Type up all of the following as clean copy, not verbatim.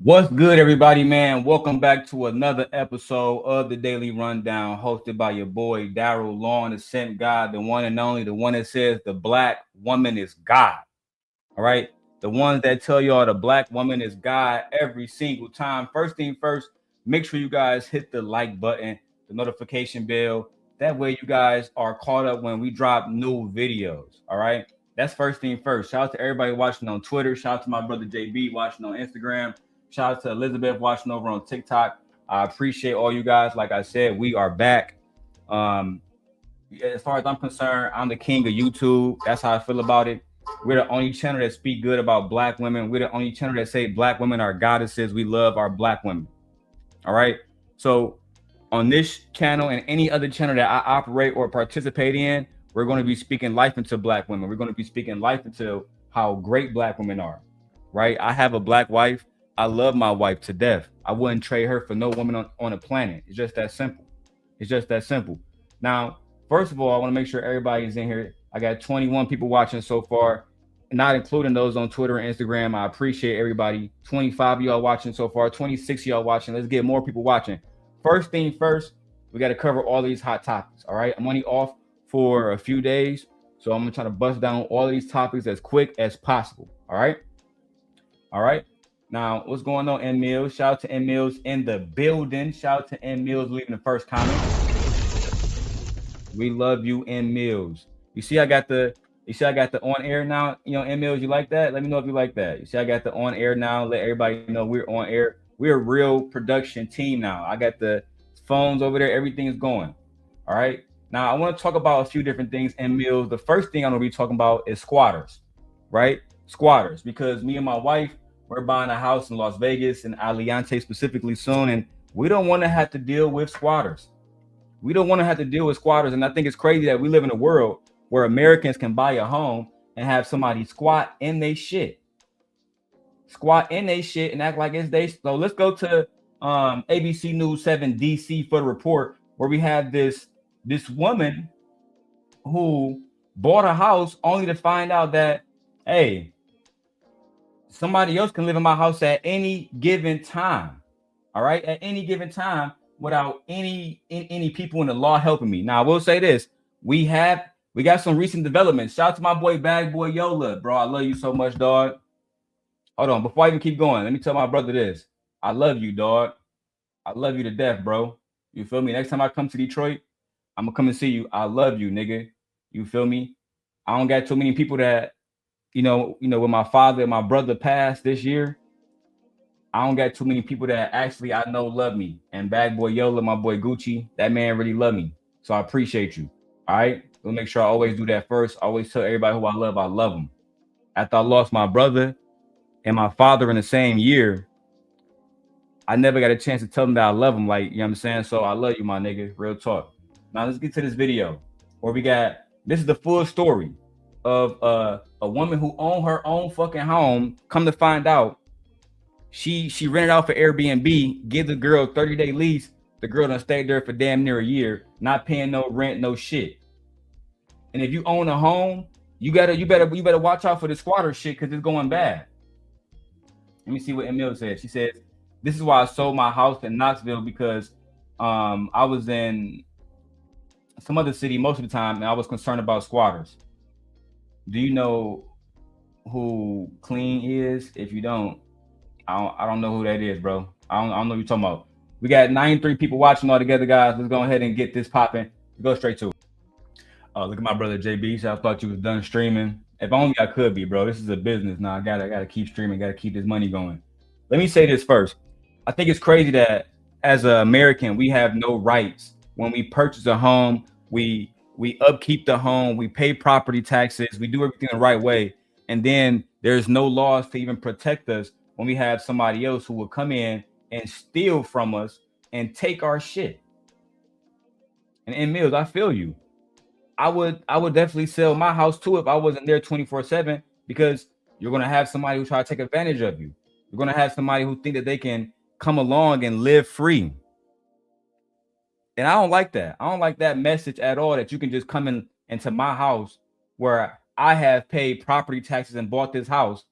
What's good, everybody, man? Welcome back to another episode of the Daily Rundown, hosted by your boy Daryl Law, the Sent God, the one and only, the one that says the black woman is God. All right, the ones that tell y'all the black woman is God every single time. First thing first, make sure you guys hit the like button, the notification bell. That way, you guys are caught up when we drop new videos. All right, that's first thing first. Shout out to everybody watching on Twitter. Shout out to my brother JB watching on Instagram. Shout out to Elizabeth watching over on TikTok. I appreciate all you guys. Like I said, we are back. Um, as far as I'm concerned, I'm the king of YouTube. That's how I feel about it. We're the only channel that speak good about black women. We're the only channel that say black women are goddesses. We love our black women. All right. So on this channel and any other channel that I operate or participate in, we're going to be speaking life into black women. We're going to be speaking life into how great black women are. Right. I have a black wife. I love my wife to death. I wouldn't trade her for no woman on the planet. It's just that simple. It's just that simple. Now, first of all, I want to make sure everybody's in here. I got 21 people watching so far, not including those on Twitter and Instagram. I appreciate everybody. 25 of y'all watching so far, 26 of y'all watching. Let's get more people watching. First thing first, we got to cover all these hot topics. All right. I'm only off for a few days, so I'm going to try to bust down all of these topics as quick as possible. All right. All right. Now, what's going on, N Mills? Shout out to N Mills in the building. Shout out to N Mills leaving the first comment. We love you, N Mills. You see, I got the on air now. You know, N Mills, you like that? Let me know if you like that. You see, I got the on air now. Let everybody know we're on air. We're a real production team now. I got the phones over there. Everything is going. All right. Now, I want to talk about a few different things, N Mills. The first thing I'm going to be talking about is squatters, right? Squatters, because me and my wife, we're buying a house in Las Vegas and Aliante specifically soon, and we don't want to have to deal with squatters. We don't want to have to deal with squatters, and I think it's crazy that we live in a world where Americans can buy a home and have somebody squat in their shit, and act like it's they. So let's go to ABC News 7 DC for the report where we have this woman who bought a house only to find out that, hey, somebody else can live in my house at any given time. All right, at any given time without any people in the law helping me. Now, I will say this: we got some recent developments. Shout out to my boy Bag Boy Yola, bro. I love you so much, dog. Hold on, before I even keep going, let me tell my brother this: I love you, dog. I love you to death, bro. You feel me? Next time I come to Detroit, I'm gonna come and see you. I love you, nigga. You feel me? I don't got too many people that. You know, when my father and my brother passed this year, I don't got too many people that actually I know love me. And Bad Boy Yola, my boy Gucci, that man really love me. So I appreciate you. All right. We'll make sure I always do that first. I always tell everybody who I love them. After I lost my brother and my father in the same year, I never got a chance to tell them that I love them. Like, you know what I'm saying? So I love you, my nigga. Real talk. Now let's get to this video where this is the full story of a woman who owned her own fucking home. Come to find out, she rented out for Airbnb, give the girl 30-day lease. The girl done stayed there for damn near a year, not paying no rent, no shit. And if you own a home, you better watch out for the squatter shit because it's going bad. Let me see what Emil said. She says, "This is why I sold my house in Knoxville because I was in some other city most of the time and I was concerned about squatters." Do you know who Clean is? If you don't, I don't know who that is, bro. I don't know what you're talking about. We got 93 people watching all together, guys. Let's go ahead and get this popping. Go straight to it. Oh, look at my brother JB. So I thought you was done streaming. If only I could be, bro. This is a business now. I gotta keep streaming. Gotta keep this money going. Let me say this first. I think it's crazy that as an American, we have no rights when we purchase a home. We upkeep the home, we pay property taxes, we do everything the right way, and then there's no laws to even protect us when we have somebody else who will come in and steal from us and take our shit. And Mills, I feel you. I would definitely sell my house too if I wasn't there 24/7, because you're gonna have somebody who try to take advantage of you. You're gonna have somebody who think that they can come along and live free. And I don't like that. I don't like that message at all, that you can just come into my house where I have paid property taxes and bought this house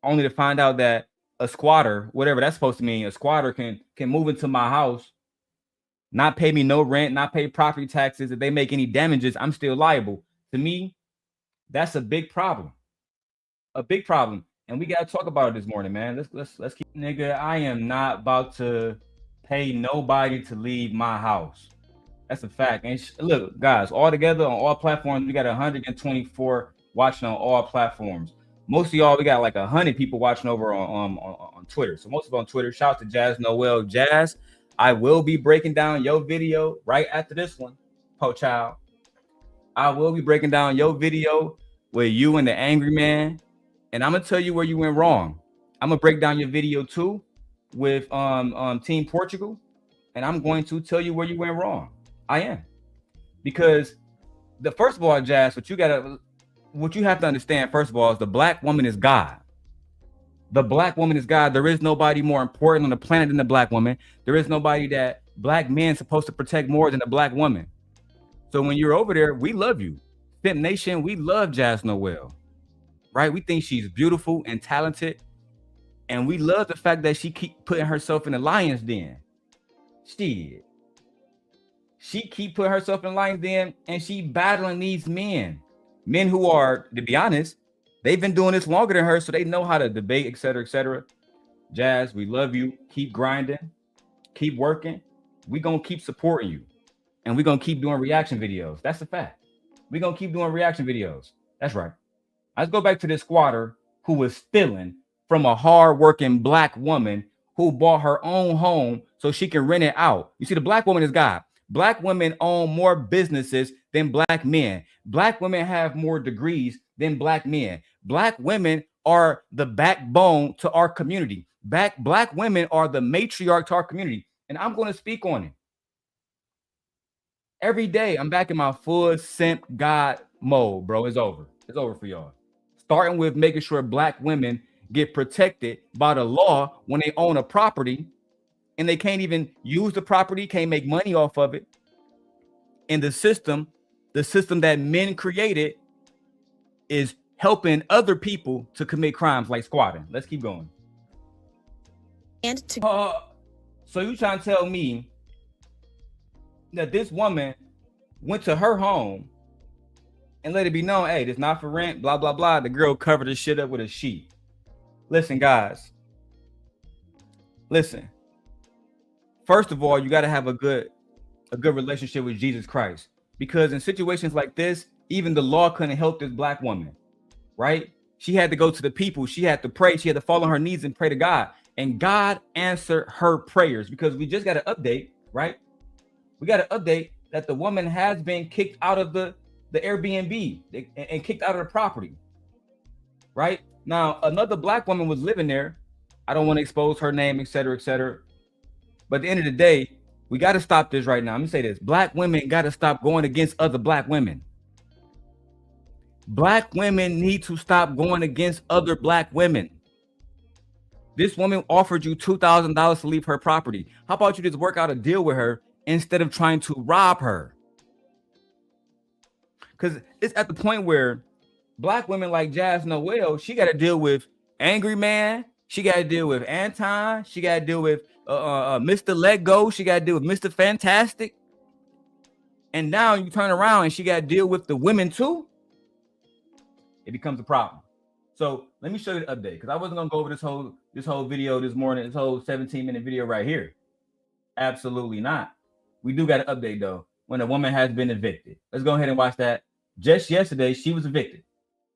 only to find out that a squatter, whatever that's supposed to mean, a squatter can move into my house, not pay me no rent, not pay property taxes. If they make any damages, I'm still liable. To me, that's a big problem. A big problem. And we gotta talk about it this morning, man. Let's keep, nigga. I am not about to pay nobody to leave my house. That's a fact. And look, guys, all together on all platforms, we got 124 watching on all platforms. Most of y'all, we got like 100 people watching over on Twitter. So most of on Twitter. Shout out to Jas Noelle. Jas, I will be breaking down your video right after this one, po child. I will be breaking down your video with you and the angry man, and I'm gonna tell you where you went wrong. I'm gonna break down your video too with Team Portugal, and I'm going to tell you where you went wrong. I am, because the first of all, Jas, what you have to understand first of all is the black woman is God. The black woman is God. There is nobody more important on the planet than the black woman. There is nobody that black men supposed to protect more than the black woman. So when you're over there, we love you. Simp Nation, we love Jas Noelle, right? We think she's beautiful and talented. And we love the fact that she keep putting herself in the lion's den. She keep putting herself in the lion's den, and she battling these men who are, to be honest, they've been doing this longer than her, so they know how to debate, et cetera, et cetera. Jas, we love you. Keep grinding. Keep working. We're going to keep supporting you. And we're going to keep doing reaction videos. That's a fact. We're going to keep doing reaction videos. That's right. Let's go back to this squatter who was stealing from a hard-working black woman who bought her own home so she can rent it out. You see, the black woman is God. Black women own more businesses than black men. Black women have more degrees than black men. Black women are the backbone to our community. Black women are the matriarch to our community. And I'm going to speak on it. Every day, I'm back in my full simp God mode, bro. It's over. It's over for y'all. Starting with making sure black women get protected by the law when they own a property and they can't even use the property, can't make money off of it. And the system that men created is helping other people to commit crimes like squatting. Let's keep going. And to so you trying to tell me that this woman went to her home and let it be known, hey, this not for rent, blah, blah, blah. The girl covered the shit up with a sheet. Listen, guys. Listen. First of all, you got to have a good relationship with Jesus Christ, because in situations like this, even the law couldn't help this black woman, right? She had to go to the people. She had to pray. She had to fall on her knees and pray to God. And God answered her prayers, because we just got an update, right? We got an update that the woman has been kicked out of the Airbnb and kicked out of the property, right? Now, another black woman was living there. I don't want to expose her name, et cetera, et cetera. But at the end of the day, we got to stop this right now. Let me say this. Black women got to stop going against other black women. Black women need to stop going against other black women. This woman offered you $2,000 to leave her property. How about you just work out a deal with her instead of trying to rob her? Because it's at the point where black women like Jas Noelle, she got to deal with Angryman. She got to deal with Anton. She got to deal with Mr. Let Go. She got to deal with Mr. Fantastic. And now you turn around and she got to deal with the women too. It becomes a problem. So let me show you the update, because I wasn't gonna go over this whole video this morning, this whole 17-minute video right here. Absolutely not. We do got an update though, when a woman has been evicted. Let's go ahead and watch that. Just yesterday, she was evicted.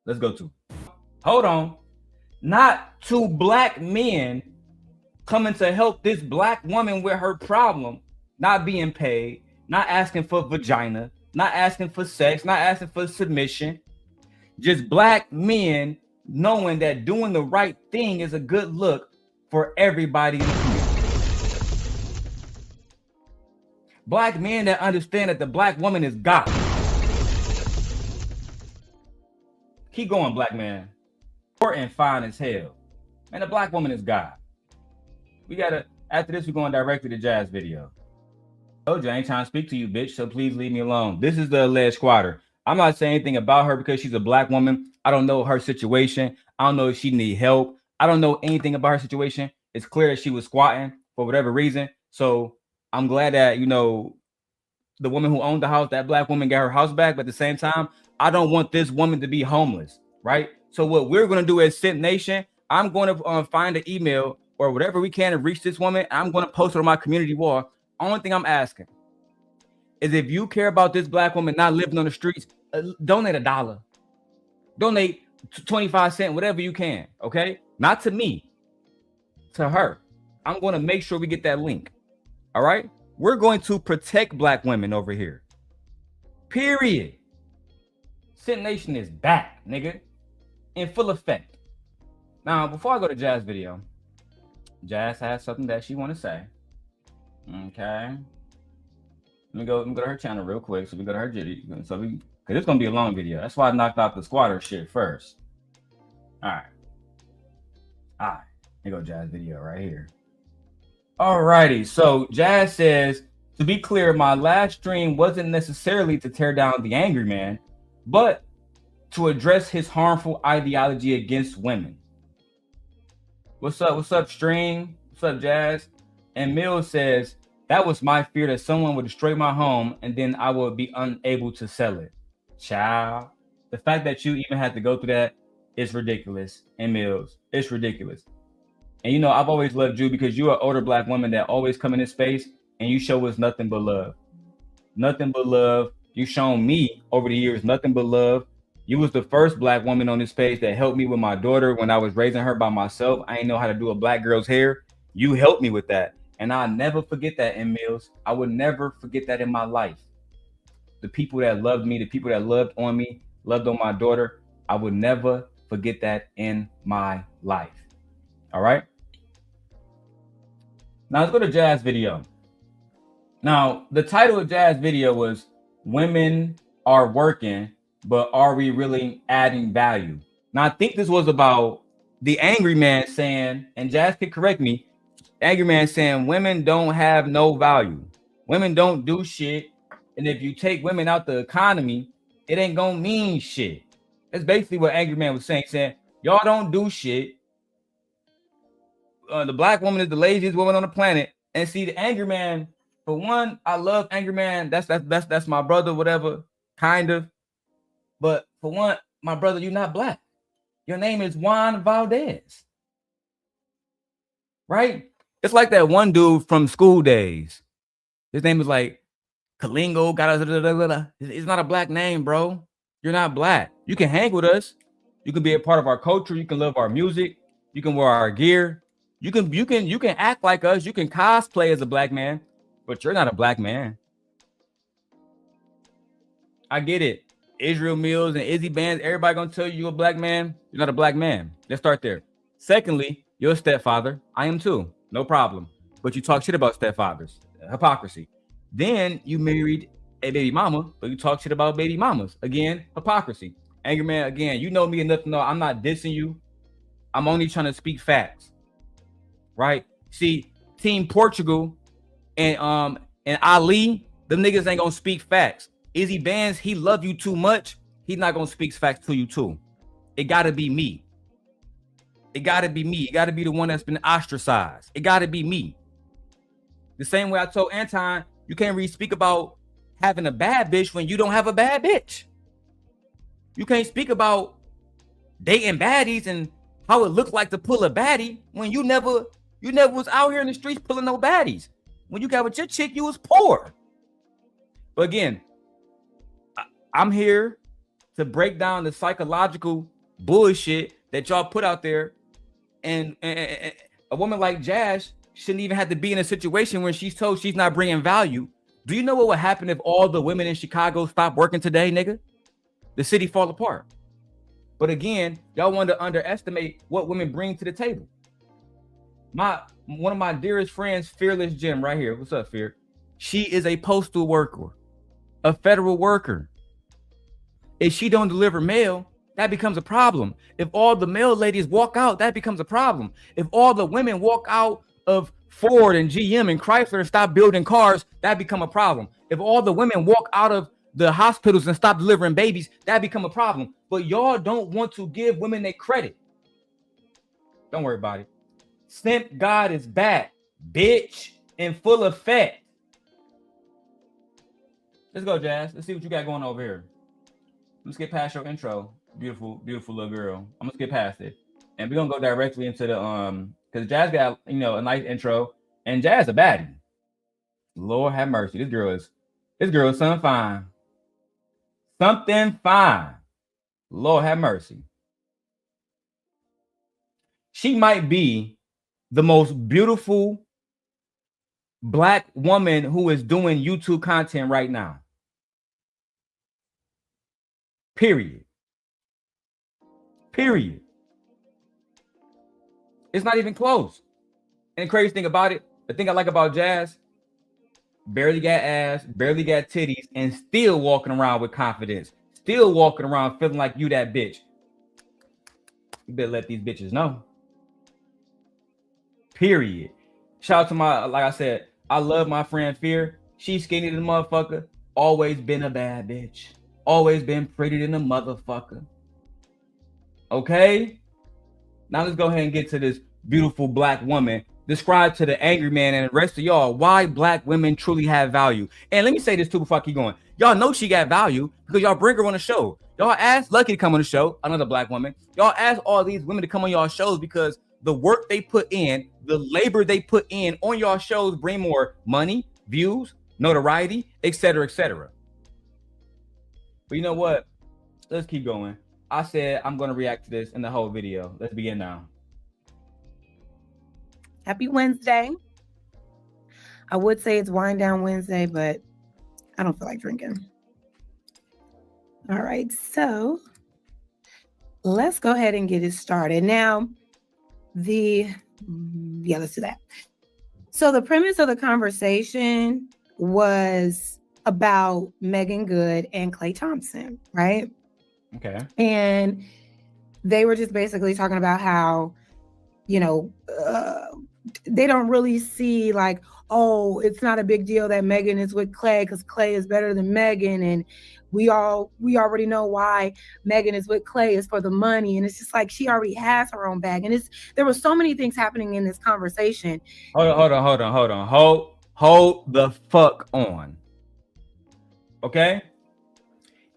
Let's go to. Hold on. Not two black men coming to help this black woman with her problem, not being paid, not asking for vagina, not asking for sex, not asking for submission. Just black men knowing that doing the right thing is a good look for everybody in the community. Black men that understand that the black woman is God. Keep going, black man. And fine as hell. And the black woman is God. We gotta, after this, we're going directly to Jas video. Told you I ain't trying to speak to you, bitch, so please leave me alone. This is the alleged squatter. I'm not saying anything about her because she's a black woman. I don't know her situation. I don't know if she need help. I don't know anything about her situation. It's clear that she was squatting for whatever reason. So I'm glad that, you know, the woman who owned the house, that black woman, got her house back. But at the same time, I don't want this woman to be homeless, right? So what we're going to do as Simp Nation, I'm going to find an email or whatever we can to reach this woman. I'm going to post it on my community wall. Only thing I'm asking is, if you care about this black woman not living on the streets, donate $1, donate 25 cents, whatever you can. Okay, not to me, to her. I'm going to make sure we get that link. All right, we're going to protect black women over here. Period. Simp Nation is back, nigga, in full effect. Now, before I go to Jas' video, Jas has something that she want to say. Okay. Let me go to her channel real quick. So we go to her video. So because it's gonna be a long video. That's why I knocked out the squatter shit first. All right. Here go Jas' video right here. Alrighty. So Jas says, to be clear, my last stream wasn't necessarily to tear down the angry man, but to address his harmful ideology against women. What's up? What's up, stream? What's up, Jas? And Mills says, that was my fear, that someone would destroy my home and then I would be unable to sell it. Child, the fact that you even had to go through that is ridiculous. And Mills, it's ridiculous. And you know, I've always loved you because you're an older black woman that always come in this space and you show us nothing but love. Nothing but love. You've shown me over the years nothing but love. You was the first black woman on this page that helped me with my daughter when I was raising her by myself. I didn't know how to do a black girl's hair. You helped me with that. And I'll never forget that, in Mills. I would never forget that in my life. The people that loved me, the people that loved on me, loved on my daughter, I would never forget that in my life. All right? Now let's go to Jas' video. Now, the title of Jas' video was Women Are Working, but Are We Really Adding Value? Now, I think this was about the angry man saying, and Jas can correct me, angry man saying women don't have no value. Women don't do shit. And if you take women out the economy, it ain't gonna mean shit. That's basically what angry man was saying y'all don't do shit. The black woman is the laziest woman on the planet. And see, the angry man, for one, I love angry man. That's my brother, whatever, kind of. But for one, my brother, you're not black. Your name is Juan Valdez. Right? It's like that one dude from School Days. His name is like Kalingo. It's not a black name, bro. You're not black. You can hang with us. You can be a part of our culture. You can love our music. You can wear our gear. You can act like us. You can cosplay as a black man, but you're not a black man. I get it. Israel Mills and Izzy Bands, everybody gonna tell you you're a black man. You're not a black man. Let's start there. Secondly, you're a stepfather. I am too. No problem. But you talk shit about stepfathers. Hypocrisy. Then you married a baby mama, but you talk shit about baby mamas. Again, hypocrisy. Angry man, again, you know me enough to know I'm not dissing you. I'm only trying to speak facts. Right? See, Team Portugal and Ali, them niggas ain't gonna speak facts. Izzy Bands, he love you too much. He's not gonna speak facts to you too. It gotta be me. It gotta be me. It gotta be the one that's been ostracized. It gotta be me. The same way I told Anton, you can't really speak about having a bad bitch when you don't have a bad bitch. You can't speak about dating baddies and how it looks like to pull a baddie when you never was out here in the streets pulling no baddies. When you got with your chick, you was poor. But again, I'm here to break down the psychological bullshit that y'all put out there. And a woman like Jas shouldn't even have to be in a situation where she's told she's not bringing value. Do you know what would happen if all the women in Chicago stopped working today, nigga? The city fall apart. But again, y'all want to underestimate what women bring to the table. One of my dearest friends, Fearless Jim, right here. What's up, Fear? She is a postal worker, a federal worker. If she don't deliver mail, that becomes a problem. If all the mail ladies walk out, that becomes a problem. If all the women walk out of Ford and GM and Chrysler and stop building cars, that become a problem. If all the women walk out of the hospitals and stop delivering babies, that become a problem. But y'all don't want to give women their credit. Don't worry about it. Simp God is back, bitch, in full effect. Let's go, Jas. Let's see what you got going over here. Let's get past your intro. Beautiful, beautiful little girl. I'm gonna skip past it. And we're gonna go directly into the because Jas got a nice intro, and Jas a baddie. Lord have mercy. This girl is something fine. Something fine. Lord have mercy. She might be the most beautiful Black woman who is doing YouTube content right now. Period. It's not even close. And the crazy thing about it, the thing I like about Jas, barely got ass, barely got titties, and still walking around with confidence. Still walking around feeling like you that bitch. You better let these bitches know. Period. Shout out to my, like I said, I love my friend Fear. She's skinny than a motherfucker. Always been a bad bitch. Always been pretty than a motherfucker. Okay? Now let's go ahead and get to this beautiful Black woman. Describe to the angry man and the rest of y'all why Black women truly have value. And let me say this too before I keep going. Y'all know she got value because y'all bring her on the show. Y'all ask Lucky to come on the show, another Black woman. Y'all ask all these women to come on y'all shows because the work they put in, the labor they put in on y'all shows bring more money, views, notoriety, etc., etc. But you know what? Let's keep going. I said I'm going to react to this in the whole video. Let's begin now. Happy Wednesday. I would say it's Wind Down Wednesday, but I don't feel like drinking. All right, so let's go ahead and get it started. Now, let's do that. So the premise of the conversation was about Megan Good and Klay Thompson, right? Okay. And they were just basically talking about how, they don't really see like, oh, it's not a big deal that Megan is with Klay because Klay is better than Megan. And we already know why Megan is with Klay is for the money. And it's just like, she already has her own bag. And there were so many things happening in this conversation. Hold on. Hold the fuck on. Okay?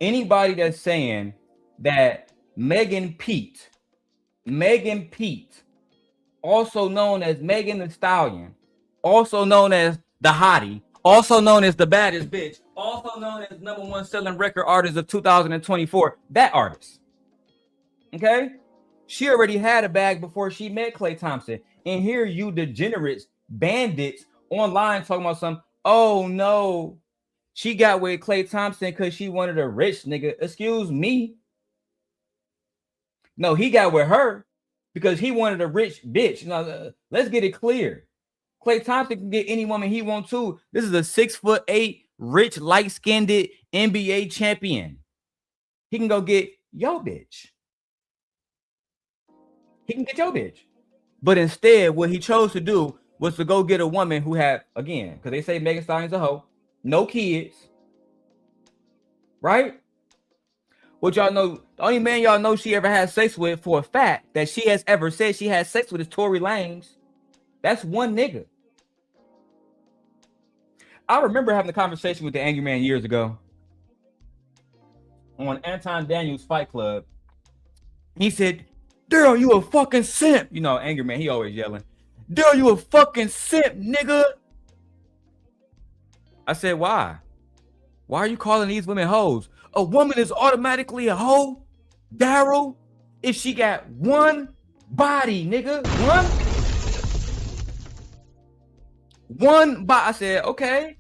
Anybody that's saying that Megan Pete, also known as Megan Thee Stallion, also known as the hottie, also known as the baddest bitch, also known as #1 selling record artist of 2024, that artist. Okay? She already had a bag before she met Klay Thompson. And here you degenerates, bandits online talking about some, oh no, she got with Klay Thompson because she wanted a rich nigga. Excuse me. No, he got with her because he wanted a rich bitch. Let's get it clear. Klay Thompson can get any woman he wants to. This is a 6'8", rich, light-skinned NBA champion. He can go get your bitch. But instead, what he chose to do was to go get a woman who had, again, because they say Megan Thee Stallion's a hoe, no kids, right? What y'all know, the only man y'all know she ever had sex with for a fact that she has ever said she had sex with is Tory Lanez. That's one nigga. I remember having a conversation with the Angry Man years ago on Anton Daniels Fight Club. He said, Daryl, you a fucking simp. Angry Man, he always yelling, Daryl, you a fucking simp, nigga. I said, why? Why are you calling these women hoes? A woman is automatically a hoe, Daryl, if she got one body, nigga. One body. I said, okay,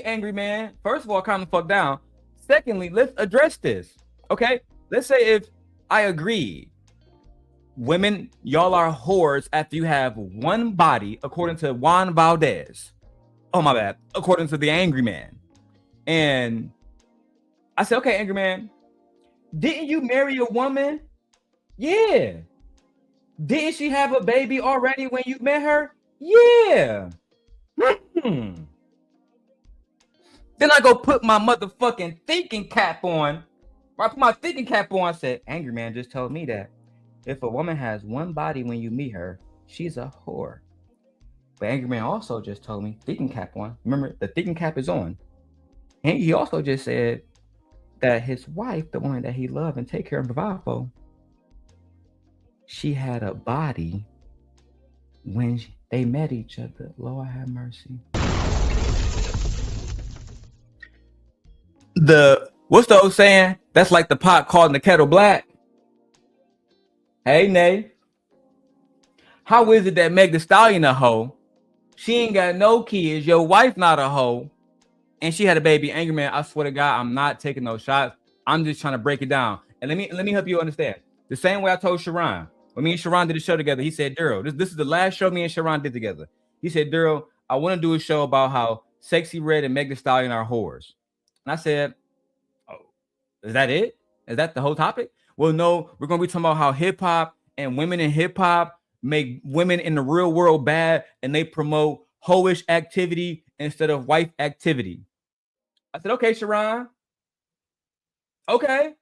Angry Man. First of all, calm the fuck down. Secondly, let's address this. Okay, let's say if I agree, women, y'all are whores after you have one body, according to Juan Valdez. Oh, my bad. According to the Angry Man. And I said, okay, Angry Man, didn't you marry a woman? Yeah. Didn't she have a baby already when you met her? Yeah. Then I go put my motherfucking thinking cap on. I put my thinking cap on. I said, Angry Man just told me that. if a woman has one body when you meet her, she's a whore. But Angryman also just told me, thinking cap on. Remember, the thinking cap is on. And he also just said that his wife, the woman that he loved and take care and provide for, she had a body when they met each other. Lord have mercy. What's the old saying? That's like the pot calling the kettle black. Hey, Nay. How is it that Meg Thee Stallion a hoe? She ain't got no kids. Your wife not a hoe. And she had a baby. Angryman, I swear to God, I'm not taking no shots. I'm just trying to break it down. And let me help you understand. The same way I told Sherrone. When me and Sherrone did a show together, he said, Daryl, this is the last show me and Sherrone did together. He said, Daryl, I want to do a show about how Sexy Red and Meg Thee Stallion are whores. And I said, oh, is that it? Is that the whole topic? Well, no, we're going to be talking about how hip hop and women in hip hop make women in the real world bad, and they promote hoish activity instead of wife activity. I said, okay, Sherrone. Okay.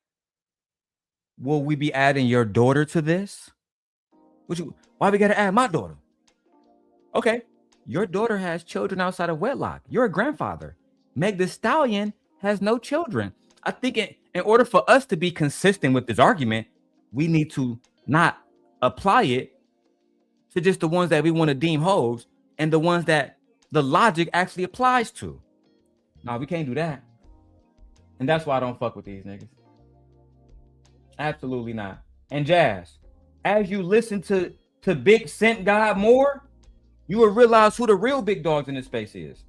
Will we be adding your daughter to this? Why we got to add my daughter? Okay. Your daughter has children outside of wedlock. You're a grandfather. Meg Thee Stallion has no children. I think in order for us to be consistent with this argument, we need to not apply it to just the ones that we want to deem hoes and the ones that the logic actually applies to. No, we can't do that. And that's why I don't fuck with these niggas. Absolutely not. And Jas, as you listen to Big Scent God more, you will realize who the real big dogs in this space is.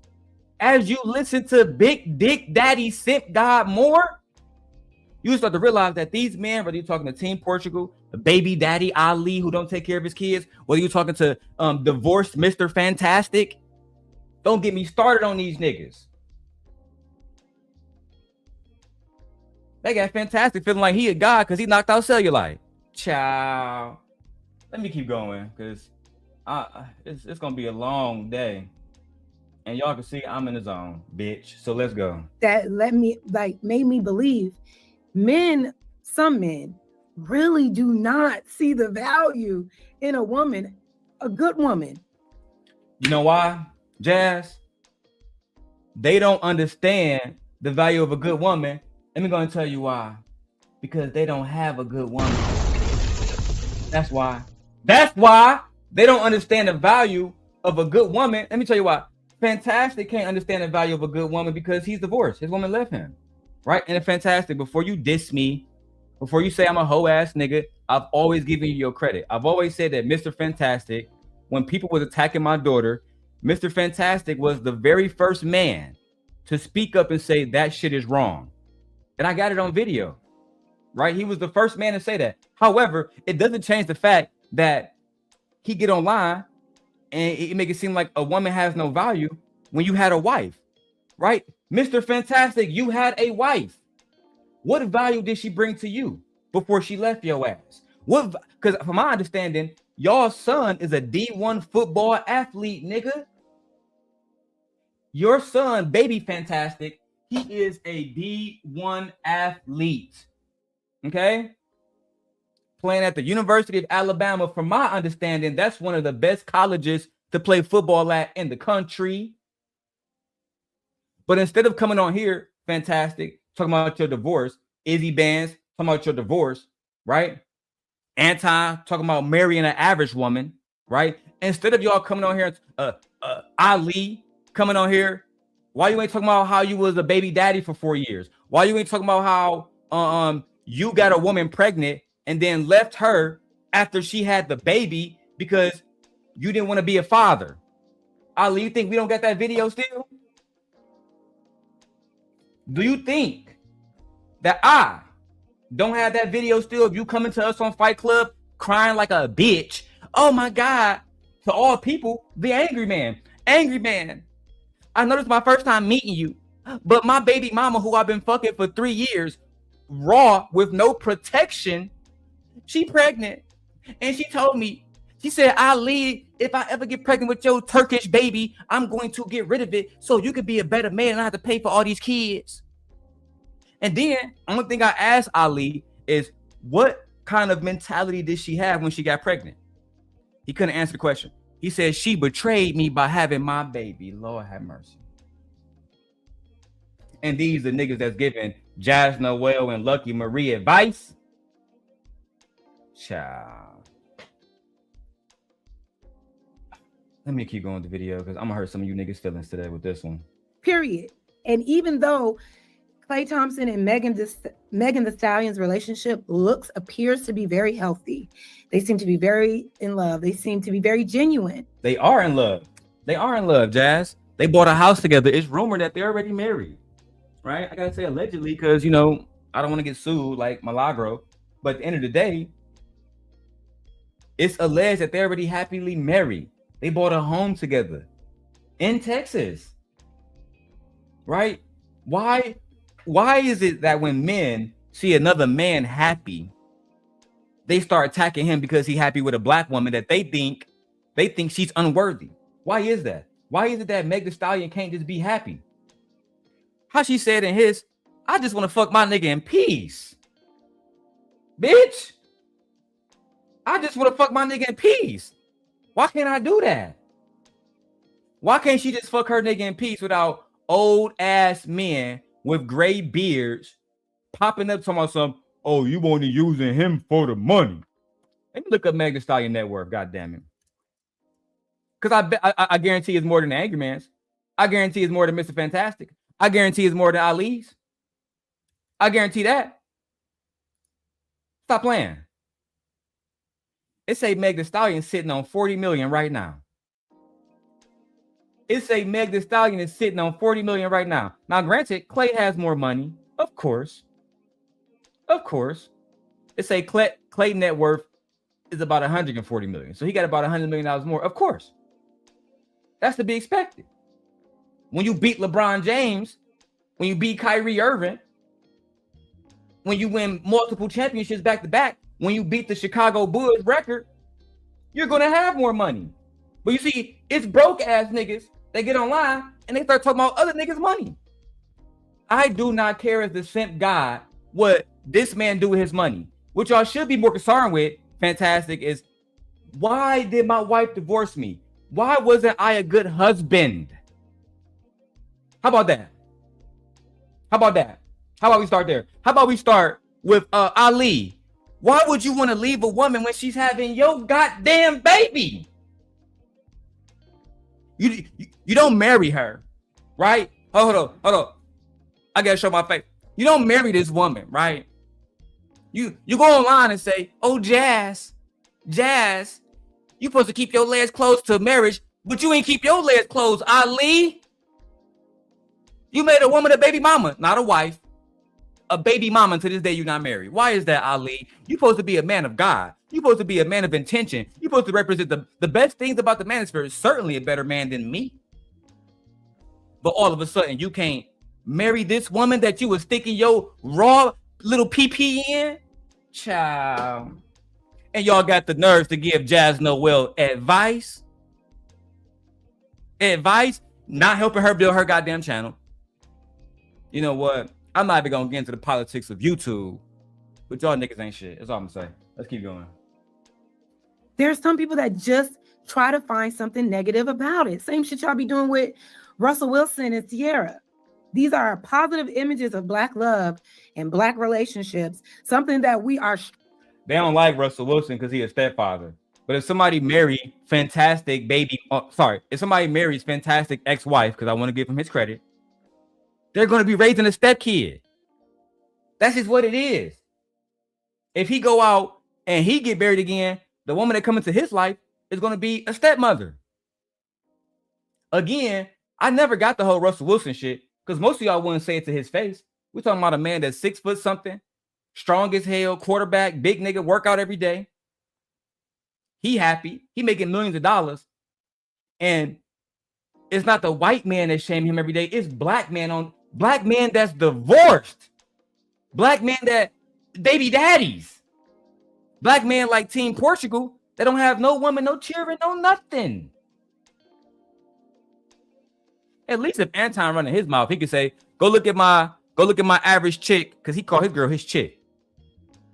As you listen to Big Dick Daddy Scent God more, you start to realize that these men, whether you're talking to Team Portugal, baby daddy Ali who don't take care of his kids, whether you're talking to divorced Mr. Fantastic, don't get me started on these niggas. They got Fantastic feeling like he a god because he knocked out Cellulite. Ciao. Let me keep going because it's gonna be a long day, and y'all can see I'm in the zone, bitch. So let's go. That made me believe some men really do not see the value in a woman, a good woman. You know why, Jas? They don't understand the value of a good woman. Let me go and tell you why. Because they don't have a good woman. That's why. That's why they don't understand the value of a good woman. Let me tell you why. Fantastic can't understand the value of a good woman because he's divorced. His woman left him. Right? And Fantastic, before you diss me, before you say I'm a hoe ass nigga, I've always given you your credit. I've always said that Mr. Fantastic, when people was attacking my daughter, Mr. Fantastic was the very first man to speak up and say that shit is wrong. And I got it on video, right? He was the first man to say that. However, it doesn't change the fact that he get online and it make it seem like a woman has no value when you had a wife, right? Mr. Fantastic, you had a wife. What value did she bring to you before she left your ass? Because from my understanding, y'all's son is a D1 football athlete, nigga. Your son, Baby Fantastic, he is a D1 athlete, okay? Playing at the University of Alabama. From my understanding, that's one of the best colleges to play football at in the country. But instead of coming on here, Fantastic, talking about your divorce, Izzy Bands, talking about your divorce, right? Anti, talking about marrying an average woman, right? Instead of y'all coming on here, Ali coming on here, why you ain't talking about how you was a baby daddy for 4 years? Why you ain't talking about how you got a woman pregnant and then left her after she had the baby because you didn't want to be a father? Ali, you think we don't got that video still? Do you think that I don't have that video still of you coming to us on Fight Club crying like a bitch? Oh my God. To all people, the angry man. Angry man. I know this is my first time meeting you, but my baby mama, who I've been fucking for 3 years, raw with no protection, she pregnant. And she told me, she said, Ali, if I ever get pregnant with your Turkish baby, I'm going to get rid of it so you could be a better man and I have to pay for all these kids. And then, only thing I asked Ali is, what kind of mentality did she have when she got pregnant? He couldn't answer the question. He said, she betrayed me by having my baby. Lord have mercy. And these are niggas that's giving Jas Noelle and Lucky Marie advice. Child. Let me keep going with the video because I'm gonna hurt some of you niggas' feelings today with this one. Period. And even though Klay Thompson and Megan Thee Stallion's relationship appears to be very healthy, they seem to be very in love. They seem to be very genuine. They are in love. They are in love, Jazz. They bought a house together. It's rumored that they're already married, right? I gotta say allegedly because, you know, I don't want to get sued like Milagro. But at the end of the day, it's alleged that they're already happily married. They bought a home together in Texas, right? Why is it that when men see another man happy, they start attacking him because he's happy with a black woman that they think she's unworthy? Why is that? Why is it that Meg Thee Stallion can't just be happy? How she said in his, I just want to fuck my nigga in peace. Bitch. I just want to fuck my nigga in peace. Why can't I do that? Why can't she just fuck her nigga in peace without old ass men with gray beards popping up talking about some, oh, you only using him for the money? Let me look up Meg Thee Stallion net worth, goddamn it. Because I guarantee it's more than the Angryman's. I guarantee it's more than Mr. Fantastic. I guarantee it's more than Ali's. I guarantee that. Stop playing. It say Meg Thee Stallion sitting on 40 million right now. It say Meg Thee Stallion is sitting on 40 million right now. Now, granted, Klay has more money. Of course. Of course. It say Klay net worth is about 140 million. So he got about $100 million more. Of course. That's to be expected. When you beat LeBron James, when you beat Kyrie Irving, when you win multiple championships back to back, when you beat the Chicago Bulls record, you're going to have more money. But you see, it's broke ass niggas that get online and they start talking about other niggas' money. I do not care as the simp God what this man do with his money. What y'all should be more concerned with, Fantastic, is why did my wife divorce me? Why wasn't I a good husband? How about that? How about that? How about we start there? How about we start with Ali? Why would you want to leave a woman when she's having your goddamn baby? You don't marry her, right? Hold on. I gotta show my face. You don't marry this woman, right? You go online and say, oh, Jas, you supposed to keep your legs closed to marriage, but you ain't keep your legs closed, Ali. You made a woman a baby mama, not a wife. A baby mama. To this day, you're not married. Why is that, Ali? You're supposed to be a man of God. You're supposed to be a man of intention. You're supposed to represent the best things about the manosphere. Certainly a better man than me. But all of a sudden, you can't marry this woman that you was sticking your raw little PP in? Child. And y'all got the nerves to give Jas Noelle advice? Advice? Not helping her build her goddamn channel. You know what? I'm not even gonna get into the politics of YouTube, but y'all niggas ain't shit. That's all I'm gonna say. Let's keep going. There's some people that just try to find something negative about it. Same shit y'all be doing with Russell Wilson and Sierra. These are positive images of Black love and Black relationships. Something that we are. They don't like Russell Wilson because he's a stepfather. But if somebody marry fantastic baby, if somebody marries fantastic ex-wife, because I want to give him his credit, they're going to be raising a step kid. That's just what it is. If he go out and he get married again, the woman that comes into his life is going to be a stepmother. Again, I never got the whole Russell Wilson shit because most of y'all wouldn't say it to his face. We're talking about a man that's 6 foot something, strong as hell, quarterback, big nigga, work out every day. He happy. He making millions of dollars. And it's not the white man that's shaming him every day. It's black man that's divorced. Black men that baby daddies. Black men like Team Portugal that don't have no woman, no children, no nothing. At least if Anton running his mouth, he could say, go look at my average chick, because he called his girl his chick.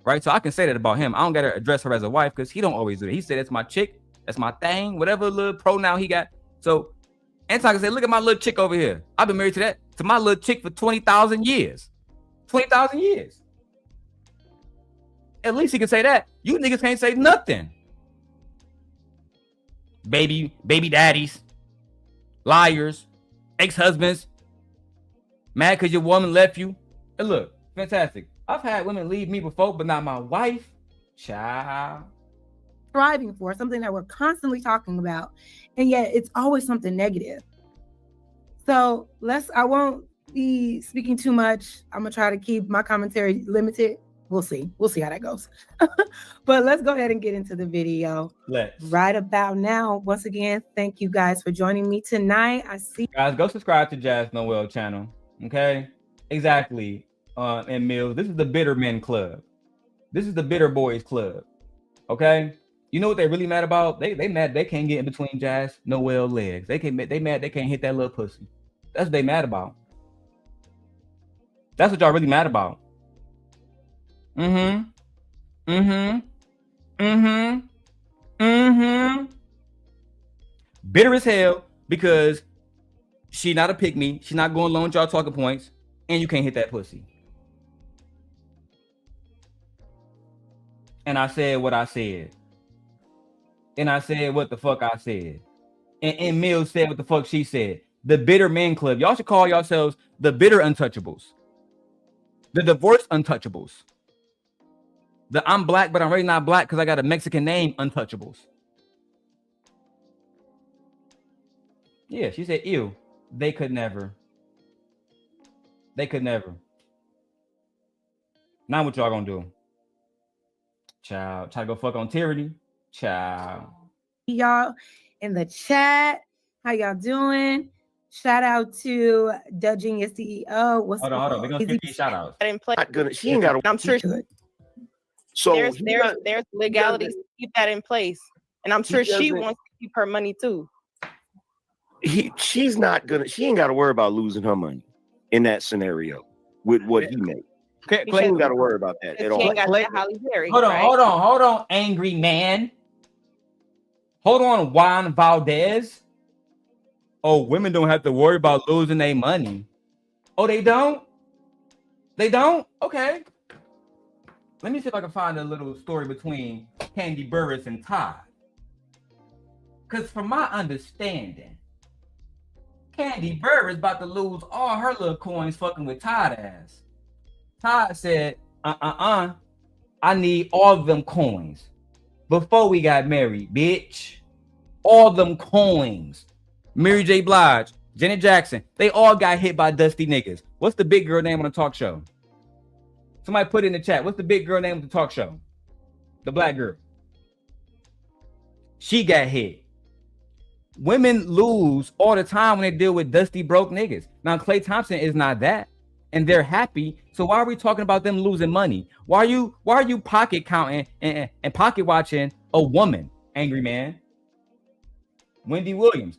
right? So I can say that about him. I don't gotta address her as a wife because he don't always do that. He said that's my chick, that's my thing, whatever little pronoun he got. So Anton can say, look at my little chick over here. I've been married to my little chick for 20,000 years. 20,000 years. At least he can say that. You niggas can't say nothing. Baby daddies, liars, ex-husbands, mad because your woman left you. And look, fantastic. I've had women leave me before, but not my wife. Child. Striving for something that we're constantly talking about, and yet it's always something negative. So I won't be speaking too much. I'm gonna try to keep my commentary limited. We'll see how that goes. But let's go ahead and get into the video. Right about now. Once again, thank you guys for joining me tonight. I see guys, go subscribe to Jas Noelle channel. Okay, exactly. And Mills, this is the bitter men club. This is the bitter boys club. Okay, you know what they really mad about? They mad they can't get in between Jas Noelle legs. They mad they can't hit that little pussy. That's what they mad about. That's what y'all really mad about. Bitter as hell because she not a pick me. She not going along with y'all talking points, and you can't hit that pussy. And I said what I said. And I said what the fuck I said. And Mills said what the fuck she said. The bitter men club. Y'all should call yourselves the bitter untouchables. The divorced untouchables. The I'm black, but I'm really not black because I got a Mexican name untouchables. Yeah, she said, ew. They could never. They could never. Now what y'all gonna do? Child, try to go fuck on tyranny. Child. Y'all in the chat. How y'all doing? Shout out to Dub Genius CEO. Hold on. We're gonna skip these shout outs. She ain't got. I'm sure So there's legalities to keep that in place, and I'm sure she wants to keep her money too. She ain't got to worry about losing her money in that scenario with what he made. She ain't got to worry about that at all. Hold on, angry man. Hold on, Juan Valdez. Oh, women don't have to worry about losing their money. Oh, they don't? They don't? Okay. Let me see if I can find a little story between Candy Burris and Todd. Because from my understanding, Candy Burris about to lose all her little coins fucking with Todd ass. Todd said, I need all of them coins. Before we got married, bitch. All them coins. Mary J. Blige, Janet Jackson, they all got hit by dusty niggas. What's the big girl name on the talk show? Somebody put it in the chat. What's the big girl name of the talk show? The black girl. She got hit. Women lose all the time when they deal with dusty broke niggas. Now Klay Thompson is not that, and they're happy. So why are we talking about them losing money? Why are you pocket counting and pocket watching a woman, angry man? Wendy Williams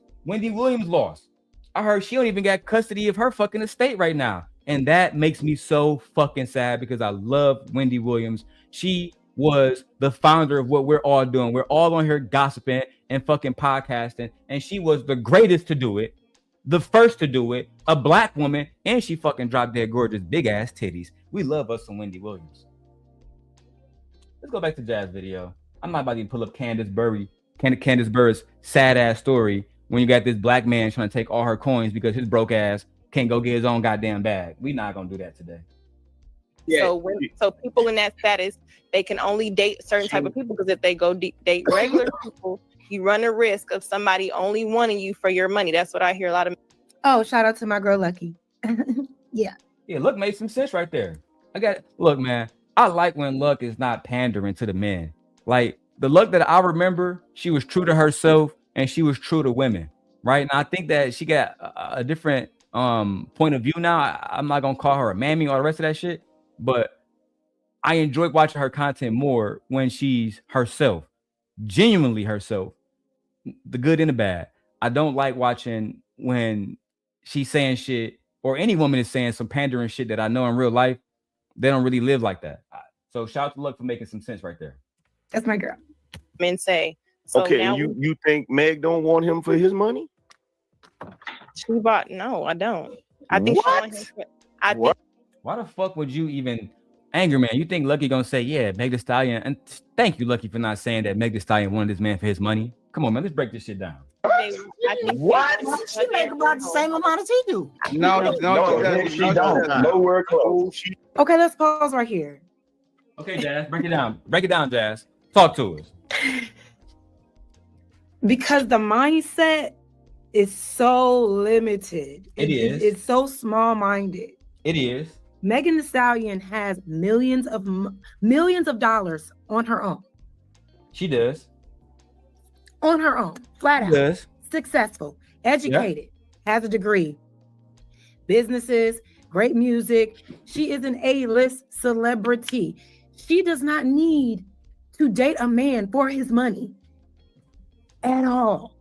lost. I heard she don't even got custody of her fucking estate right now. And that makes me so fucking sad because I love Wendy Williams. She was the founder of what we're all doing. We're all on here gossiping and fucking podcasting. And she was the greatest to do it. The first to do it. A black woman. And she fucking dropped dead gorgeous big ass titties. We love us some Wendy Williams. Let's go back to Jas video. I'm not about to pull up Candace Burris sad ass story when you got this black man trying to take all her coins because his broke ass can't go get his own goddamn bag. We not gonna do that today. Yeah. So people in that status, they can only date certain type of people because if they go date regular people, you run a risk of somebody only wanting you for your money. That's what I hear a lot of. Oh, shout out to my girl Lucky. Yeah, Luck made some sense right there. Look, man, I like when Luck is not pandering to the men. Like the Luck that I remember, she was true to herself and she was true to women, right? And I think that she got a different point of view now. I'm not gonna call her a mammy or the rest of that shit, but I enjoy watching her content more when she's herself, genuinely herself, the good and the bad. I don't like watching when she's saying shit or any woman is saying some pandering shit that I know in real life they don't really live like that. So shout out to Luck for making some sense right there. That's my girl. Men say. So okay, now you think Meg don't want him for his money? She bought. No, I don't. I think she want him for, I think. Why the fuck would you even, Angryman? You think Lucky gonna say, yeah, Meg Thee Stallion? And thank you, Lucky, for not saying that Meg Thee Stallion wanted this man for his money. Come on, man, let's break this shit down. What? She make about the same amount as he do. No, she don't. Nowhere close. Okay, let's pause right here. Okay, Jazz, break it down. Break it down, Jazz. Talk to us. Because the mindset is so limited. It's so small-minded. It is. Megan Thee Stallion has millions of dollars on her own. She does. On her own, flat out. Does. Successful, educated, has a degree, businesses, great music. She is an A-list celebrity. She does not need to date a man for his money at all.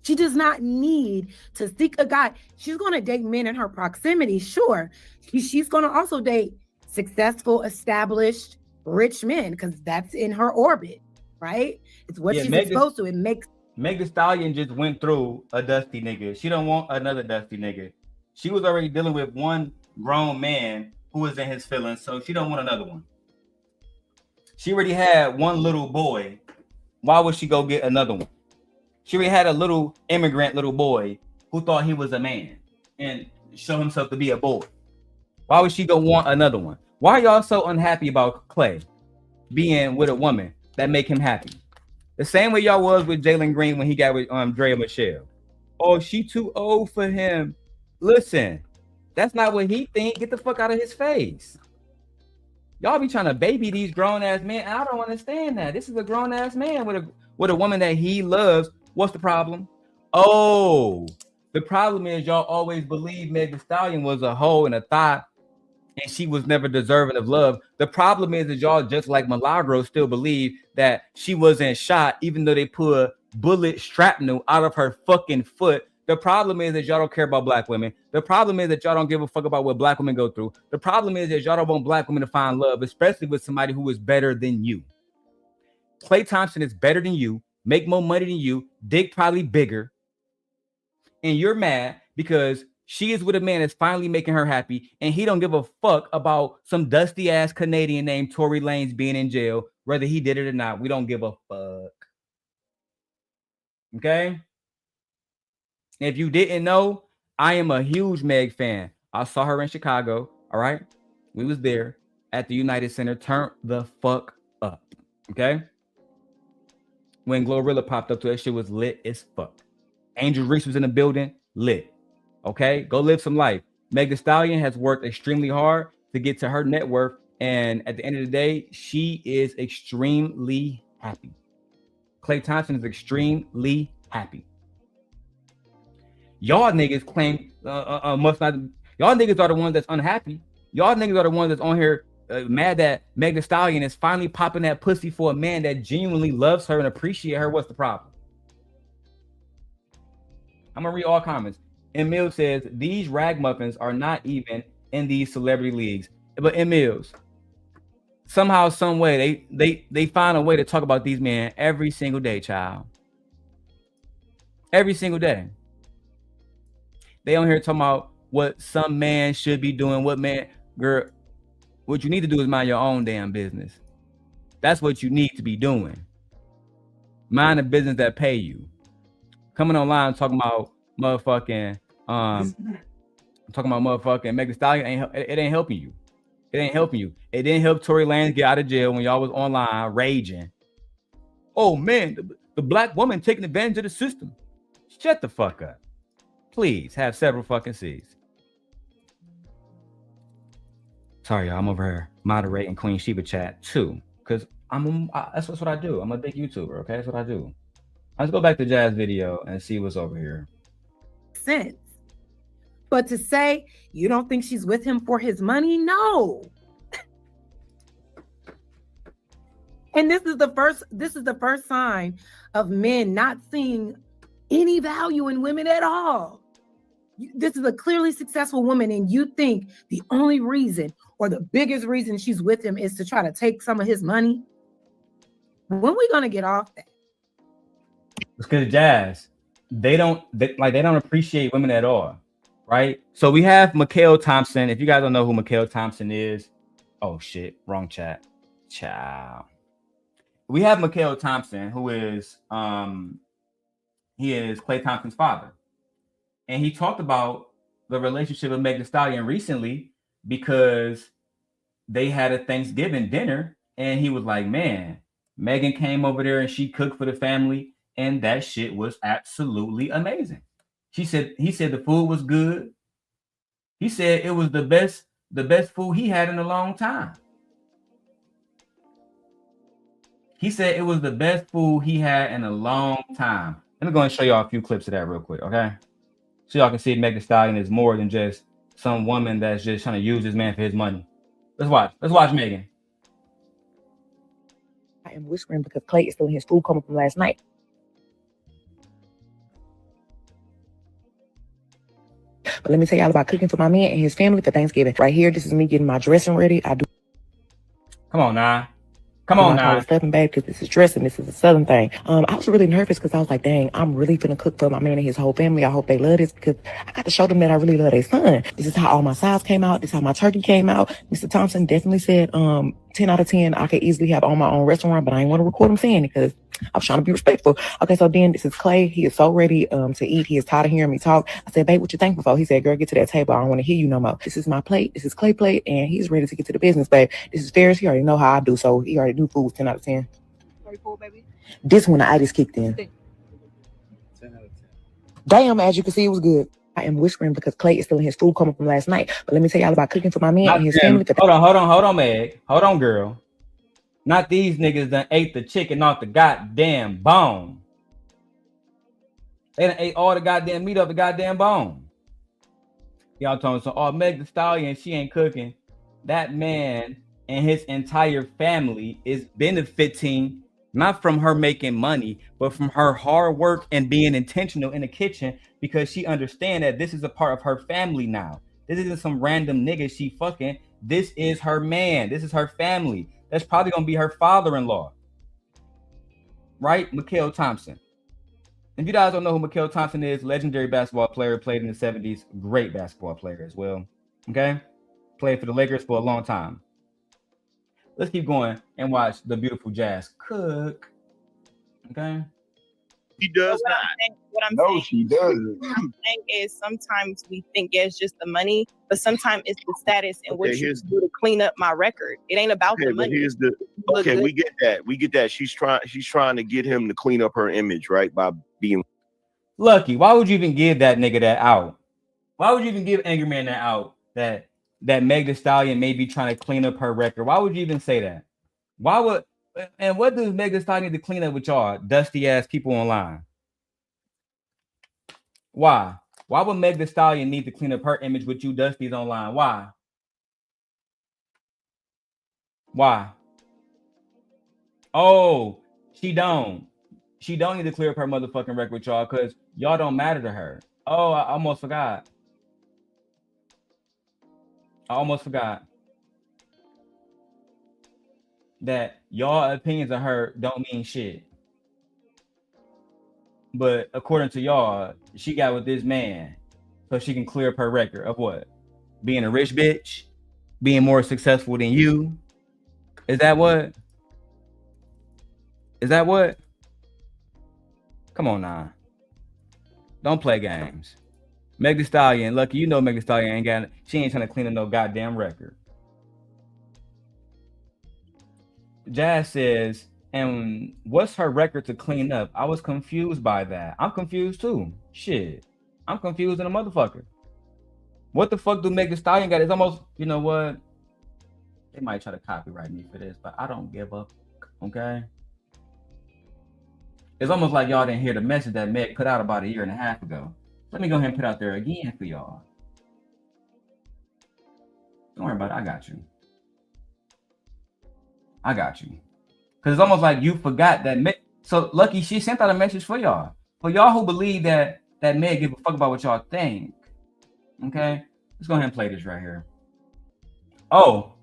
She does not need to seek a guy. She's going to date men in her proximity, sure. She's going to also date successful, established, rich men because that's in her orbit, right? It's what she's exposed to. It makes Meg Thee Stallion just went through a dusty nigga. She don't want another dusty nigga. She was already dealing with one grown man who was in his feelings, so she don't want another one. She already had one little boy. Why would she go get another one? She already had a little immigrant little boy who thought he was a man and show himself to be a boy. Why would she go want another one? Why are y'all so unhappy about Clay being with a woman that make him happy? The same way y'all was with Jalen Green when he got with Drea Michelle. Oh, she too old for him. Listen, that's not what he think. Get the fuck out of his face. Y'all be trying to baby these grown ass men. I don't understand that. This is a grown ass man with a woman that he loves. What's the problem? Oh, the problem is y'all always believe Meg Thee Stallion was a hoe and a thought, and she was never deserving of love. The problem is that y'all, just like Milagro, still believe that she wasn't shot, even though they put a bullet shrapnel out of her fucking foot. The problem is that y'all don't care about black women. The problem is that y'all don't give a fuck about what black women go through. The problem is that y'all don't want black women to find love, especially with somebody who is better than you. Klay Thompson is better than you, make more money than you, dick probably bigger, and you're mad because she is with a man that's finally making her happy, and he don't give a fuck about some dusty ass Canadian named Tory Lanez being in jail, whether he did it or not. We don't give a fuck. Okay? If you didn't know, I am a huge Meg fan. I saw her in Chicago. All right, we was there at the United Center. Turn the fuck up. Okay. When Glorilla popped up to that shit was lit as fuck. Angel Reese was in the building, lit. Okay, go live some life. Meg Thee Stallion has worked extremely hard to get to her net worth, and at the end of the day, she is extremely happy. Klay Thompson is extremely happy. Y'all niggas claim must not. Y'all niggas are the ones that's unhappy. Y'all niggas are the ones that's on here mad that Meg Thee Stallion is finally popping that pussy for a man that genuinely loves her and appreciates her. What's the problem? I'm gonna read all comments. Emil says these ragamuffins are not even in these celebrity leagues. But Emil's somehow, some way, they find a way to talk about these men every single day, child. Every single day. They on here talking about what some man should be doing. What man, girl, what you need to do is mind your own damn business. That's what you need to be doing. Mind the business that pay you. Coming online talking about motherfucking, Meg Thee Stallion, it ain't helping you. It ain't helping you. It didn't help Tory Lanez get out of jail when y'all was online raging. Oh man, the black woman taking advantage of the system. Shut the fuck up. Please have several fucking C's. Sorry, y'all. I'm over here moderating Queen Sheba chat too, because that's what I do. I'm a big YouTuber. Okay, that's what I do. Let's go back to Jazz video and see what's over here. Sense, but to say you don't think she's with him for his money, no. And this is the first sign of men not seeing any value in women at all. This is a clearly successful woman, and you think the only reason or the biggest reason she's with him is to try to take some of his money? When we gonna get off that? It's because Jas, they don't appreciate women at all, right? So we have McKnight Thompson. If you guys don't know who McKnight Thompson is, oh shit, wrong chat. Ciao. We have McKnight Thompson, who is he is Klay Thompson's father. And he talked about the relationship with Megan Thee Stallion recently because they had a Thanksgiving dinner, and he was like, man, Megan came over there and she cooked for the family, and that shit was absolutely amazing. He said the food was good. He said it was the best food he had in a long time. He said it was the best food he had in a long time. Let me go and show y'all a few clips of that real quick, okay? So y'all can see Megan Thee Stallion is more than just some woman that's just trying to use this man for his money. Let's watch Megan. I am whispering because Klay is still in his food coma from last night. But let me tell y'all about cooking for my man and his family for Thanksgiving. Right here, this is me getting my dressing ready. I do. Come on now. Come on now. Stuffing bag because this is dressing. This is a southern thing. I was really nervous because I was like, dang, I'm really finna cook for my man and his whole family. I hope they love this because I got to show them that I really love their son. This is how all my sides came out. This is how my turkey came out. Mr. Thompson definitely said 10 out of 10. I could easily have on my own restaurant, but I didn't want to record him saying it because I was trying to be respectful. Okay, so then this is Klay. He is so ready to eat. He is tired of hearing me talk. I said, babe, what you thankful for? He said, girl, get to that table. I don't want to hear you no more. This is my plate. This is Klay plate, and he's ready to get to the business, babe. This is Ferris. He already know how I do, so he already knew food was 10 out of 10. Cool, baby. This one, the itis kicked in. 10 out of 10. Damn, as you can see, it was good. I am whispering because Klay is still in his food coma from last night. But let me tell y'all about cooking for my man and his family. Hold on, Meg. Hold on, girl. Not these niggas done ate the chicken off the goddamn bone. They done ate all the goddamn meat off the goddamn bone. Y'all talking so, oh, Meg Thee Stallion, she ain't cooking. That man and his entire family is benefiting not from her making money, but from her hard work and being intentional in the kitchen because she understands that this is a part of her family now. This isn't some random nigga she fucking. This is her man. This is her family. That's probably going to be her father-in-law. Right? McKnight Thompson. If you guys don't know who McKnight Thompson is, legendary basketball player, played in the 70s. Great basketball player as well. Okay? Played for the Lakers for a long time. Let's keep going and watch the beautiful Jas cook. Okay? She does not. She doesn't. What I'm saying is sometimes we think it's just the money, but sometimes it's the status and what you do to clean up my record. It ain't about the money. We get that. We get that. She's trying to get him to clean up her image, right? By being Lucky. Why would you even give that nigga that out? Why would you even give Angryman that out? That Meg Thee Stallion may be trying to clean up her record. Why would you even say that? Why would? And what does Meg Thee Stallion need to clean up with y'all dusty ass people online? Why? Why would Meg Thee Stallion need to clean up her image with you dusties online? Why? Why? Oh, she don't need to clear up her motherfucking record with y'all because y'all don't matter to her. Oh, I almost forgot. That y'all opinions of her don't mean shit. But according to y'all, she got with this man so she can clear up her record of what? Being a rich bitch? Being more successful than you? Is that what? Come on now. Don't play games. Meg Thee Stallion, Lucky, you know Meg Thee Stallion she ain't trying to clean up no goddamn record. Jas says, and what's her record to clean up? I was confused by that. I'm confused too. Shit. I'm confused in a motherfucker. What the fuck do Meg Thee Stallion got? It's almost, you know what? They might try to copyright me for this, but I don't give up. Okay? It's almost like y'all didn't hear the message that Meg put out about a year and a half ago. Let me go ahead and put out there again for y'all. Don't worry about it. I got you. Because it's almost like you forgot that Meg. So Lucky, she sent out a message for y'all. For y'all who believe that Meg give a fuck about what y'all think. Okay, let's go ahead and play this right here. Oh,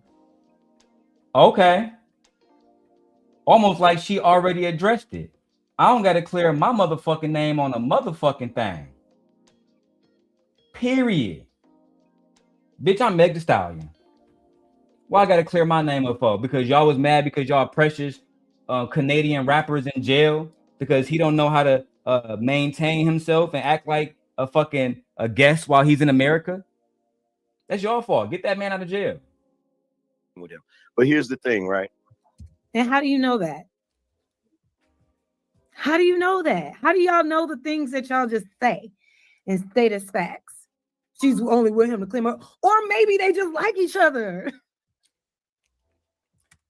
okay. Almost like she already addressed it. I don't got to clear my motherfucking name on a motherfucking thing. Period. Bitch, I'm Meg Thee Stallion. Why I got to clear my name up for? Because y'all was mad because y'all precious Canadian rappers in jail because he don't know how to maintain himself and act like a fucking guest while he's in America. That's your fault. Get that man out of jail. But here's the thing, right? And how do you know that? How do you know that? How do y'all know the things that y'all just say and state as facts? She's only with him to clean up, or maybe they just like each other.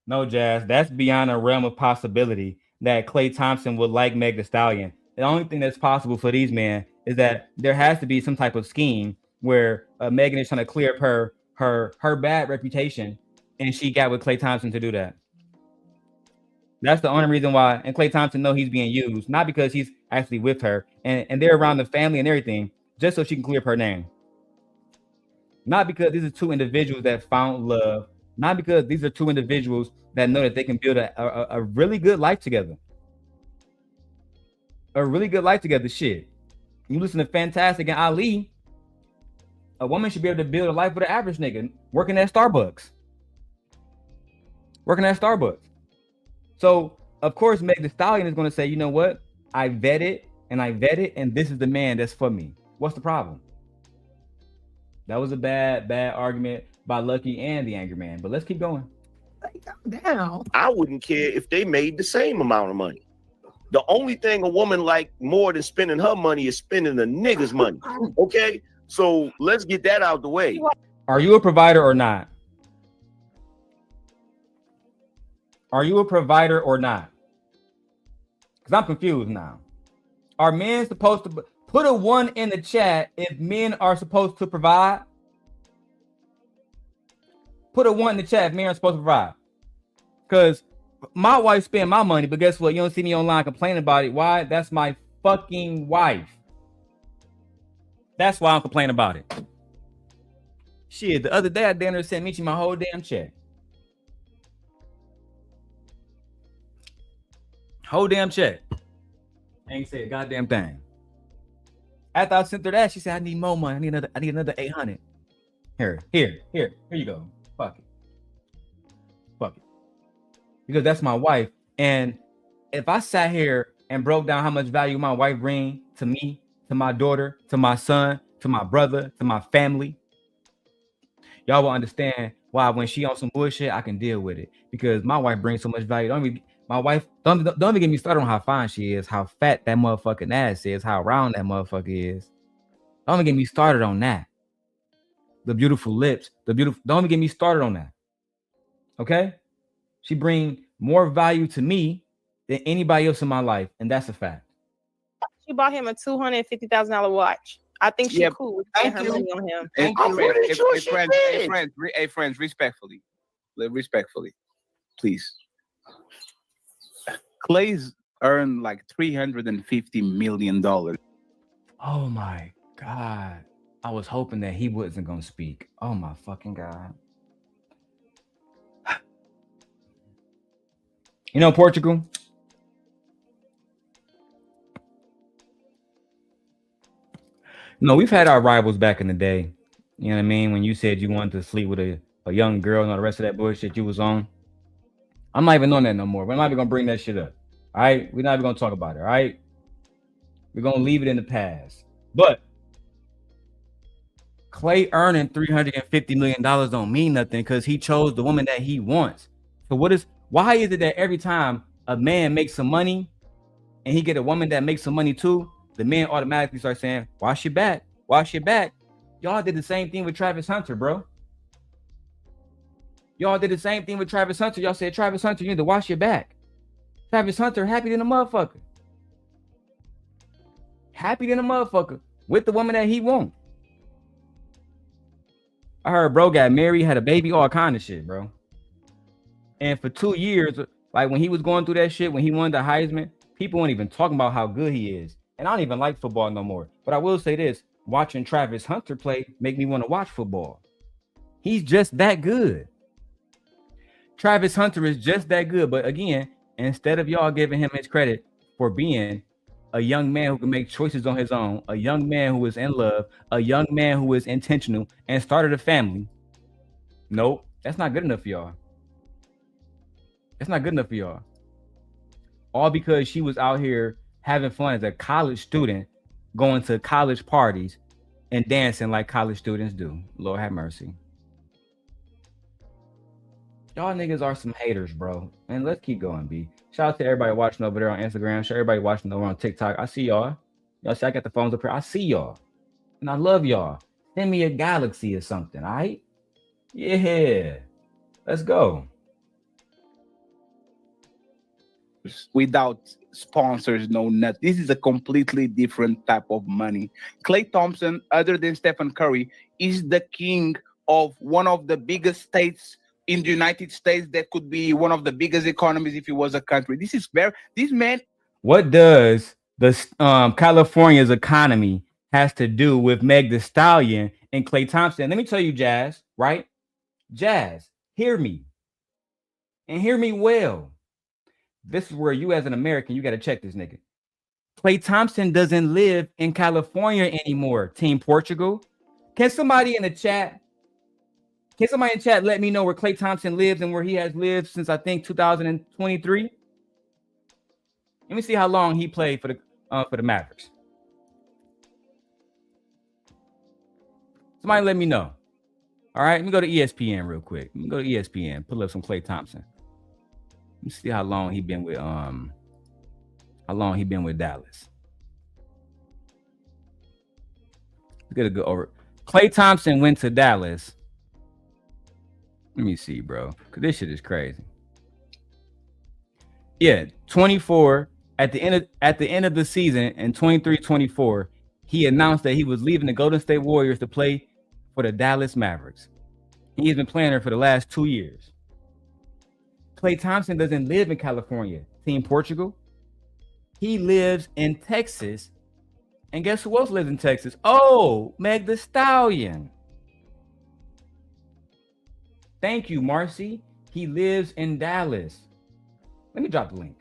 No, Jazz, that's beyond a realm of possibility that Klay Thompson would like Meg Thee Stallion. The only thing that's possible for these men is that there has to be some type of scheme where Megan is trying to clear up her bad reputation, and she got with Klay Thompson to do that. That's the only reason why. And Klay Thompson know he's being used, not because he's actually with her, and they're around the family and everything, just so she can clear up her name. Not because these are two individuals that found love. Not because these are two individuals that know that they can build a really good life together. A really good life together. Shit. You listen to Fantastic and Ali, a woman should be able to build a life with an average nigga working at Starbucks. So, of course, Meg Thee Stallion is going to say, you know what? I vetted, and this is the man that's for me. What's the problem? That was a bad argument by Lucky and the Angryman. But let's keep going. Damn. I wouldn't care if they made the same amount of money. The only thing a woman like more than spending her money is spending the nigga's money. Okay? So let's get that out the way. Are you a provider or not? Are you a provider or not? Because I'm confused now. Are men supposed to put a 1 in the chat if men are supposed to provide? Put a 1 in the chat if men are supposed to provide. Because my wife spend my money, but guess what? You don't see me online complaining about it. Why? That's my fucking wife. That's why I'm complaining about it. Shit, the other day I damn near sent Michi my whole damn check. Whole damn check. Ain't say a goddamn thing. After I sent her that, she said, I need more money. I need another 800. Here you go. Fuck it. Because that's my wife. And if I sat here and broke down how much value my wife brings to me, to my daughter, to my son, to my brother, to my family, y'all will understand why when she on some bullshit, I can deal with it. Because my wife brings so much value. Don't even get me started on how fine she is, how fat that motherfucking ass is, how round that motherfucker is. Don't even get me started on that. The beautiful lips, don't even get me started on that. Okay? She brings more value to me than anybody else in my life, and that's a fact. She bought him a $250,000 watch. I think she's cool with spending her money on him. Hey, friends, respectfully, please. Klay's earned like $350 million. Oh my God. I was hoping that he wasn't going to speak. Oh my fucking God. You know, Portugal, no, we've had our rivals back in the day. You know what I mean? When you said you wanted to sleep with a young girl and all the rest of that bullshit you was on. I'm not even on that no more. We're not even going to bring that shit up. All right? We're not even going to talk about it. All right? We're going to leave it in the past. But Klay earning $350 million don't mean nothing because he chose the woman that he wants. So why is it that every time a man makes some money and he get a woman that makes some money too, the men automatically start saying, wash your back, wash your back. Y'all did the same thing with Travis Hunter, bro. Y'all did the same thing with Travis Hunter. Y'all said, Travis Hunter, you need to wash your back. Travis Hunter happy than a motherfucker. Happy than a motherfucker with the woman that he wants. I heard bro got married, had a baby, all kind of shit, bro. And for 2 years, like when he was going through that shit, when he won the Heisman, people weren't even talking about how good he is. And I don't even like football no more. But I will say this, watching Travis Hunter play make me want to watch football. He's just that good. Travis Hunter is just that good. But again, instead of y'all giving him his credit for being a young man who can make choices on his own, a young man who is in love, a young man who is intentional and started a family. Nope, that's not good enough for y'all. That's not good enough for y'all. All because she was out here having fun as a college student, going to college parties and dancing like college students do. Lord have mercy. Y'all niggas are some haters, bro. And let's keep going, B. Shout out to everybody watching over there on Instagram. Shout everybody watching over on TikTok. I see y'all. Y'all see I got the phones up here. I see y'all. And I love y'all. Send me a galaxy or something, all right? Yeah. Let's go. Without sponsors, no nothing. This is a completely different type of money. Klay Thompson, other than Stephen Curry, is the king of one of the biggest states in the United States that could be one of the biggest economies if it was a country. This man. What does the California's economy has to do with Meg Thee Stallion and Klay Thompson? Let me tell you, Jas, right? Jas, hear me. And hear me well. This is where you as an American, you got to check this nigga. Klay Thompson doesn't live in California anymore, Team Portugal. Can somebody in the chat let me know where Klay Thompson lives and where he has lived since, I think, 2023? Let me see how long he played for the Mavericks. Somebody let me know. All right, let me go to ESPN real quick. Let me go to ESPN, pull up some Klay Thompson. Let me see how long he been with Dallas. Let's get a good over. Klay Thompson went to Dallas. Let me see, bro, because this shit is crazy. Yeah, 24 at the end of the season in 23-24, he announced that he was leaving the Golden State Warriors to play for the Dallas Mavericks. He's been playing there for the last 2 years. Klay Thompson doesn't live in California, Team Portugal. He lives in Texas. And guess who else lives in Texas? Oh, Meg Thee Stallion. Thank you, Marcy. He lives in Dallas. Let me drop the link.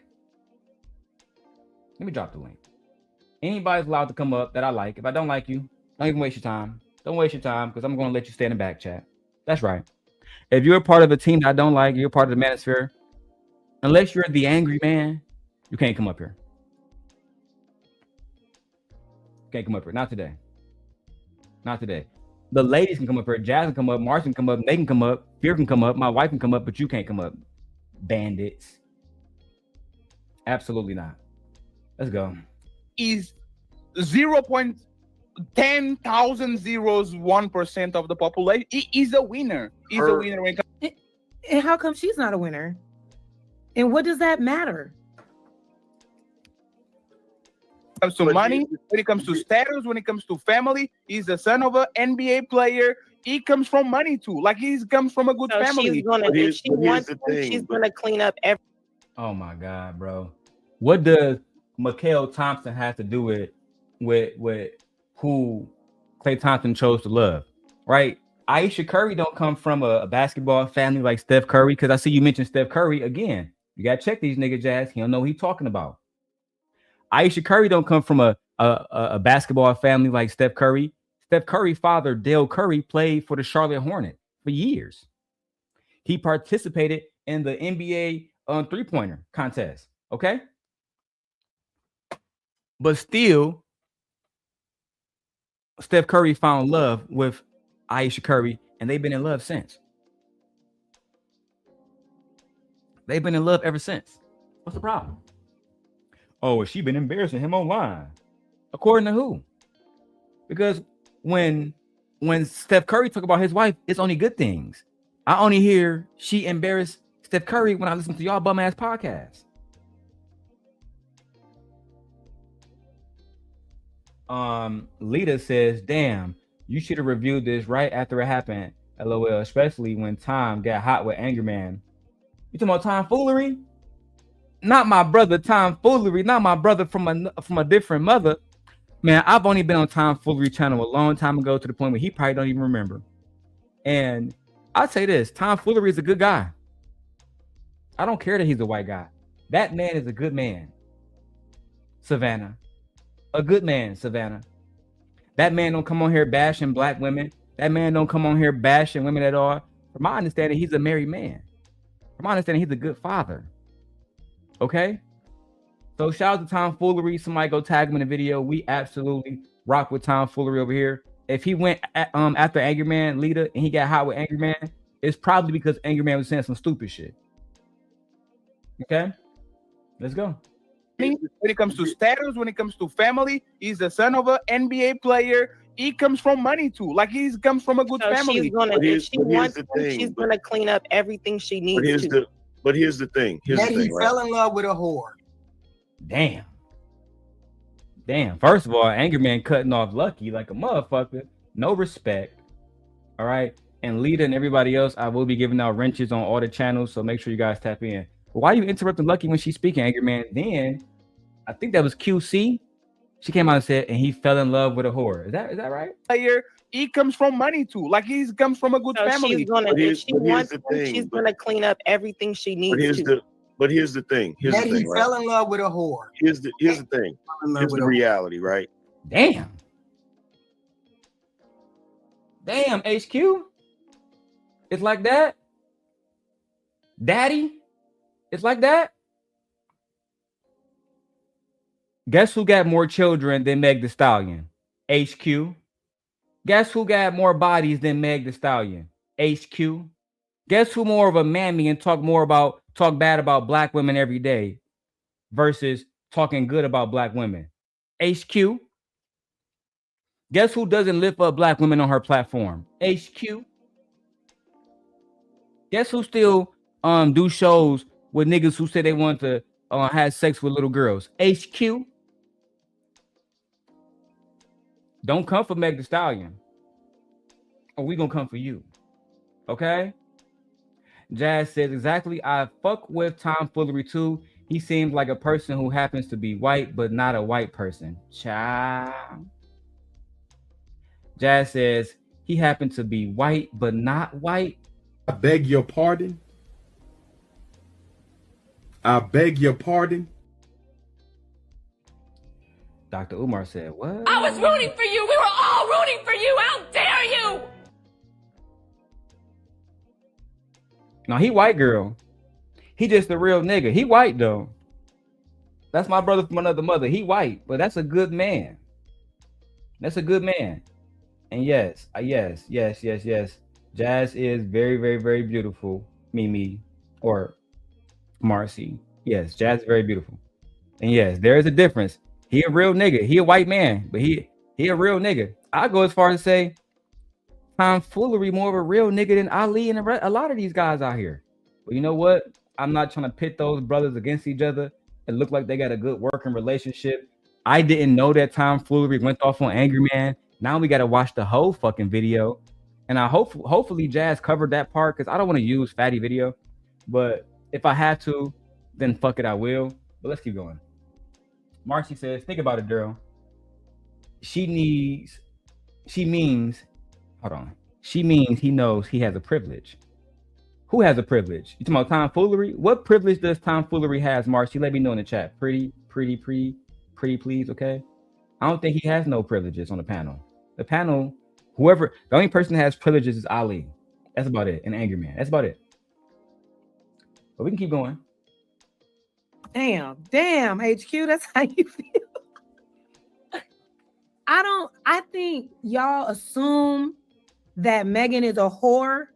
Anybody's allowed to come up that I like. If I don't like you, don't even waste your time. Don't waste your time because I'm going to let you stay in the back chat. That's right. If you're a part of a team that I don't like, you're part of the manosphere, unless you're the angry man, you can't come up here. Can't come up here. Not today. Not today. The ladies can come up here. Jazz can come up. Marcy can come up. They can come up. Fear can come up. My wife can come up, but you can't come up. Bandits. Absolutely not. Let's go. Is 0.10,001% of the population. He is a winner. He's a winner. And how come she's not a winner? And what does that matter? When it comes to money, when it comes to status, when it comes to family, he's the son of an NBA player. He comes from money too. Like he comes from a good family. She's gonna, if she wants to, she's gonna clean up everything. Oh my God, bro. What does Mikhail Thompson have to do with who Klay Thompson chose to love? Right? Aisha Curry don't come from a basketball family like Steph Curry, because I see you mentioned Steph Curry again. You gotta check these niggas, Jazz. He don't know what he's talking about. Aisha Curry don't come from a basketball family like Steph Curry. Steph Curry's father, Dale Curry, played for the Charlotte Hornets for years. He participated in the NBA three-pointer contest, okay? But still, Steph Curry found love with Aisha Curry, and they've been in love since. They've been in love ever since. What's the problem? Oh, has she been embarrassing him online? According to who? Because when Steph Curry talk about his wife, it's only good things. I only hear she embarrassed Steph Curry when I listen to y'all bum ass podcasts. Lita says, damn, you should have reviewed this right after it happened. LOL, especially when Tom got hot with Angryman. You talking about tomfoolery? Not my brother tomfoolery, not my brother from a different mother. Man, I've only been on Tomfoolery channel a long time ago to the point where he probably don't even remember. And I'll say this, Tomfoolery is a good guy. I don't care that he's a white guy. That man is a good man. Savannah. A good man, Savannah. That man don't come on here bashing black women. That man don't come on here bashing women at all. From my understanding, he's a married man. From my understanding, he's a good father. Okay? So shout out to Tomfoolery. Somebody go tag him in the video. We absolutely rock with Tomfoolery over here. If he went after Angryman leader and he got hot with Angryman, it's probably because Angryman was saying some stupid shit. Okay? Let's go. When it comes to status, when it comes to family, he's the son of an NBA player. He comes from money too. Like he comes from a good family. She's gonna, if she wants to, she's gonna clean up everything she needs to. But here's the thing. He fell in love with a whore. Damn. First of all, Angryman cutting off Lucky like a motherfucker. No respect. All right. And Lita and everybody else, I will be giving out wrenches on all the channels. So make sure you guys tap in. But why are you interrupting Lucky when she's speaking, Angryman? Then I think that was QC. She came out and said, and he fell in love with a whore. Is that right? He comes from money too. Like he comes from a good family. She's gonna, if she wants to, she's gonna clean up everything she needs to. But here's the thing. He fell in love with a whore. Here's the thing. Here's the reality, right? Damn, HQ. It's like that. Daddy, it's like that. Guess who got more children than Meg Thee Stallion? HQ. Guess who got more bodies than Meg Thee Stallion? HQ. Guess who more of a mammy and talk bad about black women every day versus talking good about black women? HQ. Guess who doesn't lift up black women on her platform? HQ. Guess who still do shows with niggas who say they want to have sex with little girls? HQ. Don't come for Meg Thee Stallion, or we gonna come for you. Okay? Jazz says exactly. I fuck with Tomfoolery too. He seems like a person who happens to be white, but not a white person. Child. Jazz says he happened to be white, but not white. I beg your pardon. I beg your pardon. Dr. Umar said, what? I was rooting for you. We were all rooting for you. How dare you? No, he white, girl. He just a real nigga. He white, though. That's my brother from another mother. He white, but that's a good man. That's a good man. And yes. Jazz is very, very, very beautiful. Mimi or Marcy. Yes, Jazz is very beautiful. And yes, there is a difference. He a real nigga. He a white man, but he a real nigga. I go as far as to say Tomfoolery more of a real nigga than Ali and a lot of these guys out here. But you know what? I'm not trying to pit those brothers against each other. It looked like they got a good working relationship. I didn't know that Tomfoolery went off on Angryman. Now we got to watch the whole fucking video. And I hopefully Jazz covered that part because I don't want to use fatty video. But if I have to, then fuck it, I will. But let's keep going. Marcy says, think about it, girl. She means he knows he has a privilege. Who has a privilege? You talking about Tomfoolery? What privilege does Tomfoolery has, Marcy? Let me know in the chat. Pretty, please, okay? I don't think he has no privileges on the panel. The panel, the only person that has privileges is Ali. That's about it. And Angryman. That's about it. But we can keep going. Damn, HQ, that's how you feel. I think y'all assume that Meghan is a whore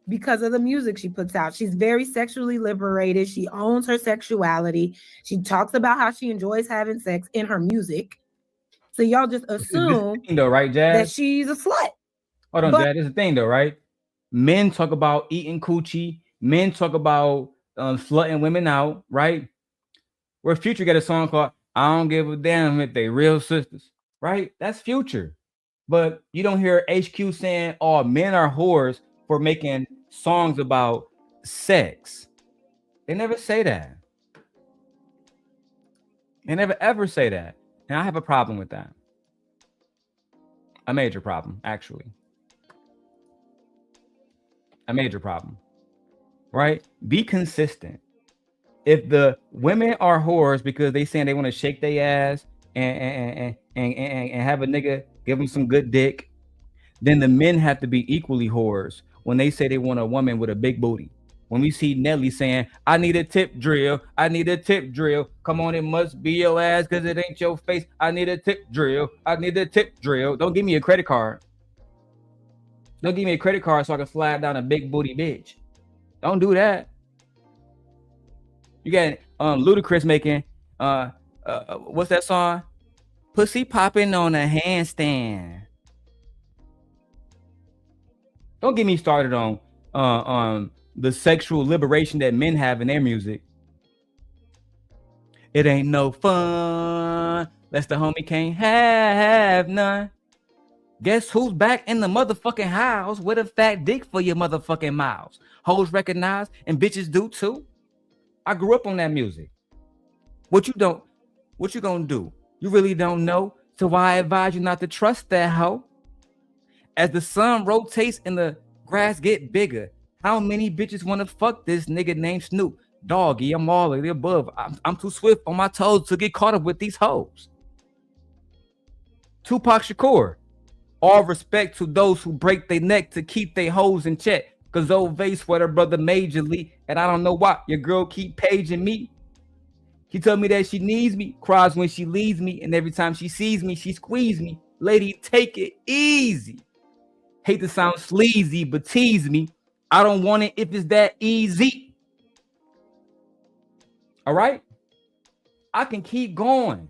because of the music she puts out. She's very sexually liberated. She owns her sexuality. She talks about how she enjoys having sex in her music. So y'all just assume though, right, Jazz? that she's a slut. Hold on, Jazz. This is the thing though, right? Men talk about eating coochie. Men talk about slutting women out, right? Where Future got a song called I Don't Give a Damn If They Real Sisters, right? That's Future. But you don't hear HQ saying, oh, men are whores for making songs about sex. They never say that. They never ever say that. And I have a problem with that. A major problem, actually. A major problem, right? Be consistent. If the women are whores because they saying they want to shake their ass and have a nigga give them some good dick, then the men have to be equally whores when they say they want a woman with a big booty. When we see Nelly saying, I need a tip drill, I need a tip drill. Come on, it must be your ass because it ain't your face. I need a tip drill, I need a tip drill. Don't give me a credit card. Don't give me a credit card so I can slide down a big booty bitch. Don't do that. You got Ludacris making, what's that song? Pussy popping on a handstand. Don't get me started on the sexual liberation that men have in their music. It ain't no fun, less the homie can't have none. Guess who's back in the motherfucking house with a fat dick for your motherfucking mouths? Hoes recognize and bitches do too. I grew up on that music. What you gonna do? You really don't know, so why I advise you not to trust that hoe? As the sun rotates and the grass get bigger, how many bitches want to fuck this nigga named Snoop? Doggy, I'm all of the above. I'm too swift on my toes to get caught up with these hoes. Tupac Shakur, all respect to those who break their neck to keep their hoes in check. Cause old Vase sweater brother majorly, and I don't know why your girl keep paging me. She told me that she needs me, cries when she leaves me, and every time she sees me, she squeezes me. Lady, take it easy. Hate to sound sleazy, but tease me. I don't want it if it's that easy. All right? I can keep going.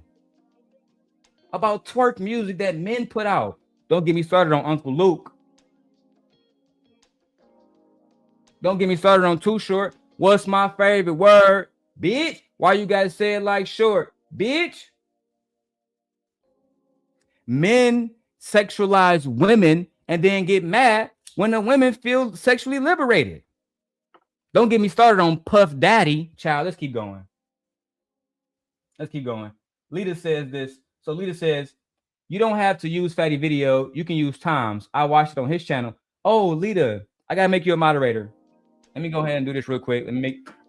About twerk music that men put out. Don't get me started on Uncle Luke. Don't get me started on Too Short. What's my favorite word? Bitch. Why you guys say it like short? Bitch. Men sexualize women and then get mad when the women feel sexually liberated. Don't get me started on Puff Daddy. Child, let's keep going. Let's keep going. Lita says this. So Lita says, you don't have to use Fatty Video. You can use Tom's. I watched it on his channel. Oh, Lita, I got to make you a moderator. Let me go ahead and do this real quick.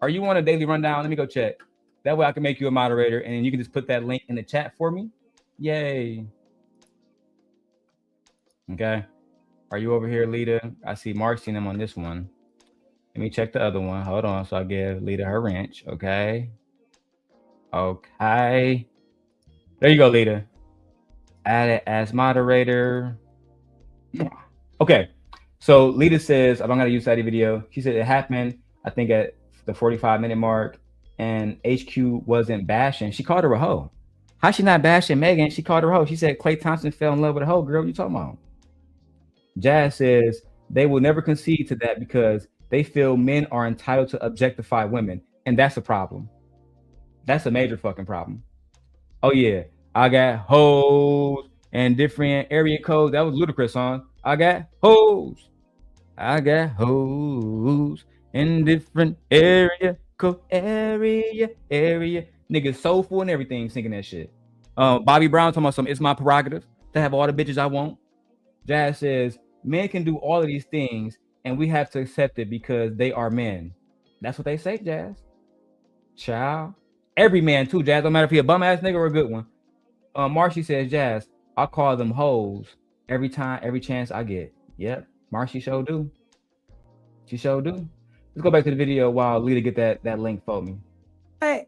Are you on a daily rundown? Let me go check. That way I can make you a moderator and then you can just put that link in the chat for me. Yay. Okay. Are you over here, Lita? I see Mark seen them on this one. Let me check the other one. Hold on. So I'll give Lita her wrench. Okay. Okay. There you go, Lita. Add it as moderator. Okay. So Lita says, I don't got to use that video. She said it happened, I think, at the 45-minute mark, and HQ wasn't bashing. She called her a hoe. How she not bashing Meghan? She called her a hoe. She said Klay Thompson fell in love with a hoe. Girl, what you talking about? Jazz says they will never concede to that because they feel men are entitled to objectify women, and that's a problem. That's a major fucking problem. Oh yeah, I got hoes and different area codes. That was Ludacris song. I got hoes. I got hoes in different area code. Area. Niggas soulful and everything singing that shit. Bobby Brown talking about it's my prerogative to have all the bitches I want. Jazz says men can do all of these things and we have to accept it because they are men. That's what they say, Jazz. Child. Every man too, Jazz. Don't matter if he a bum ass nigga or a good one. Marcy says, Jazz, I call them hoes every chance I get. Yep. Marcy sure do. She sure do. Let's go back to the video while Lita get that link for me. But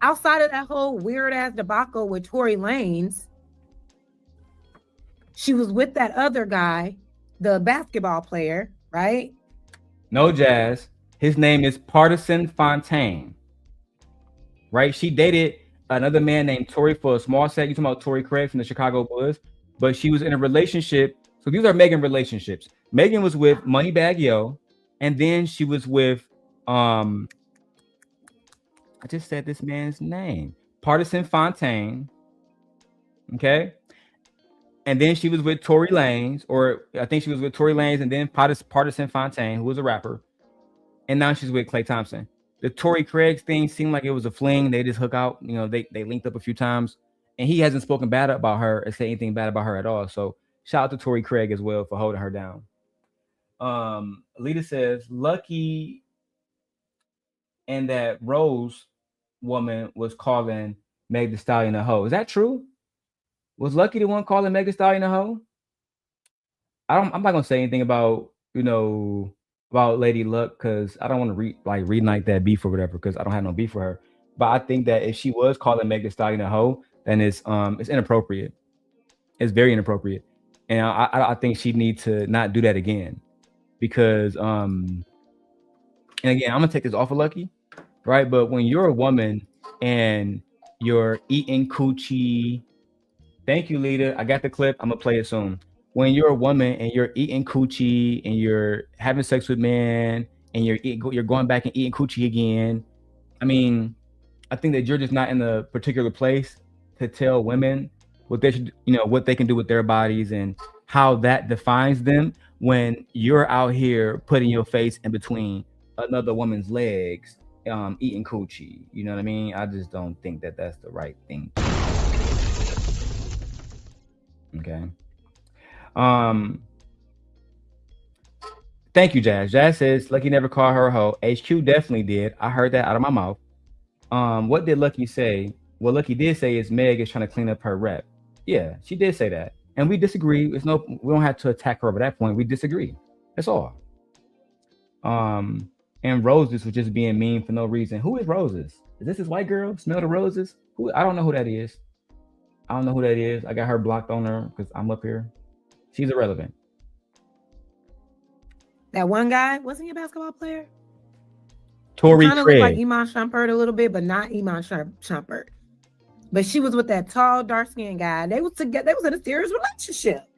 outside of that whole weird ass debacle with Tory Lanez, she was with that other guy, the basketball player, right? No, Jazz. His name is Partisan Fontaine. Right? She dated another man named Tory for a small set. You talking about Tory Craig from the Chicago Bulls, but she was in a relationship. So these are Meghan relationships. Meghan was with Moneybag Yo, and then she was with I just said this man's name, Partisan Fontaine. Okay. And then she was with Tory Lanez, or I think she was with Tory Lanez and then Partisan Fontaine, who was a rapper. And now she's with Klay Thompson. The Tory Craig thing seemed like it was a fling. They just hook out, they linked up a few times, and he hasn't spoken bad about her or said anything bad about her at all. So Shout out to Tori Craig as well for holding her down. Lita says, lucky and that Rose woman was calling Meg Thee Stallion a hoe. Is that true? Was Lucky the one calling Meg Thee Stallion a hoe? I'm not gonna say anything about about Lady Luck because I don't want to read like that beef or whatever because I don't have no beef for her. But I think that if she was calling Meg Thee Stallion a hoe, then it's inappropriate. It's very inappropriate, and I think she needs to not do that again because and again I'm gonna take this off of Lucky, right? But when you're a woman and you're eating coochie, thank you, Lita. I got the clip. I'm gonna play it soon. When you're a woman and you're eating coochie and you're having sex with men and you're going back and eating coochie again, I mean, I think that you're just not in a particular place to tell women what they should, what they can do with their bodies and how that defines them when you're out here putting your face in between another woman's legs, eating coochie. You know what I mean? I just don't think that that's the right thing. Okay. Thank you, Jazz. Jazz says Lucky never called her a hoe. HQ definitely did. I heard that out of my mouth. What did Lucky say? What Lucky did say is Meg is trying to clean up her rep. Yeah, she did say that. And we disagree. We don't have to attack her over that point. We disagree. That's all. And Roses was just being mean for no reason. Who is Roses? Is this white girl? Smell the roses? Who? I don't know who that is. I got her blocked on her because I'm up here. She's irrelevant. That one guy, wasn't he a basketball player? Tori Craig. Kind of looked like Iman Shumpert a little bit, but not Iman Shumpert. But she was with that tall, dark-skinned guy. They was together. They was in a serious relationship.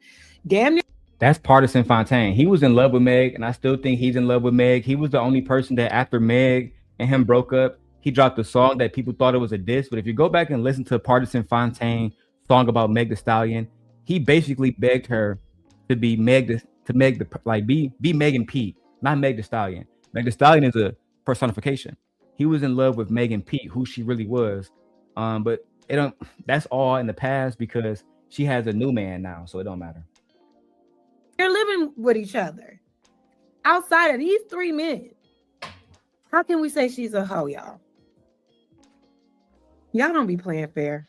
Damn near. That's Partisan Fontaine. He was in love with Meg, and I still think he's in love with Meg. He was the only person that after Meg and him broke up, he dropped a song that people thought it was a diss. But if you go back and listen to Partisan Fontaine song about Meg Thee Stallion, he basically begged her to be be Megan Pete, not Meg Thee Stallion. Meg Thee Stallion is a personification. He was in love with Megan Pete, who she really was. But that's all in the past because she has a new man now, so it don't matter. They're living with each other. Outside of these three men, how can we say she's a hoe, y'all? Y'all don't be playing fair.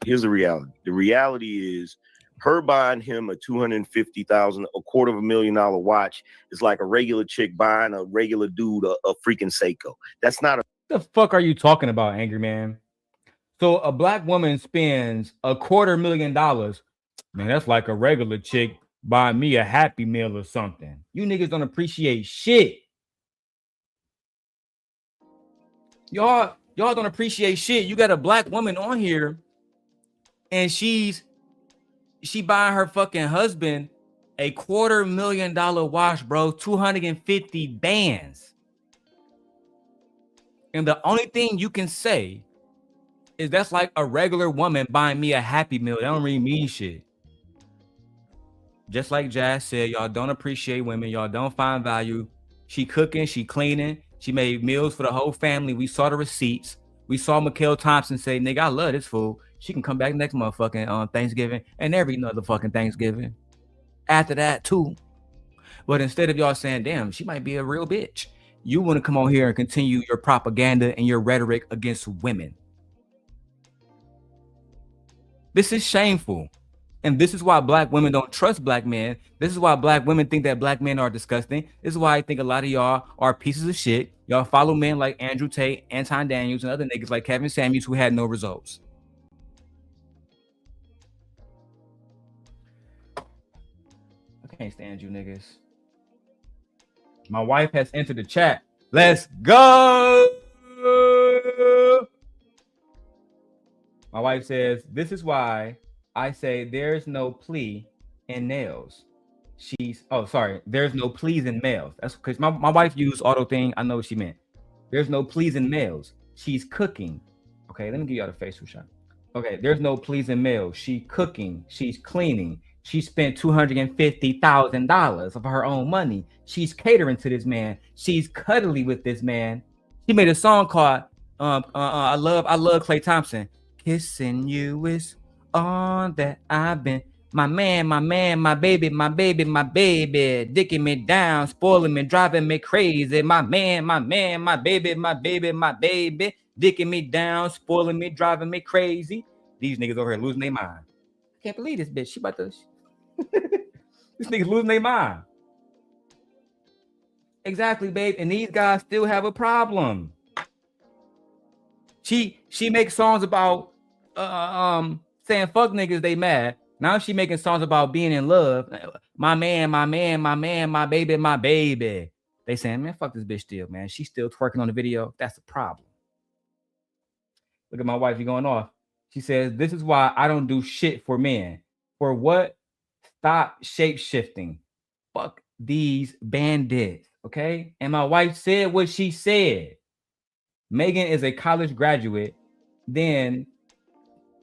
Here's the reality. The reality is her buying him a $250,000, $250,000 watch is like a regular chick buying a regular dude a freaking Seiko. That's not a. What the fuck are you talking about, Angry Man? So a black woman spends $250,000. Man, that's like a regular chick buying me a Happy Meal or something. You niggas don't appreciate shit. Y'all don't appreciate shit. You got a black woman on here and she buying her fucking husband a $250,000 watch, bro, 250 bands. And the only thing you can say is that's like a regular woman buying me a Happy Meal. That don't really mean shit. Just like Jazz said, y'all don't appreciate women. Y'all don't find value. She cooking, she cleaning. She made meals for the whole family. We saw the receipts. We saw Mikhail Thompson say, nigga, I love this fool. She can come back next motherfucking Thanksgiving and every other fucking Thanksgiving. After that, too. But instead of y'all saying, damn, she might be a real bitch, you want to come on here and continue your propaganda and your rhetoric against women. This is shameful. And this is why black women don't trust black men. This is why black women think that black men are disgusting. This is why I think a lot of y'all are pieces of shit. Y'all follow men like Andrew Tate, Anton Daniels, and other niggas like Kevin Samuels who had no results. I can't stand you niggas. My wife has entered the chat. Let's go. My wife says, this is why I say there's no plea in nails. There's no pleas in males. That's because my wife used auto thing. I know what she meant. There's no pleas in males. She's cooking. Okay, let me give y'all the facial shot. Okay, there's no pleas in males. She's cooking. She's cleaning. She spent $250,000 of her own money. She's catering to this man. She's cuddly with this man. She made a song called I love Klay Thompson. Kissing you is all that I've been My man, my man, my baby, my baby, my baby, dicking me down, spoiling me, driving me crazy. My man, my man, my baby, my baby, my baby, dicking me down, spoiling me, driving me crazy. These niggas over here losing their mind. I can't believe this bitch. She about to. This nigga's losing their mind. Exactly, babe. And these guys still have a problem. She makes songs about saying fuck niggas, they mad. Now she making songs about being in love. My man, my man, my man, my baby, my baby. They saying, man, fuck this bitch still, man. She's still twerking on the video. That's a problem. Look at my wife, you going off. She says, this is why I don't do shit for men. For what? Stop shape shifting. Fuck these bandits, okay? And my wife said what she said. Meghan is a college graduate. Then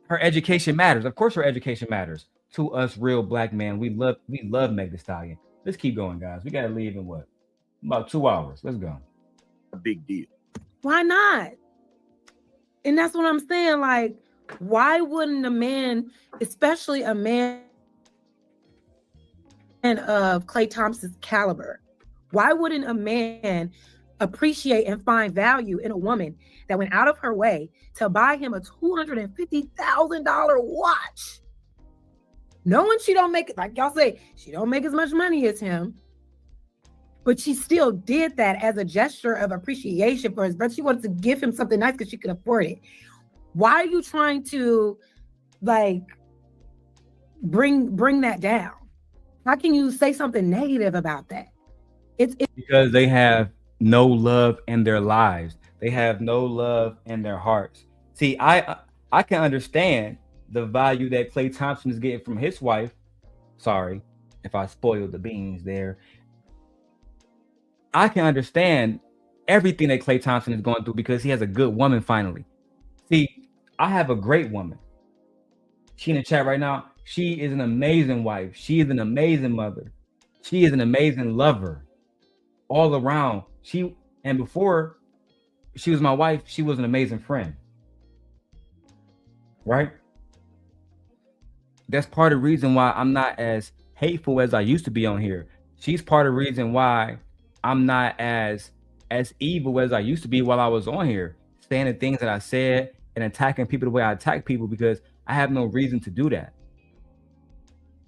her education matters. Of course, her education matters to us real black men. We love Meg Thee Stallion. Let's keep going, guys. We gotta leave in what? About 2 hours. Let's go. A big deal. Why not? And that's what I'm saying. Like, why wouldn't a man, especially a man of Klay Thompson's caliber, why wouldn't a man appreciate and find value in a woman that went out of her way to buy him a $250,000 watch, knowing she don't make it, like y'all say, she don't make as much money as him, but she still did that as a gesture of appreciation for his brother. She wanted to give him something nice because she could afford it. Why are you trying to like bring that down? How can you say something negative about that? It's because they have no love in their lives. They have no love in their hearts. See, I can understand the value that Klay Thompson is getting from his wife. Sorry if I spoiled the beans there. I can understand everything that Klay Thompson is going through because he has a good woman finally. See, I have a great woman. She in the chat right now. She is an amazing wife. She is an amazing mother. She is an amazing lover all around. And before she was my wife, she was an amazing friend. Right? That's part of the reason why I'm not as hateful as I used to be on here. She's part of the reason why I'm not as evil as I used to be while I was on here, saying the things that I said and attacking people the way I attack people, because I have no reason to do that.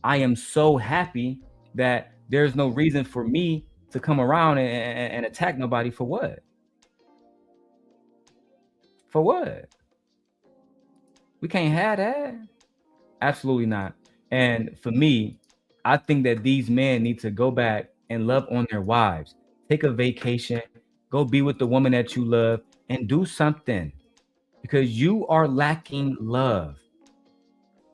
I am so happy that there's no reason for me to come around and attack nobody. For what? For what? We can't have that. Absolutely not. And for me, I think that these men need to go back and love on their wives. Take a vacation, go be with the woman that you love, and do something, because you are lacking love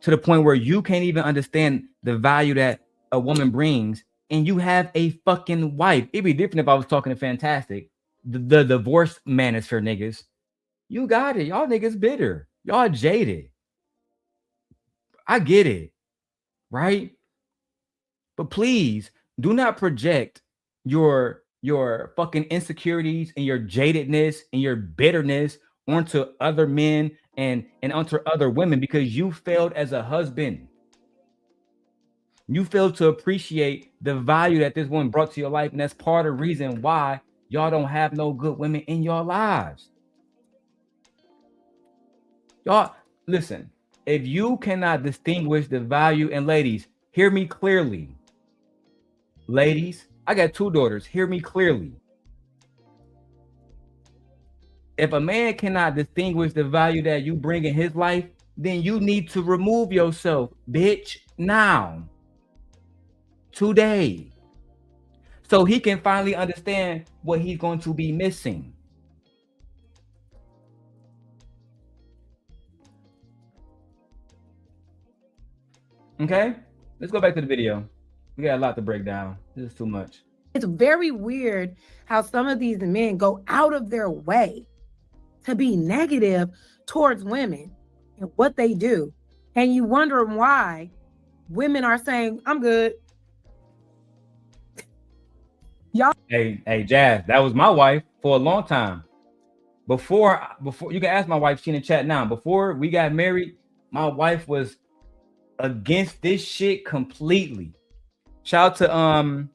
to the point where you can't even understand the value that a woman brings, and you have a fucking wife. It'd be different if I was talking to Fantastic, the divorce manager niggas. You got it. Y'all niggas bitter. Y'all jaded. I get it, right? But please do not project your fucking insecurities and your jadedness and your bitterness onto other men and onto other women, because you failed as a husband. You failed to appreciate the value that this woman brought to your life, and that's part of the reason why y'all don't have no good women in your lives. Y'all, listen, if you cannot distinguish the value, and ladies, hear me clearly. Ladies, I got 2 daughters. Hear me clearly. If a man cannot distinguish the value that you bring in his life, then you need to remove yourself, bitch, now. Today. So he can finally understand what he's going to be missing. Okay, let's go back to the video. We got a lot to break down. This is too much. It's very weird how some of these men go out of their way to be negative towards women and what they do. And you wonder why women are saying, I'm good. Y'all. Hey, Jazz, that was my wife for a long time. Before you can ask my wife, she in the chat now. Before we got married, my wife was against this shit completely. Shout out to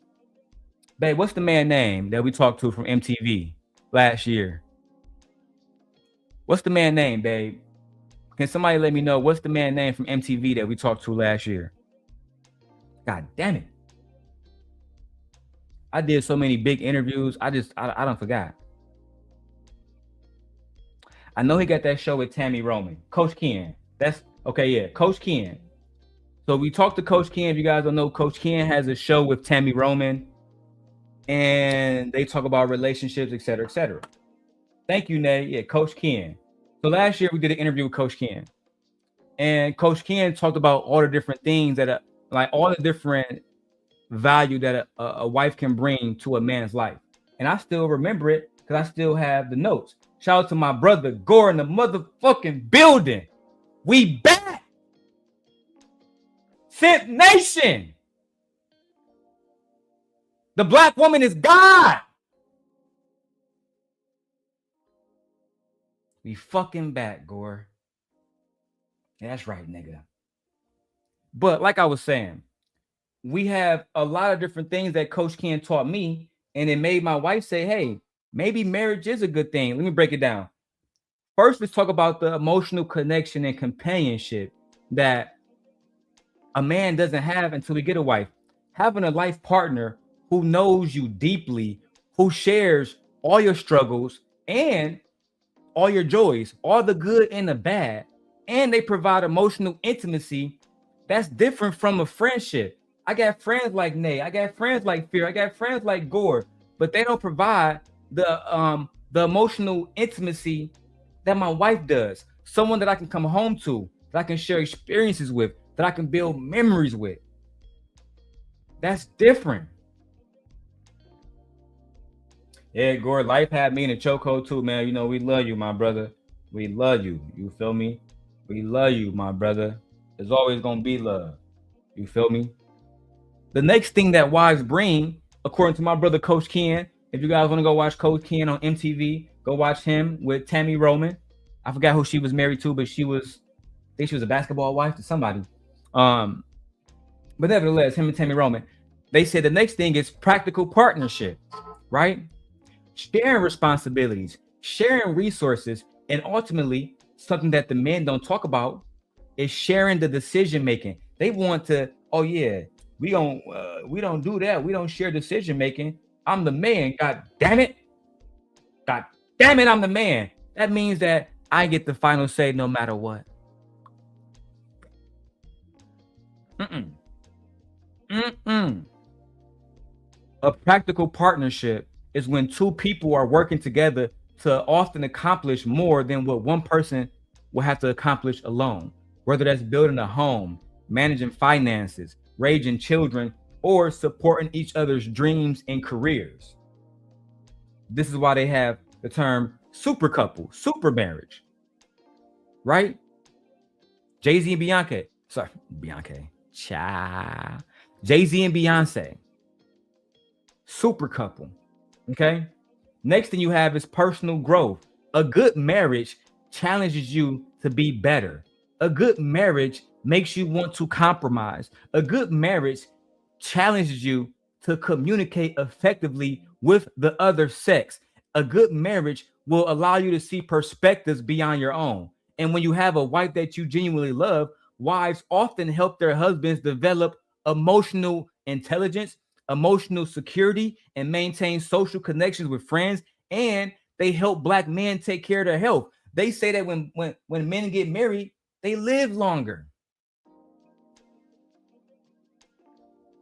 babe, what's the man name that we talked to from MTV last year? What's the man name, babe? Can somebody let me know what's the man name from MTV that we talked to last year? God damn it. I did so many big interviews. I don't forgot. I know he got that show with Tammy Roman. Coach Ken. That's okay, yeah. Coach Ken. So we talked to Coach Ken. If you guys don't know, Coach Ken has a show with Tammy Roman. And they talk about relationships, et cetera, et cetera. Thank you, Nay. Yeah, Coach Ken. So last year we did an interview with Coach Ken. And Coach Ken talked about all the different things that like all the different value that a wife can bring to a man's life. And I still remember it because I still have the notes. Shout out to my brother Gore in the motherfucking building. We back. Simp Nation. The black woman is God. We fucking back, Gore. Yeah, that's right, nigga. But like I was saying, we have a lot of different things that Coach Ken taught me, and it made my wife say, hey, maybe marriage is a good thing. Let me break it down. First, let's talk about the emotional connection and companionship that a man doesn't have until he get a wife. Having a life partner who knows you deeply, who shares all your struggles and all your joys, all the good and the bad, and they provide emotional intimacy that's different from a friendship. I got friends like Nay, I got friends like Fear, I got friends like Gore, but they don't provide the emotional intimacy that my wife does. Someone that I can come home to, that I can share experiences with, that I can build memories with. That's different. Yeah, Gore, life had me in a chokehold too, man. You know, we love you, my brother. We love you. You feel me? We love you, my brother. There's always gonna be love. You feel me? The next thing that wives bring, according to my brother Coach Ken, if you guys want to go watch Coach Ken on MTV, go watch him with Tammy Roman. I forgot who she was married to, but I think she was a basketball wife to somebody. But nevertheless, him and Tammy Roman, they said the next thing is practical partnership, right? Sharing responsibilities, sharing resources, and ultimately something that the men don't talk about is sharing the decision making. They want to, oh yeah, we don't do that. We don't share decision making. I'm the man. God damn it, I'm the man. That means that I get the final say no matter what. A practical partnership is when two people are working together to often accomplish more than what one person will have to accomplish alone, whether that's building a home, managing finances, raising children, or supporting each other's dreams and careers. This is why they have the term super couple, super marriage, right? Jay-Z and Beyonce. Jay-Z and Beyonce. Super couple. Okay. Next thing you have is personal growth. A good marriage challenges you to be better. A good marriage makes you want to compromise. A good marriage challenges you to communicate effectively with the other sex. A good marriage will allow you to see perspectives beyond your own. And when you have a wife that you genuinely love, wives often help their husbands develop emotional intelligence, emotional security, and maintain social connections with friends. And they help Black men take care of their health. They say that when men get married, they live longer.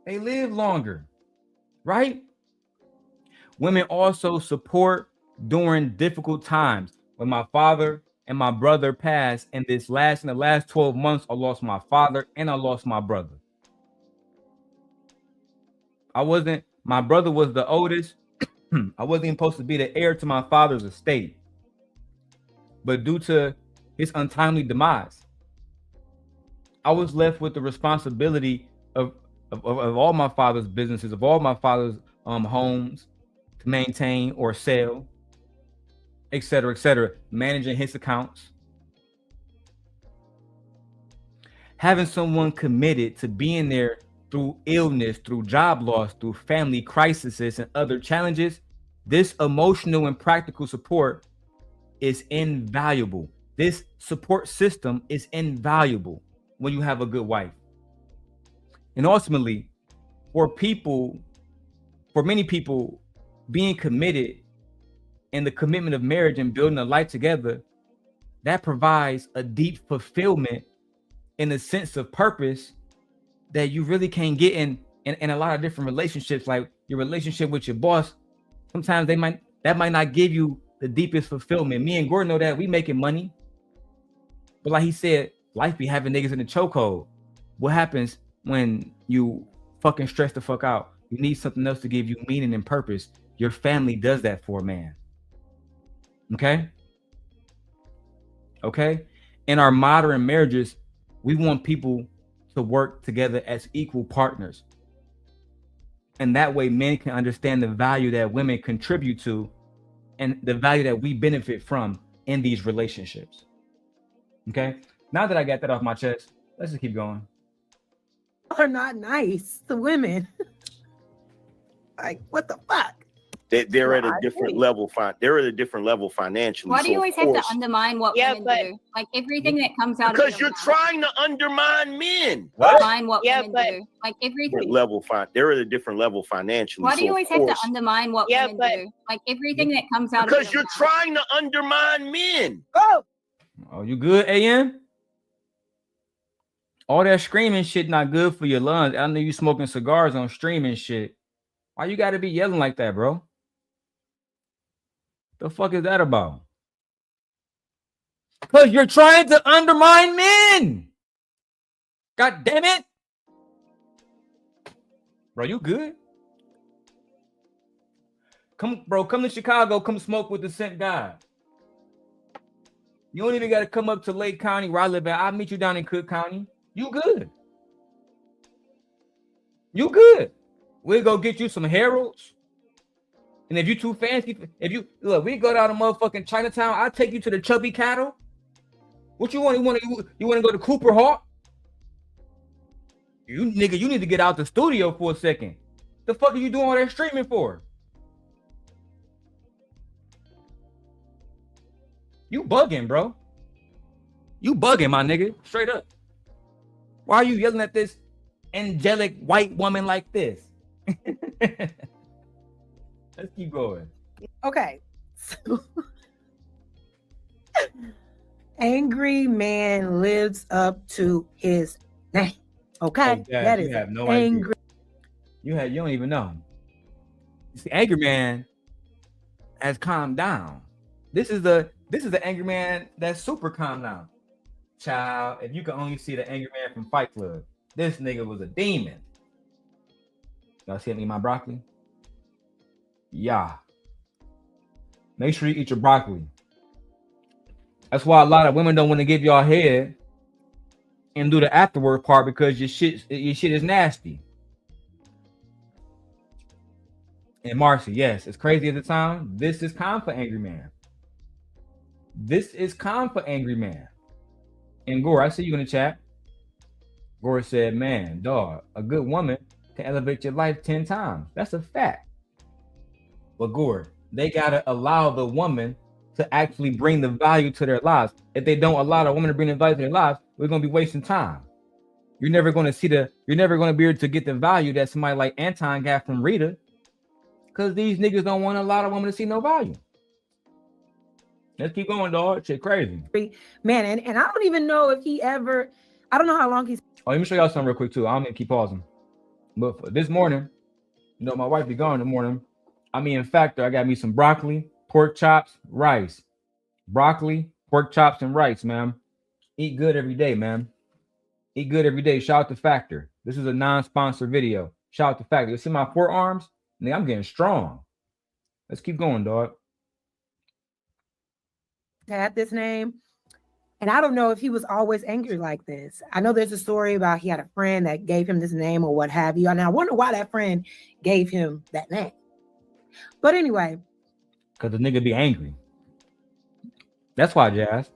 They live longer, right? Women also support during difficult times. When my father and my brother passed, in the last 12 months, I lost my father and I lost my brother. My brother was the oldest. I wasn't even supposed to be the heir to my father's estate. But due to his untimely demise, I was left with the responsibility of all my father's businesses, of all my father's homes to maintain or sell, et cetera, managing his accounts. Having someone committed to being there through illness, through job loss, through family crises and other challenges, this emotional and practical support is invaluable. This support system is invaluable when you have a good wife. And ultimately, for many people, being committed in the commitment of marriage and building a life together, that provides a deep fulfillment in a sense of purpose that you really can't get in a lot of different relationships. Like your relationship with your boss, sometimes that might not give you the deepest fulfillment. Me and Gordon know that we making money, but like he said, life be having niggas in the chokehold. What happens when you fucking stress the fuck out? You need something else to give you meaning and purpose. Your family does that for a man. Okay? In our modern marriages, we want people to work together as equal partners. And that way men can understand the value that women contribute to and the value that we benefit from in these relationships. Okay? Now that I got that off my chest, let's just keep going. Are not nice to women. Like, what the fuck? They're at a different level. They're at a different level financially. Why do you always have to undermine what women do? Like everything that comes out because of you're trying to undermine men. Undermine what women do. Like everything. They're at a different level financially. Why do you always have to undermine what women do? Like everything that comes out because you're trying to undermine men. Oh, you good, AN? All that screaming shit not good for your lungs. I know you smoking cigars on streaming shit. Why you gotta be yelling like that, bro? The fuck is that about? Because you're trying to undermine men. God damn it. Bro, you good? Come to Chicago. Come smoke with the Scent guy. You don't even got to come up to Lake County where I live at. I'll meet you down in Cook County. You good. You good. We'll go get you some Harold's. And if you too fancy, we go down to motherfucking Chinatown, I'll take you to the Chubby Cattle. What you want? You want to go to Cooper Hawk? You need to get out the studio for a second. The fuck are you doing all that streaming for? You bugging, bro. You bugging, my nigga. Straight up. Why are you yelling at this angelic white woman like this? Let's keep going. Okay. So, angry man lives up to his name. Okay. Oh, that is have no angry. Idea. You don't even know. See, angry man has calmed down. This is the angry man that's super calm now. Child, if you can only see the angry man from Fight Club, this nigga was a demon. Y'all see any of my broccoli? Yeah. Make sure you eat your broccoli. That's why a lot of women don't want to give y'all head and do the afterward part because your shit is nasty. And Marcy, yes, it's crazy at the time. This is calm for angry man. This is calm for angry man. And Gore, I see you in the chat. Gore said, man, dog, a good woman can elevate your life 10 times. That's a fact. But Gore, they gotta allow the woman to actually bring the value to their lives. If they don't allow the woman to bring the value to their lives, we're gonna be wasting time. You're never gonna be able to get the value that somebody like Anton got from Rita, because these niggas don't want to allow the woman to see no value. Let's keep going, dog. Shit crazy. Man, and I don't even know if he ever, I don't know how long he's. Oh, let me show y'all something real quick too. I'm gonna keep pausing. But for this morning, you know, my wife be gone in the morning. I mean, in fact, I got me some broccoli, pork chops, rice. Broccoli, pork chops, and rice, man. Eat good every day, man. Eat good every day. Shout out to Factor. This is a non-sponsored video. Shout out to Factor. You see my forearms? Nigga, I'm getting strong. Let's keep going, dog. Had this name, and I don't know if he was always angry like this. I know there's a story about he had a friend that gave him this name or what have you, and I wonder why that friend gave him that name. But anyway, because the nigga be angry. That's why, Jazz.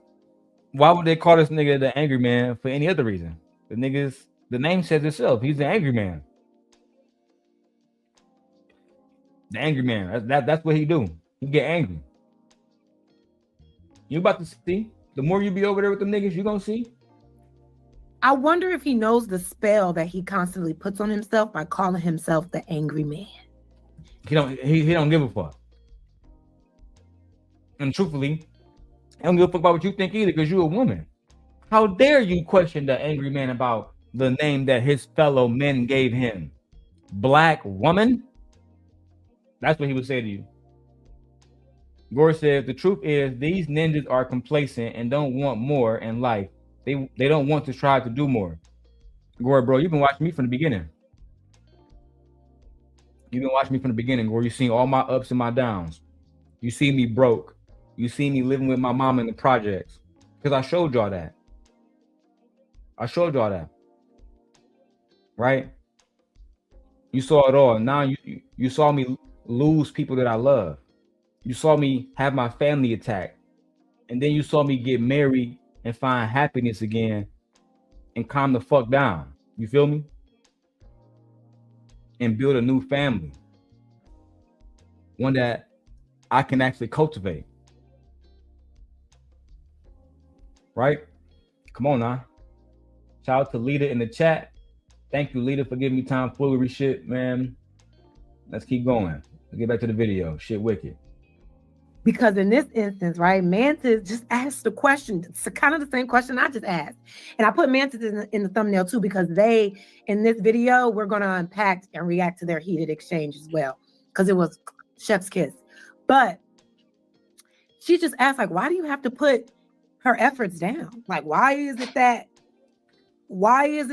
Why would they call this nigga the angry man for any other reason? The name says itself. He's the angry man. The angry man. That's what he do. He get angry. You about to see? The more you be over there with them niggas, you gonna see. I wonder if he knows the spell that he constantly puts on himself by calling himself the angry man. He don't give a fuck. And truthfully, I don't give a fuck about what you think either, because you're a woman. How dare you question the angry man about the name that his fellow men gave him? Black woman? That's what he would say to you. Gore says, the truth is these ninjas are complacent and don't want more in life. They don't want to try to do more. Gore, bro, you've been watching me from the beginning. You've been watching me from the beginning, Gore. You've seen all my ups and my downs. You see me broke. You see me living with my mom in the projects. Because I showed y'all that. Right? You saw it all. Now you saw me lose people that I love. You saw me have my family attacked. And then you saw me get married and find happiness again and calm the fuck down. You feel me? And build a new family. One that I can actually cultivate. Right? Come on now. Shout out to Lita in the chat. Thank you, Lita, for giving me tomfoolery shit, man. Let's keep going. Let's get back to the video. Shit wicked. Because in this instance, right, Mantis just asked the question. It's kind of the same question I just asked. And I put Mantis in the thumbnail too, because they, in this video, we're going to unpack and react to their heated exchange as well. Because it was chef's kiss. But she just asked, like, why do you have to put her efforts down? Like, why is it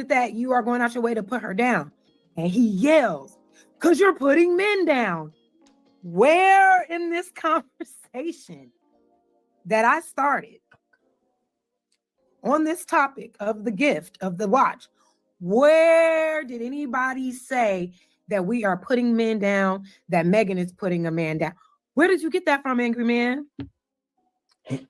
that you are going out your way to put her down? And he yells, because you're putting men down. Where in this conversation that I started on this topic of the gift of the watch, where did anybody say that we are putting men down, that Meghan is putting a man down? Where did you get that from, Angry Man? He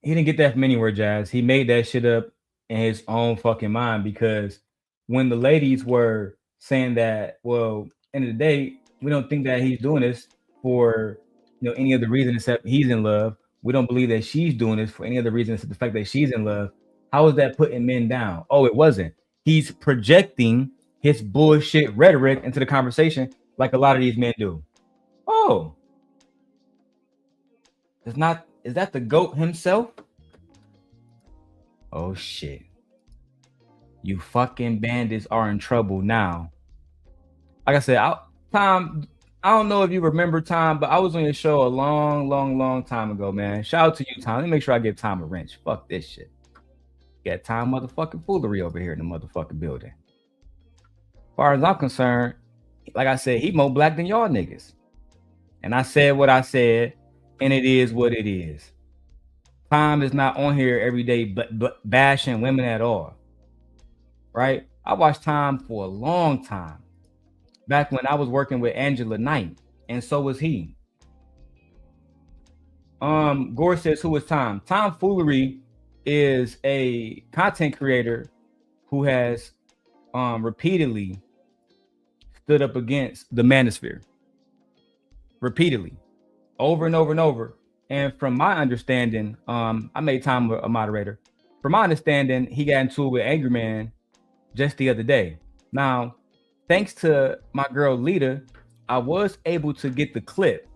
didn't get that from anywhere, Jazz. He made that shit up in his own fucking mind, because when the ladies were saying that, well, end of the day, we don't think that he's doing this for, you know, any other reason except he's in love. We don't believe that she's doing this for any other reason except the fact that she's in love. How is that putting men down? Oh, it wasn't. He's projecting his bullshit rhetoric into the conversation like a lot of these men do. Oh, is that the GOAT himself? Oh shit. You fucking bandits are in trouble now. Like I said, Tom, I don't know if you remember Tom, but I was on your show a long time ago, man. Shout out to you, Tom. Let me make sure I give Tom a wrench. Fuck this shit. Got Tom motherfucking foolery over here in the motherfucking building. As far as I'm concerned, like I said, he more black than y'all niggas. And I said what I said, and it is what it is. Tom is not on here every day but bashing women at all. Right? I watched Tom for a long time. Back when I was working with Angela Knight, and so was he. Gore says, who is Tom? Tom Foolery is a content creator who has repeatedly stood up against the manosphere. Repeatedly. Over and over and over. And from my understanding, I made Tom a moderator. From my understanding, he got into it with Angryman just the other day. Now, thanks to my girl Lita, I was able to get the clip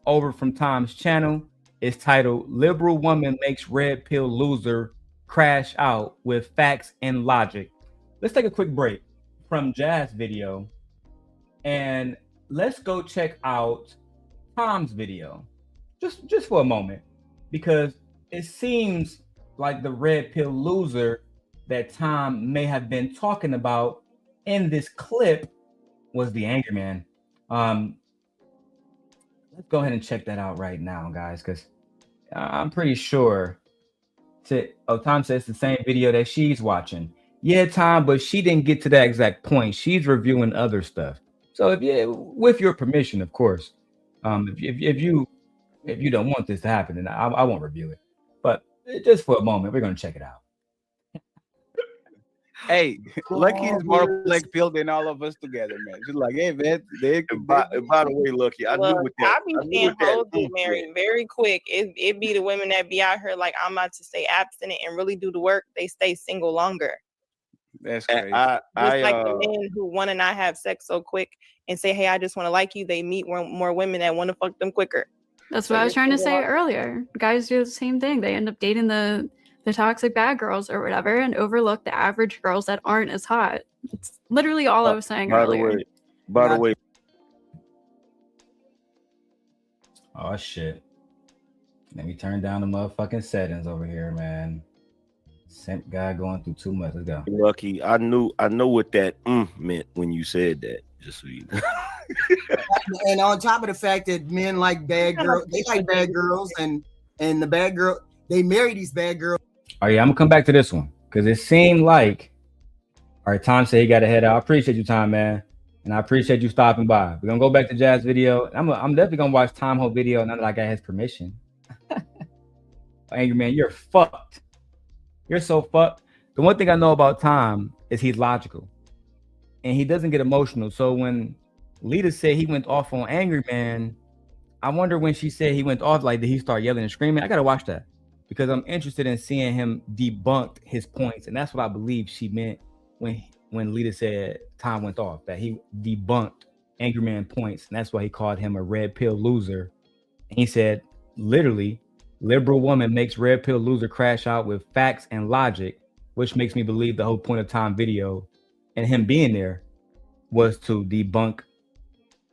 over from Tom's channel. It's titled "Liberal Woman Makes Red Pill Loser Crash Out with Facts and Logic." Let's take a quick break from Jazz video and let's go check out Tom's video just for a moment, because it seems like the red pill loser that Tom may have been talking about in this clip was the Angryman. Let's go ahead and check that out right now, guys, because I'm pretty sure Tom says the same video that she's watching. Yeah, Tom, but she didn't get to that exact point. She's reviewing other stuff. So with your permission, of course, if you don't want this to happen, then I won't review it. But just for a moment, we're going to check it out. Hey, Lucky is more black pill than all of us together, man. She's like, hey, man. By the way, Lucky, I knew with that. I be seeing hoes get married very quick. It be the women that be out here like, I'm about to stay abstinent and really do the work. They stay single longer. That's crazy. Just like the men who want to not have sex so quick and say, hey, I just want to like you. They meet more women that want to fuck them quicker. That's what I was trying to say earlier. Guys do the same thing. They end up dating the toxic bad girls or whatever and overlook the average girls that aren't as hot. It's literally all I was saying earlier. By the way. Oh shit. Let me turn down the motherfucking settings over here, man. Sent guy going through too much. Let's go. Lucky, I know what that meant when you said that. Just so you know. And on top of the fact that men like bad girls, they like bad girls, and the bad girl, they marry these bad girls. Oh yeah, I'm gonna come back to this one because it seemed like, all right, Tom said he got to head out. I appreciate you, Tom, man, and I appreciate you stopping by. We're gonna go back to Jas video. I'm definitely gonna watch Tom whole video now that I got his permission. Angry man, you're fucked. You're so fucked. The one thing I know about Tom is he's logical, and he doesn't get emotional. So when Lita said he went off on Angry Man, I wonder when she said he went off, like, did he start yelling and screaming? I gotta watch that, because I'm interested in seeing him debunk his points. And that's what I believe she meant when Lita said Tom went off, that he debunked Angry Man points. And that's why he called him a red pill loser. And he said, literally, liberal woman makes red pill loser crash out with facts and logic, which makes me believe the whole point of Tom video and him being there was to debunk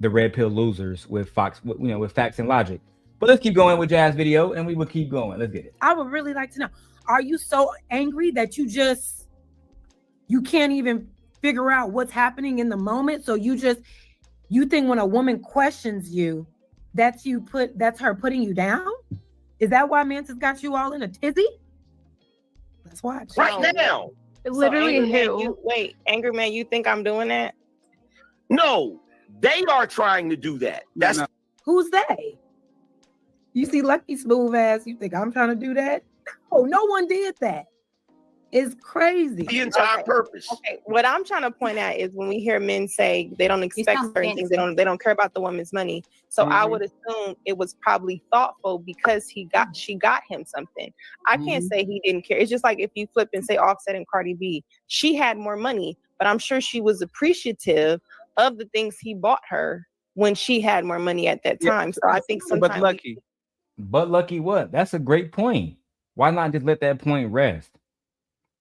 the red pill losers with facts and logic. But let's keep going with Jas video, and we will keep going. Let's get it. I would really like to know, are you so angry that you can't even figure out what's happening in the moment? So you think when a woman questions you, that's her putting you down? Is that why Mantis got you all in a tizzy? Let's watch. Right now. Literally Angry Man, you think I'm doing that? No, they are trying to do that. That's who's they? You see Lucky smooth ass, you think I'm trying to do that? No one did that. It's crazy. The entire purpose. Okay, what I'm trying to point out is when we hear men say they don't expect certain things, they don't care about the woman's money. So I would assume it was probably thoughtful because she got him something. I can't say he didn't care. It's just like if you flip and say Offset and Cardi B, she had more money, but I'm sure she was appreciative of the things he bought her when she had more money at that time. So I think sometimes. But Lucky what? That's a great point. Why not just let that point rest?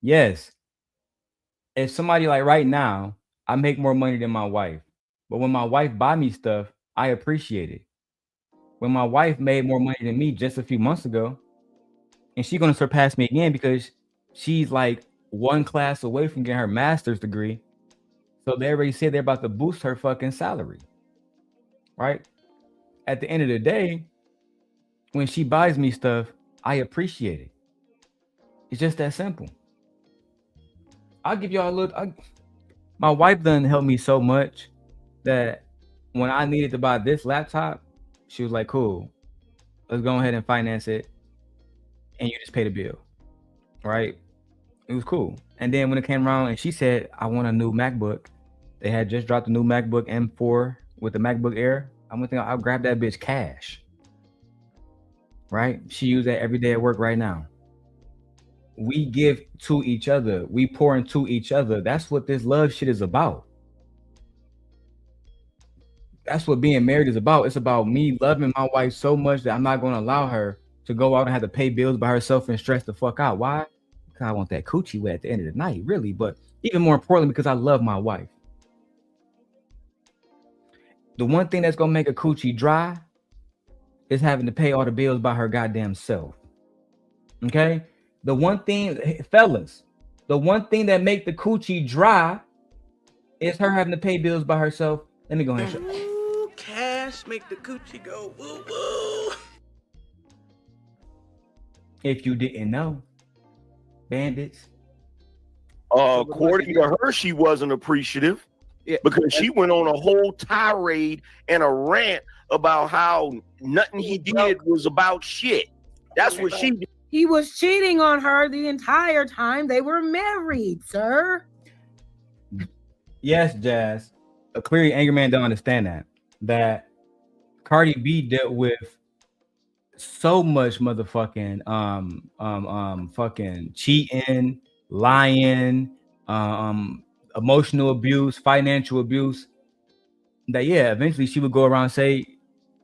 Yes. If somebody like right now, I make more money than my wife, but when my wife buy me stuff, I appreciate it. When my wife made more money than me just a few months ago, and she's going to surpass me again because she's like one class away from getting her master's degree. So they already said they're about to boost her fucking salary, right? At the end of the day, when she buys me stuff, I appreciate it. It's just that simple. I'll give y'all a look. My wife done helped me so much that when I needed to buy this laptop, she was like, cool, let's go ahead and finance it. And you just pay the bill, right? It was cool. And then when it came around and she said, I want a new MacBook. They had just dropped a new MacBook M4 with the MacBook Air. I'm gonna think I'll grab that bitch cash, right? She used that every day at work right now. We give to each other. We pour into each other. That's what this love shit is about. That's what being married is about. It's about me loving my wife so much that I'm not going to allow her to go out and have to pay bills by herself and stress the fuck out. Why? Because I want that coochie wet at the end of the night, really. But even more importantly, because I love my wife. The one thing that's going to make a coochie dry is having to pay all the bills by her goddamn self. Okay? The one thing, fellas, the one thing that make the coochie dry is her having to pay bills by herself. Let me go ahead and show. Ooh, cash make the coochie go woo woo. If you didn't know, bandits. According to her, she wasn't appreciative because she went on a whole tirade and a rant about how nothing he did was about shit. That's what she did. He was cheating on her the entire time they were married, sir. Yes, Jazz. Clearly, Angryman don't understand that Cardi B dealt with so much motherfucking fucking cheating, lying, emotional abuse, financial abuse. That eventually she would go around and say,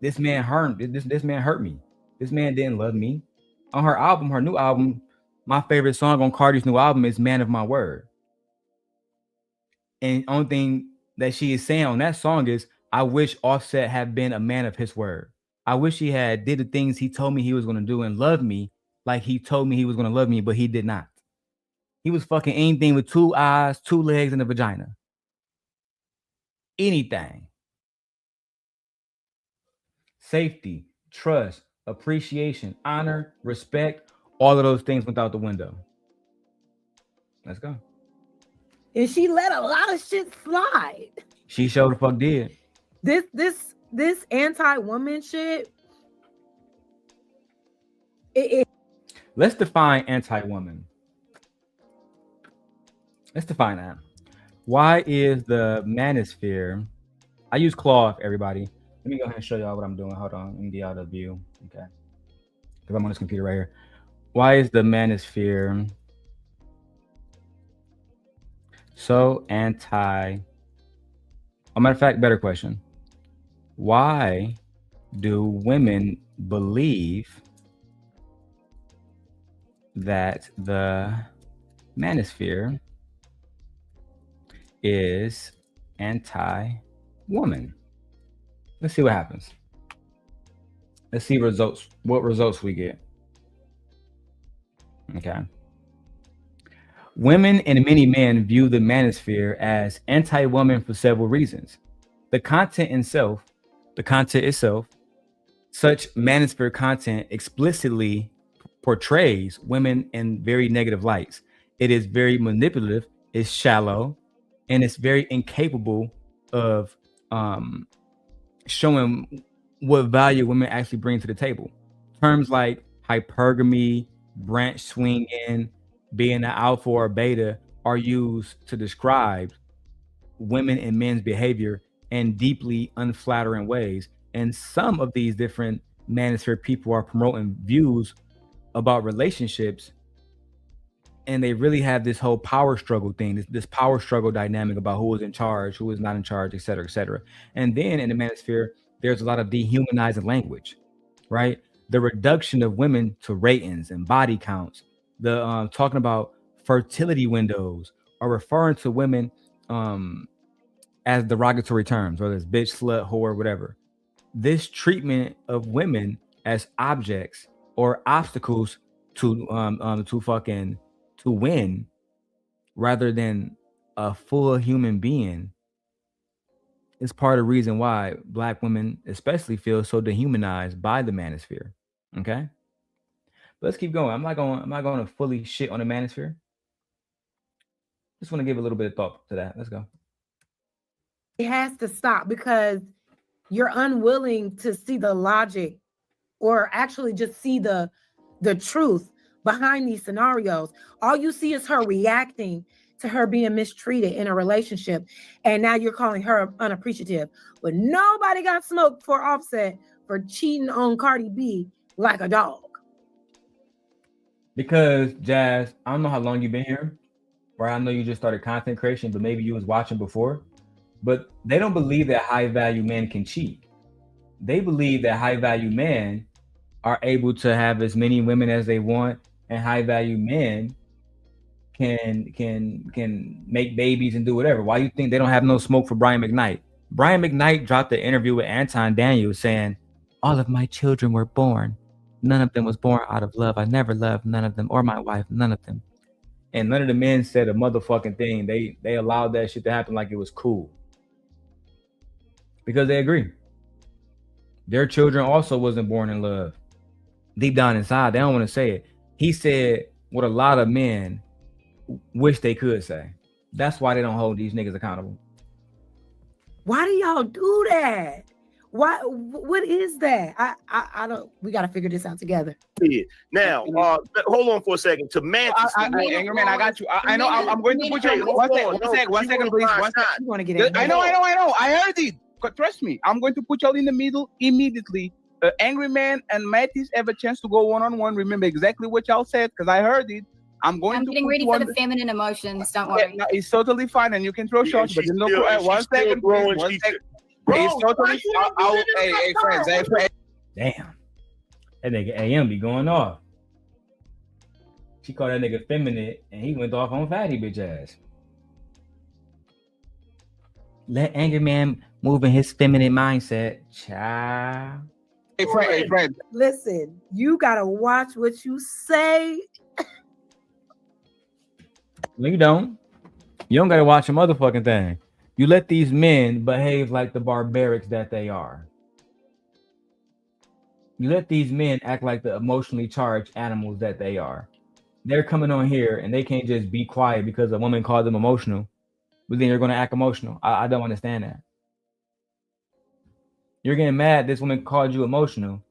"This man hurt this man hurt me. This man didn't love me." On her album, her new album, my favorite song on Cardi's new album is "Man of My Word." And only thing that she is saying on that song is, I wish Offset had been a man of his word. I wish he had did the things he told me he was going to do and love me like he told me he was going to love me, but he did not. He was fucking anything with 2 eyes, 2 legs, and a vagina. Anything. Safety, trust, appreciation, honor, respect, all of those things went out the window. Let's go. And she let a lot of shit slide. She sure the fuck did. This anti-woman shit. Let's define anti-woman. Let's define that. Why is the manosphere? I use cloth, everybody. Let me go ahead and show y'all what I'm doing. Hold on. Let me get out of view. Okay. Because I'm on this computer right here. Why is the manosphere so anti? A matter of fact, better question. Why do women believe that the manosphere is anti-woman? Let's see what happens. Let's see results. What results we get. Okay. Women and many men view the manosphere as anti-woman for several reasons. The content itself, such manosphere content explicitly portrays women in very negative lights. It is very manipulative, it's shallow, and it's very incapable of showing what value women actually bring to the table. Terms like hypergamy, branch swinging, being an alpha or beta are used to describe women and men's behavior in deeply unflattering ways. And some of these different manosphere people are promoting views about relationships, and they really have this whole power struggle thing, this power struggle dynamic about who is in charge, who is not in charge, et cetera, et cetera. And then in the manosphere, there's a lot of dehumanizing language, right? The reduction of women to ratings and body counts, the talking about fertility windows, or referring to women as derogatory terms, whether it's bitch, slut, whore, whatever. This treatment of women as objects or obstacles to win, rather than a full human being, is part of the reason why Black women especially feel so dehumanized by the manosphere. Okay, but let's keep going. I'm not going to fully shit on the manosphere. Just want to give a little bit of thought to that. Let's go. It has to stop because you're unwilling to see the logic, or actually just see the truth behind these scenarios. All you see is her reacting to her being mistreated in a relationship, and now you're calling her unappreciative. But nobody got smoked for Offset for cheating on Cardi B like a dog. Because Jazz, I don't know how long you've been here, or I know you just started content creation, but maybe you was watching before. But they don't believe that high value men can cheat. They believe that high value men are able to have as many women as they want, and high value men can make babies and do whatever. Why you think they don't have no smoke for Brian McKnight? Brian McKnight dropped an interview with Anton Daniels saying, all of my children were born. None of them was born out of love. I never loved none of them, or my wife, none of them. And none of the men said a motherfucking thing. They allowed that shit to happen like it was cool. Because they agree. Their children also wasn't born in love. Deep down inside, they don't want to say it. He said what a lot of men wish they could say. That's why they don't hold these niggas accountable. Why do y'all do that? What is that? I don't. We got to figure this out together. Yeah. Now, hold on for a second. To Mantis, Angryman, I got you. I know. I'm going to put you. One second, please. You want to get in? I know. I heard it. Trust me. I'm going to put y'all in the middle immediately. Angryman and Mattis have a chance to go one-on-one. Remember exactly what y'all said because I heard it. I'm getting ready for the feminine emotions. Don't worry. Yeah, no, it's totally fine, and you can throw shots, but one second, please. 1 second. It's totally. Hey, friends. Damn, that nigga AM be going off. She called that nigga feminine, and he went off on fatty bitch ass. Let Angryman move in his feminine mindset, child. Hey, friend. Listen, you gotta watch what you say. No, you don't. You don't gotta watch a motherfucking thing. You let these men behave like the barbarics that they are. You let these men act like the emotionally charged animals that they are. They're coming on here and they can't just be quiet because a woman called them emotional, but then you're gonna act emotional. I don't understand that. You're getting mad this woman called you emotional,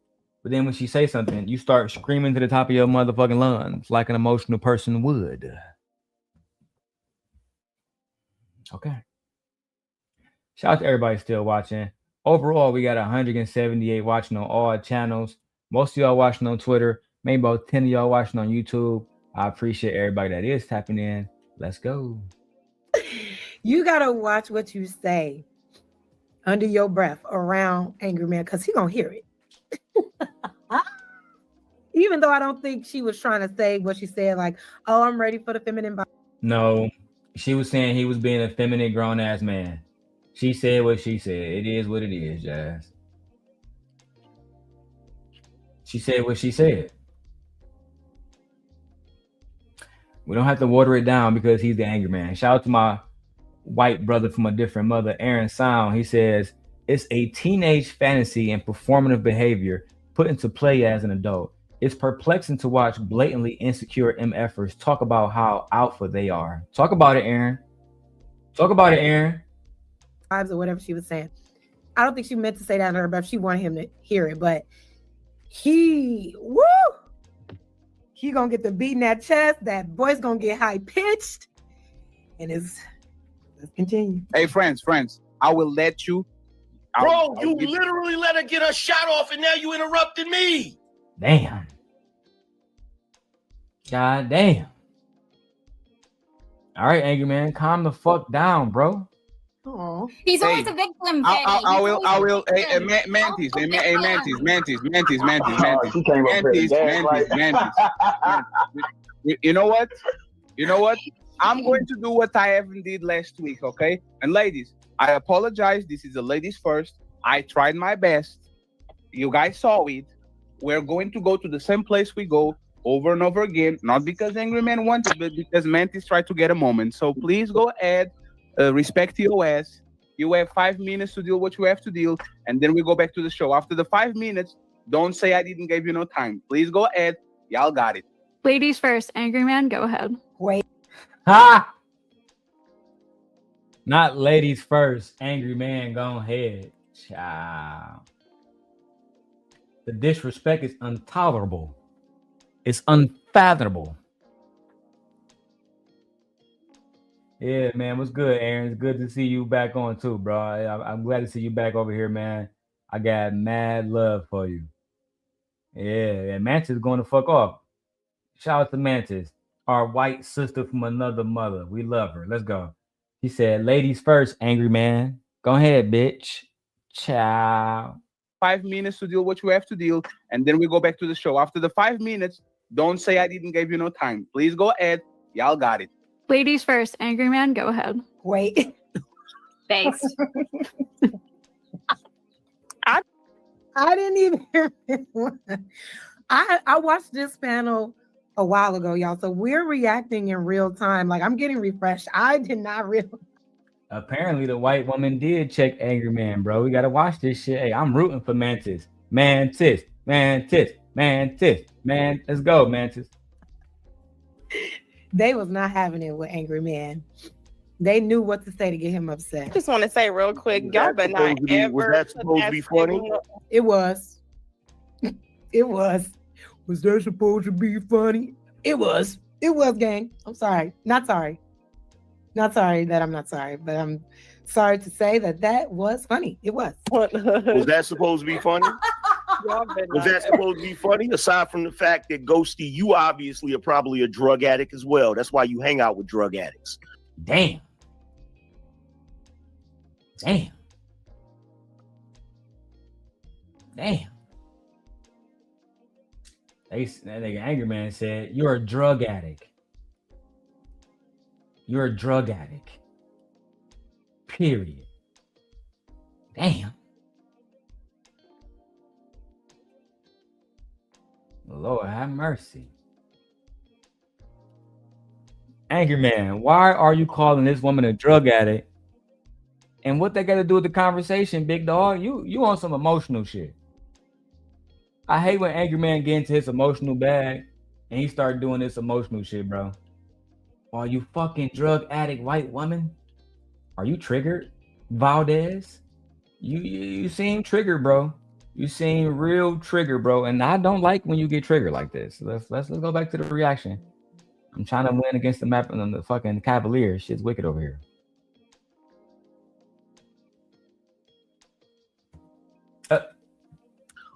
but then when she say something, you start screaming to the top of your motherfucking lungs like an emotional person would. Okay. Shout out to everybody still watching. Overall, we got 178 watching on all channels. Most of y'all watching on Twitter. Maybe about 10 of y'all watching on YouTube. I appreciate everybody that is tapping in. Let's go. You gotta watch what you say under your breath around Angryman because he gonna hear it. Even though I don't think she was trying to say what she said, like, oh, I'm ready for the feminine body. No, she was saying he was being a feminine grown-ass man. She said what she said. It is what it is, Jazz. She said what she said. We don't have to water it down because he's the angry man. Shout out to my white brother from a different mother, Aaron Sound. He says, it's a teenage fantasy and performative behavior put into play as an adult. It's perplexing to watch blatantly insecure MFers talk about how alpha they are. Talk about it, Aaron. Talk about it, Aaron. Or whatever she was saying. I don't think she meant to say that in her breath. She wanted him to hear it, but he gonna get the beat in that chest. That voice gonna get high pitched, and let's continue. Hey, friends, I will let you. Bro, you literally let her get her shot off, and now you interrupted me. Damn. God damn. All right, angry man, calm the fuck down, bro. Oh, he's always a victim. I will. Hey, Mantis. You know what? I'm going to do what I haven't did last week, okay? And ladies, I apologize. This is the ladies first. I tried my best. You guys saw it. We're going to go to the same place we go over and over again, not because Angry Man wanted, but because Mantis tried to get a moment. So please go ahead. Respect your ass. You have 5 minutes to deal what you have to deal, and then we go back to the show. After the 5 minutes, don't say I didn't give you no time. Please go ahead. Y'all got it. Ladies first. Angry man, go ahead. Wait. Ha! Not ladies first. Angry man, go ahead. Child. The disrespect is intolerable. It's unfathomable. Yeah, man. What's good, Aaron? It's good to see you back on too, bro. I'm glad to see you back over here, man. I got mad love for you. Yeah, and Mantis is going to fuck off. Shout out to Mantis, our white sister from another mother. We love her. Let's go. He said, ladies first, angry man. Go ahead, bitch. Ciao. 5 minutes to deal what you have to deal, and then we go back to the show. After the 5 minutes, don't say I didn't give you no time. Please go ahead. Y'all got it. Ladies first. Angry man, go ahead. Wait. Thanks. I didn't even hear I watched this panel a while ago, y'all. So we're reacting in real time. Like I'm getting refreshed. I did not realize. Apparently the white woman did check angry man, bro. We gotta watch this shit. Hey, I'm rooting for Mantis. Mantis. Man, let's go, Mantis. They was not having it with angry man. They knew what to say to get him upset. I just want to say real quick, y'all better not ever. Was that supposed to be funny? It was. It was. Was that supposed to be funny? It was. It was, gang. I'm sorry. Not sorry. Not sorry that I'm not sorry, but I'm sorry to say that was funny. It was. Was that supposed to be funny? Was that supposed to be funny? Aside from the fact that Ghosty, you obviously are probably a drug addict as well. That's why you hang out with drug addicts. Damn. Damn. Damn. That nigga Angryman said, you're a drug addict. You're a drug addict. Period. Damn. Lord have mercy. Angryman, why are you calling this woman a drug addict? And what they got to do with the conversation, big dog? You on some emotional shit. I hate when Angryman get into his emotional bag and he start doing this emotional shit, bro. Are you fucking drug addict white woman? Are you triggered, Valdez? You seem triggered, bro. You seem real triggered, bro. And I don't like when you get triggered like this. Let's go back to the reaction. I'm trying to win against the map and the fucking Cavaliers. Shit's wicked over here.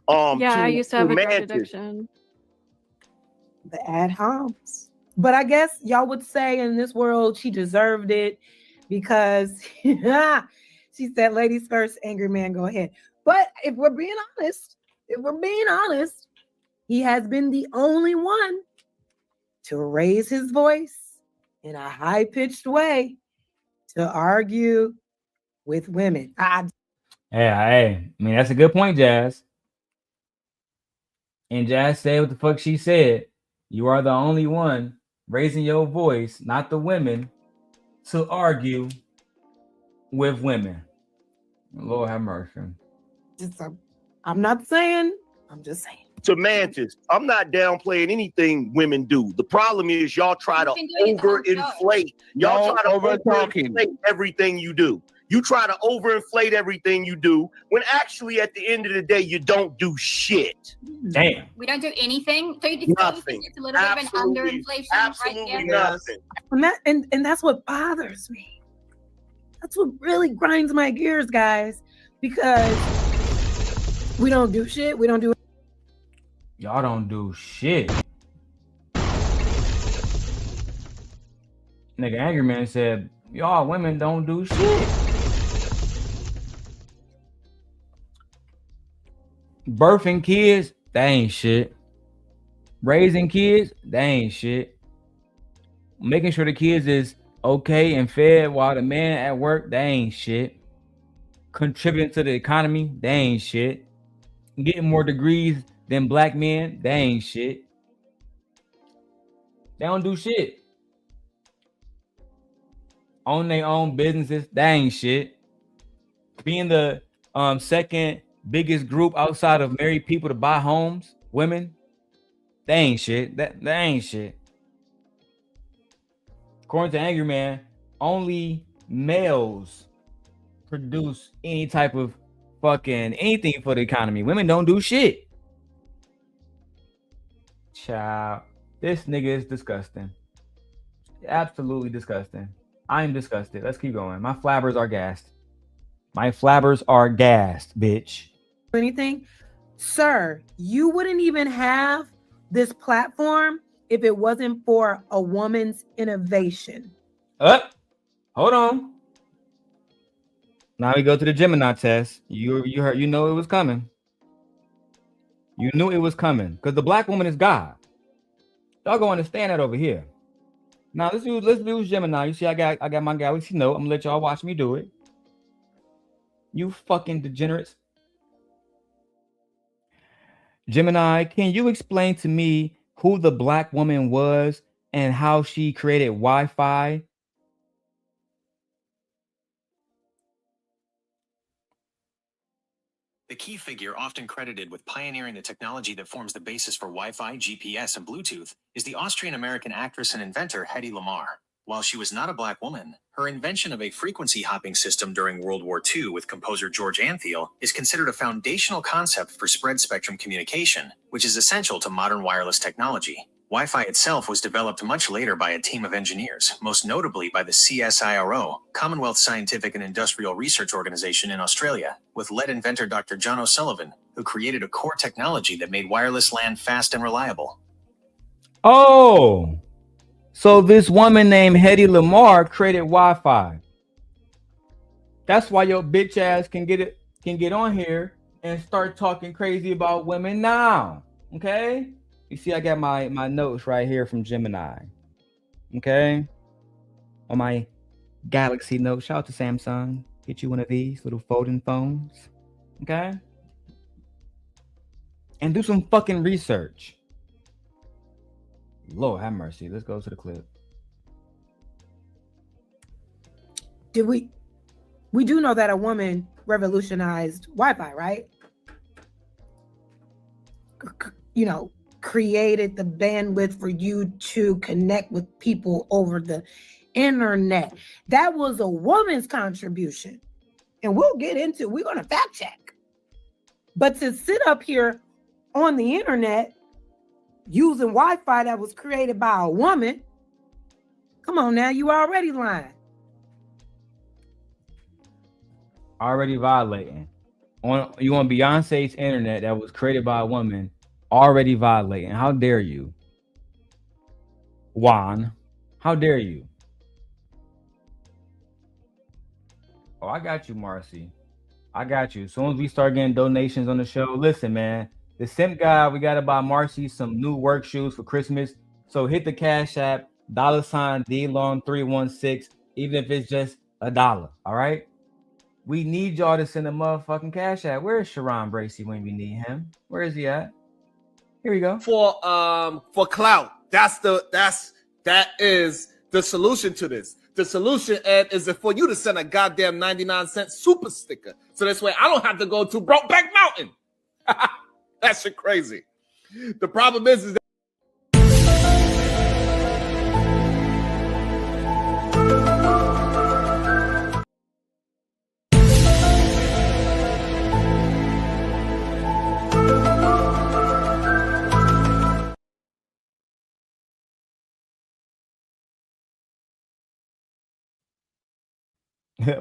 Yeah, I used to have a drug addiction. The ad homs. But I guess y'all would say in this world she deserved it because she said, ladies first, Angryman, go ahead. But if we're being honest, he has been the only one to raise his voice in a high-pitched way to argue with women. I mean, that's a good point, Jazz. And Jazz said what the fuck she said. You are the only one raising your voice, not the women, to argue with women. Lord have mercy. I'm not saying, I'm just saying. To Mantis, I'm not downplaying anything women do. The problem is y'all try to overinflate. Y'all try to overinflate everything you do. You try to overinflate everything you do when actually at the end of the day, you don't do shit. Damn. We don't do anything. So you Nothing. It's a little bit of an underinflation. Absolutely nothing. And that's what bothers me. That's what really grinds my gears, guys, because we don't do shit. We don't do. Y'all don't do shit. Nigga Angryman said, y'all women don't do shit. Birthing kids, that ain't shit. Raising kids, that ain't shit. Making sure the kids is okay and fed while the man at work, that ain't shit. Contributing to the economy, that ain't shit. Getting more degrees than black men, that ain't shit. They don't do shit. Own their own businesses, that ain't shit. Being the second biggest group outside of married people to buy homes, women, they ain't shit. That ain't shit. According to Angryman, only males produce any type of fucking anything for the economy. Women don't do shit. Child, this nigga is disgusting. Absolutely disgusting. I'm disgusted. Let's keep going. My flabbers are gassed. My flabbers are gassed, bitch. Anything, sir, you wouldn't even have this platform if it wasn't for a woman's innovation. Hold on. Now we go to the Gemini test. You heard, you know it was coming. You knew it was coming because the black woman is God. Y'all gonna understand that over here. Now let's use Gemini. You see, I got my galaxy note. I'm gonna let y'all watch me do it. You fucking degenerates. Gemini, can you explain to me who the black woman was and how she created Wi-Fi? The key figure, often credited with pioneering the technology that forms the basis for Wi-Fi, GPS, and Bluetooth, is the Austrian-American actress and inventor Hedy Lamarr. While she was not a black woman, her invention of a frequency hopping system during World War II with composer George Antheil is considered a foundational concept for spread spectrum communication, which is essential to modern wireless technology. Wi-Fi itself was developed much later by a team of engineers, most notably by the CSIRO, Commonwealth Scientific and Industrial Research Organization in Australia, with lead inventor Dr. John O'Sullivan, who created a core technology that made wireless LAN fast and reliable. Oh, so this woman named Hedy Lamarr created Wi-Fi. That's why your bitch ass can get on here and start talking crazy about women now. Okay? You see, I got my notes right here from Gemini. Okay? On my Galaxy Note. Shout out to Samsung. Get you one of these little folding phones. Okay? And do some fucking research. Lord have mercy. Let's go to the clip. Did we do know that a woman revolutionized Wi-Fi, right? You know, created the bandwidth for you to connect with people over the internet. That was a woman's contribution. And we're going to fact check. But to sit up here on the internet using Wi-Fi that was created by a woman, come on now, you already lying. Already violating. You on Beyonce's internet that was created by a woman, already violating. How dare you? Juan, how dare you? Oh, I got you, Marcy. I got you. As soon as we start getting donations on the show, listen, man. The simp guy, we got to buy Marcy some new work shoes for Christmas. So hit the Cash App, $DLong316, even if it's just $1. All right. We need y'all to send a motherfucking Cash App. Where is Sherrone Bracy when we need him? Where is he at? Here we go. For clout. That is the solution to this. The solution, Ed, is for you to send a goddamn 99-cent super sticker. So this way I don't have to go to Brokeback Mountain. That shit crazy. The problem is that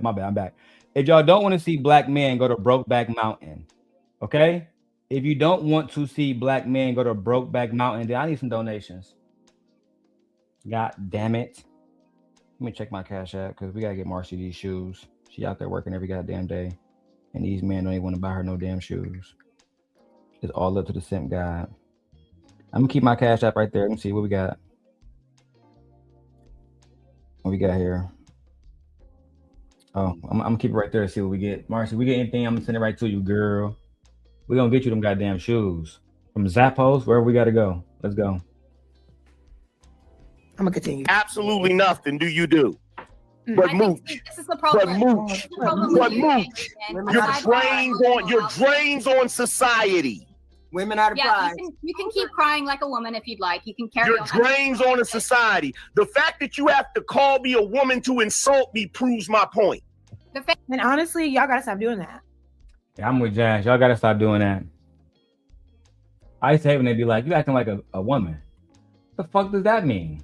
my bad, I'm back. If y'all don't want to see black men, go to Brokeback Mountain. Okay? If you don't want to see black men go to Brokeback Mountain, then I need some donations. God damn it. Let me check my Cash App because we got to get Marcy these shoes. She out there working every goddamn day. And these men don't even want to buy her no damn shoes. It's all up to the simp god. I'm going to keep my Cash App right there. Let me see what we got. What we got here? Oh, I'm going to keep it right there to see what we get. Marcy, we get anything, I'm going to send it right to you, girl. We're going to get you them goddamn shoes. From Zappos, wherever we got to go. Let's go. I'm going to continue. Absolutely nothing do you do. But mooch. This is the problem. But mooch. Your drains on society. Women out of pride. You can keep crying like a woman if you'd like. You can carry on. Your drains on a society. The fact that you have to call me a woman to insult me proves my point. And honestly, y'all got to stop doing that. Yeah, I'm with Jazz. Y'all gotta stop doing that. I used to hate when they be like, you acting like a woman. What the fuck does that mean?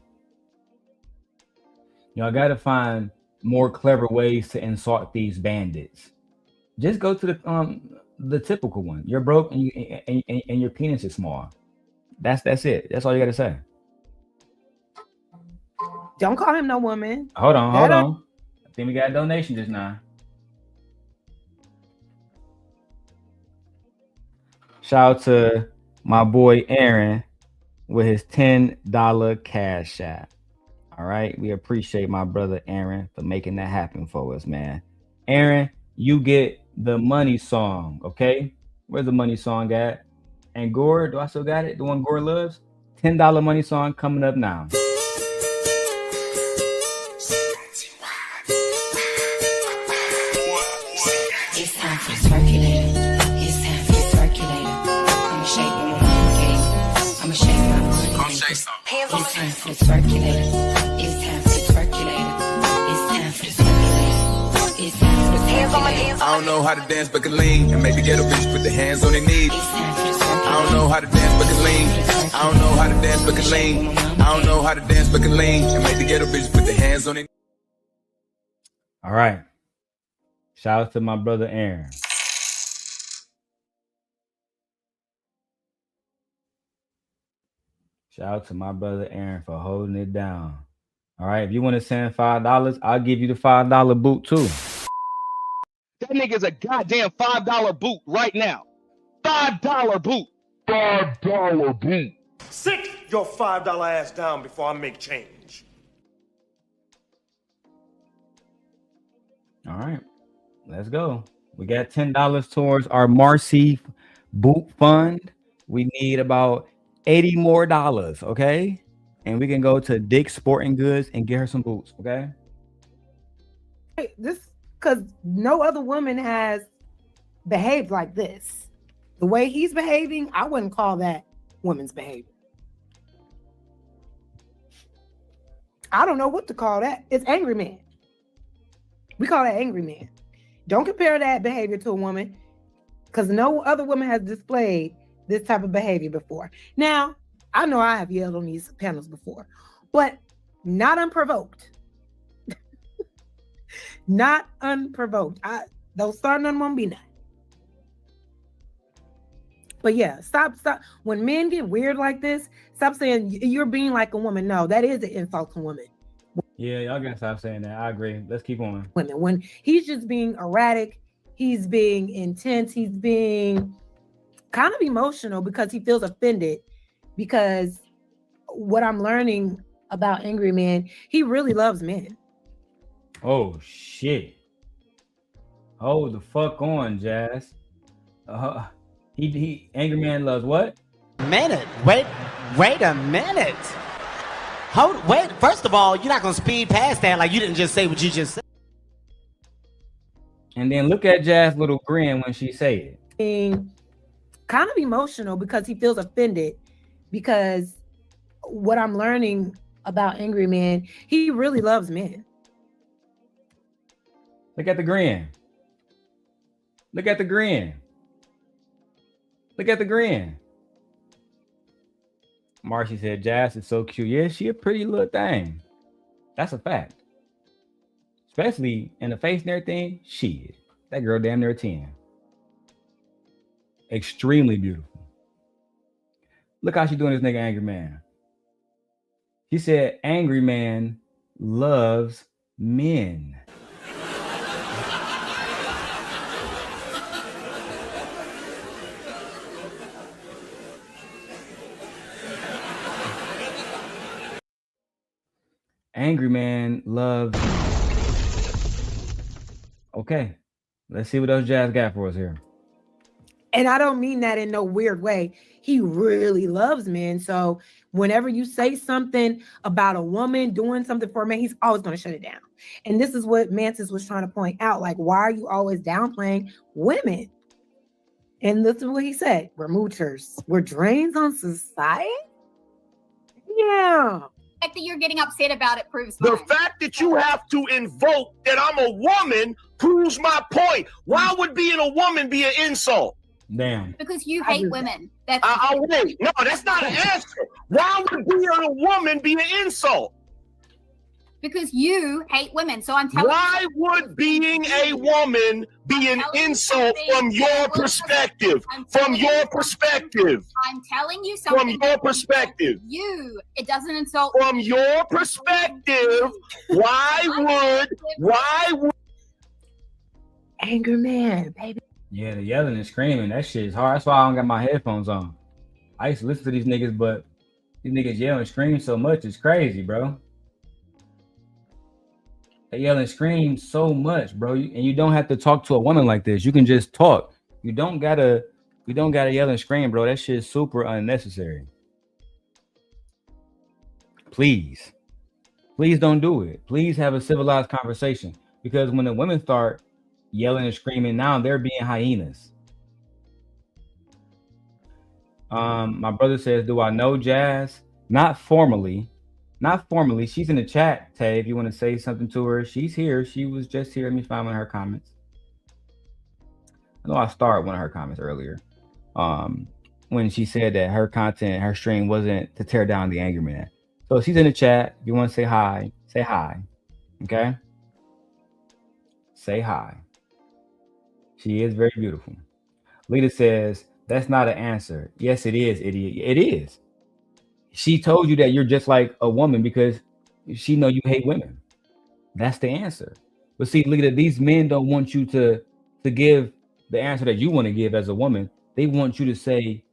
Y'all gotta find more clever ways to insult these bandits. Just go to the typical one. You're broke and your penis is small. That's it. That's all you gotta say. Don't call him no woman. Hold on. I think we got a donation just now. Shout out to my boy Aaron with his $10 Cash App. All right. We appreciate my brother Aaron for making that happen for us, man. Aaron, you get the money song. Okay. Where's the money song at? And Gore, do I still got it? The one Gore loves? $10 money song coming up now. It's time for circulating. It's time for circulating. I'ma shake my money. I'ma shake my money. It's time for circulating. It's time for circulating. I don't know how to dance but can lean and make the ghetto bitch put their hands on their knees. I don't know how to dance but can lean. I don't know how to dance but can lean. I don't know how to dance but can lean and make the ghetto bitch put their hands on their knees. All right. Shout out to my brother Aaron. Shout out to my brother Aaron for holding it down. All right. If you want to send $5, I'll give you the $5 boot too. That nigga's a goddamn $5 boot right now. $5 boot. $5 boot. Sit your $5 ass down before I make change. All right. Let's go. We got $10 towards our Marcy boot fund. We need about $80 more, okay? And we can go to Dick's Sporting Goods and get her some boots, okay? Hey, this because no other woman has behaved like this. The way he's behaving, I wouldn't call that woman's behavior. I don't know what to call that. It's angry man. We call that angry man. Don't compare that behavior to a woman because no other woman has displayed this type of behavior before. Now, I know I have yelled on these panels before, but not unprovoked. Not unprovoked. Don't start nothing won't be nothing. But yeah, stop. When men get weird like this, stop saying you're being like a woman. No, that is an insult to women. Yeah, y'all gotta stop saying that. I agree. Let's keep going. Women, when he's just being erratic, he's being intense, he's being kind of emotional because he feels offended. Because what I'm learning about Angry Man, he really loves men. Oh shit! Hold the fuck on, Jazz. He Angry Man loves what? Minute. Wait a minute. Wait. First of all, you're not gonna speed past that like you didn't just say what you just said. And then look at Jazz's little grin when she say it. Being kind of emotional because he feels offended. Because what I'm learning about Angry Man, he really loves men. Look at the grin. Look at the grin. Look at the grin. Marcy said, Jazz is so cute. Yeah, she a pretty little thing. That's a fact. Especially in the face and everything. Shit. That girl damn near 10. Extremely beautiful. Look how she doing this nigga Angry Man. He said, Angry Man loves men. Angry Man loves. Okay, let's see what else Jazz got for us here. And I don't mean that in no weird way. He really loves men. So whenever you say something about a woman doing something for a man, he's always going to shut it down. And this is what Mantis was trying to point out. Like, why are you always downplaying women? And this is what he said. We're moochers. We're drains on society? Yeah. The fact that you're getting upset about it proves The mine. fact that you have to invoke that I'm a woman proves my point. Why would being a woman be an insult? Damn. Because you hate women. That's wait. No, that's not an answer. Why would being a woman be an insult? because you hate women. So I'm telling Why would being a woman be an insult from your perspective? From your perspective. I'm telling you something. From your perspective. You, it doesn't insult. From your perspective, why would Angryman, baby. Yeah, the yelling and screaming, that shit is hard. That's why I don't got my headphones on. I used to listen to these niggas, but these niggas yell and scream so much, it's crazy, bro. They yell and scream so much, bro. And you don't have to talk to a woman like this. You can just talk. You don't gotta yell and scream, bro. That shit is super unnecessary. Please don't do it. Please have a civilized conversation. Because when the women start yelling and screaming, now they're being hyenas. My brother says, do I know Jazz? Not formally. She's in the chat, Tay. If you want to say something to her, she's here. She was just here. Let me find one of her comments. I know I started one of her comments earlier. When she said that her content, her stream wasn't to tear down the angry man. So she's in the chat. If you want to say hi, say hi. Okay? Say hi. She is very beautiful. Lita says, that's not an answer. Yes, it is, idiot. It is. She told you that you're just like a woman because she know you hate women. That's the answer. But see, Lita, these men don't want you to give the answer that you want to give as a woman. They want you to say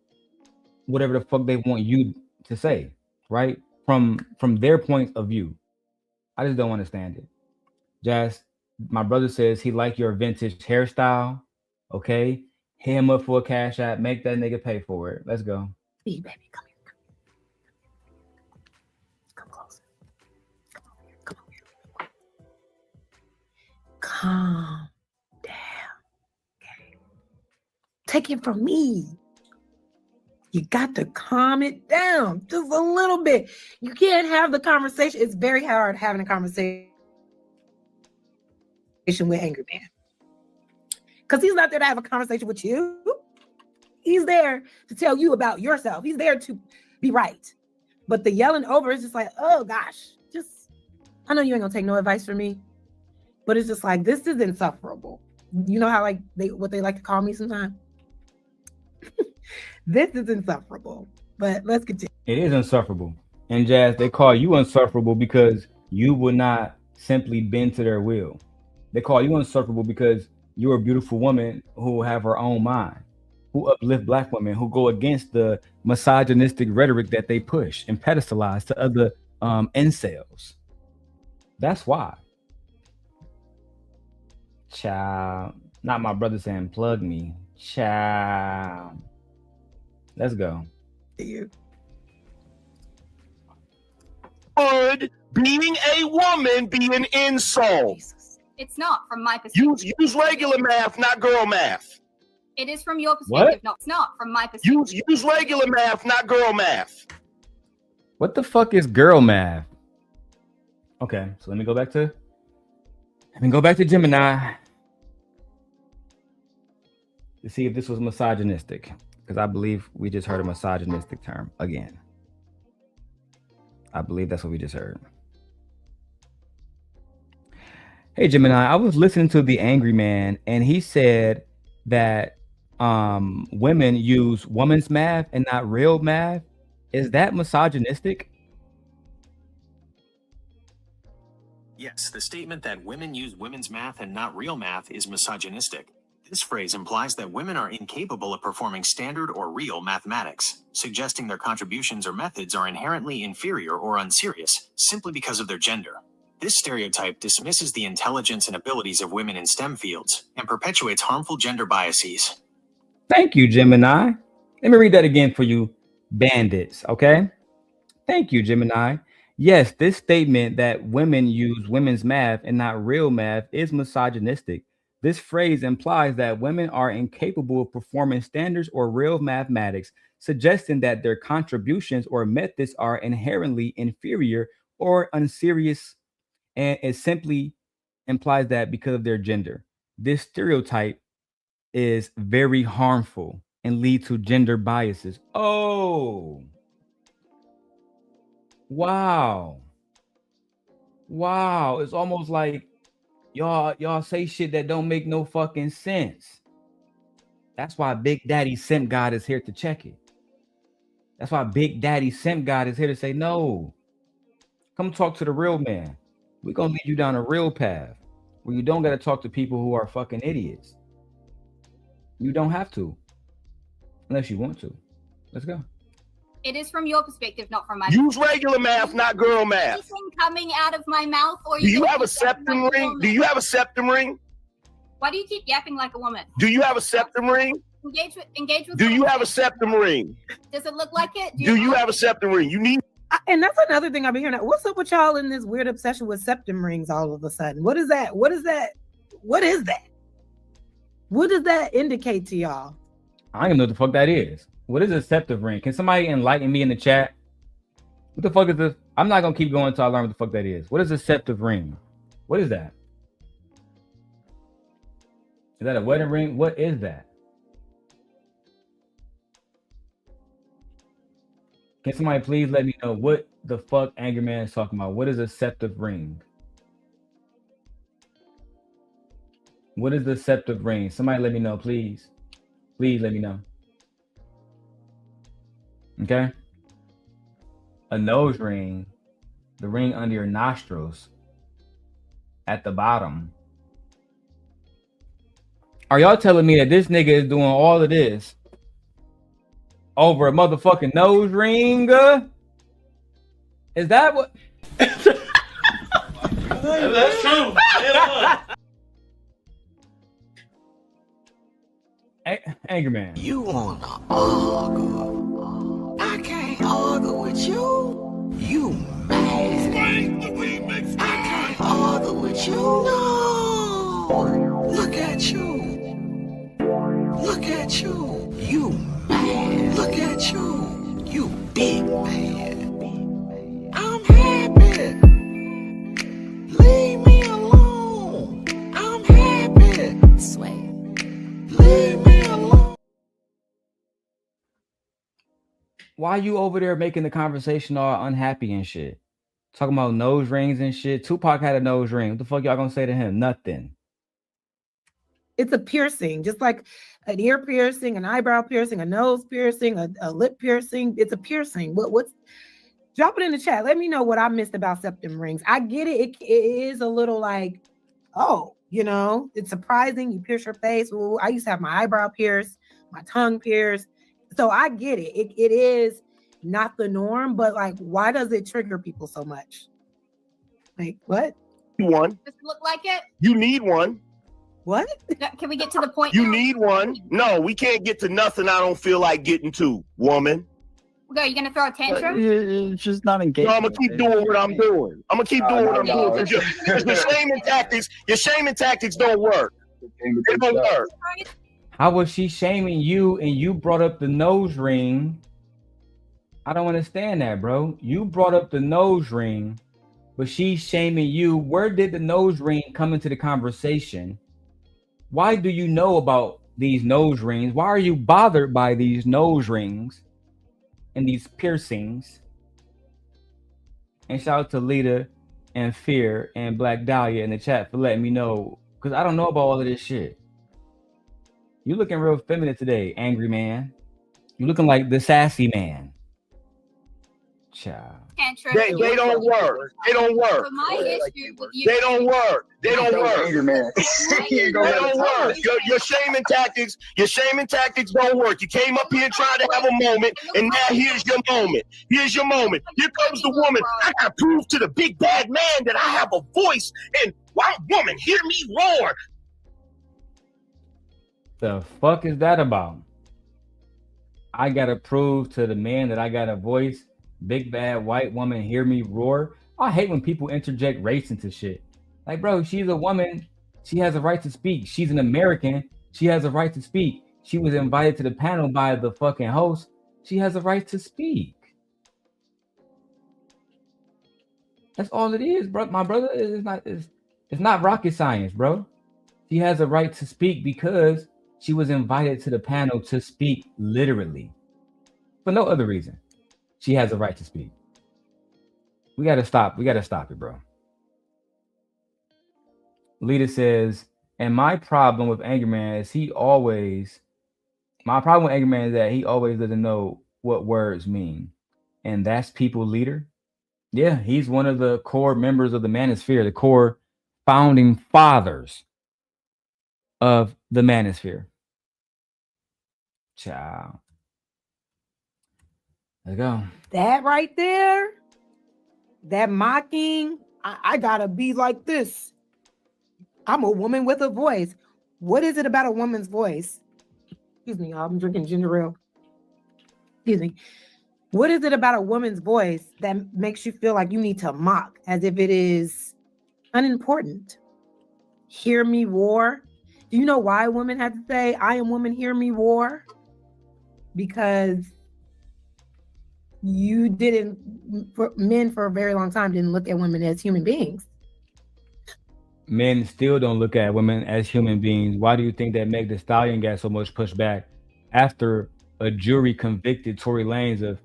whatever the fuck they want you to say, right? From their point of view. I just don't understand it. Jas, my brother says he like your vintage hairstyle. Okay. Hit him up for a cash app. Make that nigga pay for it. Let's go. Hey, baby, come here. Come closer. Come over here. Come over here. Calm down. Okay. Take it from me. You got to calm it down just a little bit. You can't have the conversation. It's very hard having a conversation with Angry Man. Because he's not there to have a conversation with you. He's there to tell you about yourself. He's there to be right. But the yelling over is just like, oh gosh, I know you ain't gonna take no advice from me. But it's just like, this is insufferable. You know how like what they like to call me sometimes? This is insufferable. But let's continue. It is insufferable. And Jas, they call you insufferable because you will not simply bend to their will. They call you insufferable because you're a beautiful woman who have her own mind, who uplift Black women, who go against the misogynistic rhetoric that they push and pedestalize to other incels. That's why. Child, not my brother saying plug me. Child. Let's go. Would being a woman be an insult? It's not from my perspective. Use regular math, not girl math. It is from your perspective, not. It's not from my perspective. Use regular math, not girl math. What the fuck is girl math? Okay, so let me go back to Gemini to see if this was misogynistic, because I believe we just heard a misogynistic term again. I believe that's what we just heard. Hey Gemini, I was listening to the Angry Man, and he said that women use woman's math and not real math. Is that misogynistic? Yes, the statement that women use women's math and not real math is misogynistic. This phrase implies that women are incapable of performing standard or real mathematics, suggesting their contributions or methods are inherently inferior or unserious simply because of their gender. This stereotype dismisses the intelligence and abilities of women in STEM fields and perpetuates harmful gender biases. Thank you, Gemini. Let me read that again for you, bandits, okay? Thank you, Gemini. Yes, this statement that women use women's math and not real math is misogynistic. This phrase implies that women are incapable of performing standards or real mathematics, suggesting that their contributions or methods are inherently inferior or unserious, and it simply implies that because of their gender. This stereotype is very harmful and lead to gender biases. Oh, wow. It's almost like y'all say shit that don't make no fucking sense. That's why Big Daddy Simp God is here to check it. That's why Big Daddy Simp God is here to say, no, come talk to the real man. We're gonna lead you down a real path where you don't gotta talk to people who are fucking idiots. You don't have to, unless you want to. Let's go. It is from your perspective, not from my Use regular math, not girl math. Anything coming out of my mouth, or do you have a septum ring? Do you have a septum ring? Why do you keep yapping like a woman? Do you have a septum ring? Engage with. Do you have a septum ring? Does it look like it? Do you have a septum ring? You need. And that's another thing I've been hearing. What's up with y'all in this weird obsession with septum rings all of a sudden? What is that? What is that? What is that? What does that indicate to y'all? I don't even know what the fuck that is. What is a septum ring? Can somebody enlighten me in the chat? What the fuck is this? I'm not gonna keep going until I learn what the fuck that is. What is a septum ring? What is that? Is that a wedding ring? What is that? Can somebody please let me know what the fuck Angryman is talking about? What is a septive ring? What is the septive ring? Somebody let me know, please. Please let me know. Okay. A nose ring, the ring under your nostrils at the bottom. Are y'all telling me that this nigga is doing all of this over a motherfucking nose ring? Is that what? That's true. Angryman. You wanna argue? I can't argue with you. You mad? I can't argue with you. No. Look at you. Look at you. You mad? Look at you. You big mad. I'm happy. Leave me alone. I'm happy. Sway. Leave me alone. Why you over there making the conversation all unhappy and shit? Talking about nose rings and shit. Tupac had a nose ring. What the fuck y'all gonna say to him? Nothing. It's a piercing, just like an ear piercing, an eyebrow piercing, a nose piercing, a lip piercing. It's a piercing. What's drop it in the chat. Let me know what I missed about septum rings. I get it. It is a little like, oh, you know, it's surprising. You pierce your face. Ooh, I used to have my eyebrow pierced, my tongue pierced. So I get it. It is not the norm, but like, why does it trigger people so much? Like, what? One. Does it look like it? You need one. What? Can we get to the point? You now? need one. No, we can't get to nothing I don't feel like getting to, woman. Okay, you gonna throw a tantrum? It's just not engaged. No, I'm gonna keep doing what I'm doing. I'm gonna keep doing what I'm doing. Because your shaming tactics don't work. They don't work. How was she shaming you and you brought up the nose ring? I don't understand that, bro. You brought up the nose ring, but she's shaming you. Where did the nose ring come into the conversation? Why do you know about these nose rings? Why are you bothered by these nose rings and these piercings? And shout out to Lita and Fear and Black Dahlia in the chat for letting me know, because I don't know about all of this shit. You looking real feminine today, angry man. You looking like the sassy man. Child. They don't work. They don't work. So my issue with you. They don't work. They don't work. Angry man. They don't work. Your shaming tactics don't work. You came up here trying to have a moment, and now here's your moment. Here's your moment. Here comes the woman. I gotta prove to the big bad man that I have a voice, and white woman, hear me roar. The fuck is that about? I gotta prove to the man that I got a voice. Big bad white woman, hear me roar. I hate when people interject race into shit. Like, bro, she's a woman. She has a right to speak. She's an American. She has a right to speak. She was invited to the panel by the fucking host. She has a right to speak. That's all it is, bro. My brother, it's not rocket science, bro. She has a right to speak because she was invited to the panel to speak, literally, for no other reason. She has a right to speak. We gotta stop. We gotta stop it, bro. Lita says, and my problem with Angryman is that he always doesn't know what words mean. And that's people leader. Yeah, he's one of the core members of the Manosphere, the core founding fathers of the Manosphere. Ciao. Let's go. That right there, that mocking, I gotta be like this. I'm a woman with a voice. What is it about a woman's voice? Excuse me, I'm drinking ginger ale. Excuse me. What is it about a woman's voice that makes you feel like you need to mock as if it is unimportant? Hear me roar. Do you know why women have to say, I am woman, hear me roar? Because men for a very long time didn't look at women as human beings. Men still don't look at women as human beings. Why do you think that Meg Thee Stallion got so much pushback after a jury convicted Tory Lanez of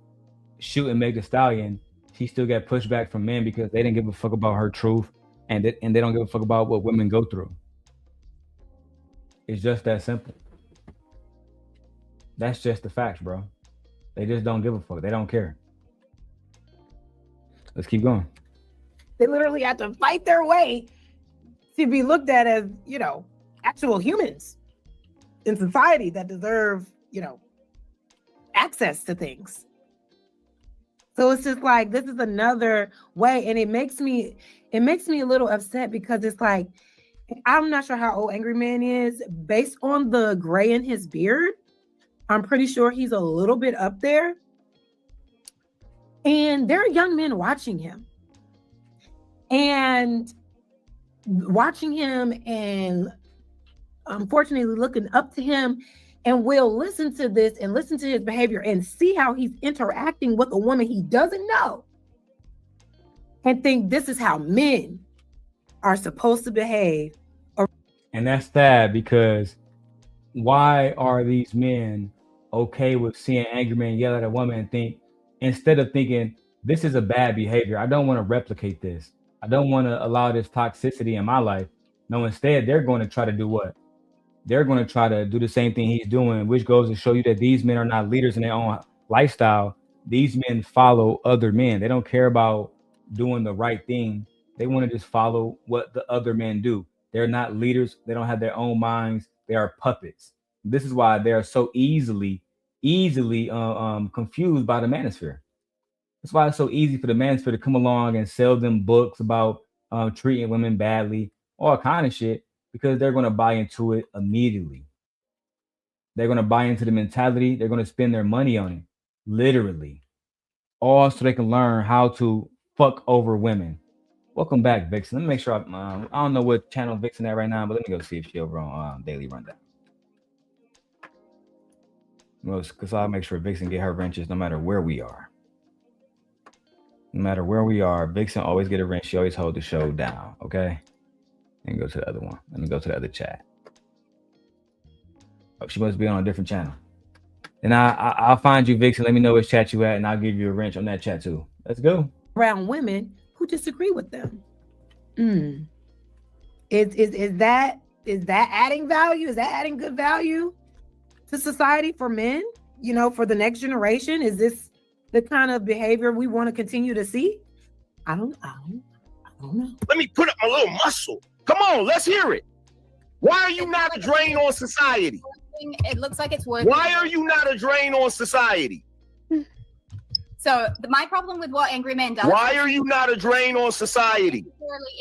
shooting Meg Thee Stallion? She still got pushback from men because they didn't give a fuck about her truth, and they don't give a fuck about what women go through. It's just that simple. That's just the facts, bro. They just don't give a fuck. They don't care. Let's keep going. They literally have to fight their way to be looked at as, you know, actual humans in society that deserve, you know, access to things. So it's just like, this is another way. And it makes me a little upset because it's like, I'm not sure how old Angryman is. Based on the gray in his beard, I'm pretty sure he's a little bit up there. And there are young men watching him. And watching him and unfortunately looking up to him, and will listen to this and listen to his behavior and see how he's interacting with a woman he doesn't know and think this is how men are supposed to behave. And that's sad, because why are these men okay with seeing angry men yell at a woman and think, instead of thinking, this is a bad behavior, I don't want to replicate this, I don't want to allow this toxicity in my life. No, instead, they're going to try to do what? They're going to try to do the same thing he's doing, which goes to show you that these men are not leaders in their own lifestyle. These men follow other men. They don't care about doing the right thing. They want to just follow what the other men do. They're not leaders. They don't have their own minds. They are puppets. This is why they are so easily confused by the manosphere. That's why it's so easy for the manosphere to come along and sell them books about treating women badly, all kind of shit, because they're going to buy into it immediately. They're going to buy into the mentality. They're going to spend their money on it, literally, all so they can learn how to fuck over women. Welcome back, Vixen. Let me make sure I don't know what channel Vixen at right now, but let me go see if she's over on Daily Rundown. Because I'll make sure Vixen get her wrenches no matter where we are. No matter where we are, Vixen always get a wrench. She always hold the show down, okay? And go to the other one. Let me go to the other chat. Oh, she must be on a different channel. And I'll find you, Vixen. Let me know which chat you at, and I'll give you a wrench on that chat too. Let's go. Around women who disagree with them. Is that adding value? Is that adding good value to society for men? You know, for the next generation? Is this the kind of behavior we want to continue to see? I don't know. Let me put up my little muscle. Come on, let's hear it. Why are you not a drain on society? It looks like it's working. Why are you not a drain on society? So my problem with what Angryman does. Why are you not a drain on society?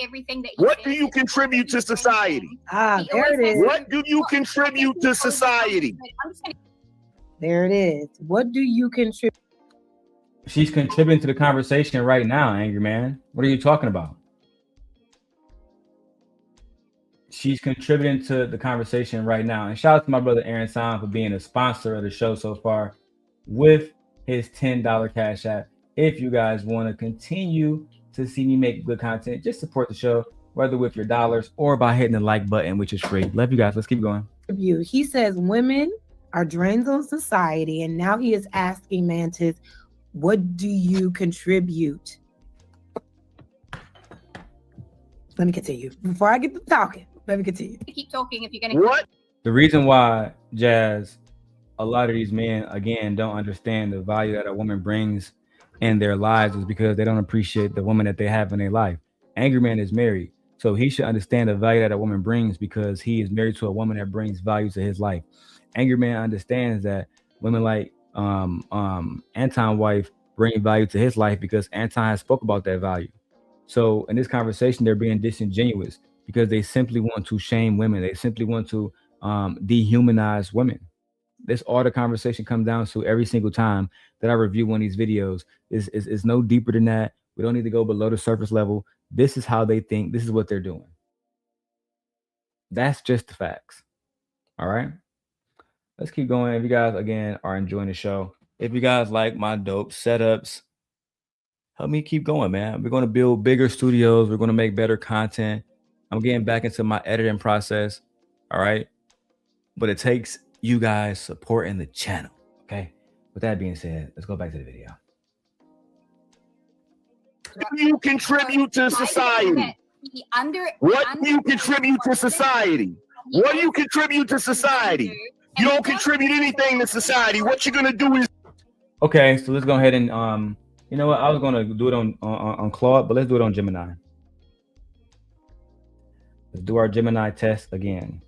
Everything that what do you contribute to society? There it is. What do you contribute to society? There it is. What do you contribute? She's contributing to the conversation right now, Angry Man. What are you talking about? She's contributing to the conversation right now. And shout out to my brother Aaron Sam for being a sponsor of the show so far with his $10 Cash App. If you guys want to continue to see me make good content, just support the show, whether with your dollars or by hitting the like button, which is free. Love you guys. Let's keep going. He says women are drains on society, and now he is asking Mantis, what do you contribute? Let me continue. Before I get to talking, let me continue. Keep talking if you're going to. What? The reason why, Jazz, a lot of these men, again, don't understand the value that a woman brings in their lives is because they don't appreciate the woman that they have in their life. Angry Man is married, so he should understand the value that a woman brings because he is married to a woman that brings value to his life. Angry Man understands that women like Anton's wife bring value to his life because Anton has spoke about that value. So in this conversation, they're being disingenuous because they simply want to shame women. They simply want to dehumanize women. This all the conversation comes down to every single time that I review one of these videos. Is no deeper than that. We don't need to go below the surface level. This is how they think. This is what they're doing. That's just the facts. All right. Let's keep going. If you guys, again, are enjoying the show, if you guys like my dope setups, help me keep going, man. We're going to build bigger studios. We're going to make better content. I'm getting back into my editing process. All right. But it takes you guys supporting the channel. Okay. With that being said, let's go back to the video. You contribute to society. What do you contribute to society? What do you contribute to society? You don't contribute anything to society. What you're gonna do is Okay, so let's go ahead and you know what? I was gonna do it on Claude, but let's do it on Gemini. Let's do our Gemini test again.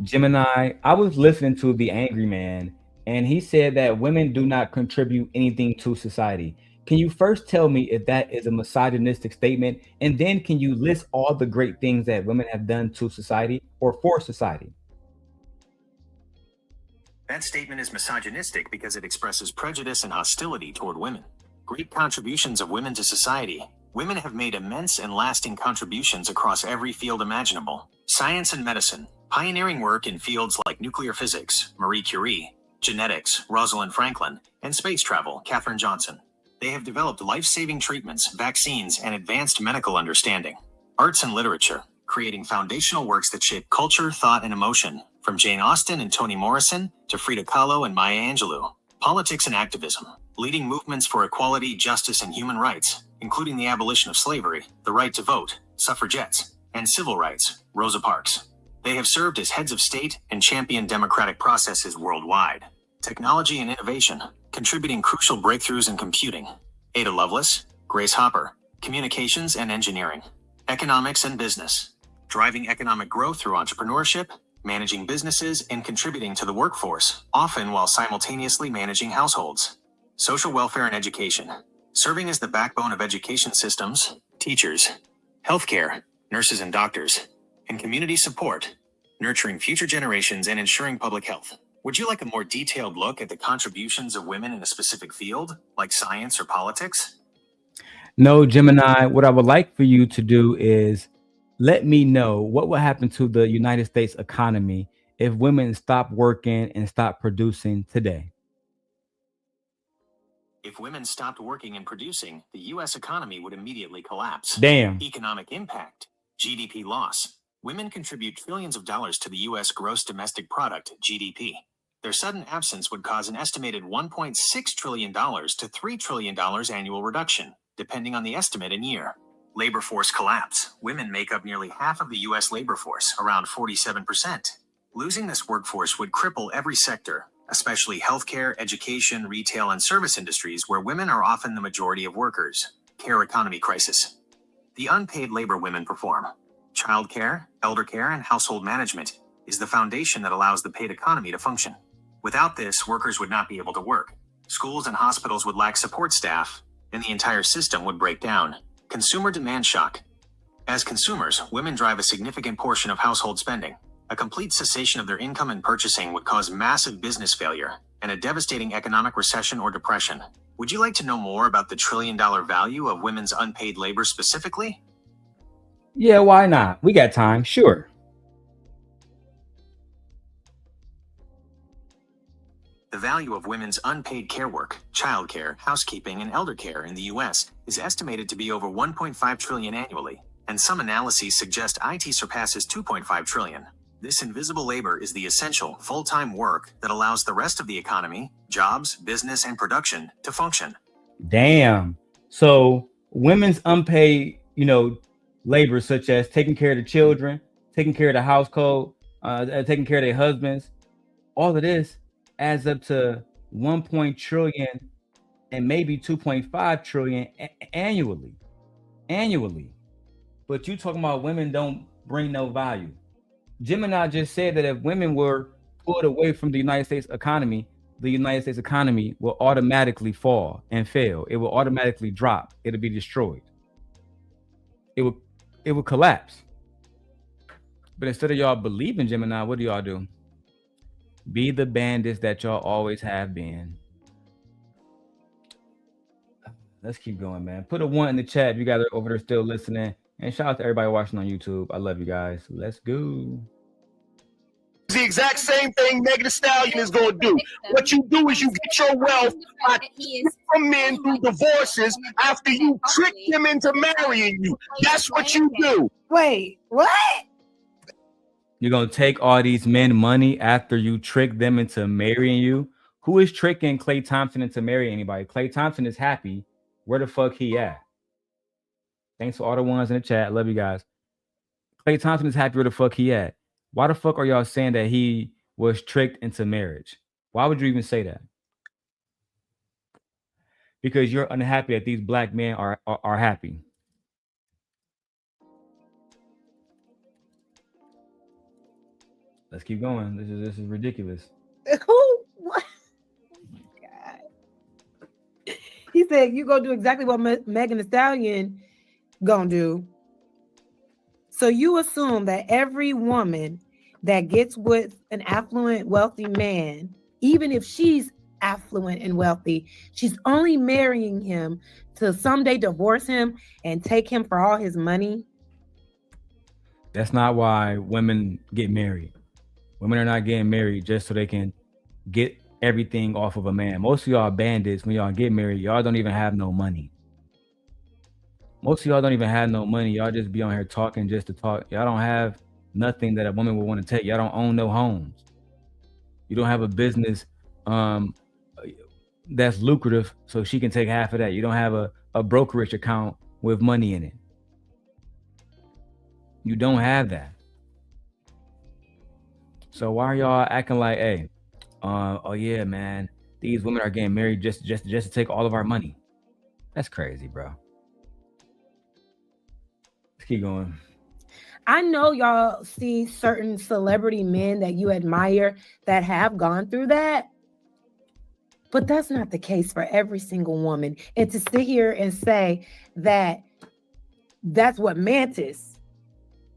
Gemini, I was listening to the Angry Man, and he said that women do not contribute anything to society. Can you first tell me if that is a misogynistic statement, and then can you list all the great things that women have done to society or for society? That statement is misogynistic because it expresses prejudice and hostility toward women. Great contributions of women to society. Women have made immense and lasting contributions across every field imaginable. Science and medicine, pioneering work in fields like nuclear physics, Marie Curie, genetics, Rosalind Franklin, and space travel, Katherine Johnson. They have developed life-saving treatments, vaccines, and advanced medical understanding. Arts and literature, creating foundational works that shape culture, thought, and emotion, from Jane Austen and Toni Morrison to Frida Kahlo and Maya Angelou. Politics and activism, leading movements for equality, justice, and human rights, including the abolition of slavery, the right to vote, suffragettes, and civil rights, Rosa Parks. They have served as heads of state and championed democratic processes worldwide. Technology and innovation, contributing crucial breakthroughs in computing. Ada Lovelace, Grace Hopper, communications and engineering. Economics and business, driving economic growth through entrepreneurship, managing businesses, and contributing to the workforce, often while simultaneously managing households. Social welfare and education, serving as the backbone of education systems, teachers, healthcare, nurses and doctors, and community support, nurturing future generations and ensuring public health. Would you like a more detailed look at the contributions of women in a specific field, like science or politics? No, Gemini, what I would like for you to do is let me know what will happen to the United States economy if women stop working and stop producing today. If women stopped working and producing, the U.S. economy would immediately collapse. Damn. Economic impact, GDP loss. Women contribute trillions of dollars to the U.S. gross domestic product, GDP. Their sudden absence would cause an estimated $1.6 trillion to $3 trillion annual reduction, depending on the estimate and year. Labor force collapse. Women make up nearly half of the U.S. labor force, around 47%. Losing this workforce would cripple every sector, especially healthcare, education, retail, and service industries where women are often the majority of workers. Care economy crisis. The unpaid labor women perform. Childcare, elder care, and household management is the foundation that allows the paid economy to function. Without this, workers would not be able to work. Schools and hospitals would lack support staff, and the entire system would break down. Consumer demand shock. As consumers, women drive a significant portion of household spending. A complete cessation of their income and purchasing would cause massive business failure and a devastating economic recession or depression. Would you like to know more about the trillion-dollar value of women's unpaid labor specifically? Yeah, why not? We got time, sure. The value of women's unpaid care work, childcare, housekeeping, and elder care in the U.S. is estimated to be over $1.5 trillion annually, and some analyses suggest IT surpasses $2.5 trillion. This invisible labor is the essential, full-time work that allows the rest of the economy, jobs, business, and production to function. Damn. So women's unpaid, labor, such as taking care of the children, taking care of the household, taking care of their husbands, all of this adds up to 1 trillion and maybe 2.5 trillion annually. But you talking about women don't bring no value. Gemini just said that if women were pulled away from the United States economy will automatically fall and fail. It will automatically drop. It'll be destroyed. It will collapse. But instead of y'all believing Gemini, what do y'all do? Be the bandits that y'all always have been. Let's keep going, man. Put a 1 in the chat if you guys are over there still listening. And shout out to everybody watching on YouTube. I love you guys. Let's go. the exact same thing Megan Thee Stallion is going to do. What you do is you get your wealth by from men through divorces after you trick them into marrying you. That's what you do. Wait, what? You're going to take all these men money after you trick them into marrying you? Who is tricking Klay Thompson into marrying anybody? Klay Thompson is happy. Where the fuck he at? Thanks for all the ones in the chat. Love you guys. Klay Thompson is happy where the fuck he at. Why the fuck are y'all saying that he was tricked into marriage? Why would you even say that? Because you're unhappy that these black men are happy. Let's keep going. This is ridiculous. Who? What? God. He said you gonna do exactly what Megan Thee Stallion gonna do. So you assume that every woman that gets with an affluent, wealthy man, even if she's affluent and wealthy, she's only marrying him to someday divorce him and take him for all his money. That's not why women get married. Women are not getting married just so they can get everything off of a man. Most of y'all bandits, when y'all get married, y'all don't even have no money. Most of y'all don't even have no money. Y'all just be on here talking just to talk. Y'all don't have nothing that a woman would want to take. Y'all don't own no homes. You don't have a business that's lucrative so she can take half of that. You don't have a brokerage account with money in it. You don't have that. So why are y'all acting like, hey, oh yeah, man, these women are getting married just to take all of our money? That's crazy, bro. Let's keep going. I know y'all see certain celebrity men that you admire that have gone through that, but that's not the case for every single woman. And to sit here and say that that's what Mantis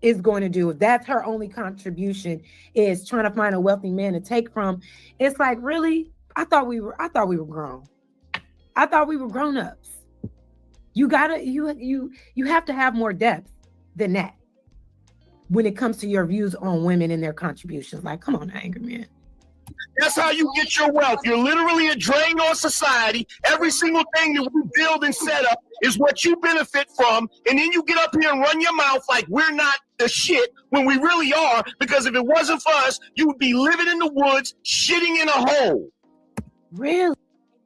is going to do, if that's her only contribution is trying to find a wealthy man to take from, it's like, really? I thought we were grown. I thought we were grown-ups. You have to have more depth than that when it comes to your views on women and their contributions. Like, come on, Angryman. That's how you get your wealth. You're literally a drain on society. Every single thing that we build and set up is what you benefit from. And then you get up here and run your mouth like we're not the shit when we really are. Because if it wasn't for us, you would be living in the woods, shitting in a hole. Really?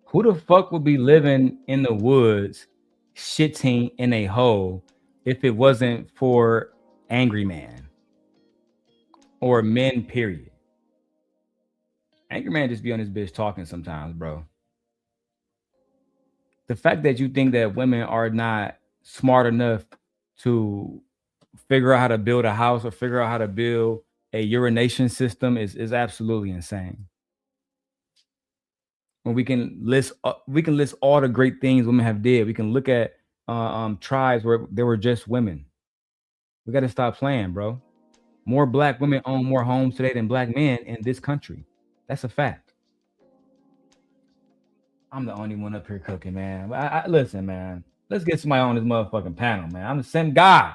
Who the fuck would be living in the woods, shitting in a hole if it wasn't for Angryman or men, period? Angryman just be on this bitch talking sometimes, bro. The fact that you think that women are not smart enough to figure out how to build a house or figure out how to build a urination system is absolutely insane. When we can list all the great things women have did. We can look at tribes where there were just women. We got to stop playing, bro. More black women own more homes today than black men in this country. That's a fact. I'm the only one up here cooking, man. Listen, man. Let's get somebody on this motherfucking panel, man. I'm the same guy.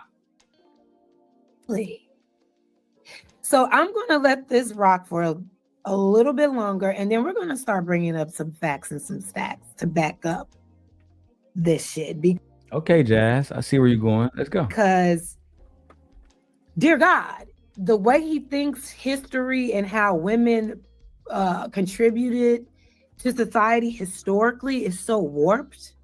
So I'm going to let this rock for a little bit longer, and then we're going to start bringing up some facts and some stats to back up this shit. Okay, Jazz. I see where you're going. Let's go. Because, dear God, the way he thinks history and how women contributed to society historically is so warped.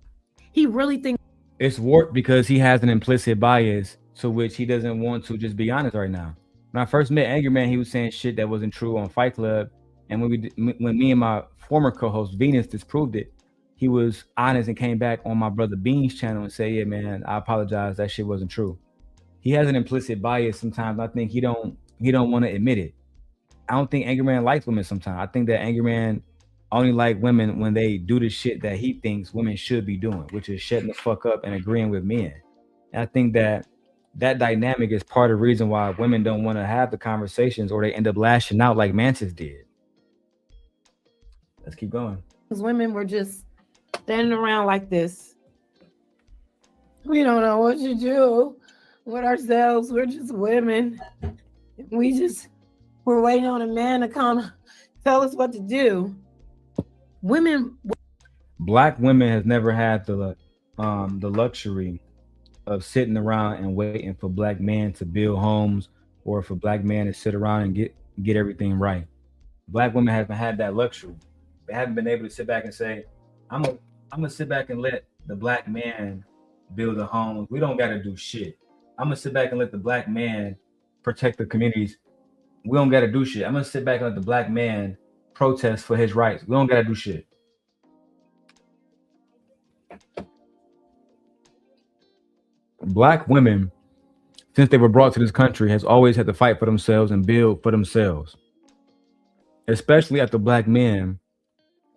He really thinks it's warped because he has an implicit bias to which he doesn't want to just be honest right now. When I first met Angryman, he was saying shit that wasn't true on Fight Club, and when me and my former co-host Venus disproved it, he was honest and came back on my brother Bean's channel and said, "Yeah, man, I apologize. That shit wasn't true." He has an implicit bias sometimes. I think he don't want to admit it. I don't think Angryman likes women sometimes. I think that Angryman only like women when they do the shit that he thinks women should be doing, which is shutting the fuck up and agreeing with men. And I think that dynamic is part of the reason why women don't want to have the conversations, or they end up lashing out like Mantis did. Let's keep going. women were just standing around like this. We don't know what to do with ourselves. We're just women. We're We're waiting on a man to come tell us what to do. Black women has never had the luxury of sitting around and waiting for black men to build homes or for black men to sit around and get everything right. Black women haven't had that luxury. They haven't been able to sit back and say, I'm gonna sit back and let the black man build the homes. We don't gotta do shit. I'm gonna sit back and let the black man protect the communities. We don't gotta do shit. I'm gonna sit back and let the black man protest for his rights. We don't gotta do shit. Black women, since they were brought to this country, has always had to fight for themselves and build for themselves. Especially after black men,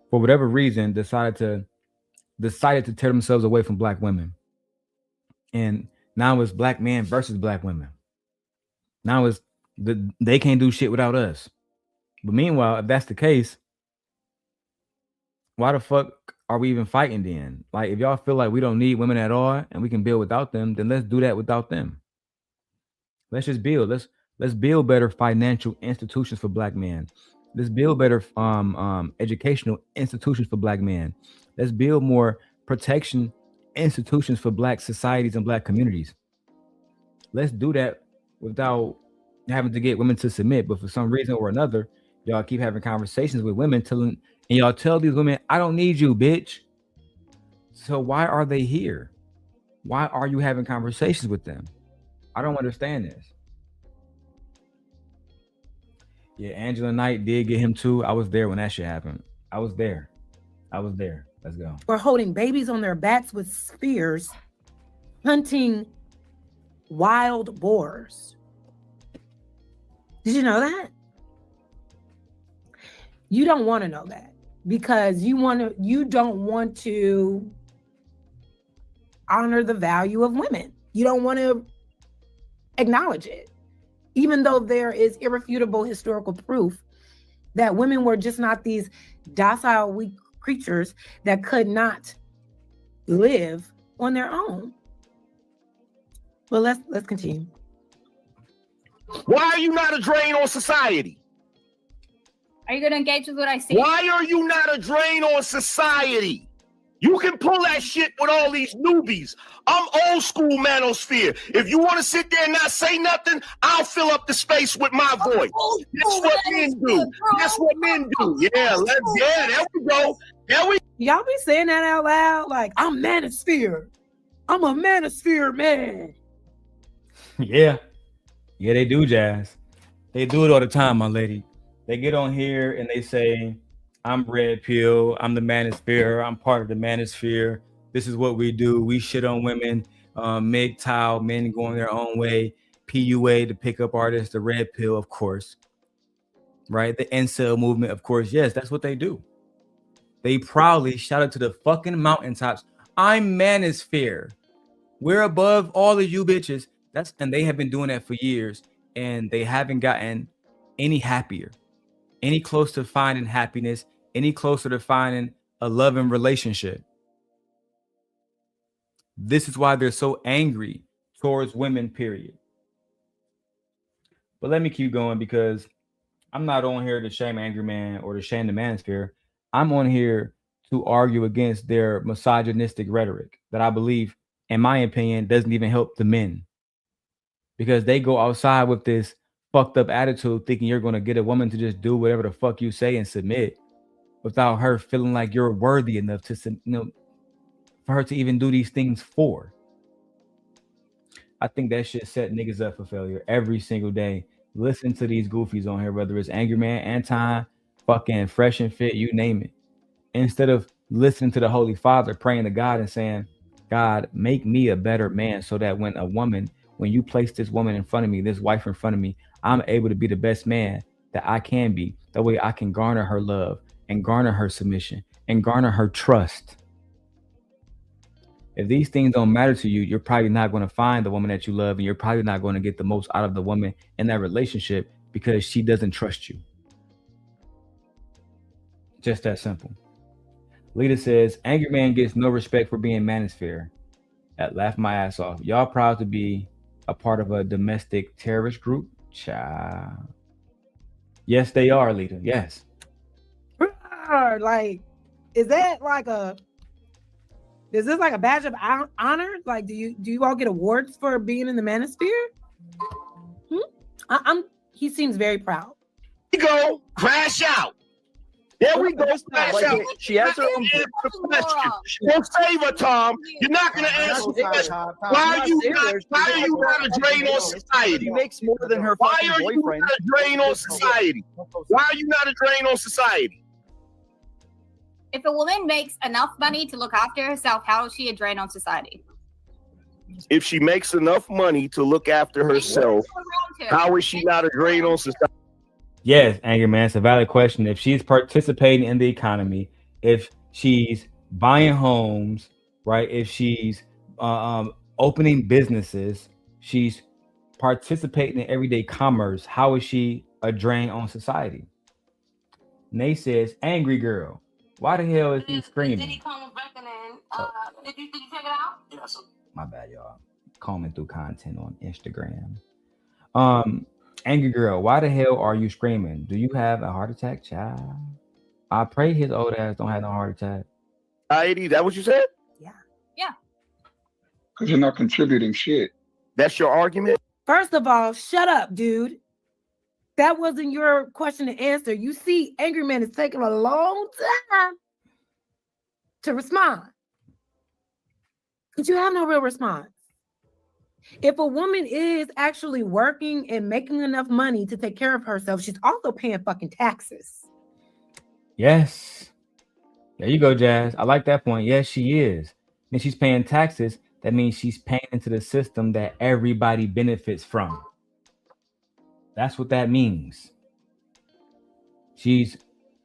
for whatever reason, decided to tear themselves away from black women. And now it's black men versus black women. Now it's they can't do shit without us. But meanwhile, if that's the case, why the fuck are we even fighting then? Like, if y'all feel like we don't need women at all and we can build without them, then let's do that without them. Let's just build. Let's build better financial institutions for black men. Let's build better educational institutions for black men. Let's build more protection institutions for black societies and black communities. Let's do that without having to get women to submit. But for some reason or another, y'all keep having conversations with women and y'all tell these women, I don't need you, bitch. So why are they here? Why are you having conversations with them? I don't understand this. Yeah, Angela Knight did get him too. I was there when that shit happened. I was there. Let's go. We're holding babies on their backs with spears, hunting wild boars. Did you know that? You don't want to know that because you don't want to honor the value of women. You don't want to acknowledge it, even though there is irrefutable historical proof that women were just not these docile, weak creatures that could not live on their own. Well, let's continue. Why are you not a drain on society? Are you going to engage with what I say? Why are you not a drain on society? You can pull that shit with all these newbies. I'm old school manosphere. If you want to sit there and not say nothing, I'll fill up the space with my voice. That's what men do. That's what men do. Yeah, there we go. Y'all be saying that out loud like, I'm manosphere. I'm a manosphere man. Yeah, they do, Jazz. They do it all the time, my lady. They get on here and they say, I'm red pill, I'm the manosphere, I'm part of the manosphere. This is what we do. We shit on women, MGTOW, men going their own way, PUA, the pickup artist, the red pill, of course. Right? The incel movement, of course. Yes, that's what they do. They proudly shout it to the fucking mountaintops. I'm manosphere. We're above all of you bitches. And they have been doing that for years, and they haven't gotten any happier, any closer to finding happiness, any closer to finding a loving relationship. This is why they're so angry towards women, period. But let me keep going because I'm not on here to shame Angryman or to shame the manosphere. I'm on here to argue against their misogynistic rhetoric that I believe, in my opinion, doesn't even help the men. Because they go outside with this fucked up attitude thinking you're going to get a woman to just do whatever the fuck you say and submit without her feeling like you're worthy enough to, for her to even do these things for. I think that shit set niggas up for failure every single day. Listen to these goofies on here, whether it's Angryman, Anton, fucking Fresh and Fit, you name it. Instead of listening to the Holy Father, praying to God and saying, God, make me a better man so that when you place this woman in front of me, this wife in front of me, I'm able to be the best man that I can be. That way I can garner her love and garner her submission and garner her trust. If these things don't matter to you, you're probably not going to find the woman that you love, and you're probably not going to get the most out of the woman in that relationship because she doesn't trust you. Just that simple. Lita says, Angryman gets no respect for being manosphere. That laughed my ass off. Y'all proud to be a part of a domestic terrorist group? Child. Yes, they are, Lita. Yes. Like, is this like a badge of honor? Like, do you all get awards for being in the manosphere? He seems very proud. We go, crash out. There we go, crash out. She has her own question. Don't save her, Tom. You're not gonna answer the question. Why are you not a drain on society? She makes more than her Why fucking are you boyfriend. not a drain on society? Why are you not a drain on society? If a woman makes enough money to look after herself, how is she a drain on society? If she makes enough money to look after herself, how is she not a drain on society? Yes, Angryman, it's a valid question. If she's participating in the economy, if she's buying homes, right? If she's opening businesses, she's participating in everyday commerce, how is she a drain on society? Nay says, angry girl. Why the hell is he screaming? Did he come reckoning? Did you check it out? Yes. My bad, y'all. Combing through content on Instagram. Angry girl, why the hell are you screaming? Do you have a heart attack, child? I pray his old ass don't have no heart attack. Society, that what you said? Yeah. Because you're not contributing shit. That's your argument? First of all, shut up, dude. That wasn't your question to answer. You see, Angryman is taking a long time to respond. Because you have no real response. If a woman is actually working and making enough money to take care of herself, she's also paying fucking taxes. Yes. There you go, Jazz. I like that point. Yes, she is. And she's paying taxes. That means she's paying into the system that everybody benefits from. That's what that means. She's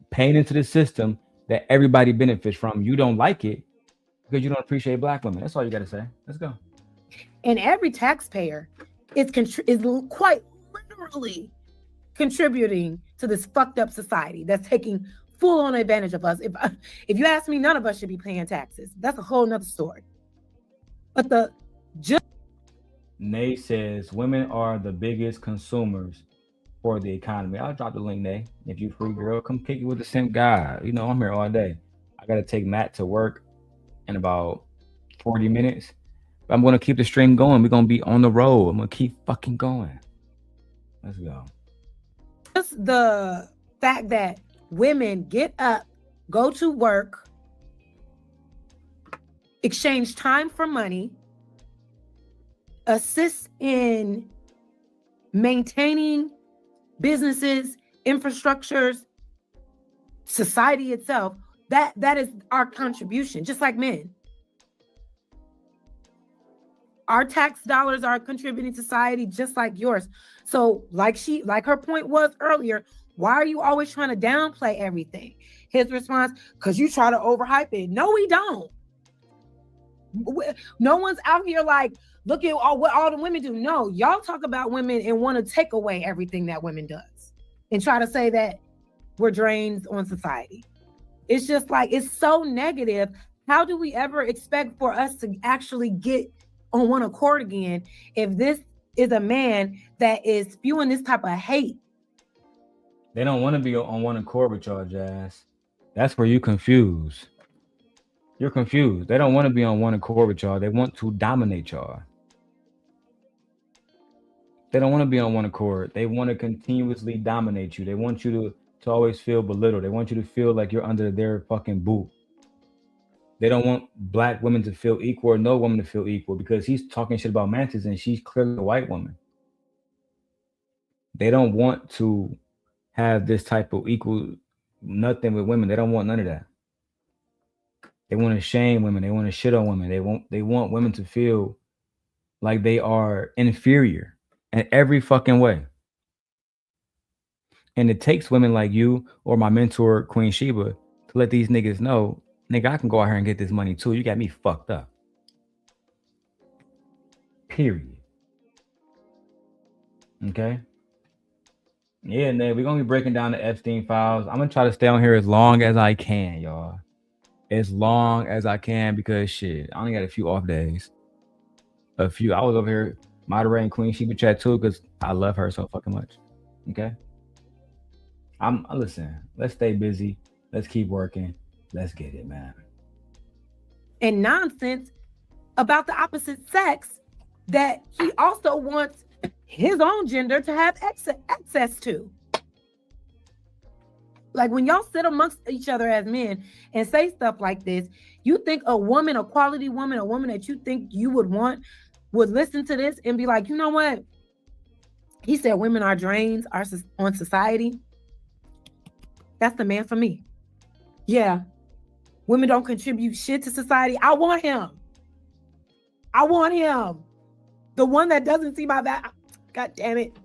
paying into the system that everybody benefits from. You don't like it because you don't appreciate black women. That's all you got to say. Let's go. And every taxpayer is quite literally contributing to this fucked up society that's taking full on advantage of us. If you ask me, none of us should be paying taxes. That's a whole nother story. But Nay says women are the biggest consumers for the economy. I'll drop the link, Nay. If you free girl, come kick it with the simp guy. You know, I'm here all day. I got to take Matt to work in about 40 minutes. But I'm going to keep the stream going. We're going to be on the road. I'm going to keep fucking going. Let's go. just the fact that women get up, go to work, exchange time for money, assist in maintaining businesses, infrastructures, society itself, that is our contribution, just like men. Our tax dollars are contributing to society just like yours. So like her point was earlier, why are you always trying to downplay everything? His response, because you try to overhype it. No, we don't. No one's out here like, look at what all the women do. No, y'all talk about women and want to take away everything that women does and try to say that we're drains on society. It's just like, it's so negative. How do we ever expect for us to actually get on one accord again if this is a man that is spewing this type of hate? They don't want to be on one accord with y'all, Jazz. That's where you confused. You're confused. They don't want to be on one accord with y'all. They want to dominate y'all. They don't want to be on one accord. They want to continuously dominate you. They want you to always feel belittled. They want you to feel like you're under their fucking boot. They don't want black women to feel equal or no woman to feel equal because he's talking shit about Mantis and she's clearly a white woman. They don't want to have this type of equal nothing with women. They don't want none of that. They want to shame women. They want to shit on women. They want women to feel like they are inferior in every fucking way. And it takes women like you or my mentor, Queen Sheba, to let these niggas know, nigga, I can go out here and get this money too. You got me fucked up. Period. Okay? Yeah, man, we're going to be breaking down the Epstein files. I'm going to try to stay on here as long as I can, y'all. As long as I can because, shit, I only got a few off days. I was over here moderating Queen Sheba chat too because I love her so fucking much. Okay? Listen, let's stay busy. Let's keep working. Let's get it, man. And nonsense about the opposite sex that he also wants his own gender to have access to. Like when y'all sit amongst each other as men and say stuff like this, you think a woman, a quality woman, a woman that you think you would want would listen to this and be like, you know what? He said women are drains on society. That's the man for me. Yeah. Women don't contribute shit to society. I want him. I want him. The one that doesn't see my back. God damn it.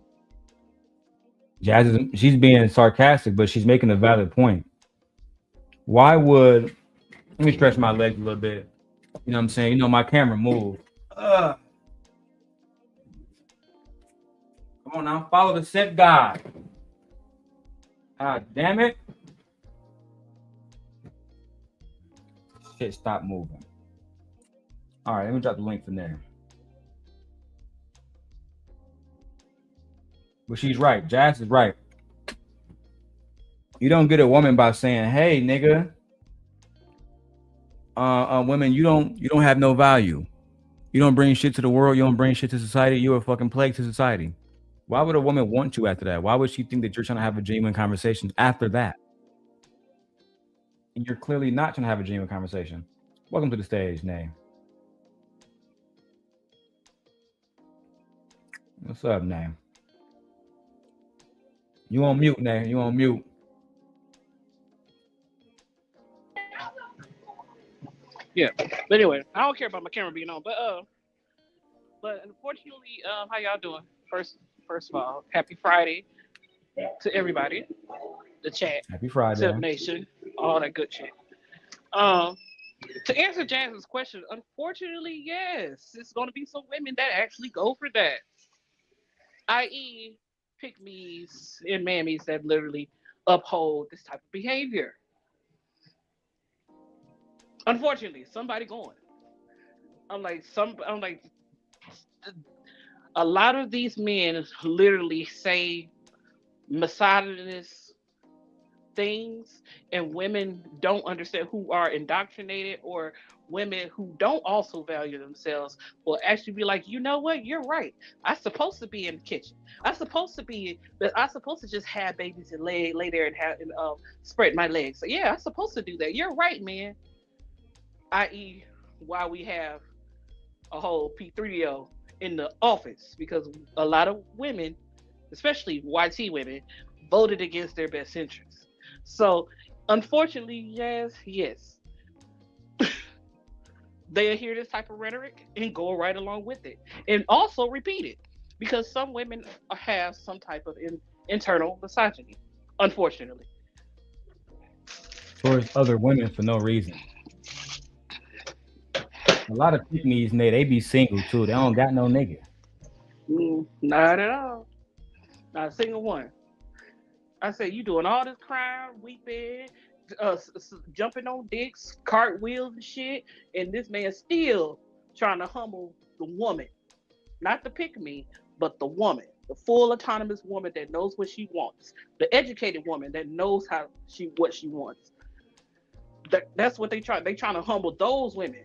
Jazz, she's being sarcastic, but she's making a valid point. Why would, let me stretch my legs a little bit. You know what I'm saying? You know, my camera moved. Come on now, follow the set guide. God damn it. Shit, stop moving. All right, let me drop the link from there. But she's right. Jazz is right. You don't get a woman by saying, "Hey, nigga, women, you don't have no value. You don't bring shit to the world. You don't bring shit to society. You're a fucking plague to society." Why would a woman want you after that? Why would she think that you're trying to have a genuine conversation after that? And you're clearly not trying to have a genuine conversation. Welcome to the stage, Nay. What's up, Nay? You on mute, Nay. You on mute. Yeah, but anyway, I don't care about my camera being on, but unfortunately, how y'all doing? First of all, happy Friday to everybody, the chat, Happy Friday, Sip Nation, all that good shit. To answer Jazz's question, unfortunately, yes, it's going to be some women that actually go for that, i.e., pick-me's and mammies that literally uphold this type of behavior. Unfortunately, somebody going. I'm like, a lot of these men literally say misogynist things, and women don't understand, who are indoctrinated, or women who don't also value themselves will actually be like, you know what, you're right. I'm supposed to be in the kitchen. I'm supposed to just have babies and lay there and spread my legs. So yeah, I'm supposed to do that. You're right, man. I.e., why we have a whole P3O in the office, because a lot of women, especially YT women, voted against their best interests. So, unfortunately, yes, they hear this type of rhetoric and go right along with it, and also repeat it, because some women have some type of internal misogyny, unfortunately. Towards other women for no reason. A lot of pick-me's, they be single too. They don't got no nigga. Not at all. Not a single one. I say, you doing all this crying, weeping, jumping on dicks, cartwheels and shit, and this man still trying to humble the woman. Not the pick-me, but the woman. The full autonomous woman that knows what she wants. The educated woman that knows what she wants. That's what they try. They trying to humble those women.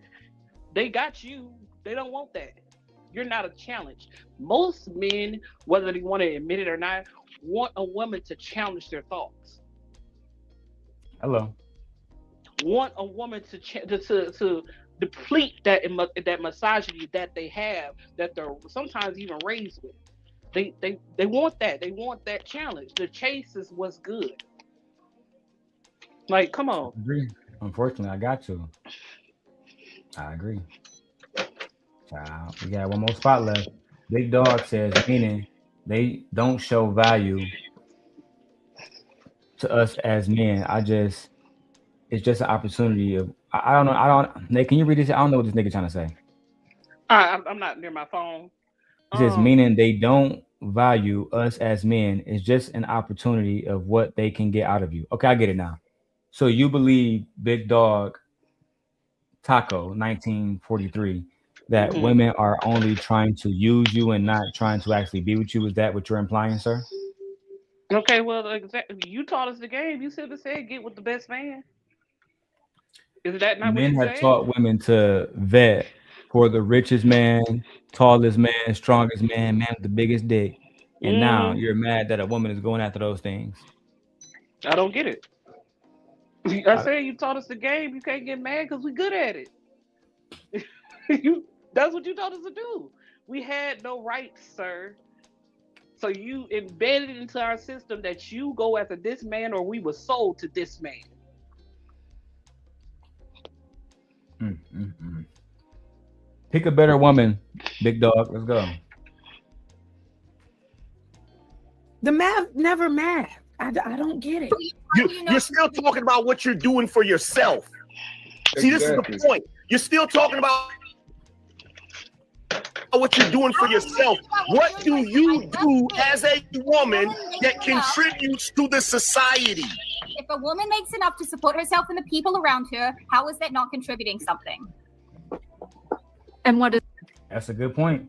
They got you. They don't want that. You're not a challenge. Most men, whether they want to admit it or not, want a woman to challenge their thoughts. Hello. Want a woman to deplete that misogyny that they have, that they're sometimes even raised with. They want that. They want that challenge. The chase is what's good. Like, come on. I agree. Unfortunately, I got to. I agree. We got one more spot left. Big Dog says, meaning they don't show value to us as men. It's just an opportunity of, I don't know. Nate, can you read this? I don't know what this nigga trying to say. I'm not near my phone. He says, meaning they don't value us as men. It's just an opportunity of what they can get out of you. Okay, I get it now. So you believe, Big Dog Taco 1943, that women are only trying to use you and not trying to actually be with you? Is that what you're implying, sir? Okay, well, exactly. You taught us the game. You should have said get with the best man. Is that not what Men you have said? taught women to vet for the richest man, tallest man, strongest man, man with the biggest dick. And now you're mad that a woman is going after those things. I don't get it. I said you taught us the game. You can't get mad because we good at it. That's what you taught us to do. We had no rights, sir. So you embedded into our system that you go after this man, or we were sold to this man. Pick a better woman, big dog. Let's go. The math never math. I don't get it. You're still talking about what you're doing for yourself. See, this is the point. You're still talking about what you're doing for yourself. What do you do as a woman that contributes to the society? If a woman makes enough to support herself and the people around her, how is that not contributing something? And what is? That's a good point.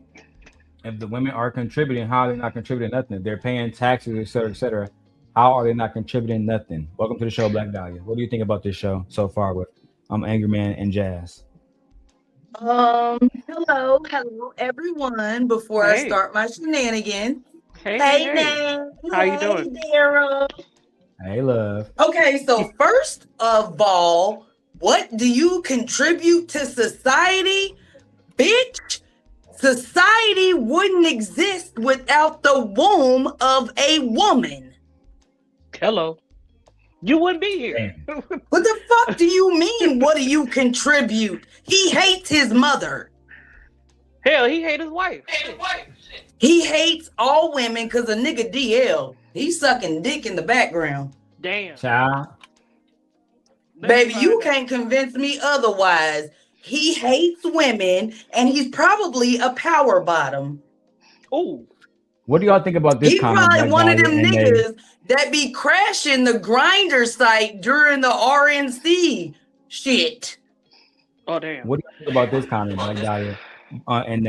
If the women are contributing, how are they not contributing nothing? If they're paying taxes, et cetera, et cetera. How are they not contributing nothing? Welcome to the show, Black Dahlia. What do you think about this show so far with Angryman and Jas? Hello everyone. Before I start my shenanigans. Hey. How you doing? Daryl. Hey, love. Okay, so first of all, what do you contribute to society? Bitch, society wouldn't exist without the womb of a woman. Hello. You wouldn't be here. What the fuck do you mean? What do you contribute? He hates his mother. Hell, he hates his wife. He hates all women because a nigga DL. He's sucking dick in the background. Damn. Child. Baby, you can't convince me otherwise. He hates women and he's probably a power bottom. Ooh. What do y'all think about this He comment? probably one of them niggas that be crashing the grinder site during the RNC shit. Oh, damn. What do you think about this comment, Black Dahlia? And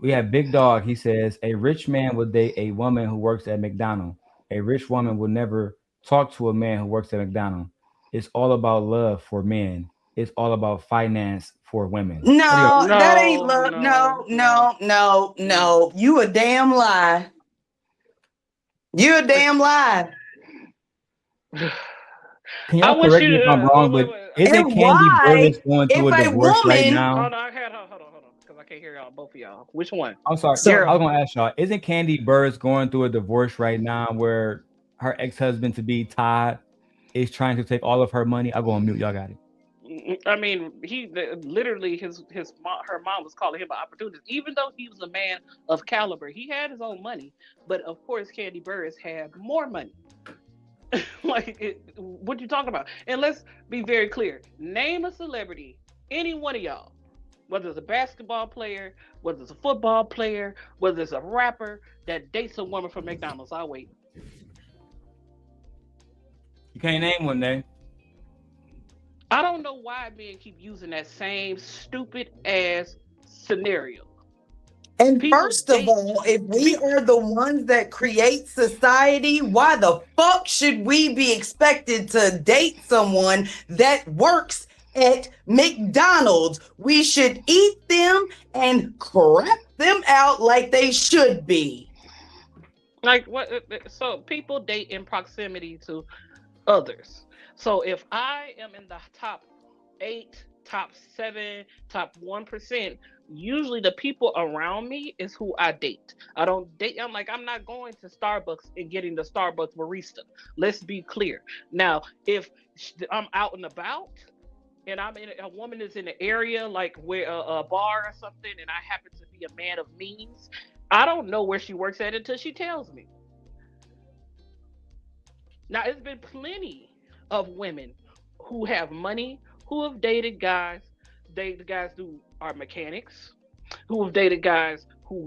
we have Big Dog. He says, a rich man would date a woman who works at McDonald's. A rich woman would never talk to a man who works at McDonald's. It's all about love for men. It's all about finance for women. No, that ain't love. No. You a damn lie. You a damn lie. Can y'all correct me if I'm wrong, but isn't Candy Burris going through a divorce right now? Hold on, because I can't hear y'all, both of y'all. Which one? I'm sorry. I was going to ask y'all, isn't Candy Burris going through a divorce right now where her ex-husband to be Todd is trying to take all of her money? I'll go on mute. Y'all got it. I mean, literally her mom was calling him an opportunist, even though he was a man of caliber. He had his own money, but of course, Candy Burris had more money. What you talking about? And let's be very clear. Name a celebrity, any one of y'all, whether it's a basketball player, whether it's a football player, whether it's a rapper that dates a woman from McDonald's. I'll wait. You can't name one name. I don't know why men keep using that same stupid ass scenario. And first of all, if we are the ones that create society, why the fuck should we be expected to date someone that works at McDonald's? We should eat them and crap them out like they should be. Like what? So people date in proximity to others. So if I am in the top 8, top 7, top 1%, usually the people around me is who I date. I don't date. I'm not going to Starbucks and getting the Starbucks barista. Let's be clear. Now, if I'm out and about and a woman is in the area, like where a bar or something, and I happen to be a man of means, I don't know where she works at until she tells me. Now, it's been plenty of women who have money, who have dated guys who are mechanics, who have dated guys who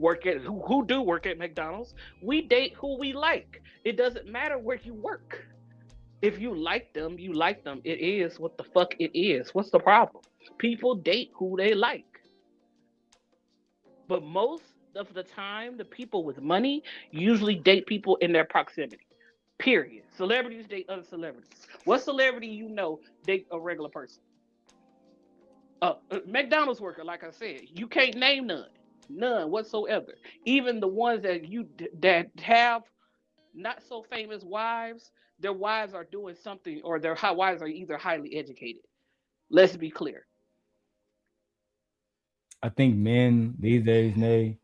do work at McDonald's. We date who we like. It doesn't matter where you work. If you like them, you like them. It is what the fuck it is. What's the problem? People date who they like. But most of the time, the people with money usually date people in their proximity. Period. Celebrities date other celebrities. What celebrity you know date a regular person? McDonald's worker, like I said, you can't name none whatsoever. Even the ones that have not so famous wives, their wives are doing something, or their wives are either highly educated. Let's be clear. I think men these days, Nay,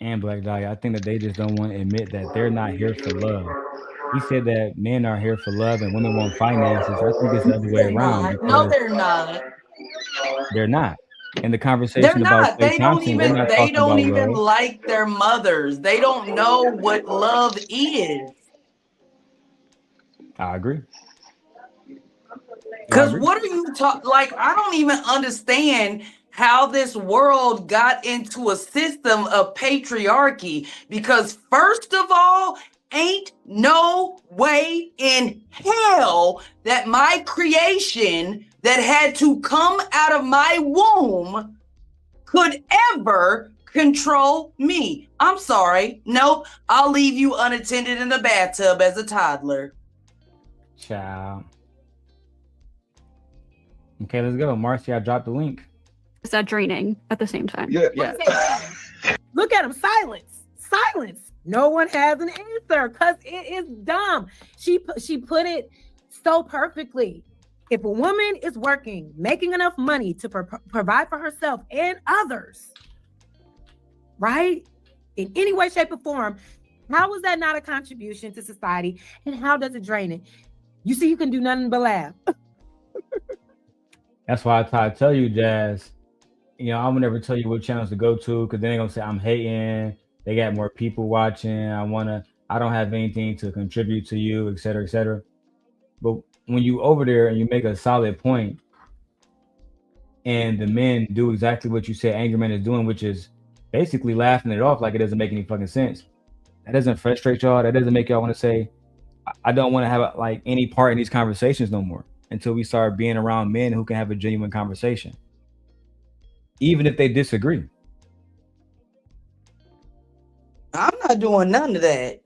and Black Dahlia, I think that they just don't want to admit that they're not here for love. He said that men are here for love and women want finances. I think it's the other way around. No, they're not. They're not. In the They're conversation about not. Clay They don't Thompson, they're even. not They talking don't about even love. like their mothers. They don't know what love is. I agree. Because what are you talking? Like, I don't even understand how this world got into a system of patriarchy. Because first of all, ain't no way in hell that my creation that had to come out of my womb could ever control me. I'm sorry. Nope. I'll leave you unattended in the bathtub as a toddler. Ciao. Okay, let's go. Marcy, I dropped the link. Is that draining at the same time? Yeah. Look at him. Silence. No one has an answer because it is dumb. She put it so perfectly. If a woman is working, making enough money to provide for herself and others, right? In any way, shape, or form, how is that not a contribution to society? And how does it drain it? You see, you can do nothing but laugh. That's why I try to tell you, Jazz, you know, I would never tell you what channels to go to because then they're going to say I'm hating. They got more people watching. I don't have anything to contribute to you, et cetera, et cetera. But when you over there and you make a solid point and the men do exactly what you said Angryman is doing, which is basically laughing it off like it doesn't make any fucking sense. That doesn't frustrate y'all. That doesn't make y'all want to say, I don't want to have like any part in these conversations no more until we start being around men who can have a genuine conversation, even if they disagree. I'm not doing none of that.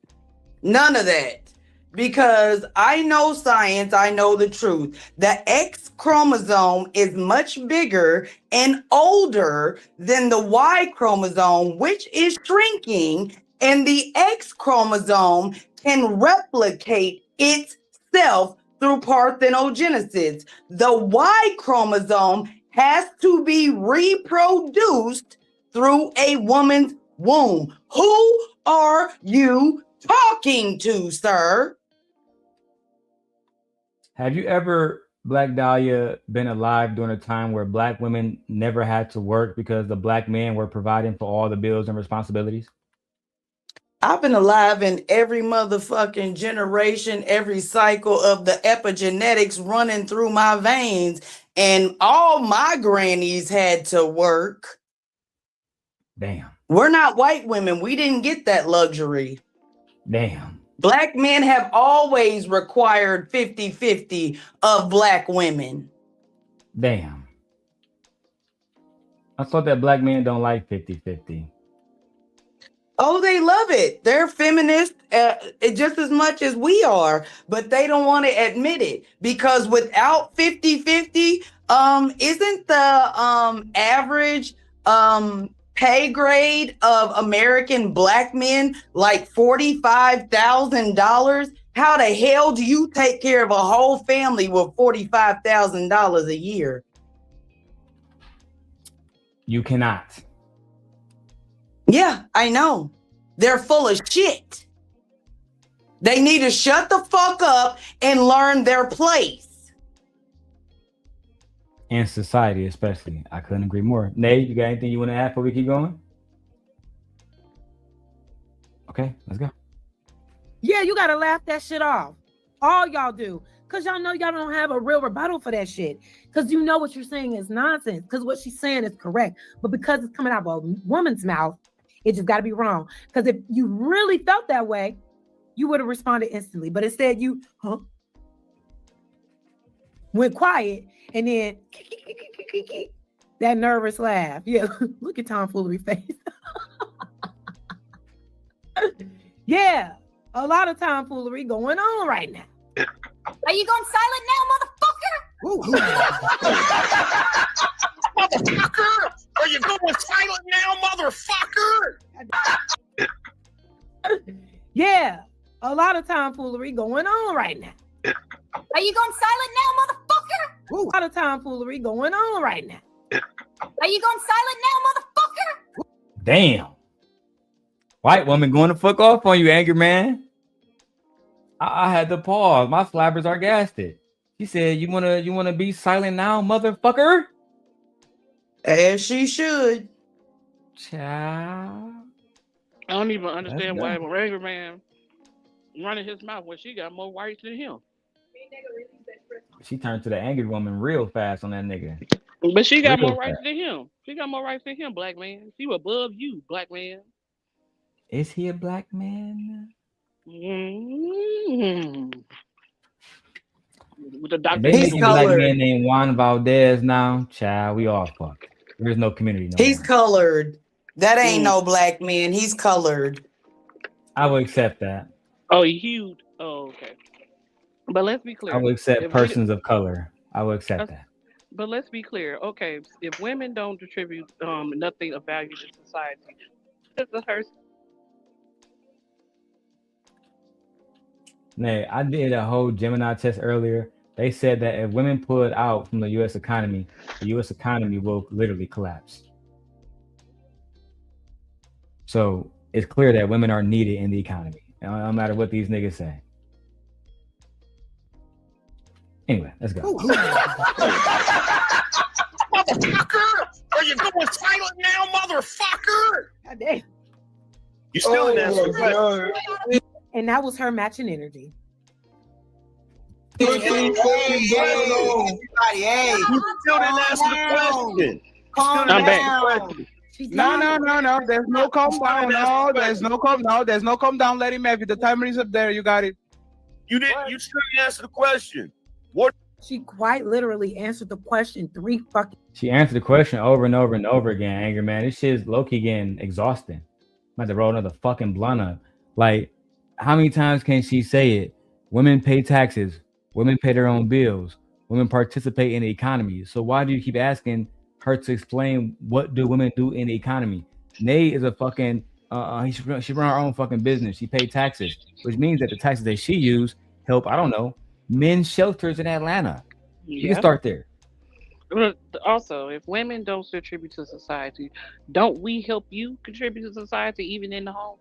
None of that. Because I know science, I know the truth. The X chromosome is much bigger and older than the Y chromosome, which is shrinking, and the X chromosome can replicate itself through parthenogenesis. The Y chromosome has to be reproduced through a woman's womb. Who are you talking to, sir? Have you ever, Black Dahlia, been alive during a time where Black women never had to work because the Black men were providing for all the bills and responsibilities? I've been alive in every motherfucking generation, every cycle of the epigenetics running through my veins, and all my grannies had to work. Damn. We're not white women. We didn't get that luxury. Damn. Black men have always required 50-50 of Black women. Damn. I thought that Black men don't like 50-50. Oh, they love it. They're feminists just as much as we are, but they don't want to admit it because without 50-50, isn't the average pay grade of American Black men like $45,000? How the hell do you take care of a whole family with $45,000 a year? You cannot. Yeah, I know. They're full of shit. They need to shut the fuck up and learn their place. In society, especially. I couldn't agree more. Nate, you got anything you want to add before we keep going? Okay, let's go. Yeah, you gotta laugh that shit off. All y'all do. Because y'all know y'all don't have a real rebuttal for that shit. Because you know what you're saying is nonsense. Because what she's saying is correct. But because it's coming out of a woman's mouth, it just got to be wrong. Because if you really felt that way, you would have responded instantly. But instead you, went quiet and then that nervous laugh. Yeah, look at tomfoolery face. Yeah. a lot of tomfoolery going on right now. Are you going silent now, motherfucker? Motherfucker! Are you going silent now, motherfucker? Yeah, a lot of tomfoolery going on right now. Are you going silent now, motherfucker? A lot of tomfoolery going on right now. Are you going silent now, motherfucker? Damn. White woman going to fuck off on you, angry man. I had to pause. My flabbers are gasted. She said, "You wanna be silent now, motherfucker?" As she should. Child. I don't even understand That's why dumb. Angryman running his mouth when she got more rights than him. She turned to the angry woman real fast on that nigga. But she got Real more rights fast. than him. She got more rights than him, black man. She above you, black man. Is he a black man? Mm-hmm. With the If doctor. they make a black man named Juan Valdez now, child, we all fuck. There's no community no He's more. colored. That ain't no black man. He's colored. I will accept that. Oh, he hued. Oh, okay. But let's be clear. I will accept If persons of color. I will accept that. But let's be clear. Okay, if women don't contribute nothing of value to society, this is her. Nay, I did a whole Gemini test earlier. They said that if women pulled out from the U.S. economy, the U.S. economy will literally collapse. So it's clear that women are needed in the economy, no matter what these niggas say. Anyway, let's go. Motherfucker! Are you going silent now, motherfucker? God damn. You still in that question. And that was her matching energy. Hey, you still didn't answer the question. Calm Still didn't down. answer the question. No. There's no calm down. No, there's no calm down. There's no calm down. Let him have it. The timer is up there. You got it. You didn't. You still didn't answer the question. What? She quite literally answered the question 3 fucking. She answered the question over and over and over again, Angry Man. This shit is low-key getting exhausting. I'm about to roll another fucking blunt up. Like, how many times can she say it? Women pay taxes. Women pay their own bills. Women participate in the economy. So why do you keep asking her to explain what do women do in the economy? Nay is a fucking, she run her own fucking business. She paid taxes, which means that the taxes that she used help, I don't know, men's shelters in Atlanta. You can start there. But also, if women don't contribute to society, don't we help you contribute to society even in the home?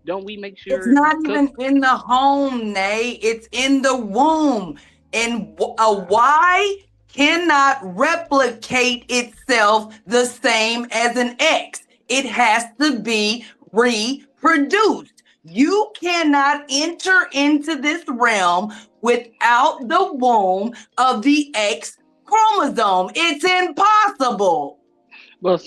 Don't we make sure It's not even in the home, Nay. It's in the womb. And a Y cannot replicate itself the same as an X. It has to be reproduced. You cannot enter into this realm without the womb of the X chromosome. It's impossible. Well,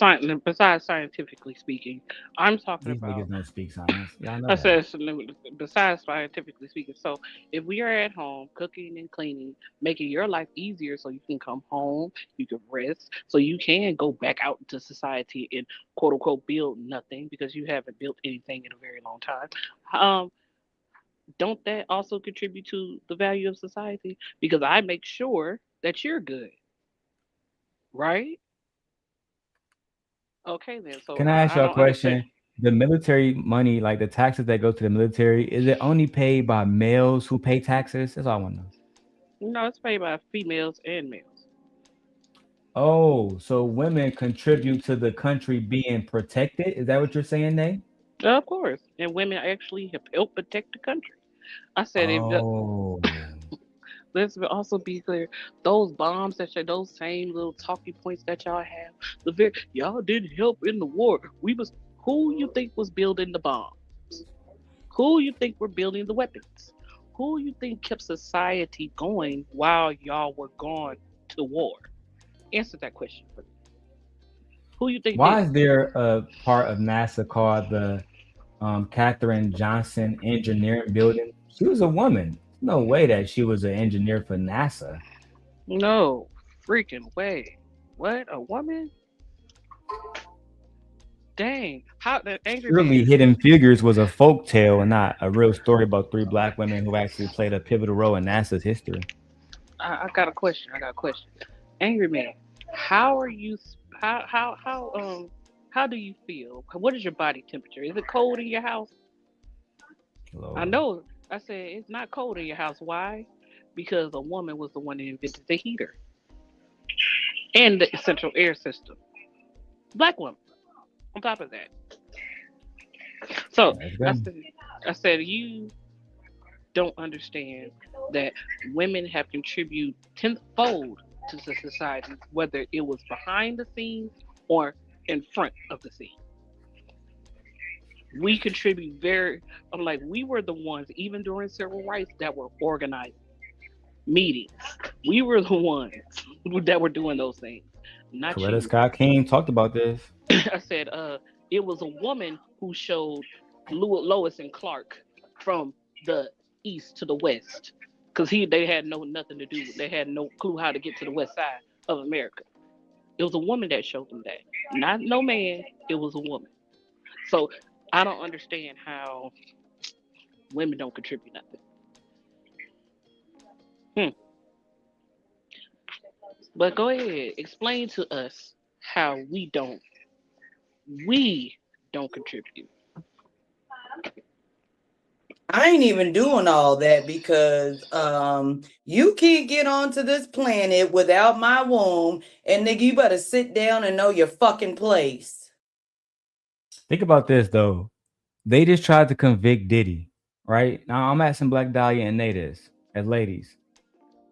besides scientifically speaking, I'm talking These about. niggas don't speak science. Y'all know I that. said besides scientifically speaking. So if we are at home cooking and cleaning, making your life easier so you can come home, you can rest, so you can go back out into society and quote unquote build nothing because you haven't built anything in a very long time. Don't that also contribute to the value of society? Because I make sure that you're good, right? Okay, then. So Can I ask you a don't question? understand. The military money, like the taxes that go to the military, is it only paid by males who pay taxes? That's all I want to know. No, it's paid by females and males. Oh, so women contribute to the country being protected? Is that what you're saying, Nate? Of course, and women actually have helped protect the country. I said, Oh, let's also be clear. Those bombs those same little talking points that y'all have, y'all didn't help in the war. Who you think was building the bombs? Who you think were building the weapons? Who you think kept society going while y'all were gone to war? Answer that question for me. Who you think? why is there a part of NASA called the Katherine Johnson Engineering Building? She was a woman. No way that she was an engineer for NASA. No freaking way. What? A woman? Dang, how the angry Surely man? Hidden Figures was a folk tale and not a real story about 3 black women who actually played a pivotal role in NASA's history. I got a question. Angry man, how are you? How do you feel? What is your body temperature? Is it cold in your house? Lord. I know. I said it's not cold in your house. Why? Because a woman was the one that invented the heater and the central air system. Black woman. On top of that, so I said you don't understand that women have contributed tenfold to the society, whether it was behind the scenes or in front of the scene. We contribute we were the ones, even during civil rights, that were organizing meetings. We were the ones that were doing those things, not Coretta you. Scott King talked about this. I said, it was a woman who showed Lois and Clark from the east to the west, because they had nothing to do. They had no clue how to get to the west side of America. It was a woman that showed them that, not no man. It was a woman. So I don't understand how women don't contribute nothing. But go ahead, explain to us how we don't contribute. I ain't even doing all that because you can't get onto this planet without my womb, and nigga, you better sit down and know your fucking place. Think about this though. They just tried to convict Diddy, right? Now I'm asking Black Dahlia and Natives as ladies,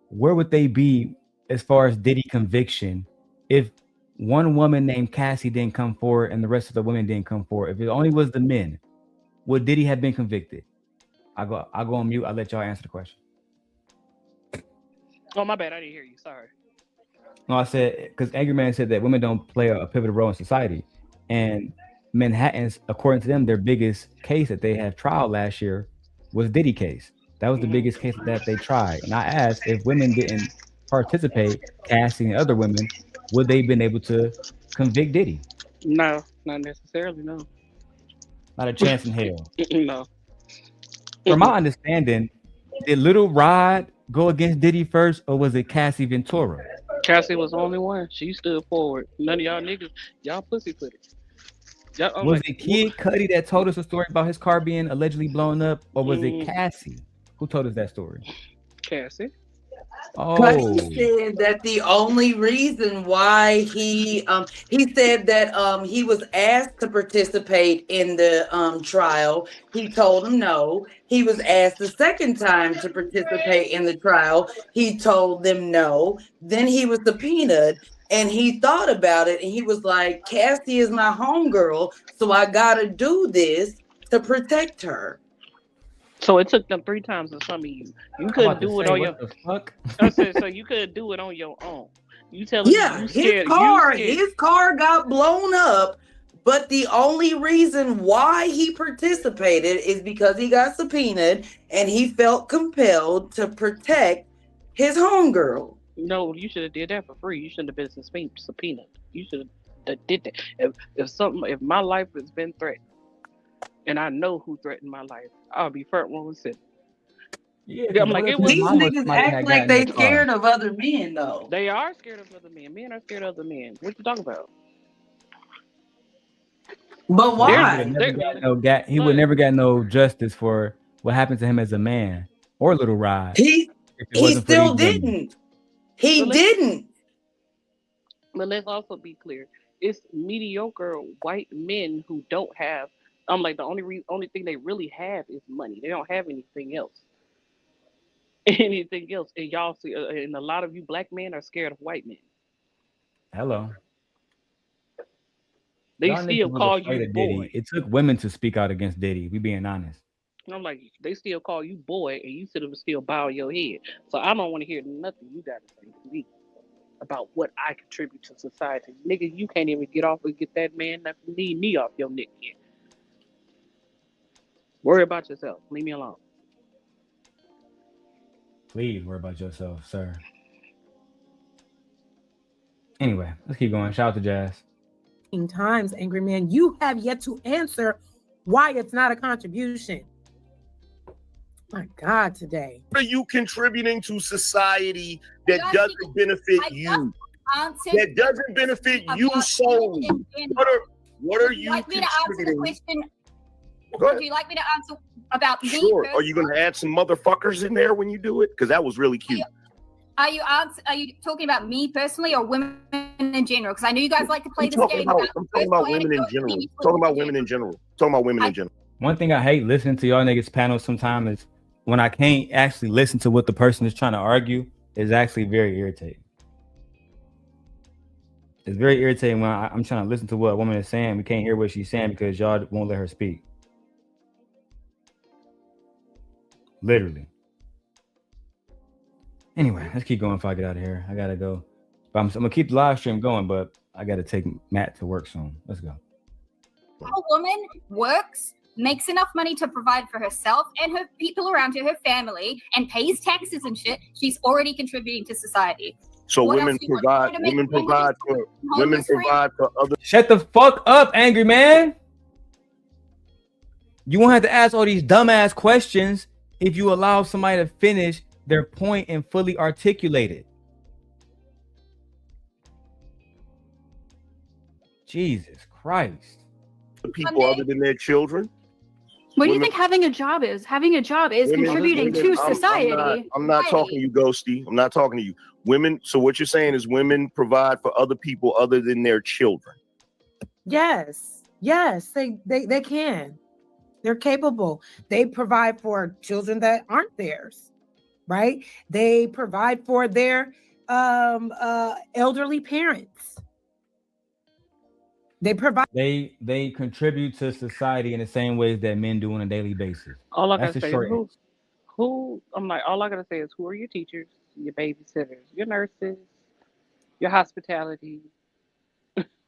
where would they be as far as Diddy conviction if one woman named Cassie didn't come forward and the rest of the women didn't come forward? If it only was the men, would Diddy have been convicted? I'll go on mute. I'll let y'all answer the question. Oh, my bad. I didn't hear you. Sorry. No, I said, because Angryman said that women don't play a pivotal role in society. And Manhattan's, according to them, their biggest case that they had trial last year was Diddy case. That was the biggest case that they tried. And I asked, if women didn't participate, Cassie and other women, would they have been able to convict Diddy? No, not necessarily, no. Not a chance in hell. No. From my understanding, did Little Rod go against Diddy first, or was it Cassie Ventura? Cassie was the only one. She stood forward. None of y'all niggas, y'all pussyfooted. Was it Kid Cudi that told us a story about his car being allegedly blown up, or was it Cassie who told us that story? Cassie. But he said that the only reason why he said that he was asked to participate in the trial. He told him no. He was asked the second time to participate in the trial. He told them no. Then he was subpoenaed and he thought about it and he was like, Cassie is my homegirl, so I gotta do this to protect her. So it took them 3 times to summon you. You couldn't do it on your fuck. I said, so you couldn't do it on your own. You telling me you scared? His car got blown up, but the only reason why he participated is because he got subpoenaed and he felt compelled to protect his homegirl. No, you should have did that for free. You shouldn't have been subpoenaed. You should have did that. If my life has been threatened, and I know who threatened my life, I'll be front row and center. Yeah, I'm like, these niggas act like they scared of other men, though. They are scared of other men. Men are scared of other men. What you talking about? But why? He would never get no justice for what happened to him as a man or Little Rod. He still didn't. He didn't. But let's also be clear. It's mediocre white men who don't have. I'm like, the only thing they really have is money. They don't have anything else. Anything else, and y'all see, and a lot of you black men are scared of white men. Hello. They Y'all still call you boy. It took women to speak out against Diddy. We being honest. And I'm like, they still call you boy, and you sit up and still bow your head. So I don't want to hear nothing you got to say to me about what I contribute to society. Nigga, you can't even get off and get that man that need me off your neck yet. Worry about yourself. Leave me alone. Please worry about yourself, sir. Anyway, let's keep going. Shout out to Jazz. fucking times, Angry Man. You have yet to answer why it's not a contribution. My God, today. What are you contributing to society that doesn't benefit you? That doesn't benefit you solely. What are you contributing? Would you like me to answer about me? Sure. Are you going to add some motherfuckers in there when you do it? Because that was really cute. Are you talking about me personally or women in general? Because I know you guys like to play this game. I'm talking about women in general. Talking about women in general. One thing I hate listening to y'all niggas panels sometimes is when I can't actually listen to what the person is trying to argue. Is actually very irritating. It's very irritating when I'm trying to listen to what a woman is saying. We can't hear what she's saying because y'all won't let her speak. Literally. Anyway, let's keep going before I get out of here. I gotta go. But I'm gonna keep the live stream going, but I gotta take Matt to work soon. Let's go. A woman works, makes enough money to provide for herself and her people around her, her family, and pays taxes and shit. She's already contributing to society. So women provide for other. Shut the fuck up, Angry Man. You won't have to ask all these dumbass questions if you allow somebody to finish their point and fully articulate it. Jesus Christ. People other than their children. What do you think having a job is? Having a job is contributing to society. I'm not talking to you, Ghosty. I'm not talking to you. Women. So what you're saying is women provide for other people other than their children. Yes, they can. They're capable. They provide for children that aren't theirs, right? They provide for their elderly parents. They contribute to society in the same ways that men do on a daily basis. All I gotta say is who are your teachers, your babysitters, your nurses, your hospitality?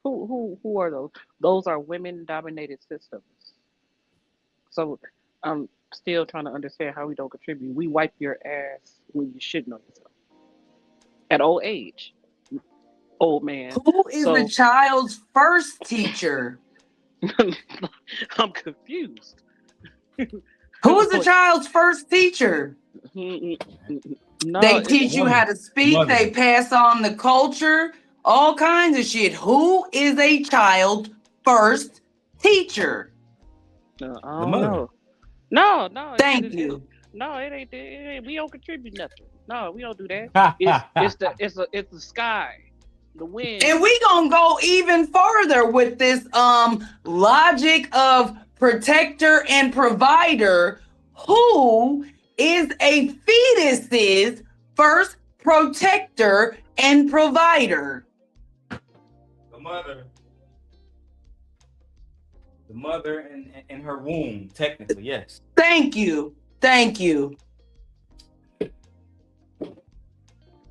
Who are those? Those are women-dominated systems. So I'm still trying to understand how we don't contribute. We wipe your ass when you shouldn't on yourself. At old age. Old man. Who is the child's first teacher? I'm confused. Who is the child's first teacher? No, they teach you how to speak. They pass on the culture, all kinds of shit. Who is a child's first teacher? I don't know. No. Thank you. No, it ain't. We don't contribute nothing. No, we don't do that. It's the sky. The wind. And we gonna go even further with this logic of protector and provider. Who is a fetus's first protector and provider? The mother in her womb, technically, yes. Thank you.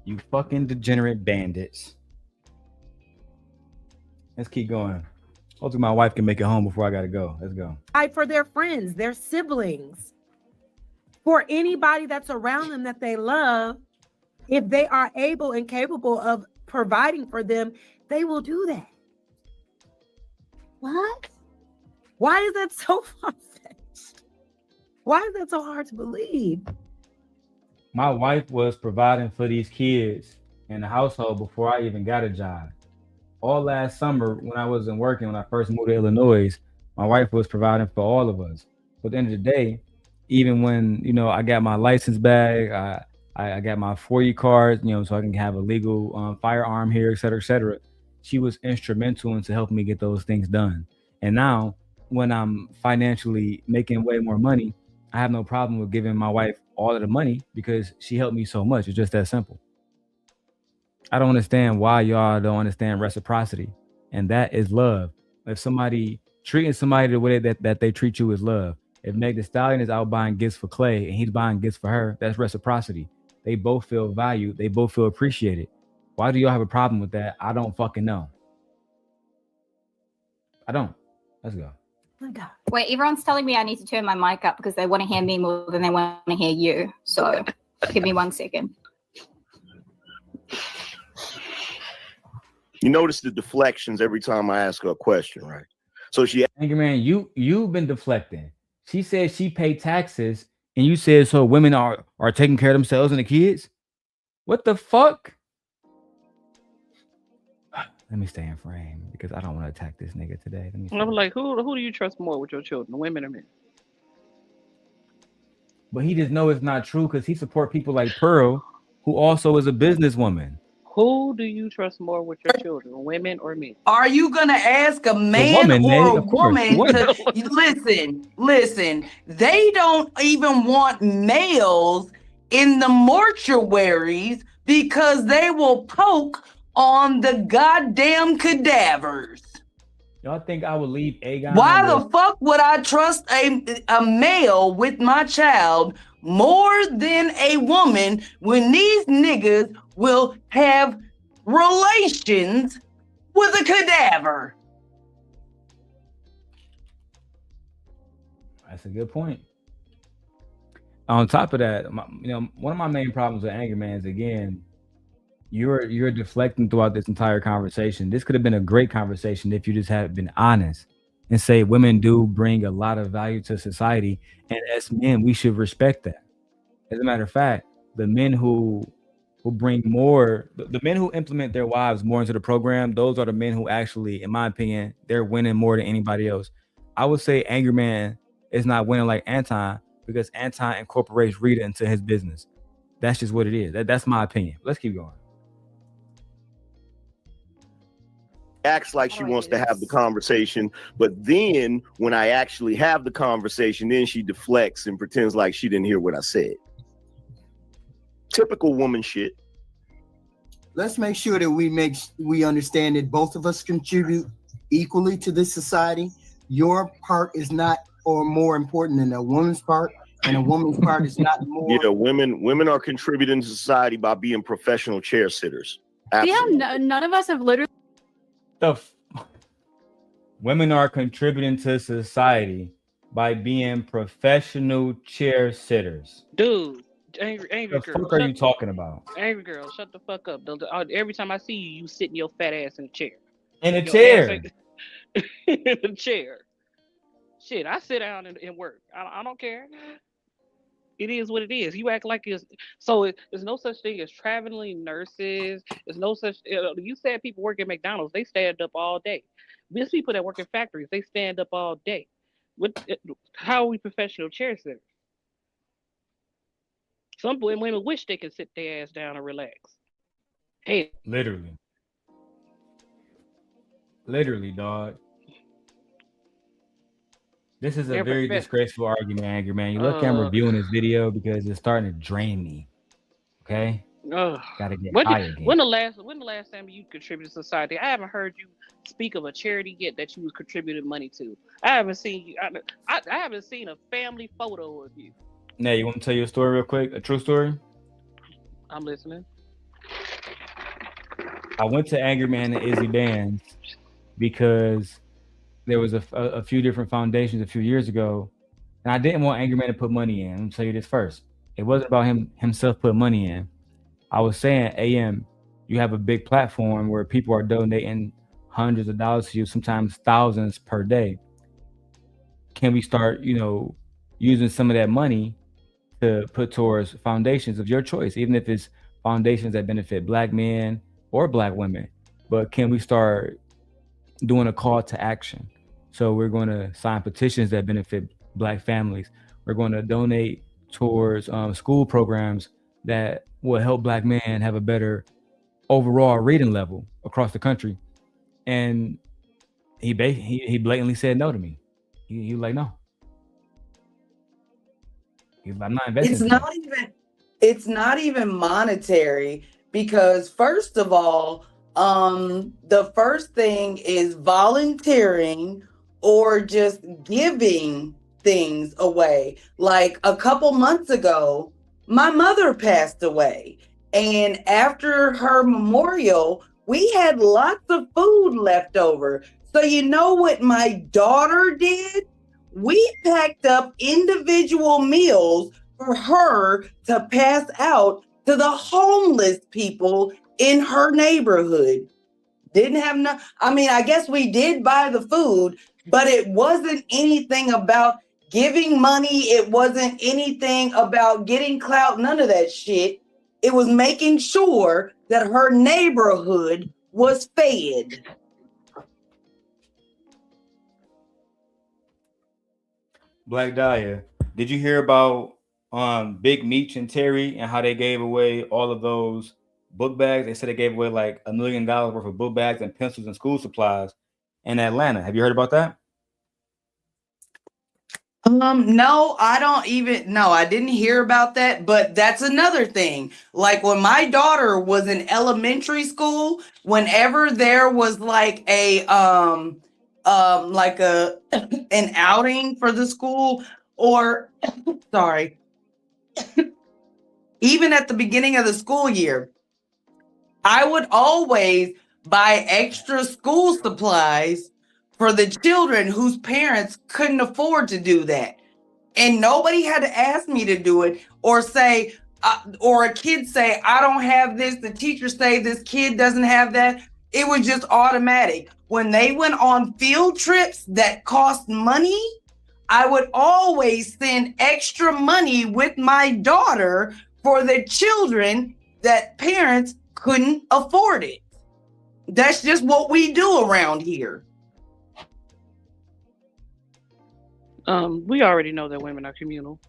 You fucking degenerate bandits. Let's keep going. Hopefully my wife can make it home before I gotta go. Let's go. For their friends, their siblings, for anybody that's around them that they love, if they are able and capable of providing for them, they will do that. What? Why is that so far-fetched? Why is that so hard to believe? My wife was providing for these kids in the household before I even got a job. All last summer when I wasn't working, when I first moved to Illinois, my wife was providing for all of us. But at the end of the day, even when, I got my license back, I got my 4E card, so I can have a legal firearm here, et cetera, she was instrumental into helping me get those things done. And now when I'm financially making way more money, I have no problem with giving my wife all of the money because she helped me so much. It's just that simple. I don't understand why y'all don't understand reciprocity. And that is love. If somebody treating somebody the way that they treat you is love. If Meg Thee Stallion is out buying gifts for Clay and he's buying gifts for her, that's reciprocity. They both feel valued. They both feel appreciated. Why do y'all have a problem with that? I don't fucking know. I don't. Let's go. Oh my God. Wait, everyone's telling me I need to turn my mic up because they want to hear me more than they want to hear you. So give me 1 second. You notice the deflections every time I ask her a question, right? So she, Angryman, you've been deflecting. She said she paid taxes, and you said so women are taking care of themselves and the kids. What the fuck? Let me stay in frame because I don't want to attack this nigga today. I'm like, who do you trust more with your children, women or men? But he just know it's not true because he support people like Pearl, who also is a businesswoman. Who do you trust more with your children, women or men? Are you gonna ask a man or a woman to listen? They don't even want males in the mortuaries because they will poke on the goddamn cadavers. Y'all think I would leave Aegon? Why the fuck would I trust a male with my child more than a woman when these niggas will have relations with a cadaver? That's a good point. On top of that, one of my main problems with Angryman is, again, you're deflecting throughout this entire conversation. This could have been a great conversation if you just had been honest and say women do bring a lot of value to society, and as men, we should respect that. As a matter of fact, the men who bring more, the men who implement their wives more into the program, those are the men who actually, in my opinion, they're winning more than anybody else. I would say Angryman is not winning like Anton because Anton incorporates Rita into his business. That's just what it is. That's my opinion. Let's keep going. Acts like she wants to have the conversation, but then when I actually have the conversation, then she deflects and pretends like she didn't hear what I said. Typical woman shit. Let's make sure that we understand that both of us contribute equally to this society. Your part is not or more important than a woman's part, and a woman's part is not more. Yeah, women are contributing to society by being professional chair sitters. Absolutely. Yeah, none of us have literally. Women are contributing to society by being professional chair sitters. Dude, angry the girl. What the fuck are you talking about? Angry girl, shut the fuck up. Every time I see you, you sitting your fat ass in a chair. In a chair. In a chair. Shit, I sit down and work. I don't care. It is what it is. You act like it's so. There's no such thing as traveling nurses. There's no such. You said people work at McDonald's. They stand up all day. These people that work in factories, they stand up all day. How are we professional chair sitters? Some women wish they could sit their ass down and relax. Hey, literally, dog. This is a very disgraceful argument, Angryman. You look, I'm reviewing this video because it's starting to drain me. Okay, gotta get high again. When the last time you contributed to society? I haven't heard you speak of a charity yet that you was contributing money to. I haven't seen you. I haven't seen a family photo of you. Nay, you want to tell you a story real quick? A true story? I'm listening. I went to Angryman and Izzy Bands because there was a few different foundations a few years ago, and I didn't want Angryman to put money in. Let me tell you this first. It wasn't about himself putting money in. I was saying, AM, you have a big platform where people are donating hundreds of dollars to you, sometimes thousands per day. Can we start, using some of that money to put towards foundations of your choice, even if it's foundations that benefit Black men or Black women? But can we start doing a call to action? So we're going to sign petitions that benefit Black families. We're going to donate towards school programs that will help Black men have a better overall reading level across the country. And he blatantly said no to me. He was like, no. I'm not investing. It's not even monetary, because first of all, the first thing is volunteering or just giving things away. Like a couple months ago, my mother passed away, and after her memorial, we had lots of food left over. So you know what my daughter did? We packed up individual meals for her to pass out to the homeless people in her neighborhood. Didn't have no. I mean, I guess we did buy the food, but it wasn't anything about giving money. It wasn't anything about getting clout. None of that shit. It was making sure that her neighborhood was fed. Black Dahlia, did you hear about Big Meech and Terry and how they gave away all of those book bags? They said they gave away like $1 million worth of book bags and pencils and school supplies in Atlanta. Have you heard about that? No, I didn't hear about that, but that's another thing. Like when my daughter was in elementary school, whenever there was like an outing for the school, or sorry, even at the beginning of the school year, I would always buy extra school supplies for the children whose parents couldn't afford to do that. And nobody had to ask me to do it or say, or a kid say, I don't have this. The teacher say this kid doesn't have that. It was just automatic. When they went on field trips that cost money, I would always send extra money with my daughter for the children that parents couldn't afford it. That's just what we do around here. We already know that women are communal.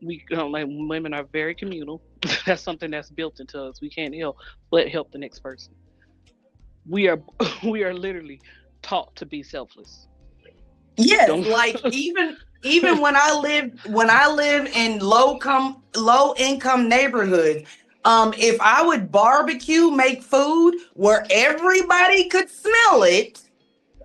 Women are very communal. That's something that's built into us. We can't help but help the next person. We are literally taught to be selfless. Yes, like even when I live in low income neighborhoods, if I would barbecue, make food where everybody could smell it,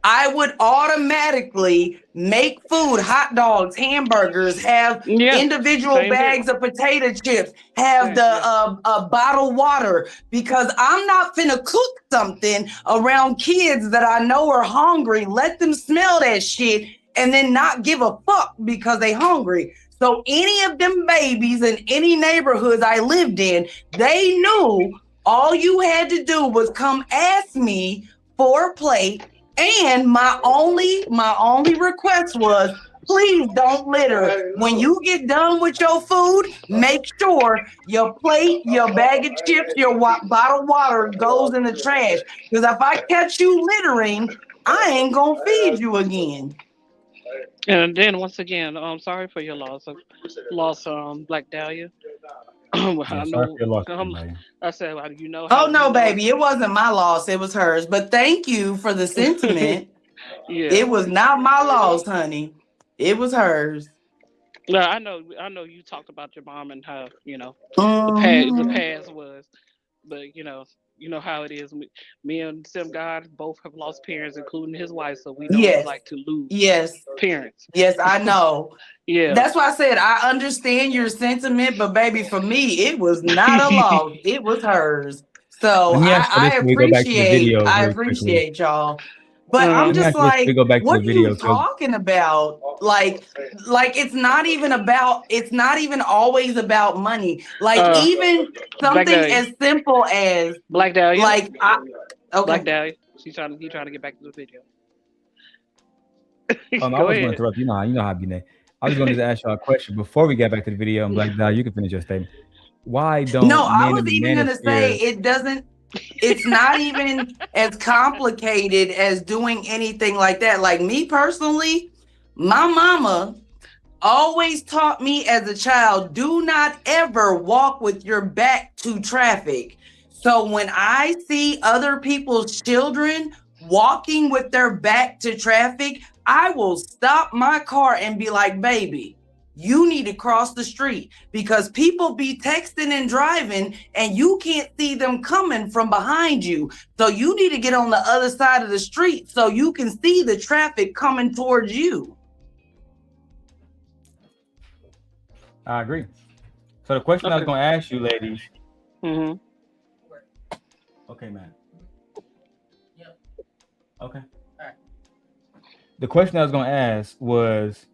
I would automatically make food, hot dogs, hamburgers, have individual bags of potato chips, have the bottled water, because I'm not finna cook something around kids that I know are hungry, let them smell that shit, and then not give a fuck because they hungry. So any of them babies in any neighborhoods I lived in, they knew all you had to do was come ask me for a plate. And my only request was, please don't litter. When you get done with your food, make sure your plate, your bag of chips, your bottled water goes in the trash. Because if I catch you littering, I ain't gonna feed you again. And then once again, sorry for your loss, Black Dahlia. I said, well, you know. Oh no, baby, it wasn't my loss; it was hers. But thank you for the sentiment. It was not my loss, honey. It was hers. No, I know. You talked about your mom and how the past was, but you know how it is. Me and Sim God both have lost parents, including his wife, so we know what it's like to lose parents. Yes, I know. Yeah, that's why I said I understand your sentiment, but baby, for me, it was not a loss; it was hers. So I appreciate y'all. But I'm just like, what are you talking about? Like it's not even always about money. Like even something as simple as Black Dahlia. Like Black Dahlia. He's trying to get back to the video. I was going to interrupt. You know how I be there. I was going to ask you a question before we get back to the video. And Black Dahlia, you can finish your statement. Why don't? No, I was even going to say it doesn't. It's not even as complicated as doing anything like that. Like me personally, my mama always taught me as a child, do not ever walk with your back to traffic. So when I see other people's children walking with their back to traffic, I will stop my car and be like, baby, you need to cross the street, because people be texting and driving and you can't see them coming from behind you. So you need to get on the other side of the street so you can see the traffic coming towards you. I agree. So the question I was going to ask you, ladies. Mm-hmm. Okay, man. Yep. Okay. All right. The question I was going to ask was,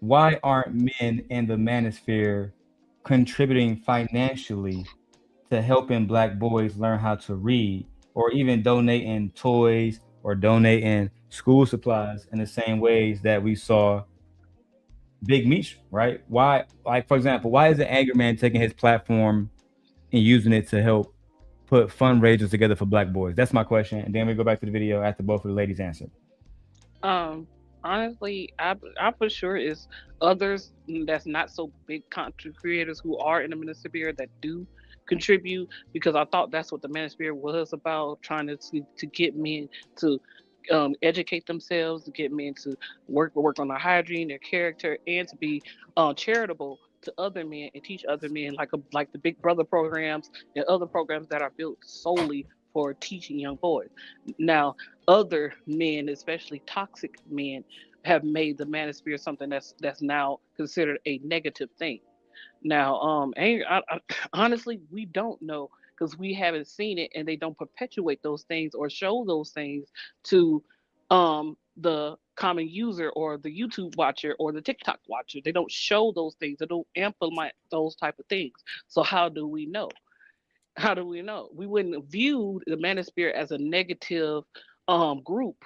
why aren't men in the manosphere contributing financially to helping Black boys learn how to read? or even donating toys or donating school supplies in the same ways that we saw Big Meech, right? Why, like, for example, why isn't Angryman taking his platform and using it to help put fundraisers together for Black boys? That's my question. And then we go back to the video after both of the ladies answer. Honestly, I for sure is others that's not so big content creators who are in the Manosphere that do contribute, because I thought that's what the Manosphere was about, trying to get men to educate themselves, to get men to work on their hygiene, their character, and to be charitable to other men and teach other men, like the Big Brother programs and other programs that are built solely for teaching young boys. Now, other men, especially toxic men, have made the Manosphere something that's now considered a negative thing. Now, honestly, we don't know, because we haven't seen it, and they don't perpetuate those things or show those things to the common user or the YouTube watcher or the TikTok watcher. They don't show those things. They don't implement those type of things. So how do we know? How do we know? We wouldn't view the Manosphere as a negative group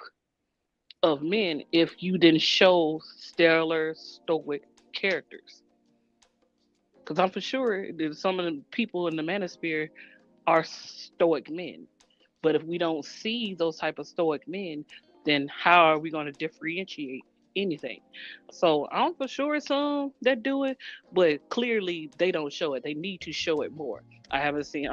of men if you didn't show stellar, stoic characters. Because I'm for sure that some of the people in the Manosphere are stoic men. But if we don't see those type of stoic men, then how are we going to differentiate anything? So I'm for sure some that do it, but clearly they don't show it. They need to show it more. I haven't seen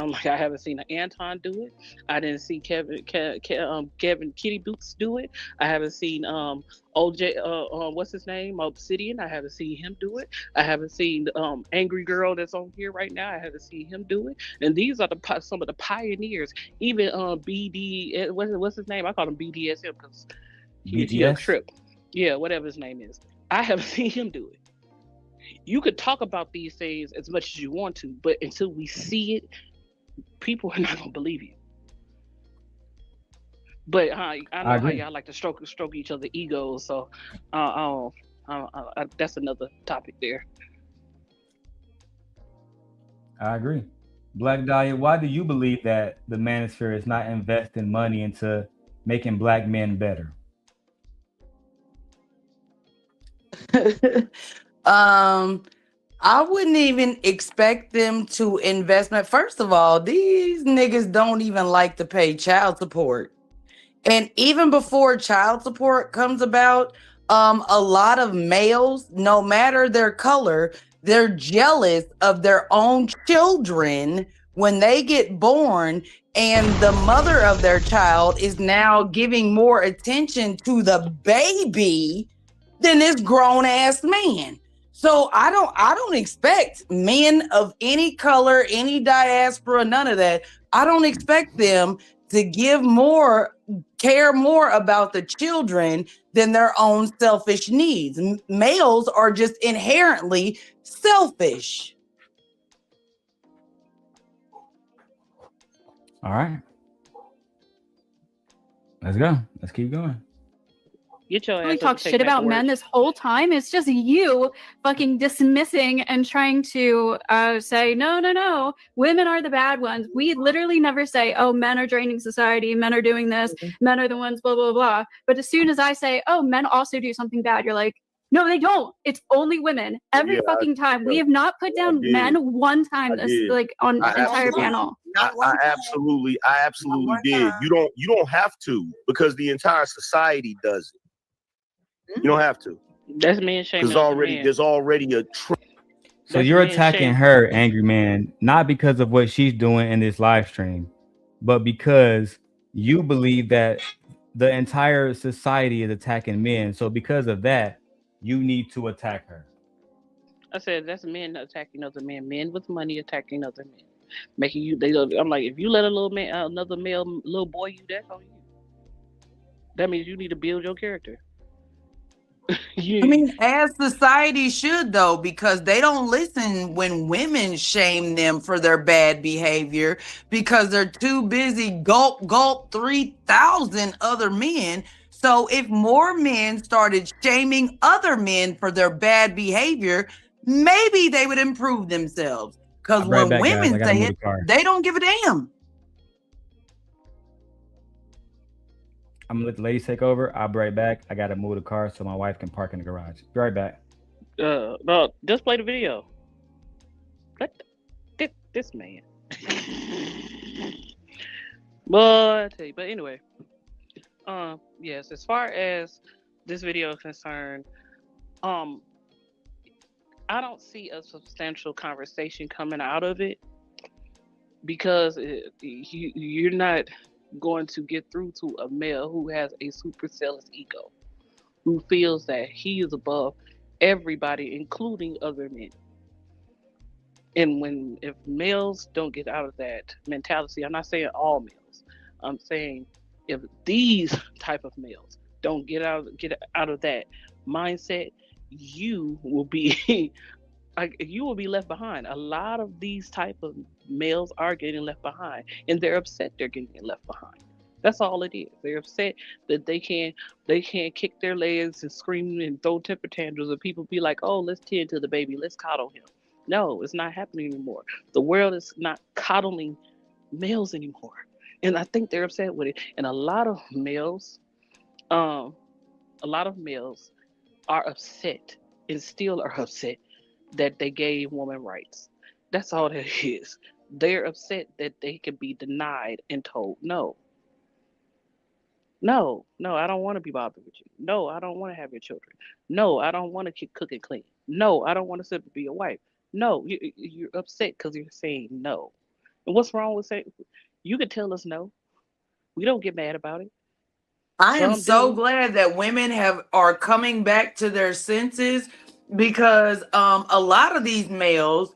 Anton do it. I didn't see Kevin Kitty Boots do it. I haven't seen OJ what's his name, Obsidian. I haven't seen him do it. I haven't seen Angry Girl that's on here right now. I haven't seen him do it. And these are some of the pioneers. Even BD, what's his name? I call him BDSM because he a trip. Yeah, whatever his name is. I haven't seen him do it. You could talk about these things as much as you want to, but until we see it, people are not gonna believe you. But I know how y'all like to stroke each other's egos, so that's another topic there. I agree. Black Dahlia, why do you believe that the Manosphere is not investing money into making Black men better? I wouldn't even expect them to investment. First of all, these niggas don't even like to pay child support. And even before child support comes about, a lot of males, no matter their color, they're jealous of their own children when they get born, and the mother of their child is now giving more attention to the baby than this grown ass man. So I don't expect men of any color, any diaspora, none of that. I don't expect them to care more about the children than their own selfish needs. Males are just inherently selfish. All right. Let's go. Let's keep going. Get your We talk shit about men this whole time. It's just you fucking dismissing and trying to say, no, women are the bad ones. We literally never say, oh, men are draining society, men are doing this, men are the ones, blah, blah, blah. But as soon as I say, oh, men also do something bad, you're like, no, they don't. It's only women. Every fucking time. We have not put down men one time on entire panel. I absolutely did. You don't have to, because the entire society does it. You don't have to. That's man shaming. There's already a trend. So you're attacking her, Angry Man, not because of what she's doing in this live stream, but because you believe that the entire society is attacking men. So because of that, you need to attack her. I said that's men attacking other men. Men with money attacking other men, making you. I'm like, if you let another male little boy you, that's on you. That means you need to build your character. I mean, as society should, though, because they don't listen when women shame them for their bad behavior because they're too busy gulp 3,000 other men. So if more men started shaming other men for their bad behavior, maybe they would improve themselves. Because when women say it, they don't give a damn. I'm gonna let the ladies take over. I'll be right back. I gotta move the car so my wife can park in the garage. Be right back. No, just play the video. This man. Boy, I tell you. But anyway, yes. As far as this video is concerned, I don't see a substantial conversation coming out of it because you're not going to get through to a male who has a supercellus ego, who feels that he is above everybody, including other men. And if males don't get out of that mentality, I'm not saying all males, I'm saying if these type of males don't get out of that mindset, you will be left behind. A lot of these type of males are getting left behind, and they're upset they're getting left behind. That's all it is. They're upset that they can't kick their legs and scream and throw temper tantrums, and people be like, oh, let's tend to the baby, let's coddle him. No, it's not happening anymore. The world is not coddling males anymore, and I think they're upset with it. And a lot of males are upset and still are upset that they gave women rights. That's all that is. They're upset that they can be denied and told no, I don't want to be bothered with you. No, I don't want to have your children. No, I don't want to cook and clean. No, I don't want to simply be your wife. No, you're upset because you're saying no. And what's wrong with saying? You can tell us no. We don't get mad about it. I am so glad that women are coming back to their senses, because a lot of these males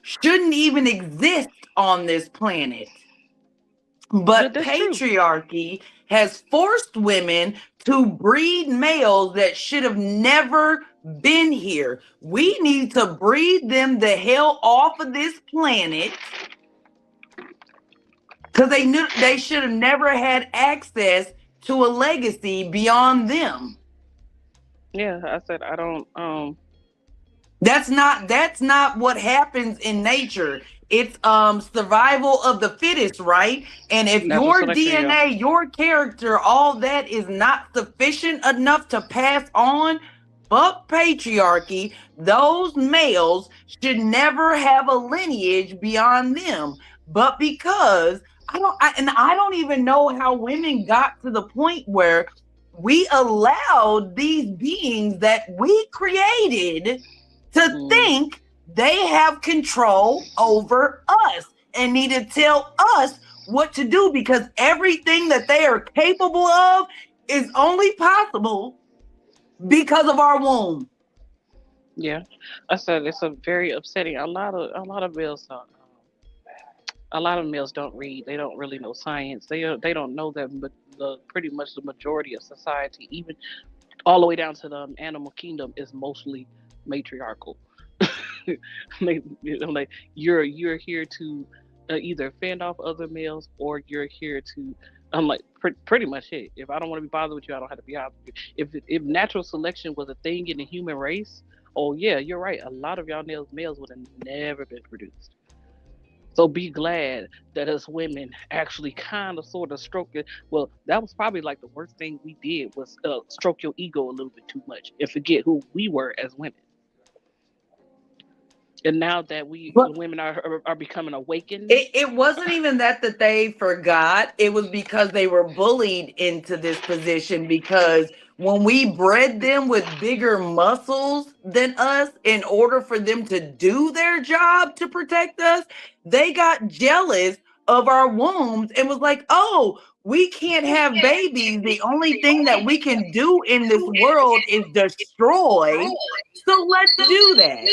shouldn't even exist on this planet. But patriarchy has forced women to breed males that should have never been here. We need to breed them the hell off of this planet, because they should have never had access to a legacy beyond them. Yeah, I said I don't. That's not what happens in nature. It's survival of the fittest, right? And if your DNA, your character, all that is not sufficient enough to pass on, fuck patriarchy. Those males should never have a lineage beyond them. But because I don't even know how women got to the point where we allowed these beings that we created to think they have control over us and need to tell us what to do, because everything that they are capable of is only possible because of our womb. Yeah, I said it's a very upsetting. A lot of males don't. A lot of males don't read. They don't really know science. They don't know that pretty much the majority of society, even all the way down to the animal kingdom, is mostly matriarchal. Like you're here to either fend off other males, or you're here to. I'm like pretty much it. If I don't want to be bothered with you, I don't have to be bothered with you. If natural selection was a thing in the human race, oh yeah, you're right. A lot of y'all males would have never been produced. So be glad that us women actually kind of sort of stroke it. Well, that was probably like the worst thing we did was stroke your ego a little bit too much and forget who we were as women. And now that women are becoming awakened. It wasn't even that they forgot. It was because they were bullied into this position, because when we bred them with bigger muscles than us in order for them to do their job to protect us, they got jealous of our wombs and was like, oh, we can't have babies. The only thing that we can do in this world is destroy. So let's do that.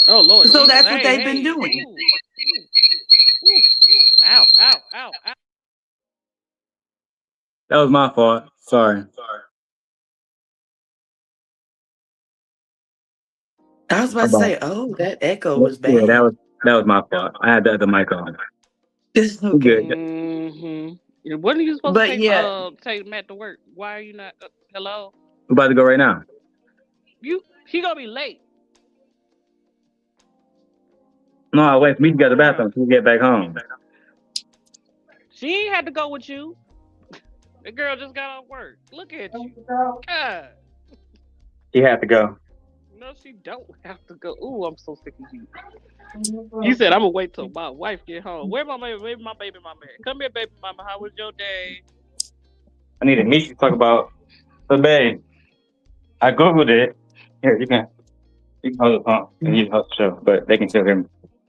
Oh Lord! So that's what they've been doing. Ow! Ow! Ow! Ow! That was my fault. Sorry. I was about to say, oh, that echo was bad. Yeah, that was my fault. I had the other mic on. It's okay. Good. Mm-hmm. When are you supposed to take Matt to work? Why are you not? Hello? We're about to go right now. He gonna be late. No, I'll wait for me to go to the bathroom so we get back home. She ain't had to go with you. The girl just got off work. Look at you. God. She had to go. No, she don't have to go. Ooh, I'm so sick of you. You said I'm gonna wait till my wife get home. Where my baby? Where my baby mama at? Come here, baby mama. How was your day? I need to meet you to talk about. So, babe, I googled it. Here, you can hold the phone and you hold the show, but they can still hear me.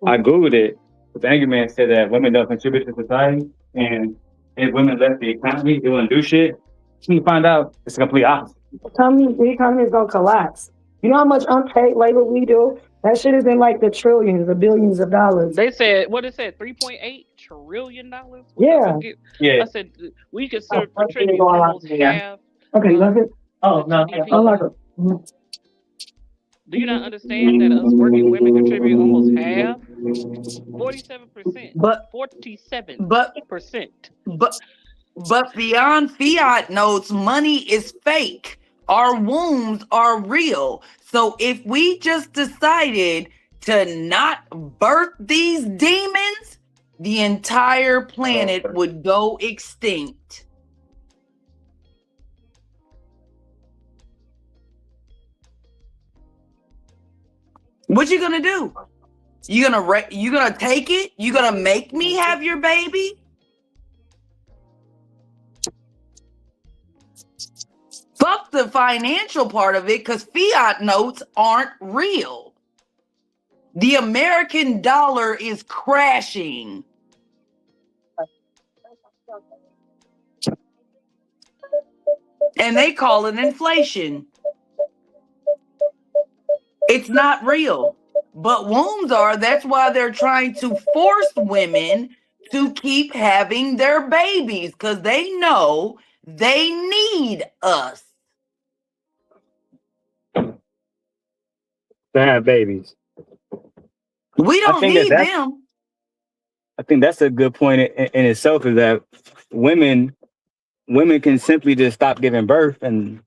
I googled it. The Angryman said that women don't contribute to society, and if women left the economy, they wouldn't do shit. You find out it's the complete opposite. The economy is gonna collapse. You know how much unpaid labor we do? That shit is in like the trillions, the billions of dollars. They said what it said, $3.8 trillion. Yeah. Yeah. I said we could contribute almost half. Okay, that's it. Oh no, Unlock it. Do you not understand that us working women contribute almost half? 47%. But 47%. But beyond fiat notes, money is fake. Our wombs are real. So if we just decided to not birth these demons, the entire planet would go extinct. What you gonna do? You gonna take it? You gonna make me have your baby? Fuck the financial part of it, because fiat notes aren't real. The American dollar is crashing. And they call it inflation. It's not real. But wombs are. That's why they're trying to force women to keep having their babies, because they know they need us. To have babies. We don't need them. I think that's a good point in itself, is that women can simply just stop giving birth and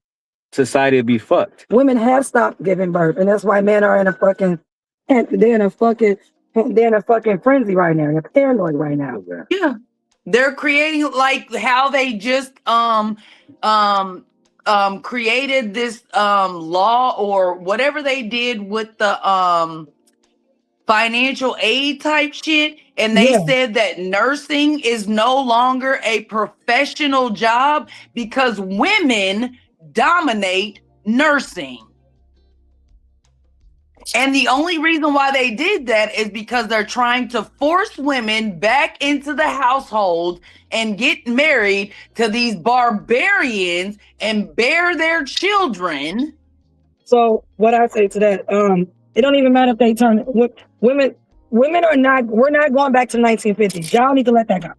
society will be fucked. Women have stopped giving birth, and that's why men are in a fucking frenzy right now. They're paranoid right now. Yeah. They're creating, like how they just created this law or whatever they did with the financial aid type shit, and they said that nursing is no longer a professional job because women dominate nursing. And the only reason why they did that is because they're trying to force women back into the household and get married to these barbarians and bear their children. So what I say to that, it don't even matter if they turn women are not, we're not going back to 1950s. Y'all need to let that go.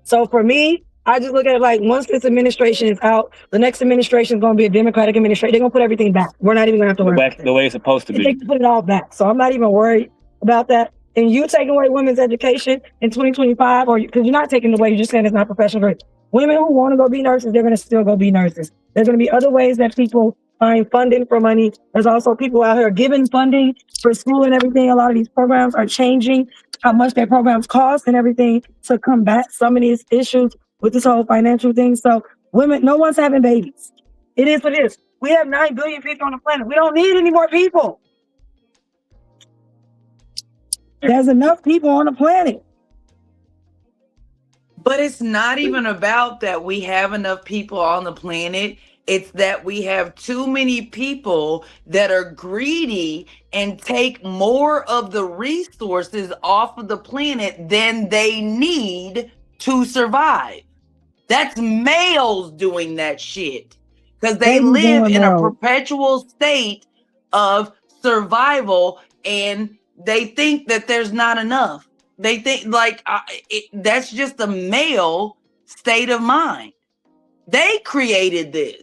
So for me, I just look at it like once this administration is out, the next administration is going to be a Democratic administration. They're going to put everything back. We're not even going to have to worry about the way it's supposed to be. They can put it all back. So I'm not even worried about that. And you taking away women's education in 2025, or because you're not taking it away, you're just saying it's not professional grade. Women who want to go be nurses, they're going to still go be nurses. There's going to be other ways that people find funding for money. There's also people out here giving funding for school and everything. A lot of these programs are changing how much their programs cost and everything to combat some of these issues with this whole financial thing. So women, no one's having babies. It is what it is. We have 9 billion people on the planet. We don't need any more people. There's enough people on the planet. But it's not even about that we have enough people on the planet. It's that we have too many people that are greedy and take more of the resources off of the planet than they need to survive. That's males doing that shit because they live in a perpetual state of survival and they think that there's not enough. They think like that's just a male state of mind. They created this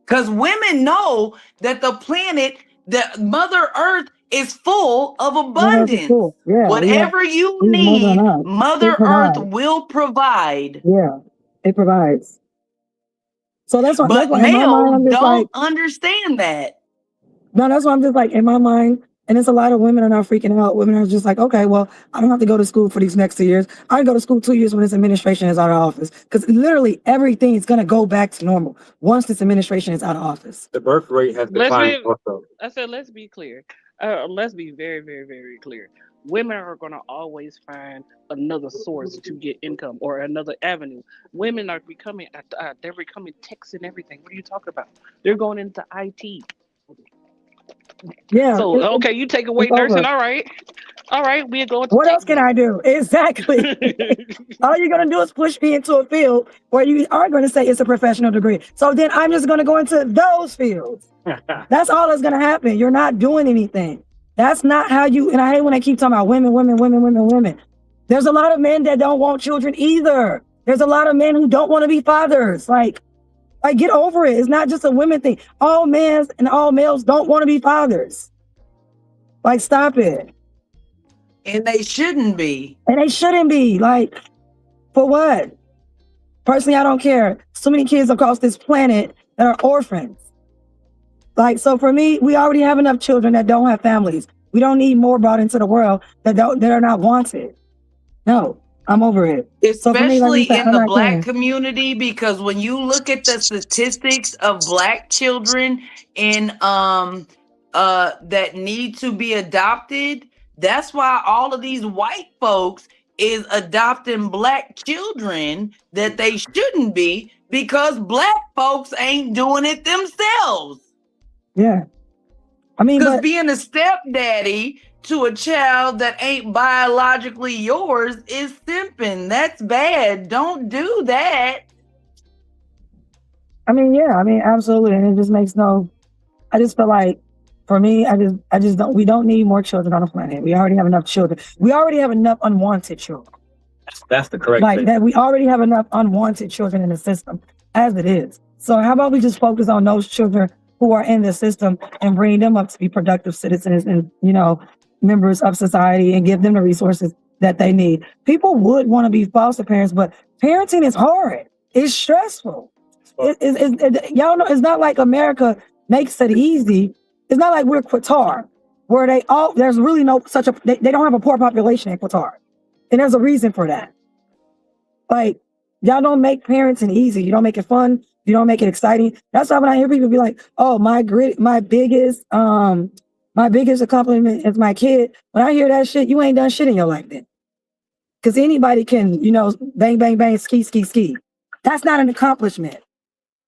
because women know that the planet, the Mother Earth is full of abundance. Whatever you need, Mother Earth will provide. Yeah, it provides. So that's what. But males don't understand that. No, that's why I'm just like, in my mind, And it's a lot of women are now freaking out. Women are just like, okay, well, I don't have to go to school for these next 2 years. I can go to school 2 years when this administration is out of office. Because literally everything is going to go back to normal once this administration is out of office. The birth rate has declined also. I said, let's be clear. Let's be very, very, very clear. Women are going to always find another source to get income or another avenue. Women are becoming, they're becoming techs and everything. What are you talking about? They're going into IT. Yeah. So okay, you take away nursing. All right, we're going. What else can I do? Exactly. All you're gonna do is push me into a field where you are going to say it's a professional degree. So then I'm just gonna go into those fields. That's all that's gonna happen. You're not doing anything. That's not how you. And I hate when they keep talking about women. There's a lot of men that don't want children either. There's a lot of men who don't want to be fathers. Like get over it. It's not just a women thing. All men and all males don't want to be fathers. Like, stop it. And they shouldn't be. Like, for what? Personally, I don't care. So many kids across this planet that are orphans. Like, so for me, we already have enough children that don't have families. We don't need more brought into the world that are not wanted. No. I'm over it. Especially in the Black community, because when you look at the statistics of Black children in that need to be adopted, that's why all of these white folks is adopting Black children that they shouldn't be, because Black folks ain't doing it themselves. Yeah. I mean, because being a stepdaddy to a child that ain't biologically yours is simping. That's bad. Don't do that. I mean, yeah, absolutely. And it just makes I just feel like, for me, I just don't, we don't need more children on the planet. We already have enough children. We already have enough unwanted children. That's the correct thing. That we already have enough unwanted children in the system as it is. So how about we just focus on those children who are in the system and bring them up to be productive citizens and, members of society, and give them the resources that they need. People would want to be foster parents, but parenting is hard. It's stressful. Y'all know, it's not like America makes it easy. It's not like we're Qatar, where there's really they don't have a poor population in Qatar. And there's a reason for that. Like, y'all don't make parenting easy. You don't make it fun. You don't make it exciting. That's why when I hear people be like, oh, my biggest accomplishment is my kid. When I hear that shit, you ain't done shit in your life then. Because anybody can, bang, bang, bang, ski. That's not an accomplishment.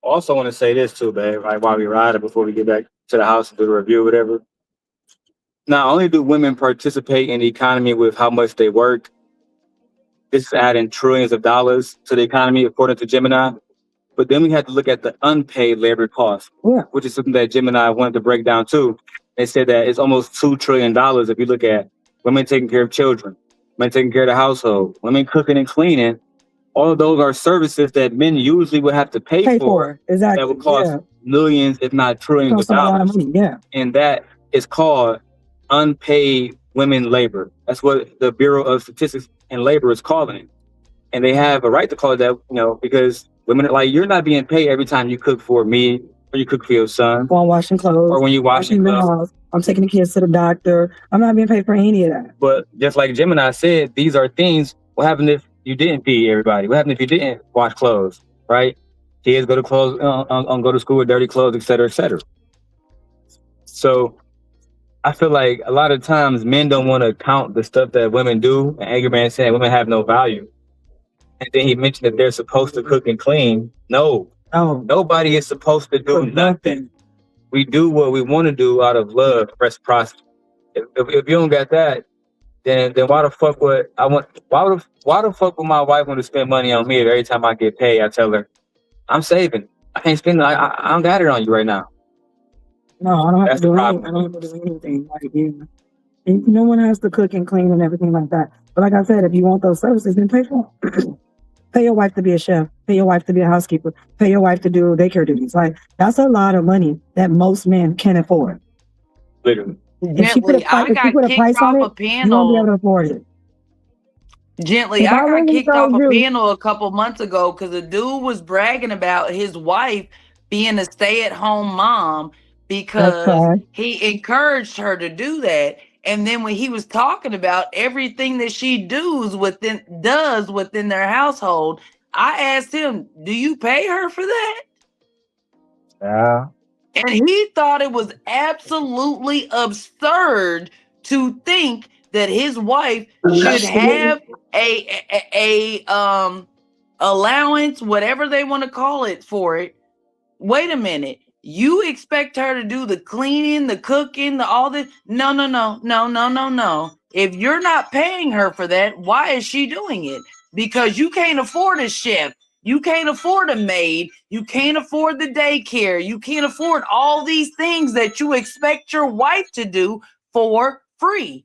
Also want to say this too, babe, right, while we ride it, before we get back to the house and do the review or whatever. Not only do women participate in the economy with how much they work, this is adding trillions of dollars to the economy, according to Gemini. But then we have to look at the unpaid labor cost, which is something that Gemini wanted to break down too. They said that it's almost $2 trillion if you look at women taking care of children, women taking care of the household, women cooking and cleaning. All of those are services that men usually would have to pay for. Exactly. That would cost millions, if not trillions of dollars. And that is called unpaid women labor. That's what the Bureau of Statistics and Labor is calling it. And they have a right to call it that, because women, like, you're not being paid every time you cook for me or you cook for your son. While washing clothes. Or when you washing clothes. I'm taking the kids to the doctor. I'm not being paid for any of that. But just like Gemini said, these are things. What happened if you didn't feed everybody? What happened if you didn't wash clothes, right? Kids go to school with dirty clothes, et cetera, et cetera. So I feel like a lot of times men don't want to count the stuff that women do. And Angryman said women have no value. And then he mentioned that they're supposed to cook and clean. No, nobody is supposed to do nothing. We do what we want to do out of love, reciprocity. If you don't got that, then why the fuck would I want? Why the fuck would my wife want to spend money on me if every time I get paid I tell her I'm saving? I can't spend. I don't got it on you right now. No, I don't have to do anything. I don't have to do anything. Like, no one has to cook and clean and everything like that. But like I said, if you want those services, then pay for them. Pay your wife to be a chef. Pay your wife to be a housekeeper. Pay your wife to do daycare duties. Like, that's a lot of money that most men can't afford. Literally. Gently, I got kicked off a panel. You won't be able to afford it. Gently, I got kicked off a panel a couple months ago because a dude was bragging about his wife being a stay-at-home mom because he encouraged her to do that. And then when he was talking about everything that she does within their household, I asked him, do you pay her for that? Yeah. And he thought it was absolutely absurd to think that his wife should have a allowance, whatever they want to call it, for it. Wait a minute. You expect her to do the cleaning, the cooking, all this? No. If you're not paying her for that, why is she doing it? Because you can't afford a chef. You can't afford a maid. You can't afford the daycare. You can't afford all these things that you expect your wife to do for free.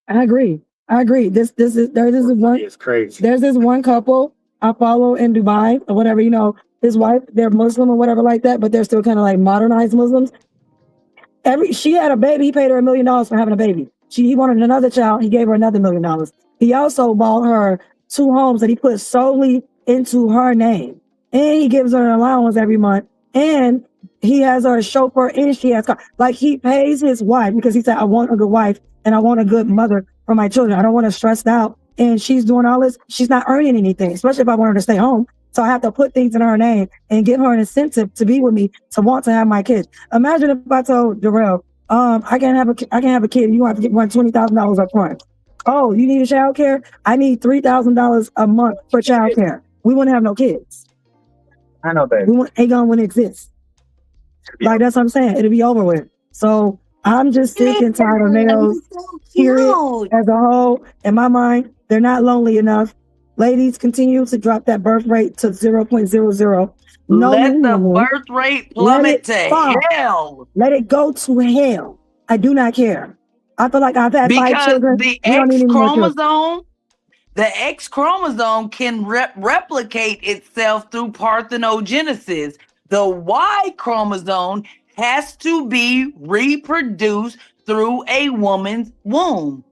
I agree. This is one. It's crazy. There's this one couple I follow in Dubai or whatever. You know, his wife, they're Muslim or whatever like that, but they're still kind of like modernized Muslims. She had a baby. He paid her $1 million for having a baby. He wanted another child. He gave her another $1 million. He also bought her 2 homes that he put solely into her name, and he gives her an allowance every month, and he has her a chauffeur, and she has like he pays his wife because he said, I want a good wife and I want a good mother for my children. I don't want her stressed out, and she's doing all this. She's not earning anything, especially if I want her to stay home. So I have to put things in her name and give her an incentive to be with me, to want to have my kids. Imagine if I told Darrell, I can't have a kid. You have to get $20,000 up front. Oh, you need a child care? I need $3,000 a month for child care. We wouldn't have no kids. I know that. Aegon wouldn't exist. Like, that's what I'm saying. It'll be over with. So I'm just sick and tired of males, period, as a whole. In my mind, they're not lonely enough. Ladies, continue to drop that birth rate to 0.00. Let the birth rate plummet to hell. Let it go to hell. I do not care. I feel like I've had 5 children. The X chromosome can replicate itself through parthenogenesis. The Y chromosome has to be reproduced through a woman's womb.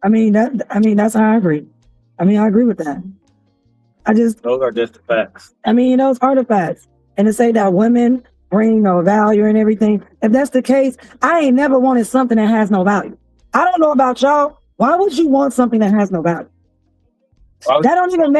That's how I agree. I agree with that. Those are just the facts. Those are the facts. And to say that women bring no value and everything, if that's the case, I ain't never wanted something that has no value. I don't know about y'all. Why would you want something that has no value? That don't even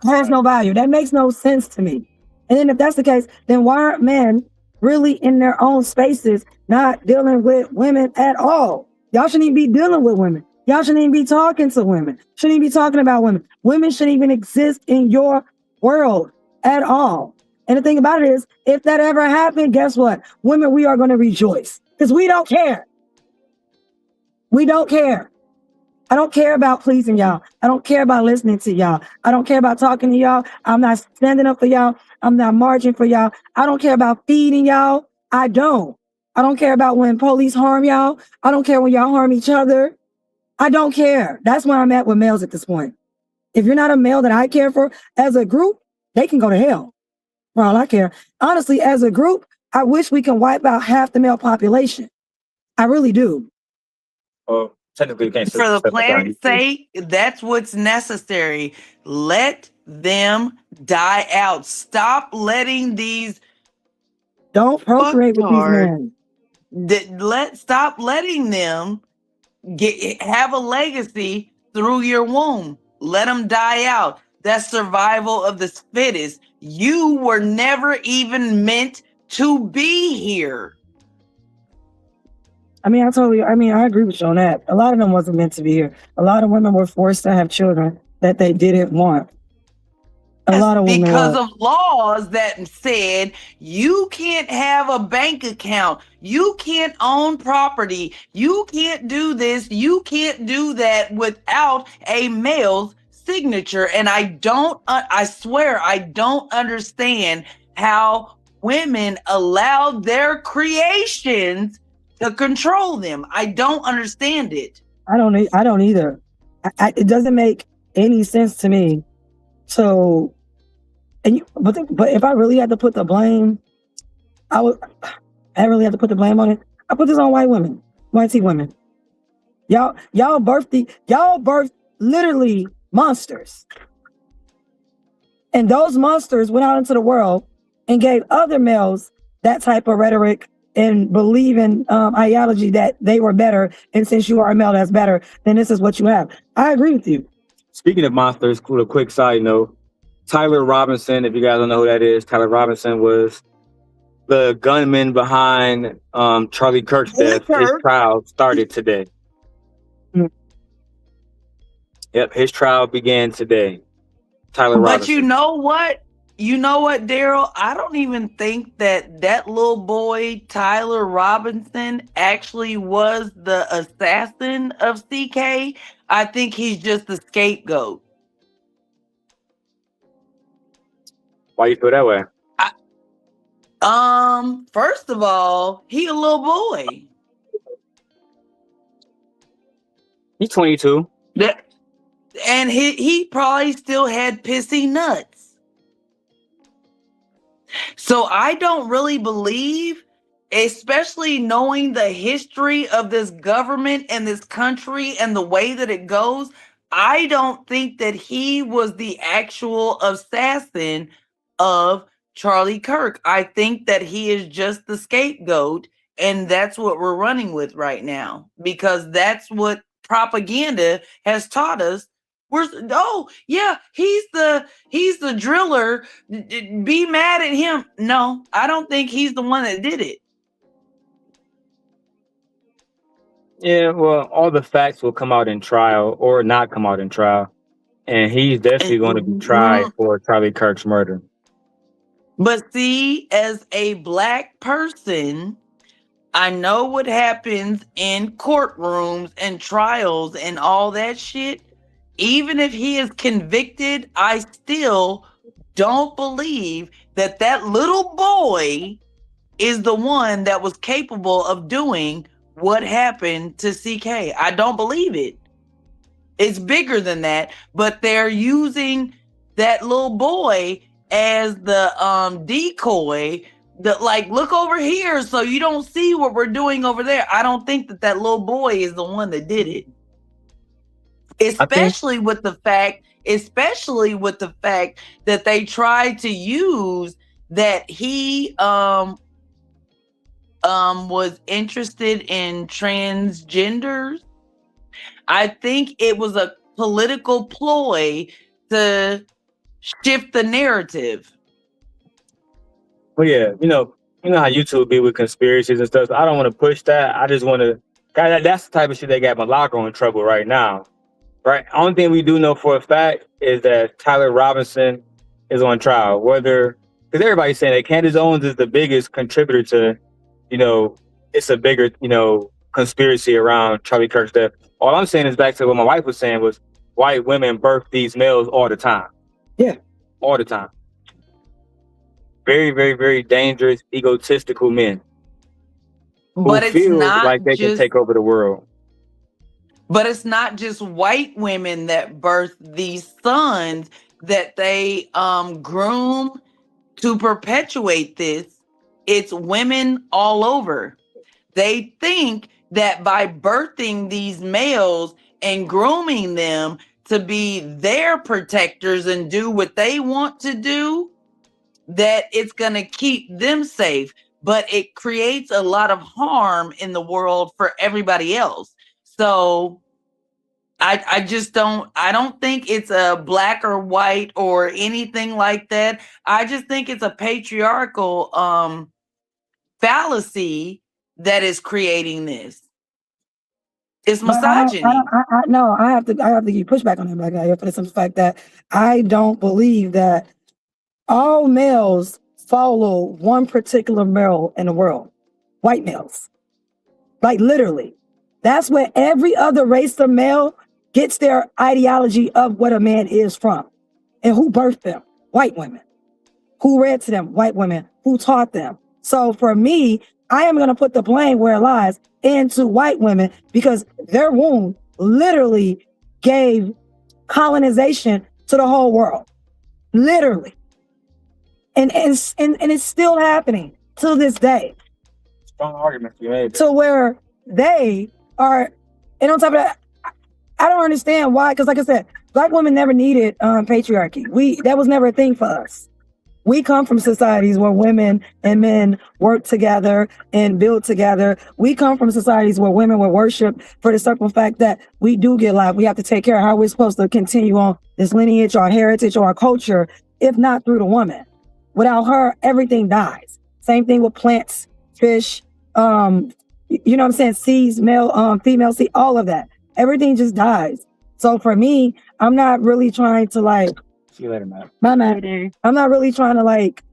has no value. That makes no sense to me. And then if that's the case, then why aren't men really in their own spaces not dealing with women at all? Y'all shouldn't even be dealing with women. Y'all shouldn't even be talking to women. Shouldn't even be talking about women. Women shouldn't even exist in your world at all. And the thing about it is, if that ever happened, guess what? Women, we are going to rejoice because we don't care. We don't care. I don't care about pleasing y'all. I don't care about listening to y'all. I don't care about talking to y'all. I'm not standing up for y'all. I'm not marching for y'all. I don't care about feeding y'all. I don't care about when police harm y'all. I don't care when y'all harm each other. I don't care. That's where I'm at with males at this point. If you're not a male that I care for as a group, they can go to hell for all I care. Honestly, as a group, I wish we can wipe out half the male population. I really do. Well, technically, you can't. For the planet's sake, that's what's necessary. Let them die out. Stop letting these. Don't procreate with these men. Stop letting them have a legacy through your womb. Let them die out. That's survival of the fittest. You were never even meant to be here. I agree with you on that. A lot of them wasn't meant to be here. A lot of women were forced to have children that they didn't want. Because of laws that said you can't have a bank account, you can't own property, you can't do this, you can't do that without a male's signature. And I swear, I don't understand how women allow their creations to control them. I don't understand it. I don't either. It doesn't make any sense to me. So, but if I really had to put the blame, I really have to put the blame on it. I put this on white women, white women. Y'all birthed literally monsters. And those monsters went out into the world and gave other males that type of rhetoric and believe in ideology that they were better, and since you are a male that's better, then this is what you have. I agree with you. Speaking of monsters, a quick side note, Tyler Robinson, if you guys don't know who that is, Tyler Robinson was the gunman behind Charlie Kirk's death. His trial started today. Yep, his trial began today. Tyler Robinson. But you know what? You know what, Daryl? I don't even think that little boy, Tyler Robinson, actually was the assassin of CK. I think he's just the scapegoat. Why you feel that way? First of all, he a little boy. He's 22. And he probably still had pissy nuts. So I don't really believe, especially knowing the history of this government and this country and the way that it goes, I don't think that he was the actual assassin of Charlie Kirk. I think that he is just the scapegoat, and that's what we're running with right now, because that's what propaganda has taught us. He's the driller. Be mad at him. No, I don't think he's the one that did it. Yeah, well, all the facts will come out in trial or not come out in trial. And he's definitely going to be tried for Charlie Kirk's murder. But see, as a Black person, I know what happens in courtrooms and trials and all that shit. Even if he is convicted, I still don't believe that little boy is the one that was capable of doing what happened to CK. I don't believe it. It's bigger than that, but they're using that little boy as the decoy. Look over here so you don't see what we're doing over there. I don't think that little boy is the one that did it. Especially with the fact that they tried to use that he was interested in transgenders. I think it was a political ploy to shift the narrative. Well, yeah, you know how YouTube be with conspiracies and stuff. So I don't want to push that. I just want to. That's the type of shit that got Malako in trouble right now. Right. Only thing we do know for a fact is that Tyler Robinson is on trial. Because everybody's saying that Candace Owens is the biggest contributor to, it's a bigger, conspiracy around Charlie Kirk's death. All I'm saying is back to what my wife was saying was white women birth these males all the time. Yeah. All the time. Very, very, very dangerous, egotistical men. But who feel like they can take over the world. But it's not just white women that birth these sons that they groom to perpetuate this. It's women all over. They think that by birthing these males and grooming them to be their protectors and do what they want to do, that it's going to keep them safe. But it creates a lot of harm in the world for everybody else. So I don't think it's a black or white or anything like that. I just think it's a patriarchal fallacy that is creating this. It's misogyny. I have to give you pushback on him, black guy, for the simple fact that I don't believe that all males follow one particular male in the world. White males. Like literally. That's where every other race of male gets their ideology of what a man is from. And who birthed them? White women. Who read to them? White women. Who taught them? So for me, I am going to put the blame where it lies into white women because their womb literally gave colonization to the whole world. Literally. And it's still happening to this day. Strong argument you made. To where they are, and on top of that, I don't understand why, because like I said, black women never needed patriarchy. That was never a thing for us. We come from societies where women and men work together and build together. We come from societies where women were worshipped for the simple fact that we do get life. We have to take care of how we're supposed to continue on this lineage, our heritage, or our culture, if not through the woman. Without her, everything dies. Same thing with plants, fish, you know what I'm saying? Seeds, male, female seed, all of that. Everything just dies. So for me, I'm not really trying to like, see you later, man. my man. I'm not really trying to like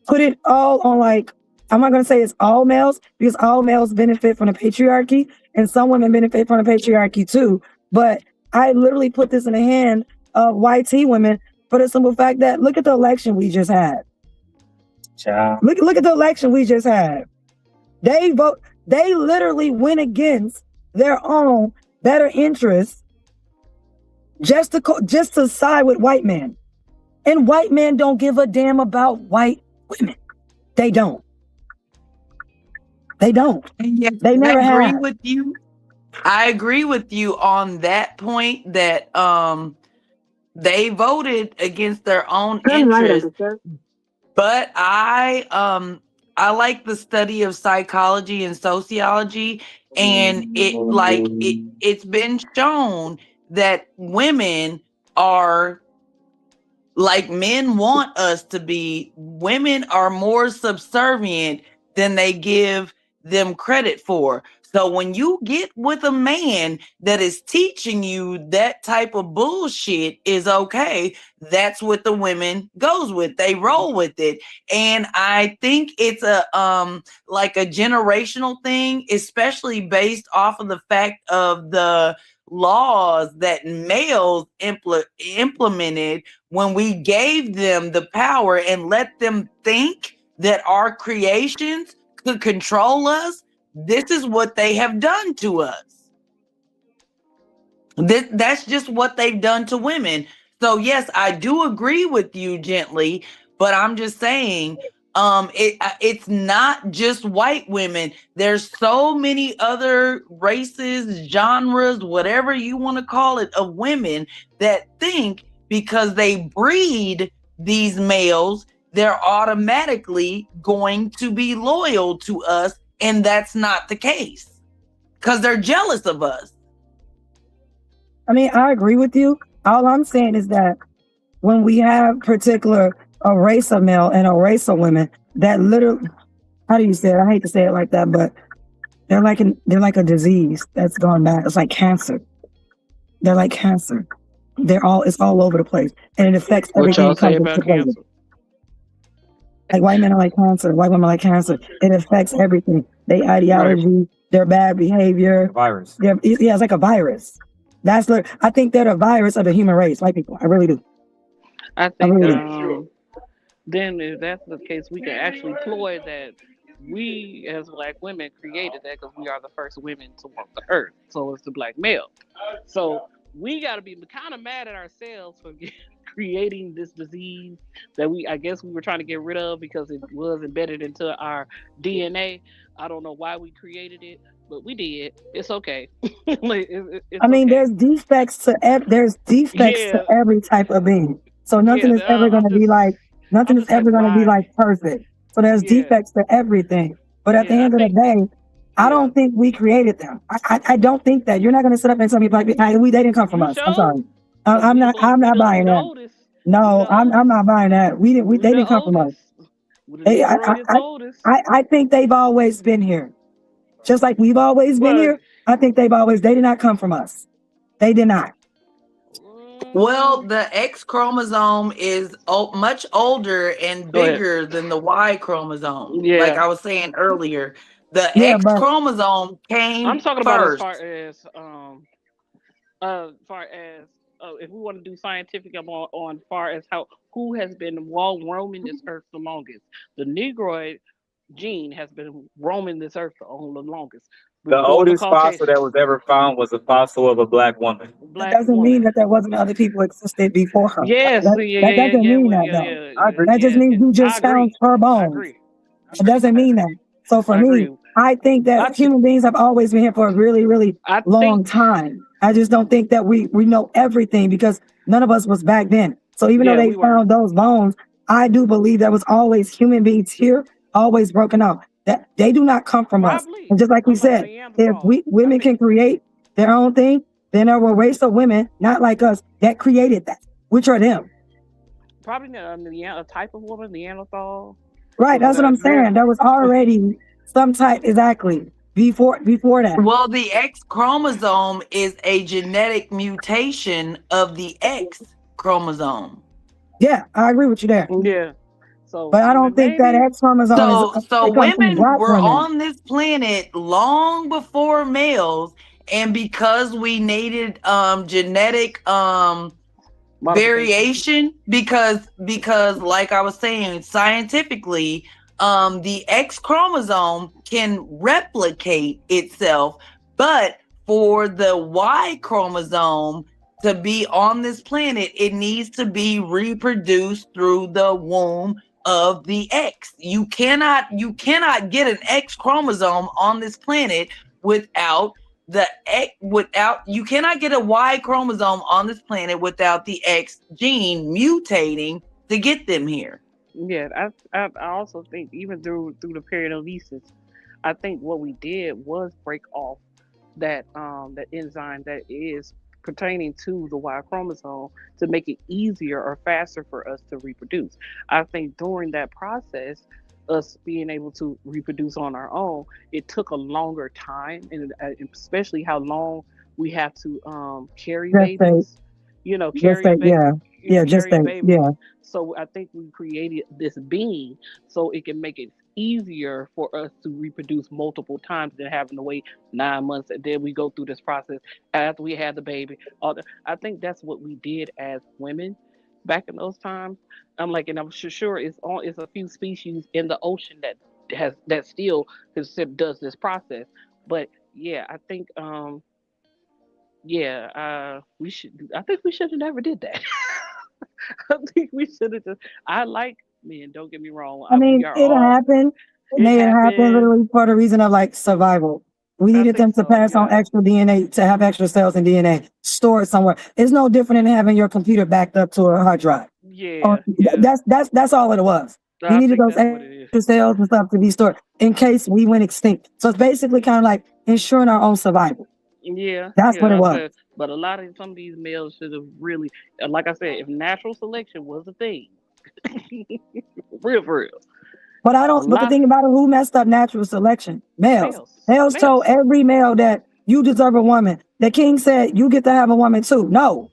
put it all on like, I'm not going to say it's all males because all males benefit from the patriarchy and some women benefit from the patriarchy too. But I literally put this in the hand of YT women for the simple fact that look at the election we just had. Ciao. Look at the election we just had. They literally went against their own better interests just to side with white men. And white men don't give a damn about white women. They don't. They don't. Yes, They never I agree have. with you. I agree with you on that point that they voted against their own interests. But I like the study of psychology and sociology, and it's been shown that women are like men want us to be. Women are more subservient than they give them credit for. So when you get with a man that is teaching you that type of bullshit is okay, that's what the women goes with. They roll with it. And I think it's a like a generational thing, especially based off of the fact of the laws that males implemented when we gave them the power and let them think that our creations could control us. This is what they have done to us. That's just what they've done to women. So yes, I do agree with you gently, but I'm just saying it's not just white women. There's so many other races, genres, whatever you want to call it, of women that think because they breed these males, they're automatically going to be loyal to us. And that's not the case because they're jealous of us. I mean, I agree with you. All I'm saying is that when we have a race of male and a race of women that literally, how do you say it? I hate to say it like that, but they're like a disease that's gone bad. It's like cancer. They're like cancer. It's all over the place. And it affects everything. What y'all say about cancer? Like white men are like cancer, white women are like cancer. It affects everything. Their ideology, their bad behavior. Virus. Yeah, it's like a virus. I think they're the virus of the human race, white people. I really do. I think then if that's the case, we can actually ploy that we as black women created that because we are the first women to walk the earth. So it's the black male. So we got to be kind of mad at ourselves for creating this disease that I guess we were trying to get rid of because it was embedded into our DNA. I don't know why we created it, but we did. It's okay. I mean, there's defects to every type of being. So nothing is ever going to be like perfect. So there's defects to everything. But at the end of the day, I don't think we created them. I don't think that. You're not going to sit up and tell me like they didn't come from us. I'm sorry. I'm not buying that. No, I'm not buying that. They didn't come from us. I think they've always been here. Just like we've always been here. I think they did not come from us. They did not. Well, the X chromosome is much older and bigger than the Y chromosome. Yeah. Like I was saying earlier, the X chromosome came I'm talking first. about as far as if we want to do scientific on far as who has been roaming this earth the longest. The Negroid gene has been roaming this earth the longest. The oldest fossil that was ever found was a fossil of a black woman. That doesn't mean that there wasn't other people existed before her. Yes, that doesn't mean that though. That just means you just found her bones. It doesn't mean that. So for me, I think that human beings have always been here for a really, really long time. I just don't think that we know everything because none of us was back then. So even though they found those bones, I do believe there was always human beings here, always broken out. That they do not come from us. And just like we said, if women can create their own thing, then there were a race of women, not like us, that created that. Which are them? Probably a type of woman, Neanderthal. Right, that's what I'm saying. There was already some type, exactly, before that. Well, the X chromosome is a genetic mutation of the X chromosome. Yeah, I agree with you there. Yeah. So, but I don't think that X chromosome is. So women were on this planet long before males, and because we needed genetic variation, because like I was saying, scientifically, the X chromosome can replicate itself, but for the Y chromosome to be on this planet, it needs to be reproduced through the womb of the X. You cannot get an X chromosome on this planet without the X, you cannot get a Y chromosome on this planet without the X gene mutating to get them here. Yeah, I also think even through the periodolysis, I think what we did was break off that that enzyme that is pertaining to the Y chromosome to make it easier or faster for us to reproduce. I think during that process, us being able to reproduce on our own, it took a longer time, and especially how long we have to carry babies. So I think we created this being so it can make it easier for us to reproduce multiple times than having to wait 9 months and then we go through this process after we had the baby. I think that's what we did as women back in those times. I'm sure it's a few species in the ocean that still does this process. But yeah, I think we should have never did that. I think we should have I like men, don't get me wrong. I mean, it happened. It may have happened literally for the reason of like survival. We needed them to pass on extra DNA, to have extra cells in DNA stored somewhere. It's no different than having your computer backed up to a hard drive. That's all it was. We needed those extra cells and stuff to be stored in case we went extinct. So it's basically kind of like ensuring our own survival. That's what it was. But a lot of some of these males should have really, like I said, if natural selection was a thing, real for real. But the thing about it, who messed up natural selection? Males. Males told every male that you deserve a woman. The king said you get to have a woman too. No,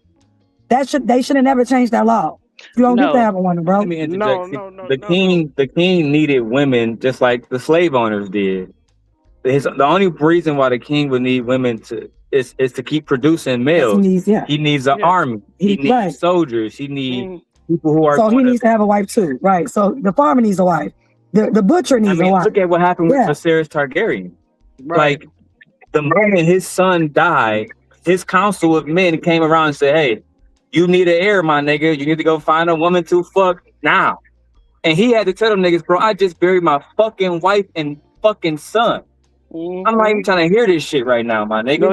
they should have never changed that law. You don't get to have a woman, bro. Let me interject. The king needed women just like the slave owners did. The only reason why the king would need women is to keep producing males. He needs an army. He needs soldiers. He needs people who are. So he needs to have a wife too, right? So the farmer needs a wife. The butcher needs a wife. Look at what happened with Viserys Targaryen. Right. Like the moment his son died, his council of men came around and said, "Hey, you need an heir, my nigga. You need to go find a woman to fuck now." And he had to tell them niggas, "Bro, I just buried my fucking wife and fucking son." I'm not even trying to hear this shit right now, my nigga. No,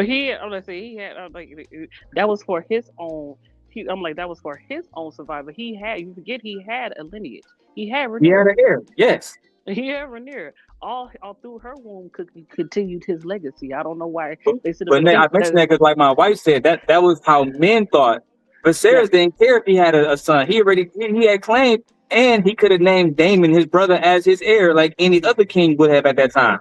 that was for his own. That was for his own survival. You forget he had a lineage. He had Rhaenyra. He had an heir, yes. He had Rhaenyra. All through her womb continued his legacy. I don't know why they said. But I mentioned that because, like my wife said, that was how men thought. But Viserys didn't care if he had a son. He had claimed, and he could have named Daemon, his brother, as his heir, like any other king would have at that time.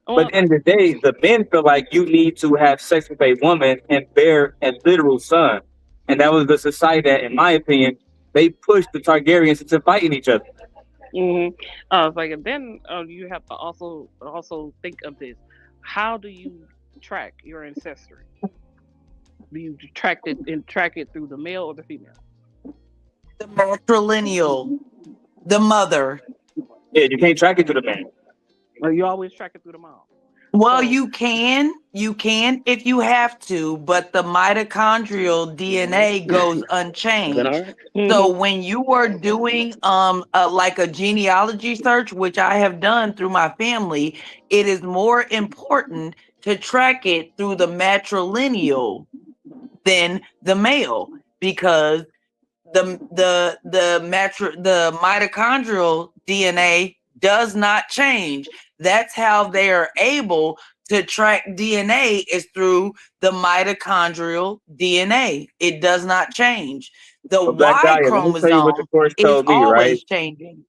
But at the end of the day, the men feel like you need to have sex with a woman and bear a literal son. And that was the society that, in my opinion, they pushed the Targaryens into fighting each other. And then you have to also think of this. How do you track your ancestry? Do you track it through the male or the female? The matrilineal, the mother. Yeah, you can't track it through the man. Well, you always track it through the mom. Well, you can if you have to, but the mitochondrial DNA goes unchanged. So when you are doing like a genealogy search, which I have done through my family, it is more important to track it through the matrilineal than the male, because the mitochondrial DNA does not change. That's how they are able to track DNA, is through the mitochondrial DNA. It does not change. The But Black Y Dahlia, let me tell you what the chromosome course is told me, right? always changing.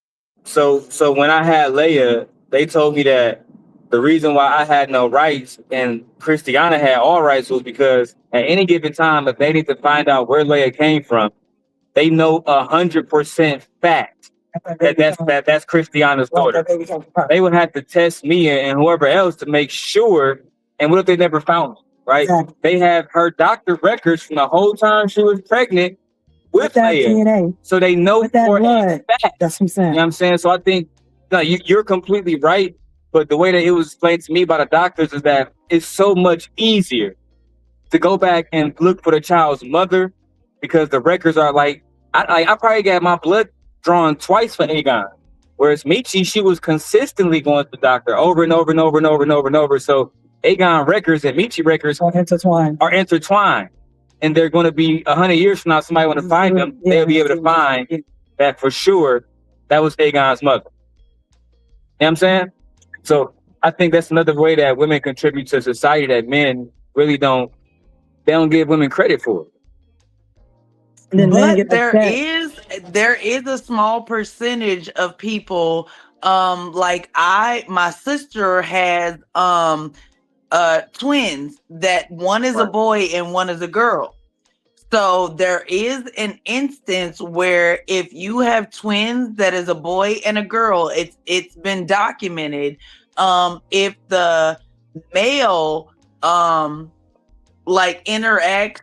So when I had Leia, they told me that the reason why I had no rights and Christiana had all rights was because at any given time, if they need to find out where Leia came from, they know 100% fact that's Christiana's daughter. They would have to test me and whoever else to make sure. And what if they never found it, right? Exactly. They have her doctor records from the whole time she was pregnant with that Leia. DNA. So they know With that for a blood. fact. That's what I'm saying. You know what I'm saying? So I think no, you're completely right. But the way that it was explained to me by the doctors is that it's so much easier to go back and look for the child's mother because the records are like, I probably got my blood drawn twice for Aegon. Whereas Michi, she was consistently going to the doctor over and over and over and over and over and over. So Aegon records and Michi records are intertwined. And they're going to be 100 years from now, somebody want to find them, they'll be able to find that for sure that was Aegon's mother. You know what I'm saying? So I think that's another way that women contribute to society that men really don't give women credit for. But there is a small percentage of people, like my sister has twins, that one is a boy and one is a girl. So there is an instance where if you have twins that is a boy and a girl, it's been documented. If the male like interacts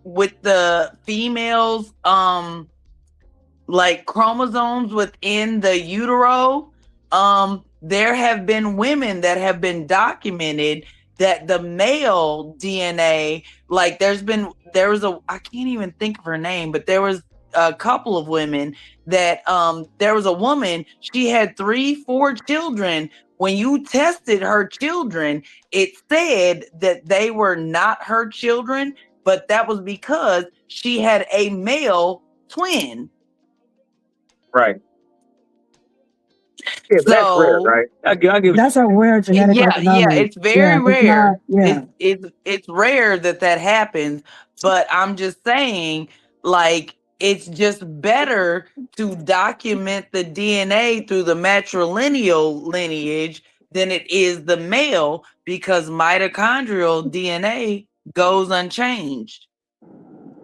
with the female's like chromosomes within the utero, there have been women that have been documented that the male DNA, like I can't even think of her name, but there was a couple of women that there was a woman, she had 3-4 children. When you tested her children, it said that they were not her children, but that was because she had a male twin. Right. Yeah, but that's rare, right? I give That's a rare genetic anomaly. It's very rare. It's It's rare that happens, but I'm just saying, like, it's just better to document the DNA through the matrilineal lineage than it is the male, because mitochondrial DNA goes unchanged.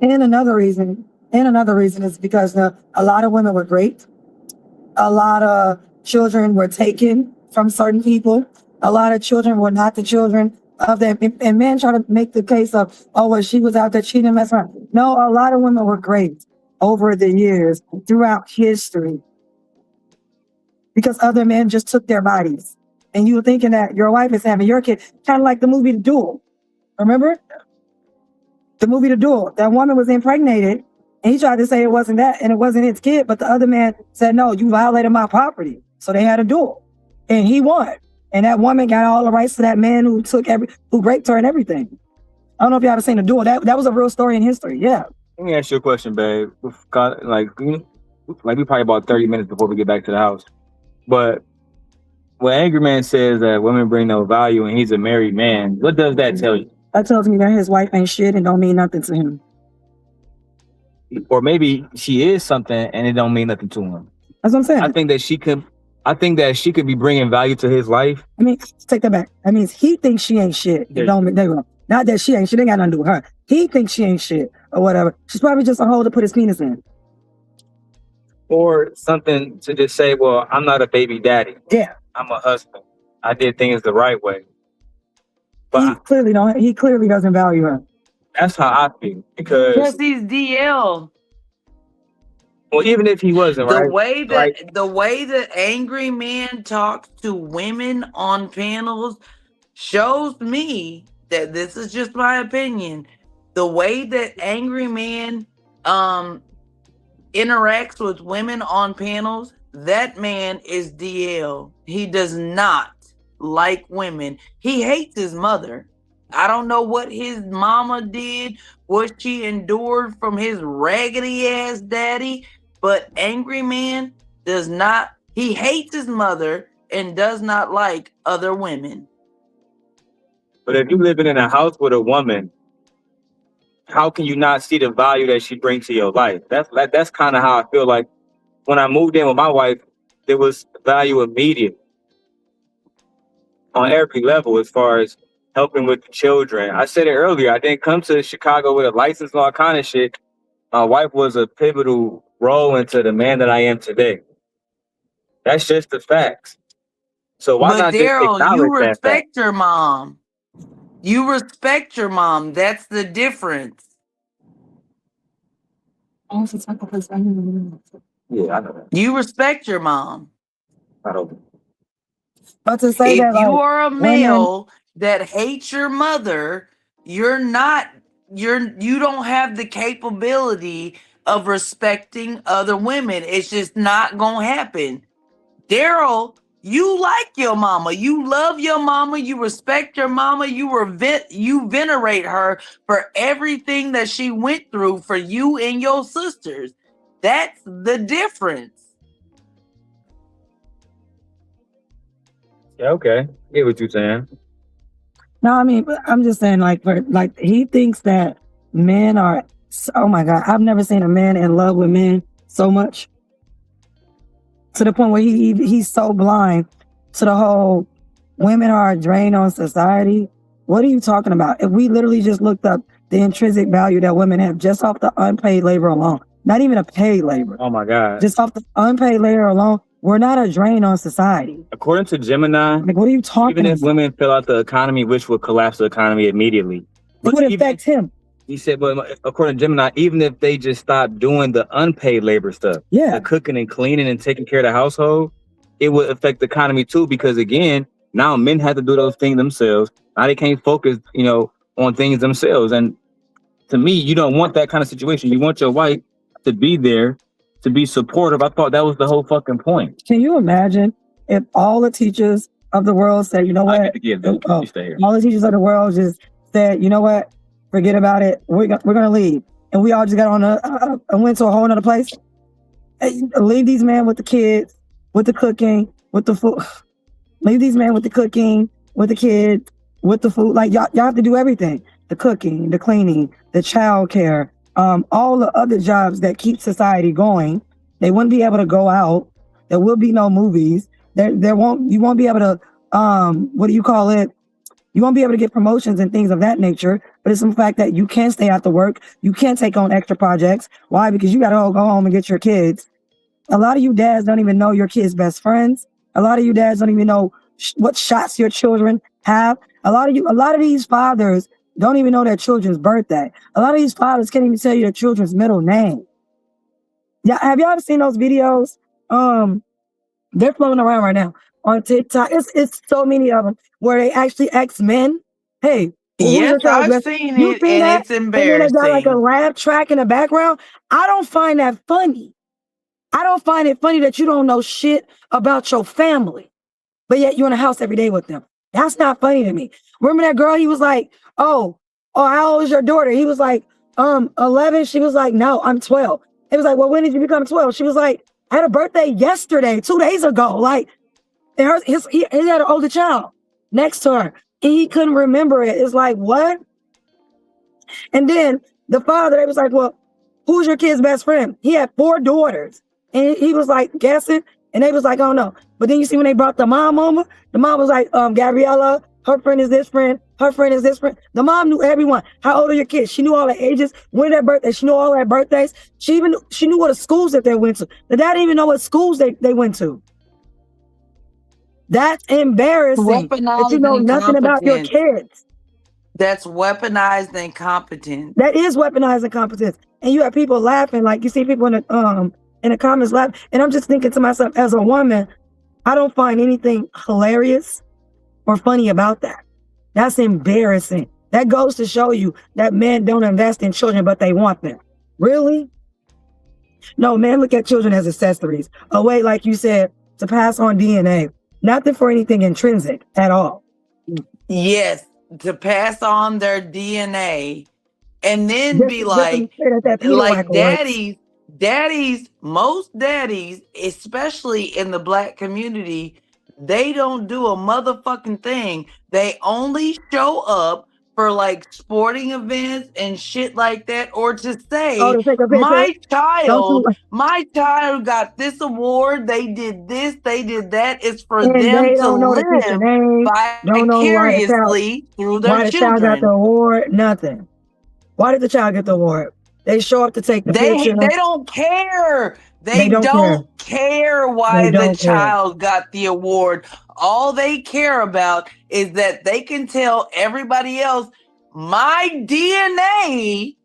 And another reason is because a lot of women were raped. A lot of children were taken from certain people. A lot of children were not the children of them. And men try to make the case of, oh, well, she was out there cheating and messing around. No, a lot of women were raped over the years, throughout history, because other men just took their bodies. And you were thinking that your wife is having your kid, kind of like the movie The Duel. Remember? The movie The Duel. That woman was impregnated, and he tried to say it wasn't that, and it wasn't his kid, but the other man said, no, you violated my property. So they had a duel, and he won. And that woman got all the rights to that man who raped her and everything. I don't know if y'all ever seen The Duel. That was a real story in history. Yeah. Let me ask you a question, babe. Like we probably about 30 minutes before we get back to the house. But when Angryman says that women bring no value and he's a married man, what does that tell you? That tells me that his wife ain't shit and don't mean nothing to him. Or maybe she is something and it don't mean nothing to him. That's what I'm saying. I think that she could be bringing value to his life. I mean, take that back. That means he thinks she ain't shit. Not that she ain't shit. They got nothing to do with her. He thinks she ain't shit or whatever. She's probably just a hole to put his penis in. Or something to just say, well, I'm not a baby daddy. Yeah. I'm a husband. I did things the right way. But he clearly doesn't value her. That's how I feel. Because he's DL. Well, even if he wasn't, the right? way that Angryman talks to women on panels shows me that, this is just my opinion, the way that Angryman interacts with women on panels, that man is DL. He does not like women. He hates his mother, I don't know what his mama did, what she endured from his raggedy ass daddy, but Angryman does not, he hates his mother and does not like other women. But if you're living in a house with a woman, how can you not see the value that she brings to your life? That's kind of how I feel like when I moved in with my wife, there was value immediate on every level as far as helping with the children. I said it earlier, I didn't come to Chicago with a license and all kind of shit. My wife was a pivotal role into the man that I am today. That's just the facts. So why not just Daryl, acknowledge you that fact? respect your mom. You respect your mom. That's the difference. Yeah, I know that. You respect your mom. I don't. But to say If that, you like, are a women, male that hates your mother, you don't have the capability of respecting other women. It's just not gonna happen. Daryl, you like your mama, you love your mama, you respect your mama, you venerate her for everything that she went through for you and your sisters. That's the difference. Yeah, okay. I get what you're saying. no, I mean, but I'm just saying, like, he thinks that men are. Oh my God, I've never seen a man in love with men so much. To the point where he's so blind to the whole women are a drain on society. What are you talking about? If we literally just looked up the intrinsic value that women have just off the unpaid labor alone, not even a paid labor. Oh my God. Just off the unpaid labor alone, we're not a drain on society. According to Gemini, like, what are you talking even about? if women fill out the economy, which would collapse the economy immediately. It would affect him. He said, but according to Gemini, even if they just stop doing the unpaid labor stuff, the cooking and cleaning and taking care of the household, it would affect the economy too. Because again, now men have to do those things themselves. Now they can't focus, on things themselves. And to me, you don't want that kind of situation. You want your wife to be there, to be supportive. I thought that was the whole fucking point. Can you imagine if all the teachers of the world said, you know what? You stay here. All the teachers of the world just said, you know what? Forget about it. We're gonna leave, and we all just got on and went to a whole nother place. Leave these men with the kids, with the cooking, with the food. Leave these men with the cooking, with the kids, with the food. Like y'all have to do everything: the cooking, the cleaning, the child care, all the other jobs that keep society going. They wouldn't be able to go out. There will be no movies. You won't be able to what do you call it? You won't be able to get promotions and things of that nature, but it's the fact that you can't stay out to work. You can't take on extra projects. Why? Because you got to go home and get your kids. A lot of you dads don't even know your kids' best friends. A lot of you dads don't even know what shots your children have. A lot of these fathers don't even know their children's birthday. A lot of these fathers can't even tell you their children's middle name. Yeah, have y'all ever seen those videos? They're floating around right now on TikTok. It's so many of them where they actually ask men, "Hey, yes, I've seen it, and it's embarrassing." And then they got like a laugh track in the background. I don't find that funny. I don't find it funny that you don't know shit about your family, but yet you're in the house every day with them. That's not funny to me. Remember that girl? He was like, "Oh, how old is your daughter?" He was like, 11. She was like, "No, I'm 12." It was like, "Well, when did you become 12?" She was like, "I had a birthday yesterday, 2 days ago." Like, he had an older child next to her, and he couldn't remember it. It's like, what? And then the father, they was like, "Well, who's your kid's best friend?" He had 4 daughters, and he was like guessing, and they was like, "Oh no." But then you see when they brought the mom over, the mom was like, Gabriella, her friend is this friend, her friend is this friend. The mom knew everyone. How old are your kids? She knew all their ages, when their birthday. She knew all their birthdays. She knew what the schools that they went to. The dad didn't even know what schools they went to. That's embarrassing. That you know nothing about your kids. That's weaponized incompetence. That is weaponized incompetence. And you have people laughing, like you see people in the comments laughing. And I'm just thinking to myself, as a woman, I don't find anything hilarious or funny about that. That's embarrassing. That goes to show you that men don't invest in children, but they want them. Really? No, men look at children as accessories. A way, like you said, to pass on DNA. Nothing for anything intrinsic at all. Yes. to pass on their DNA and then Just- be just like, to say that peanut like whacker works. most daddies, especially in the black community, they don't do a motherfucking thing. They only show up for like sporting events and shit like that, or to say, Oh, to take a picture. my Don't child got this award, they did this, they did that. It's for And them they to don't know the teacher live name. Don't know why the child, vicariously through their why the child got the children. award. Nothing. Why did the child get the award? They show up to take the picture. They don't care. They don't care why They the don't care. child got the award. All they care about is that they can tell everybody else, my DNA,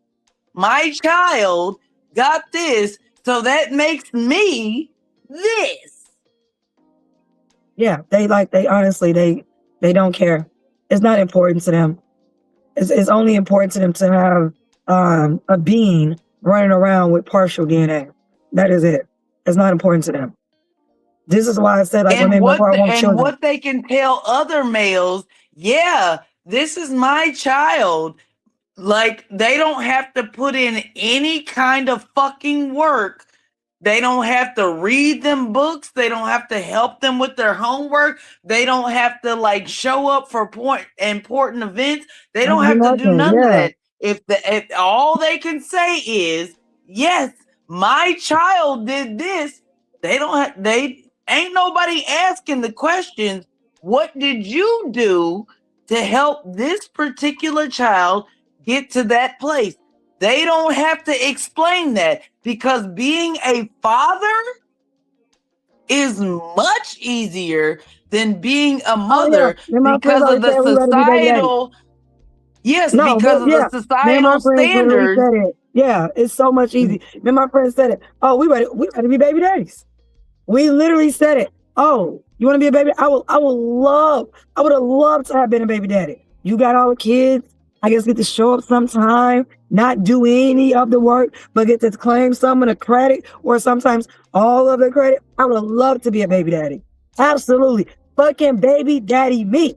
my child got this, so that makes me this. Yeah, they honestly, they don't care. It's not important to them. It's only important to them to have a being running around with partial DNA. That is it. It's not important to them. This is why I said, like, when they before I want children. What they can tell other males, yeah, this is my child. Like, they don't have to put in any kind of fucking work. They don't have to read them books. They don't have to help them with their homework. They don't have to like show up for important events. They don't have to do none of that. If all they can say is, yes, my child did this, they ain't nobody asking the questions, what did you do to help this particular child get to that place? They don't have to explain that, because being a father is much easier than being a mother because of the societal. Yes, because of the societal standards. Said it. Yeah, it's so much easy. Then my friend said it. Oh, we ready to be baby daddies. We literally said it. Oh, you want to be a baby? I would have loved to have been a baby daddy. You got all the kids. I guess get to show up sometime, not do any of the work, but get to claim some of the credit or sometimes all of the credit. I would have loved to be a baby daddy. Absolutely. Fucking baby daddy me.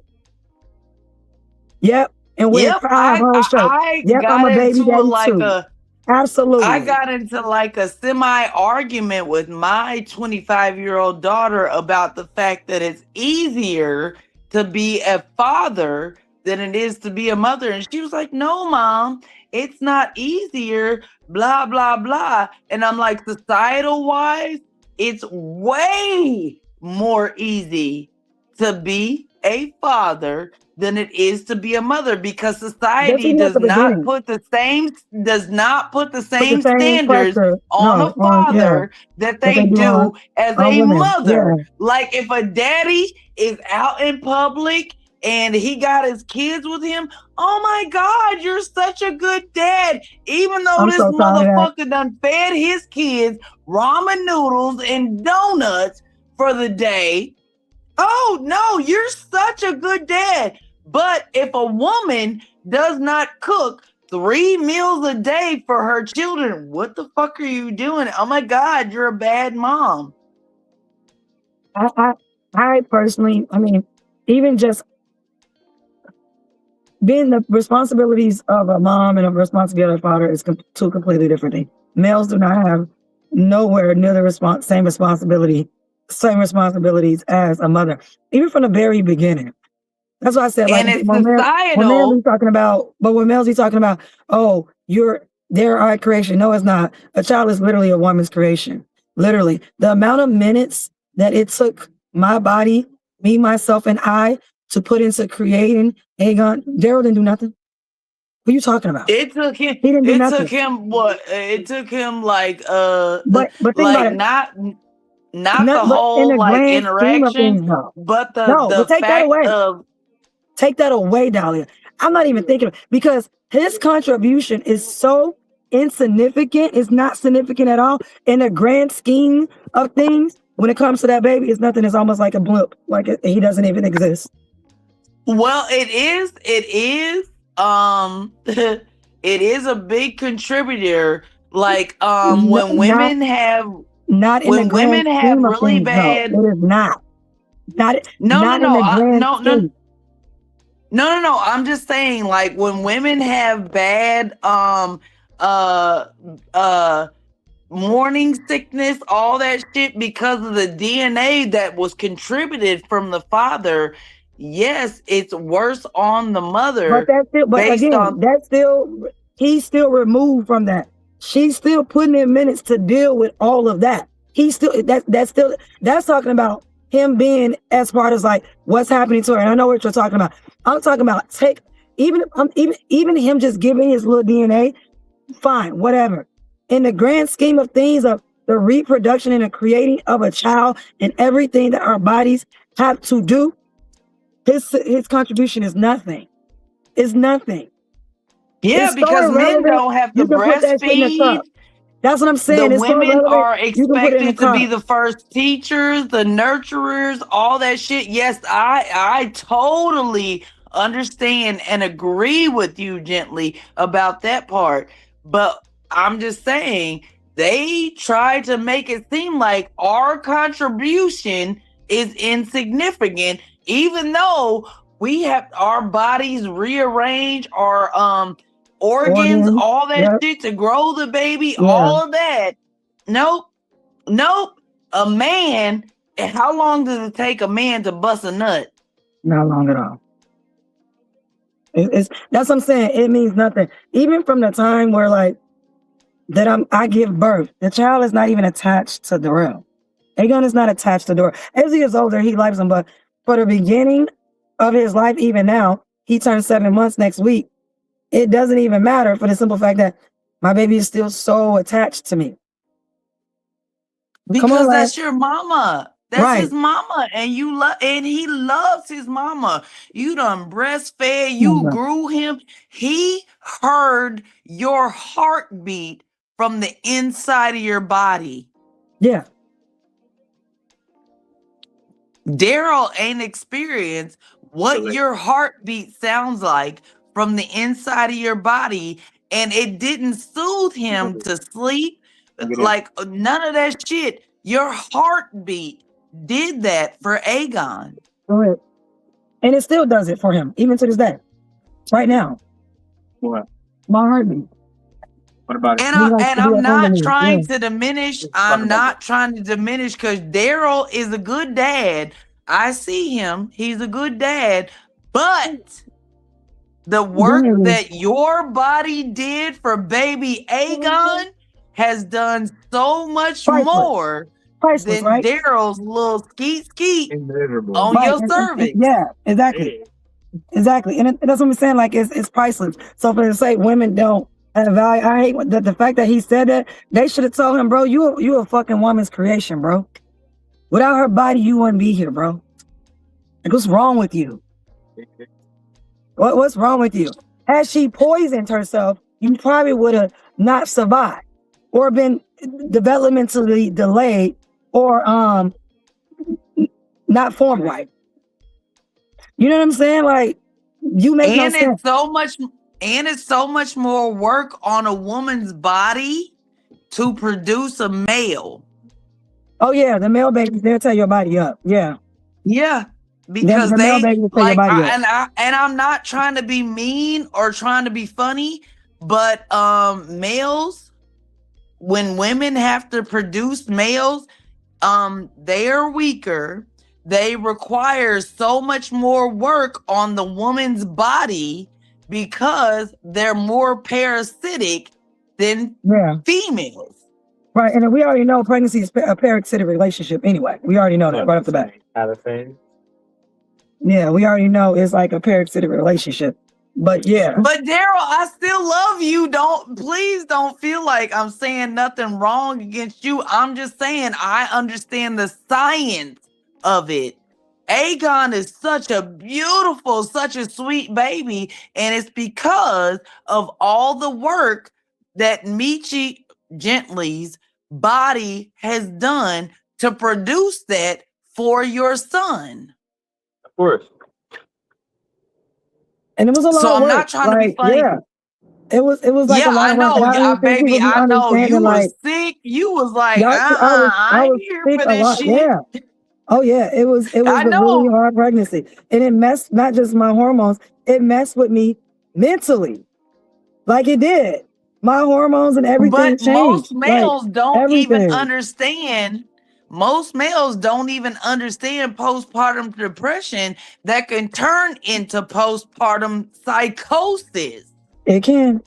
Yep. And we're proud of our show. Yep, I'm a baby daddy too. Absolutely. I got into like a semi-argument with my 25-year-old daughter about the fact that it's easier to be a father than it is to be a mother. And she was like, no, Mom, it's not easier, blah, blah, blah. And I'm like, societal wise, it's way more easy to be a father than it is to be a mother, because society does not put the same standards on a father that they do as a mother. Yeah. Like if a daddy is out in public and he got his kids with him, oh my God, you're such a good dad. Even though this motherfucker done fed his kids ramen noodles and donuts for the day. Oh no, you're such a good dad. But if a woman does not cook 3 meals a day for her children, what the fuck are you doing? Oh my God, you're a bad mom. I personally, I mean, even just being the responsibilities of a mom and a responsibility of a father is two completely different things. Males do not have nowhere near the same responsibilities as a mother, even from the very beginning. That's why I said, like, when males be talking about, oh, they're our creation. No, it's not. A child is literally a woman's creation. Literally, the amount of minutes that it took my body, me, myself, and I to put into creating Aegon, Daryl didn't do nothing. What are you talking about? It took him. He didn't do nothing. Took him what? It took him like but think like about it. not the whole like interaction, but the fact of. Take that away, Dahlia. I'm not even thinking because his contribution is so insignificant. It's not significant at all in the grand scheme of things. When it comes to that baby, it's nothing. It's almost like a blip. Like he doesn't even exist. Well, it is. It is a big contributor. Like when women have really bad. It is not. No. No. I'm just saying, like, when women have bad morning sickness, all that shit because of the DNA that was contributed from the father, yes, it's worse on the mother. He's still removed from that. She's still putting in minutes to deal with all of that. He's still that's talking about him being as far as like what's happening to her. And I know what you're talking about. I'm talking about even him just giving his little DNA, fine, whatever. In the grand scheme of things of the reproduction and the creating of a child and everything that our bodies have to do, his contribution is nothing. It's nothing. Yeah, It's because so men don't have to breastfeed. That's what I'm saying. The It's so women are relevant. You can put it in expected to be the the first teachers, the nurturers, all that shit. Yes, I totally understand and agree with you gently about that part. But I'm just saying they try to make it seem like our contribution is insignificant, even though we have our bodies rearrange our organs, all that shit to grow the baby, all of that. Nope. A man, how long does it take a man to bust a nut? Not long at all. That's what I'm saying. It means nothing. Even from the time where like that I give birth, the child is not even attached to Darrell. Aegon is not attached to Darrell. As he is older, he likes him, but for the beginning of his life, even now, he turns 7 months next week. It doesn't even matter for the simple fact that my baby is still so attached to me. Because that's your mama. That's Right. his mama, and he loves his mama. You done breastfed, you grew him. He heard your heartbeat from the inside of your body. Yeah. Daryl ain't experienced what your heartbeat sounds like from the inside of your body, and it didn't soothe him to sleep. Like none of that shit. Your heartbeat did that for Aegon. Right. And it still does it for him, even to this day. Right now. What? My heartbeat. What about it? And I'm not trying to diminish. I'm not trying to diminish because Daryl is a good dad. I see him. He's a good dad. But the work that your body did for baby Aegon has done so much more than Daryl's little skeet on your cervix. Yeah, exactly. Exactly. And that's what I'm saying. Like, it's priceless. So for to say women don't have value, I hate the fact that he said that. They should have told him, bro, you a fucking woman's creation, bro. Without her body, you wouldn't be here, bro. Like, what's wrong with you? What's wrong with you? Had she poisoned herself, you probably would have not survived or been developmentally delayed or not formed right. You know what I'm saying? Like, you make no sense. It's so much more work on a woman's body to produce a male. Oh yeah, the male babies, they'll tear your body up. Yeah. Yeah. Because male babies will tear your body up. And I'm not trying to be mean or trying to be funny, but males, when women have to produce males, they are weaker. They require so much more work on the woman's body because they're more parasitic than females. Right, and we already know pregnancy is a parasitic relationship anyway. We already know that right off the bat. Yeah, we already know it's like a parasitic relationship. But yeah. But Daryl, I still love you. Please don't feel like I'm saying nothing wrong against you. I'm just saying I understand the science of it. Aegon is such a beautiful, such a sweet baby, and it's because of all the work that Michi Gently's body has done to produce that for your son. Of course. And it was a lot of work. So I'm not trying to be funny. Yeah. It was like a lot of work. Baby, I know you was sick. You was like, I ain't here for this shit. Yeah. Oh yeah, it was a really hard pregnancy, and it messed not just my hormones, it messed with me mentally, like it did. My hormones and everything But changed. most males don't even everything. understand. Most males don't even understand postpartum depression that can turn into postpartum psychosis. It can.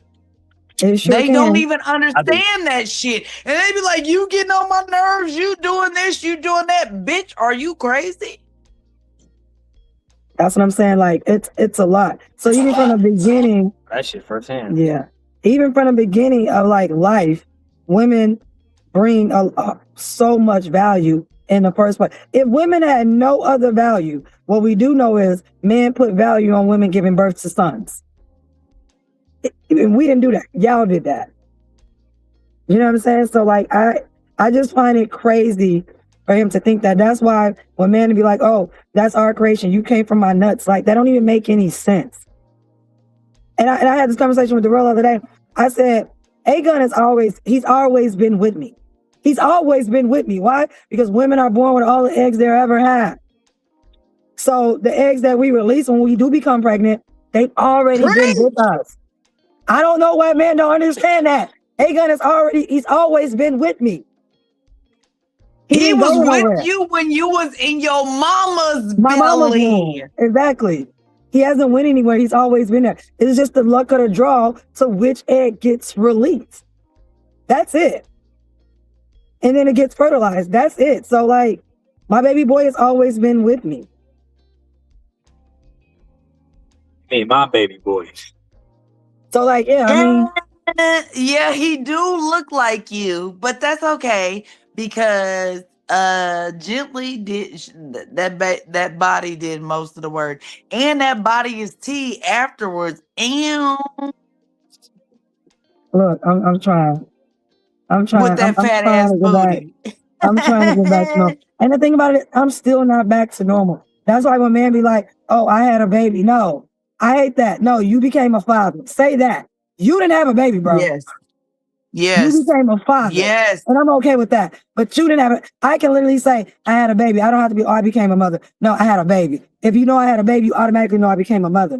It sure They can. don't even understand that shit. And they be like, you getting on my nerves, you doing this, you doing that. Bitch, are you crazy? That's what I'm saying. Like it's a lot. So even from the beginning, That shit firsthand. yeah, even from the beginning of like life, women bring so much value in the first place. If women had no other value, what we do know is men put value on women giving birth to sons. We didn't do that. Y'all did that. You know what I'm saying? So like I just find it crazy for him to think that. That's why when men be like, oh, that's our creation, you came from my nuts, like that don't even make any sense. And I had this conversation with Darrell the other day. I said, A-Gun he's always been with me. He's always been with me. Why? Because women are born with all the eggs they ever had. So the eggs that we release when we do become pregnant, they've already been with us. I don't know why men don't understand that. A-Gun he's always been with me. He was with you when you was in your mama's My mama's belly. womb. Exactly. He hasn't went anywhere. He's always been there. It's just the luck of the draw to which egg gets released. That's it. And then it gets fertilized. That's it. So like, my baby boy has always been with me. Me, my baby boy. So like, yeah, I mean, yeah, he do look like you, but that's okay because Gently did that body did most of the work, and that body is tea afterwards. Ew. Look, I'm trying. With that fat ass booty. I'm trying to get back to normal. And the thing about it, I'm still not back to normal. That's why when man be like, oh, I had a baby. No, I hate that. No, you became a father. Say that. You didn't have a baby, bro. Yes. Yes. You became a father. Yes. And I'm okay with that. But you didn't have it. I can literally say, I had a baby. I don't have to be, oh, I became a mother. No, I had a baby. If you know I had a baby, you automatically know I became a mother.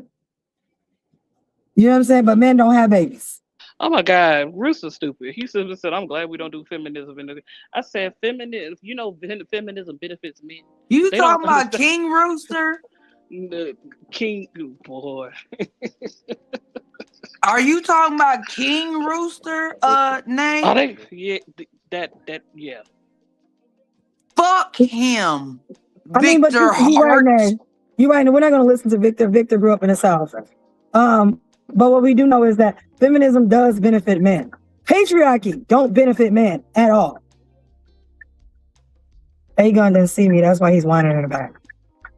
You know what I'm saying? But men don't have babies. Oh my God, Rooster's stupid. He simply said, I'm glad we don't do feminism. I said, feminism, you know, feminism benefits men. You talking about King Rooster? King, boy. Are you talking about King Rooster, name? Are they? Yeah, yeah. Fuck him. I mean, but you right there. You right. We're not going to listen to Victor. Victor grew up in the South. But what we do know is that feminism does benefit men. Patriarchy don't benefit men at all. A-Gun didn't see me. That's why he's whining in the back.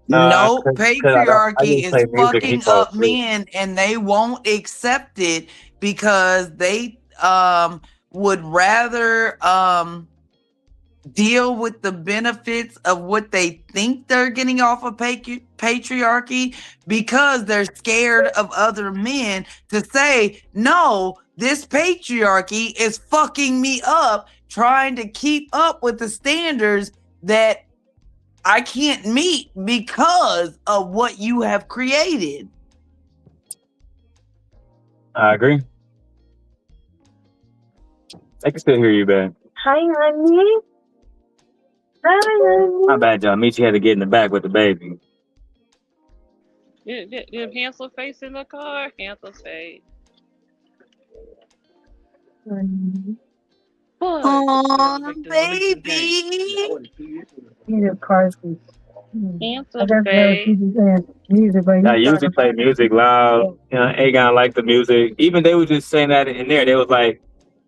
No, patriarchy is fucking up men, and they won't accept it because they would rather deal with the benefits of what they think they're getting off of patriarchy because they're scared of other men to say, no, this patriarchy is fucking me up, trying to keep up with the standards that I can't meet because of what you have created. I agree. I can still hear you, babe. Hi, honey. Hi, honey. My bad, y'all. Michi had to get in the back with the baby. Yeah, handsome face in the car. Handsome face. Oh, baby. I usually play music loud. You know, A-Gon liked the music. Even they were just saying that in there. They was like,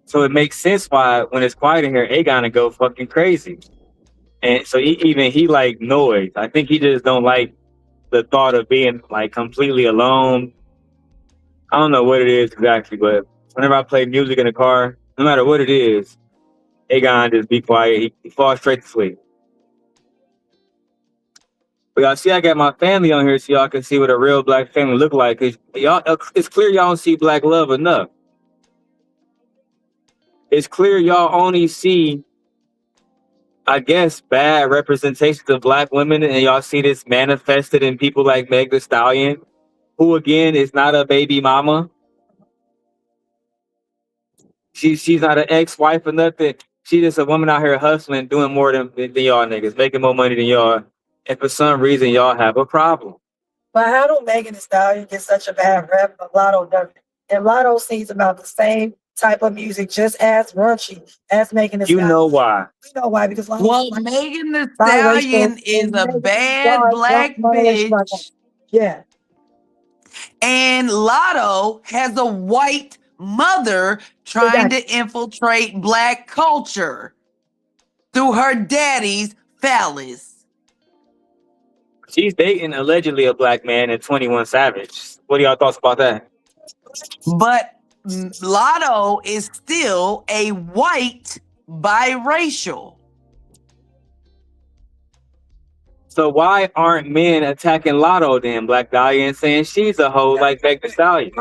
so it makes sense why when it's quiet in here, A-Gon to go fucking crazy. And so he like noise. I think he just don't like the thought of being like completely alone. I don't know what it is exactly, but whenever I play music in the car, no matter what it is, A-Gon just be quiet. He falls straight to sleep. But y'all see, I got my family on here so y'all can see what a real black family look like. It's clear y'all don't see black love enough. It's clear y'all only see I guess, bad representations of black women, and y'all see this manifested in people like Meg Thee Stallion, who again is not a baby mama. She's not an ex-wife or nothing. She's just a woman out here hustling, doing more than y'all niggas, making more money than y'all. And for some reason, y'all have a problem. But how do Megan Thee Stallion get such a bad rep, but Lotto doesn't? And Lotto sings about the same type of music, just as raunchy as Megan Thee Stallion. You know why? We know why, because Lotto. Well, Megan Thee Stallion is a bad black bitch. Yeah. And Lotto has a white mother trying to infiltrate black culture through her daddy's phallus. She's dating allegedly a black man and 21 Savage. What are y'all thoughts about that? But Lotto is still a white biracial. So why aren't men attacking Lotto then, Black Dahlia, and saying she's a hoe like Meg Thee Stallion?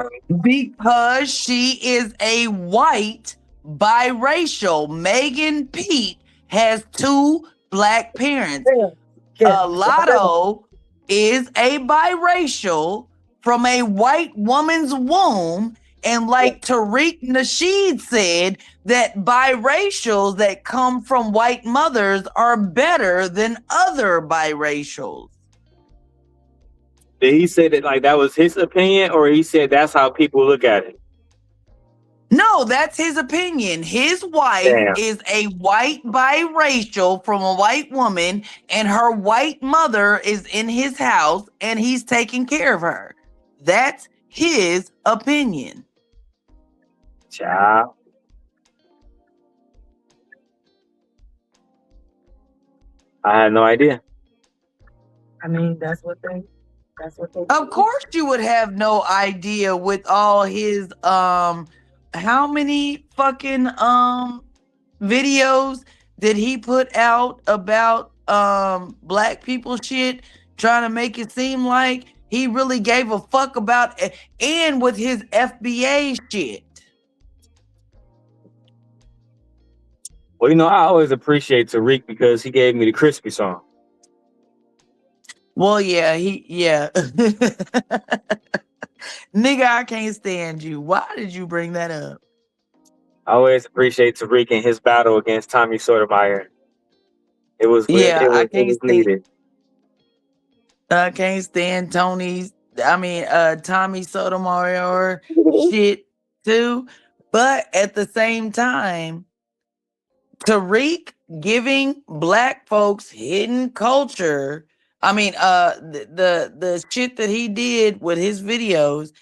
Because she is a white biracial. Megan Pete has 2 black parents. Lotto is a biracial from a white woman's womb. And like Tariq Nasheed said, that biracials that come from white mothers are better than other biracials. Did he say that like that was his opinion, or he said that's how people look at it? No, that's his opinion. His wife is a white biracial from a white woman, and her white mother is in his house, and he's taking care of her. That's his opinion. Child. I had no idea. I mean, that's what they. Of course, you would have no idea with all his how many fucking videos did he put out about black people shit, trying to make it seem like he really gave a fuck about it, and with his FBA shit. Well, you know, I always appreciate Tariq because he gave me the Crispy song. Well, yeah. Nigga, I can't stand you. Why did you bring that up? I always appreciate Tariq and his battle against Tommy Sotomayor. It was good. Yeah, it was needed. I can't stand Tommy Sotomayor shit too. But at the same time, Tariq giving black folks hidden culture. I mean, the shit that he did with his videos,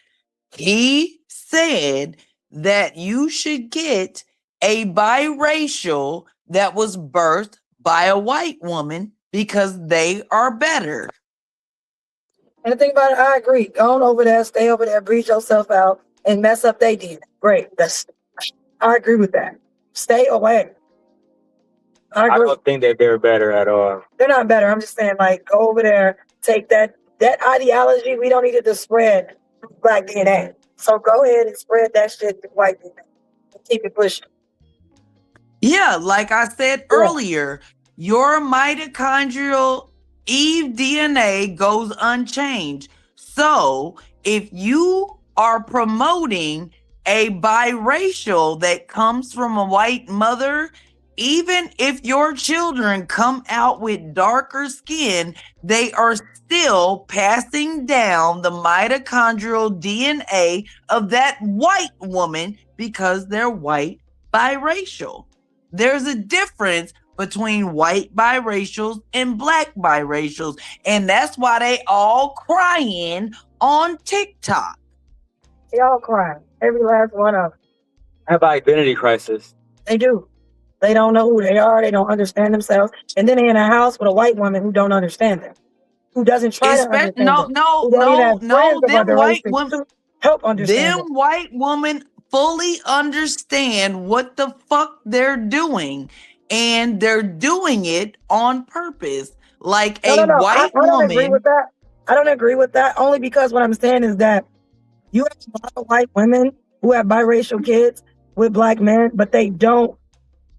he said that you should get a biracial that was birthed by a white woman because they are better. And the thing about it, I agree. Go on over there, stay over there, breathe yourself out, and mess up they did. Great. I agree with that. Stay away. I don't think that they're better at all. They're not better. I'm just saying, like, go over there, take that ideology. We don't need it to spread black DNA. So go ahead and spread that shit to white people. Keep it pushing. Yeah, like I said earlier, your mitochondrial Eve DNA goes unchanged. So if you are promoting a biracial that comes from a white mother, even if your children come out with darker skin, they are still passing down the mitochondrial DNA of that white woman because they're white biracial. There's a difference between white biracials and black biracials, and that's why they all crying on TikTok. They all crying. Every last one of them. Have identity crisis. They do. They don't know who they are. They don't understand themselves. And then they're in a house with a white woman who don't understand them, who doesn't try to understand them. No. Them white women help understand them. White women fully understand what the fuck they're doing, and they're doing it on purpose. Like a white woman. I don't agree with that. I don't agree with that, only because what I'm saying is that you have a lot of white women who have biracial kids with black men, but they don't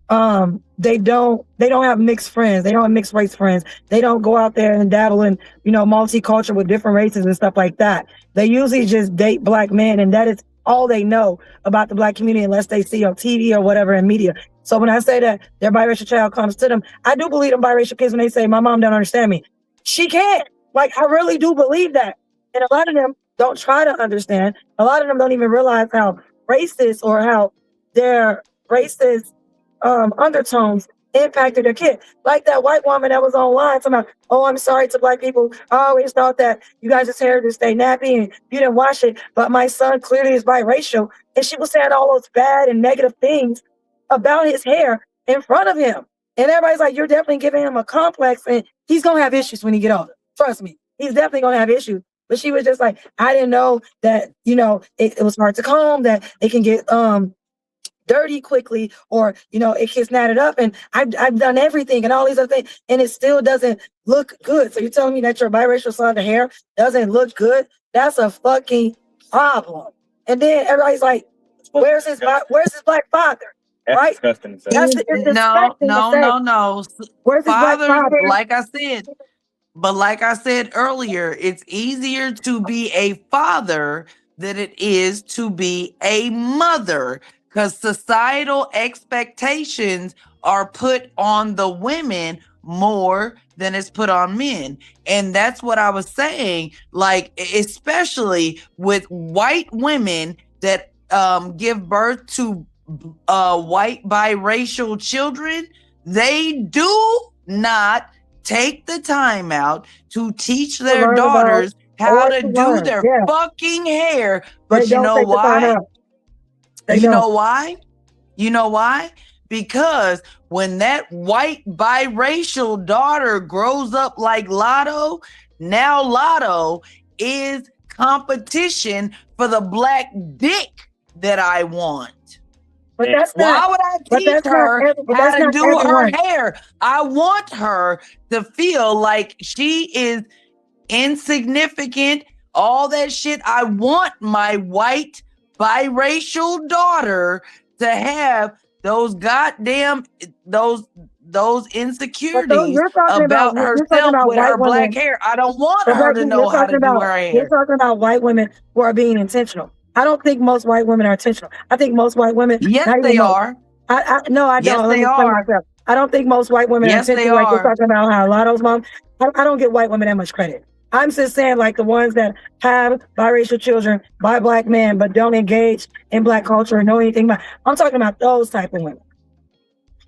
they don't have mixed friends. They don't have mixed race friends. They don't go out there and dabble in, multicultural with different races and stuff like that. They usually just date black men, and that is all they know about the black community unless they see on TV or whatever in media. So when I say that their biracial child comes to them, I do believe them biracial kids when they say, my mom don't understand me. She can't. Like, I really do believe that. And a lot of them don't try to understand. A lot of them don't even realize how racist or how their racist undertones impacted their kid. Like that white woman that was online talking about, oh, I'm sorry to black people. I always thought that you guys' hair to stay nappy and you didn't wash it, but my son clearly is biracial. And she was saying all those bad and negative things about his hair in front of him. And everybody's like, you're definitely giving him a complex, and he's going to have issues when he get older. Trust me. He's definitely going to have issues. But she was just like, I didn't know that, it was hard to comb, that it can get dirty quickly, or it gets knotted up, and I've done everything and all these other things, and it still doesn't look good. So you're telling me that your biracial son, the hair doesn't look good? That's a fucking problem. And then everybody's like, where's his black father? That's right? disgusting. No. Where's his black father? Like I said earlier, it's easier to be a father than it is to be a mother, because societal expectations are put on the women more than it's put on men. And that's what I was saying, like, especially with white women that give birth to white biracial children, they do not take the time out to teach their daughters how to do their fucking hair. But you know why? You know why? Because when that white biracial daughter grows up like Lotto, now Lotto is competition for the black dick that I want. But that's why would I teach her how to do her hair? I want her to feel like she is insignificant, all that shit. I want my white biracial daughter to have those goddamn those insecurities about herself with her black hair. I don't want her to know how to do her hair. You're talking about white women who are being intentional. I don't think most white women are intentional. I think most white women. Yes, they are. No, I don't. Yes, they are. I don't think most white women are Yes, they intentional. Like you're are. talking about how Lotto's mom. I don't give white women that much credit. I'm just saying, like the ones that have biracial children by black men, but don't engage in black culture or know anything about. I'm talking about those type of women.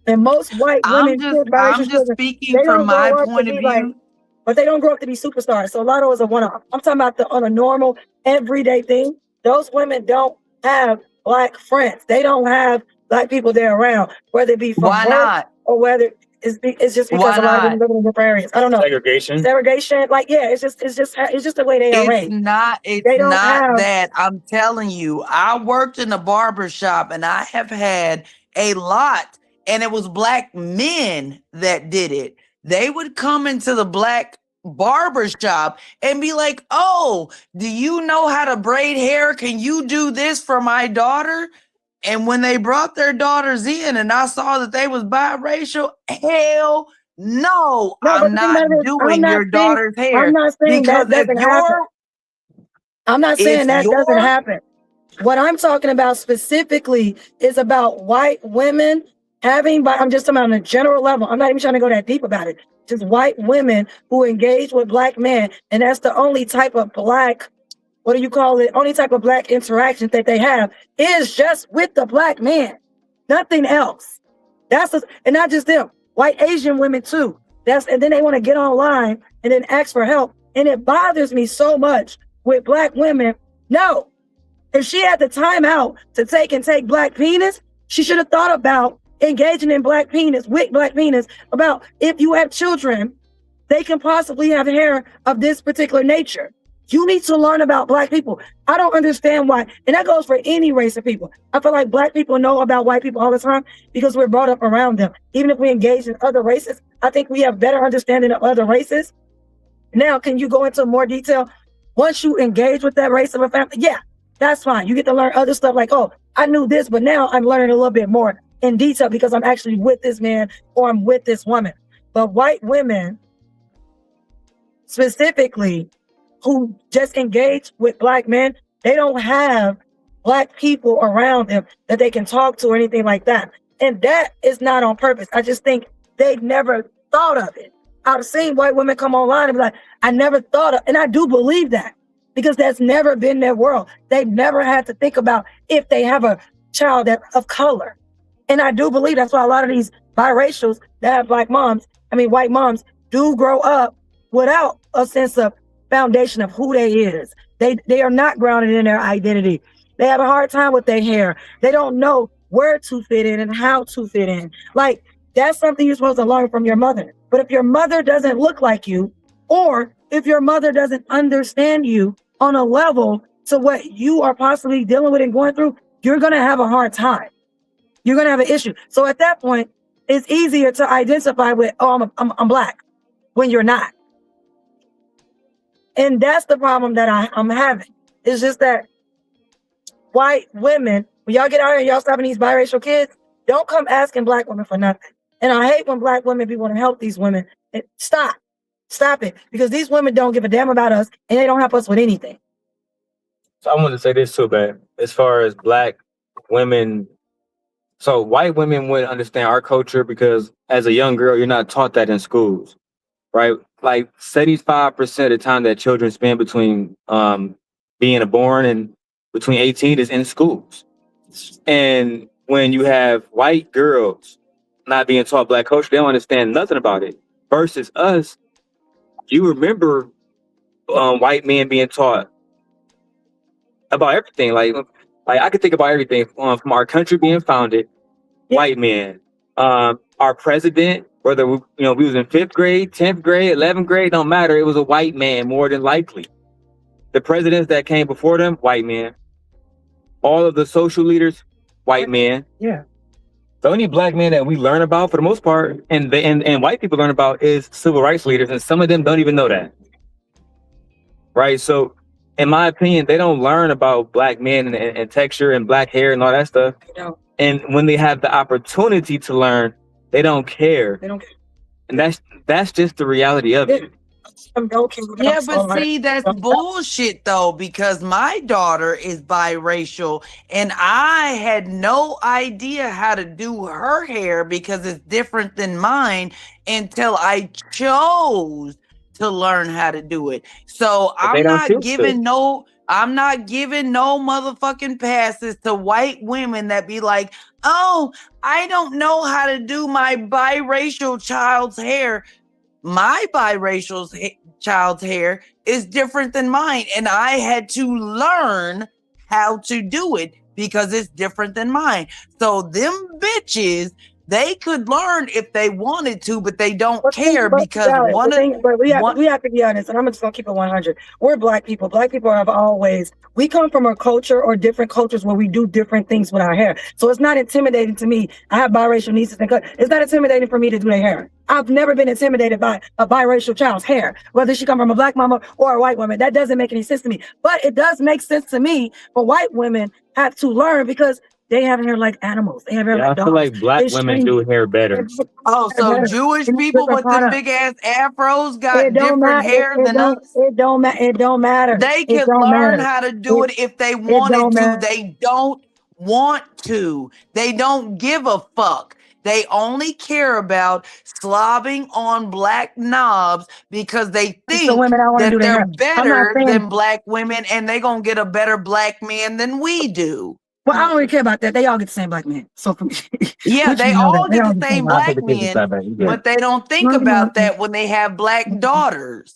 And most white women, I'm just speaking from my point of view. But they don't grow up to be superstars. So Lotto is a one-off. I'm talking about on a normal, everyday thing. Those women don't have black friends. They don't have black people they're around, whether it be from work or whether it's just because a lot of them live in different areas. I don't know. Segregation, like it's just the way they are raised. It's not that. I'm telling you, I worked in a barber shop and I have had a lot, and it was black men that did it. They would come into the black barber shop and be like, oh, do you know how to braid hair? Can you do this for my daughter? And when they brought their daughters in and I saw that they was biracial, hell no, I'm not doing your daughter's hair. I'm not saying that doesn't happen. I'm not saying that doesn't happen. What I'm talking about specifically is about white women I'm just talking about on a general level. I'm not even trying to go that deep about it. Just white women who engage with black men, and that's the only type of black, only type of black interaction that they have is just with the black man, nothing else. And not just them, white Asian women too. And then they want to get online and then ask for help. And it bothers me so much with black women. No, if she had the time out to take black penis, she should have thought about engaging in black penis, with black penis, about if you have children, they can possibly have hair of this particular nature. You need to learn about black people. I don't understand why, and that goes for any race of people. I feel like black people know about white people all the time because we're brought up around them. Even if we engage in other races, I think we have better understanding of other races. Now, can you go into more detail? Once you engage with that race of a family, yeah, that's fine. You get to learn other stuff like, oh, I knew this, but now I'm learning a little bit more in detail because I'm actually with this man or I'm with this woman. But white women specifically who just engage with black men, they don't have black people around them that they can talk to or anything like that. And that is not on purpose. I just think they've never thought of it. I've seen white women come online and be like, I never thought of, and I do believe that because that's never been their world. They've never had to think about if they have a child of color. And I do believe that's why a lot of these biracials that have white moms do grow up without a sense of foundation of who they is. They are not grounded in their identity. They have a hard time with their hair. They don't know where to fit in and how to fit in. Like, that's something you're supposed to learn from your mother. But if your mother doesn't look like you, or if your mother doesn't understand you on a level to what you are possibly dealing with and going through, you're going to have a hard time. You're going to have an issue. So at that point, it's easier to identify with, oh, I'm black, when you're not. And that's the problem that I'm having. It's just that white women, when y'all get out here and y'all stopping these biracial kids, don't come asking black women for nothing. And I hate when black women be want to help these women. Stop it. Because these women don't give a damn about us and they don't help us with anything. So I want to say this too, man. As far as black women, so white women wouldn't understand our culture because as a young girl, you're not taught that in schools, right? Like 75% of the time that children spend between being born and between 18 is in schools. And when you have white girls not being taught black culture, they don't understand nothing about it. Versus us, you remember white men being taught about everything. Like I could think about everything from our country being founded, white men, our president, whether we was in 5th grade, 10th grade, 11th grade, don't matter. It was a white man more than likely. The presidents that came before them, white men. All of the social leaders, white men. Yeah. The only black men that we learn about for the most part, and white people learn about, is civil rights leaders, and some of them don't even know that. Right? So in my opinion, they don't learn about black men and texture and black hair and all that stuff. And when they have the opportunity to learn, they don't care. They don't care. And that's just the reality of it. Yeah, but see, that's bullshit though, because my daughter is biracial and I had no idea how to do her hair because it's different than mine until I chose to learn how to do it. So I'm not giving no motherfucking passes to white women that be like, oh, I don't know how to do my biracial child's hair. My biracial child's hair is different than mine, and I had to learn how to do it because it's different than mine. So them bitches, they could learn if they wanted to, but they don't care because we have to be honest, and I'm just gonna keep it 100. We're black people. Black people have always, we come from a culture or different cultures where we do different things with our hair. So it's not intimidating to me. I have biracial nieces and cousins. It's not intimidating for me to do their hair. I've never been intimidated by a biracial child's hair, whether she come from a black mama or a white woman. That doesn't make any sense to me. But it does make sense to me for white women have to learn because they have hair like animals. They have hair like dogs. I feel like black women do hair better. Oh, so Jewish people with the big ass afros got different hair than us? It don't matter. They can learn how to do it if they wanted to. They don't want to. They don't give a fuck. They only care about slobbing on black knobs because they think that they're better than black women and they're going to get a better black man than we do. Well, I don't really care about that. They all get the same black man. So for me, yeah, they all get the same black men, but they don't think about that when they have black daughters.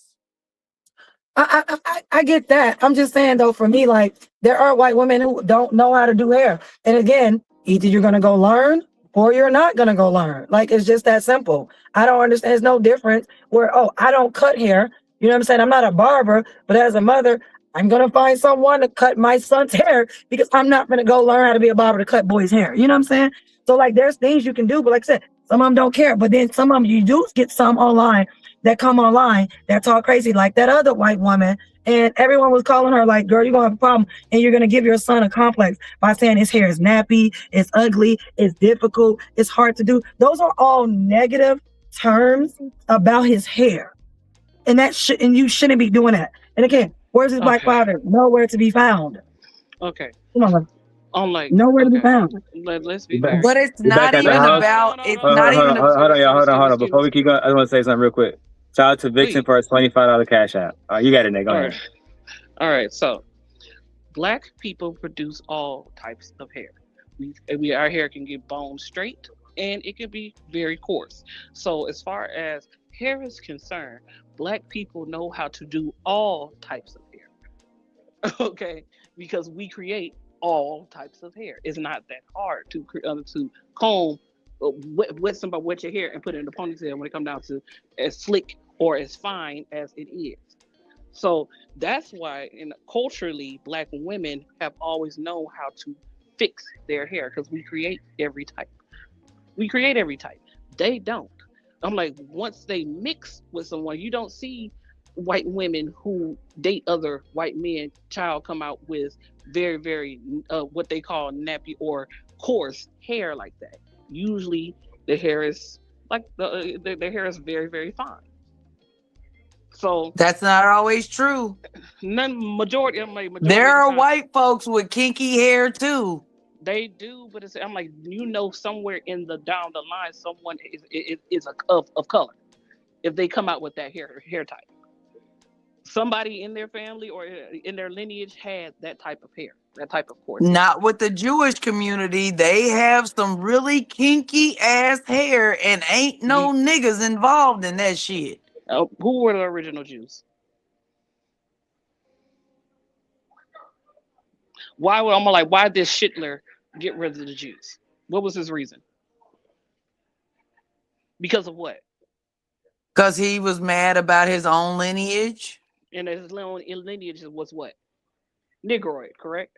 I get that. I'm just saying though, for me, like there are white women who don't know how to do hair. And again, either you're going to go learn or you're not going to go learn. Like, it's just that simple. I don't understand. There's no difference where, oh, I don't cut hair. You know what I'm saying? I'm not a barber, but as a mother, I'm going to find someone to cut my son's hair because I'm not going to go learn how to be a barber to cut boys' hair. You know what I'm saying? So like, there's things you can do, but like I said, some of them don't care. But then some of them, you do get some online that come online that talk crazy, like that other white woman And everyone was calling her like, girl, you're gonna have a problem, and you're gonna give your son a complex by saying his hair is nappy, it's ugly, it's difficult, it's hard to do. Those are all negative terms about his hair. And and you shouldn't be doing that. And again, where's his black father? Nowhere to be found. Okay. Come on. I'm like, Nowhere to be found. let's be fair. But it's You back not at the even house? about. It's Hold not on, even. hold on, y'all. Hold on. Before we keep going, I just want to say something real quick. Shout out to Vixen for a $25 cash out. All right, you got it, Nick. Go ahead. All right. So, black people produce all types of hair. Our hair can get bone straight, and it can be very coarse. So, as far as hair is concerned, black people know how to do all types of hair. Okay, because we create all types of hair. It's not that hard to comb wet your hair and put it in a ponytail when it comes down to as slick or as fine as it is. So that's why, culturally, black women have always known how to fix their hair, because we create every type. They don't. I'm like, once they mix with someone, you don't see white women who date other white men come out with very, very what they call nappy or coarse hair like that. Usually the hair is like their hair is very, very fine. So that's not always true. Majority there are white folks with kinky hair too. They do, but I'm like, somewhere in the down the line, someone is of color if they come out with that hair type. Somebody in their family or in their lineage had that type of hair, that type of coarse. Not with the Jewish community. They have some really kinky ass hair, and ain't no niggas involved in that shit. Who were the original Jews? Why did Hitler get rid of the Jews? What was his reason? Because of what? Because he was mad about his own lineage. And his lineage was what? Negroid, correct?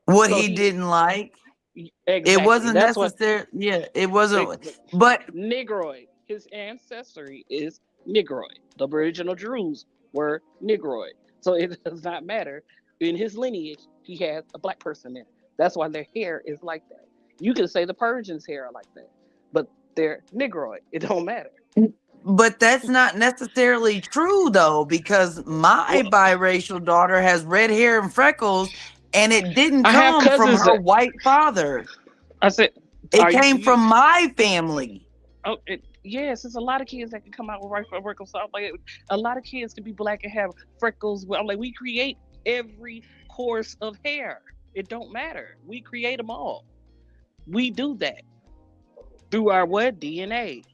What he didn't like. Exactly. It wasn't necessary. Yeah, it wasn't. But Negroid, his ancestry is Negroid. The original Jews were Negroid. So it does not matter. In his lineage, he has a black person in it. That's why their hair is like that. You can say the Persians' hair are like that, but they're Negroid. It don't matter. But that's not necessarily true, though, because my biracial daughter has red hair and freckles, and it didn't come from her white father. I said it came from my family. Oh, yes, there's a lot of kids that can come out with white freckles. So like, a lot of kids can be black and have freckles. I'm like, we create every course of hair. It don't matter. We create them all. We do that through our DNA.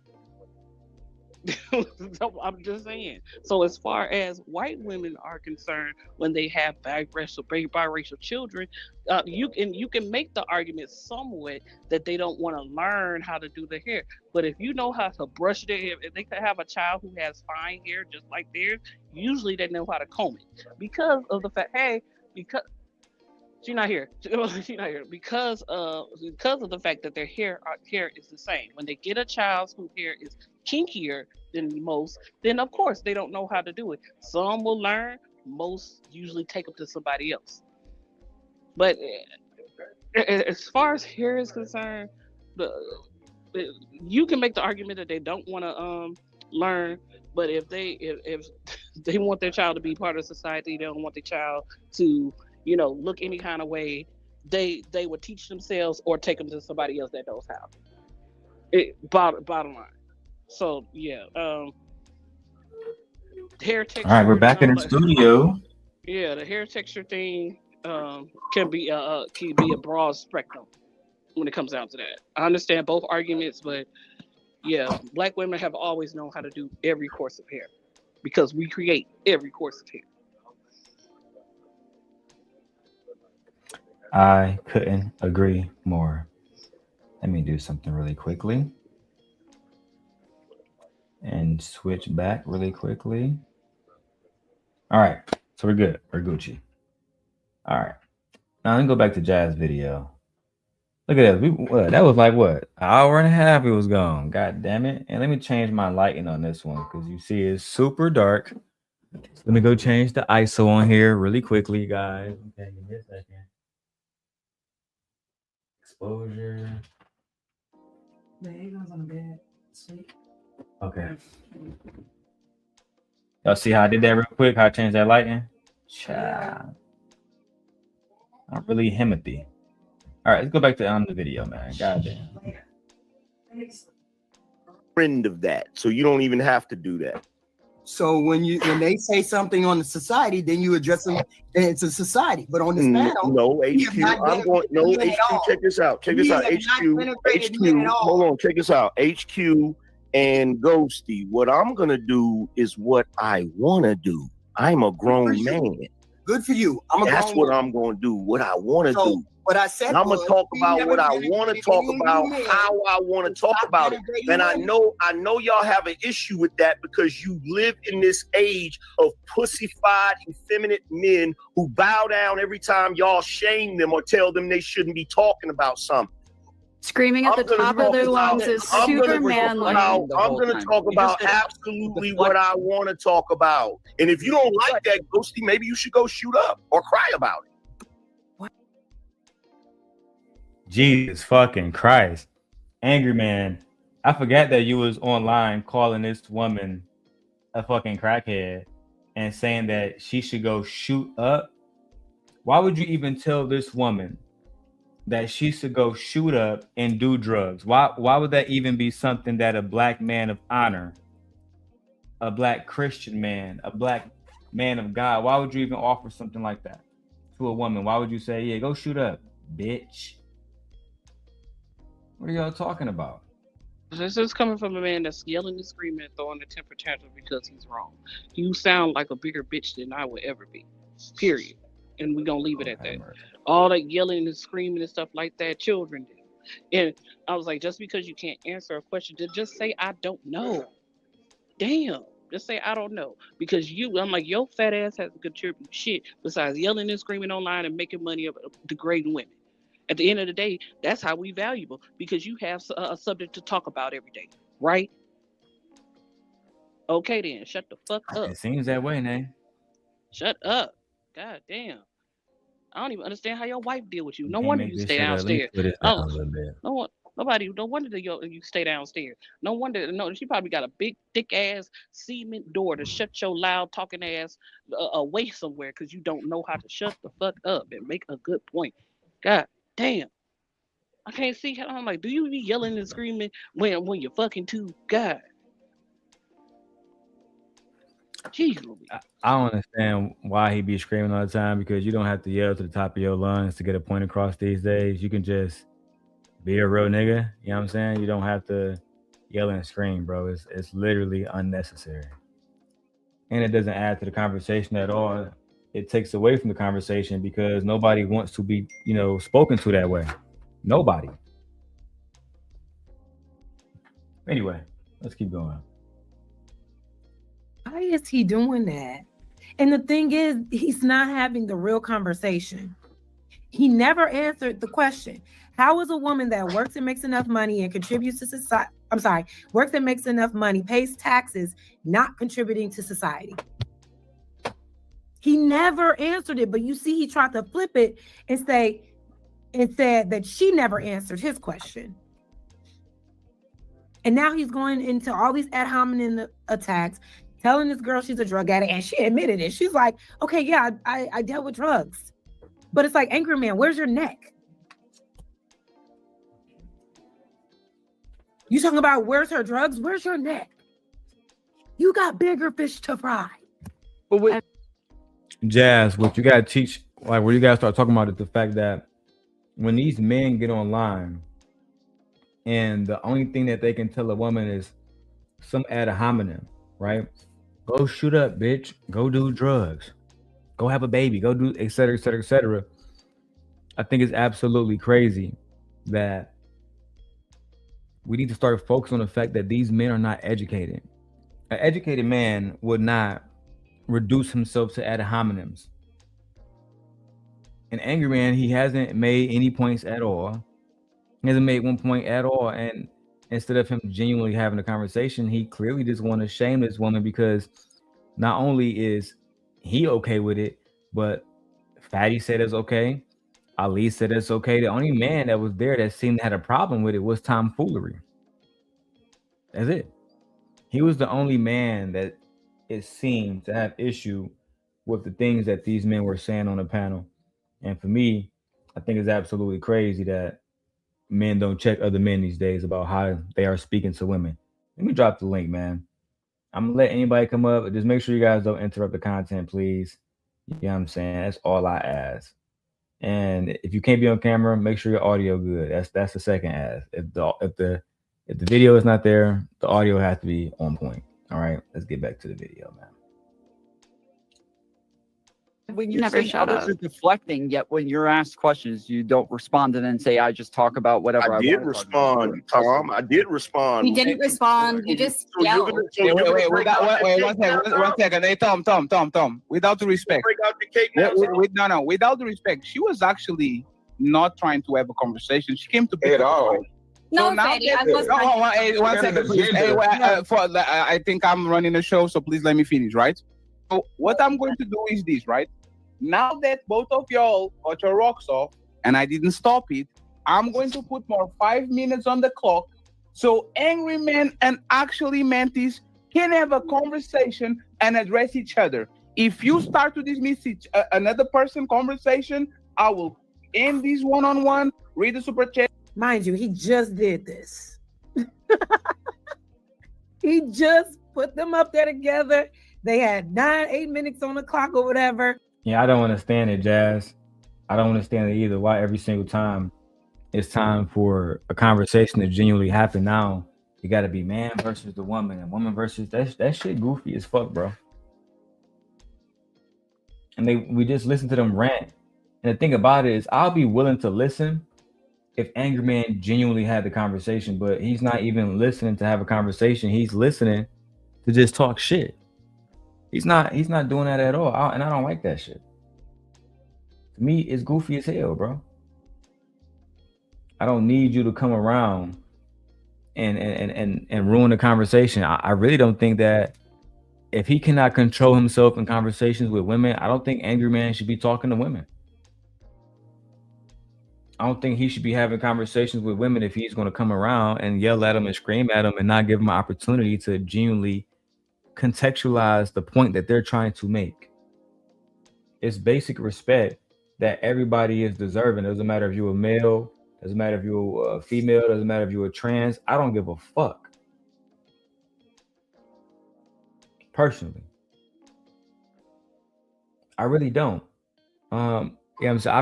So I'm just saying. So as far as white women are concerned, when they have biracial children, you can make the argument somewhat that they don't want to learn how to do their hair. But if you know how to brush their hair, if they could have a child who has fine hair just like theirs, usually they know how to comb it because of the fact, because she's not here. She's not here because of the fact that their hair is the same. When they get a child whose hair is kinkier than most, then of course they don't know how to do it. Some will learn. Most usually take them to somebody else. But as far as hair is concerned, you can make the argument that they don't want to learn. But if they want their child to be part of society, they don't want their child to look any kind of way, they would teach themselves or take them to somebody else that knows how. Bottom line. So yeah, hair texture. All right, we're back in the studio. Yeah, the hair texture thing can be a broad spectrum when it comes down to that. I understand both arguments, but yeah, black women have always known how to do every course of hair because we create every course of hair. I couldn't agree more. Let me do something really quickly and switch back really quickly. All right, so we're good. We're Gucci. All right, now let me go back to Jazz video. Look at that. That was like what? An hour and a half it was gone. God damn it. And let me change my lighting on this one because you see it's super dark. Let me go change the ISO on here really quickly, guys. Okay, give me a second. Exposure. Okay. Y'all see how I did that real quick? How I changed that lighting? Child. I'm really Himothy. All right, let's go back to the video, man. Goddamn. Friend of that, so you don't even have to do that. So when they say something on the society, then you address them. And it's a society, but on this panel, no HQ. I'm going no HQ. Check this out. Check this out. HQ. Hold on. Check this out. HQ and Ghosty. What I'm gonna do is what I want to do. I'm a grown man. Good for you. That's what I'm gonna do. What I want to do. What I said, I'm gonna talk about what I want to talk about, how I want to talk about it. And I know y'all have an issue with that because you live in this age of pussified, effeminate men who bow down every time y'all shame them or tell them they shouldn't be talking about something. Screaming at the top of their lungs is super manly. I'm going to talk about absolutely what I want to talk about. And if you don't like that, Ghosty, maybe you should go shoot up or cry about it. Jesus fucking Christ. Angryman, I forgot that you was online calling this woman a fucking crackhead and saying that she should go shoot up. Why would you even tell this woman that she should go shoot up and do drugs? Why would that even be something that a black man of honor, a black Christian man, a black man of God, why would you even offer something like that to a woman? Why would you say, yeah, go shoot up, bitch? What are y'all talking about? This is coming from a man that's yelling and screaming and throwing a temper tantrum because he's wrong. You sound like a bigger bitch than I would ever be. Period. And we're gonna leave it at that. All that yelling and screaming and stuff like that, children do. And I was like, just because you can't answer a question, just say I don't know. Damn. Just say I don't know. Because I'm like, your fat ass has to contribute shit besides yelling and screaming online and making money of degrading women. At the end of the day, that's how we valuable, because you have a subject to talk about every day, right? Okay then, shut the fuck up. It seems that way, man. Shut up. God damn. I don't even understand how your wife deal with you. No wonder you stay downstairs. No wonder you stay downstairs. No wonder, she probably got a big, thick ass cement door to shut your loud talking ass away somewhere because you don't know how to shut the fuck up and make a good point. God damn. I can't see how. I'm like, do you be yelling and screaming when you're fucking too? God. Jeez. I don't understand why he be screaming all the time, because you don't have to yell to the top of your lungs to get a point across these days. You can just be a real nigga. You know what I'm saying? You don't have to yell and scream, bro. It's literally unnecessary. And it doesn't add to the conversation at all. It takes away from the conversation because nobody wants to be, spoken to that way. Nobody. Anyway, let's keep going. Why is he doing that? And the thing is, he's not having the real conversation. He never answered the question. How is a woman that works and makes enough money and contributes to society, works and makes enough money, pays taxes, not contributing to society? He never answered it, but you see, he tried to flip it and said that she never answered his question. And now he's going into all these ad hominem attacks, telling this girl she's a drug addict, and she admitted it. She's like, okay, yeah, I dealt with drugs. But it's like, Angryman, where's your neck? You talking about where's her drugs? Where's your neck? You got bigger fish to fry. But with Jas, what you gotta teach, like where you gotta start talking about is the fact that when these men get online and the only thing that they can tell a woman is some ad hominem, right? Go shoot up, bitch. Go do drugs. Go have a baby. Go do et cetera, et cetera, et cetera. I think it's absolutely crazy that we need to start focusing on the fact that these men are not educated. An educated man would not reduce himself to ad hominems. An angry man, he hasn't made any points at all. He hasn't made one point at all. And instead of him genuinely having a conversation, he clearly just want to shame this woman because not only is he okay with it, but Fatty said it's okay. Ali said it's okay. The only man that was there that seemed to have a problem with it was tomfoolery. That's it. He was the only man that it seemed to have issue with the things that these men were saying on the panel. And for me, I think it's absolutely crazy that men don't check other men these days about how they are speaking to women. Let me drop the link, man. I'm gonna let anybody come up. Just make sure you guys don't interrupt the content, please. You know what I'm saying? That's all I ask. And if you can't be on camera, make sure your audio good. That's the second ask. If the video is not there, the audio has to be on point. All right, let's get back to the video, man. When you Never say shut others up. are deflecting, yet when you're asked questions, you don't respond and then say, "I just talk about whatever I I did want to talk about." respond, Tom. I did respond. You didn't respond. You just yelled. Wait, one second. Hey, Tom. Without the respect. Break out the cake now. No. Without the respect, she was actually not trying to have a conversation. She came to At all. No, now Fatty, that- I was. Hey, one second, please. Hey, I think I'm running the show, so please let me finish, right? So what I'm going to do is this, right? Now that both of y'all got your rocks off, and I didn't stop it, I'm going to put more 5 minutes on the clock, so angry men and actually Mantis can have a conversation and address each other. If you start to dismiss another person conversation, I will end this one-on-one, read the super chat. Mind you, he just did this. He just put them up there together. They had 8 minutes on the clock or whatever. Yeah, I don't understand it, Jazz. I don't understand it either. Why every single time it's time for a conversation to genuinely happen now, you got to be man versus the woman and woman versus that shit goofy as fuck, bro. And we just listen to them rant. And the thing about it is, I'll be willing to listen if Angryman genuinely had the conversation, but he's not even listening to have a conversation. He's listening to just talk shit. He's not doing that at all. And I don't like that shit. To me, it's goofy as hell, bro. I don't need you to come around and ruin the conversation. I really don't think that if he cannot control himself in conversations with women, I don't think Angryman should be talking to women. I don't think he should be having conversations with women if he's going to come around and yell at them and scream at them and not give them an opportunity to genuinely contextualize the point that they're trying to make. It's basic respect that everybody is deserving. It doesn't matter if you're a male, doesn't matter if you're a female, doesn't matter if you're a trans. I don't give a fuck. Personally. I really don't. Yeah, I'm saying, I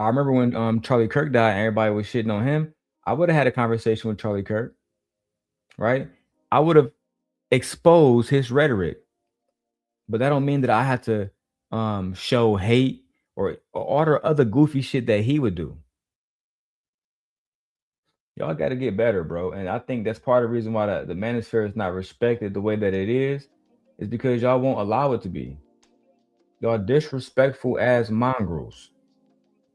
remember when Charlie Kirk died and everybody was shitting on him. I would have had a conversation with Charlie Kirk, right? I would have exposed his rhetoric, but that don't mean that I have to show hate or order other goofy shit that he would do. Y'all got to get better, bro. And I think that's part of the reason why the manosphere is not respected the way that it is because y'all won't allow it to be. Y'all disrespectful as mongrels.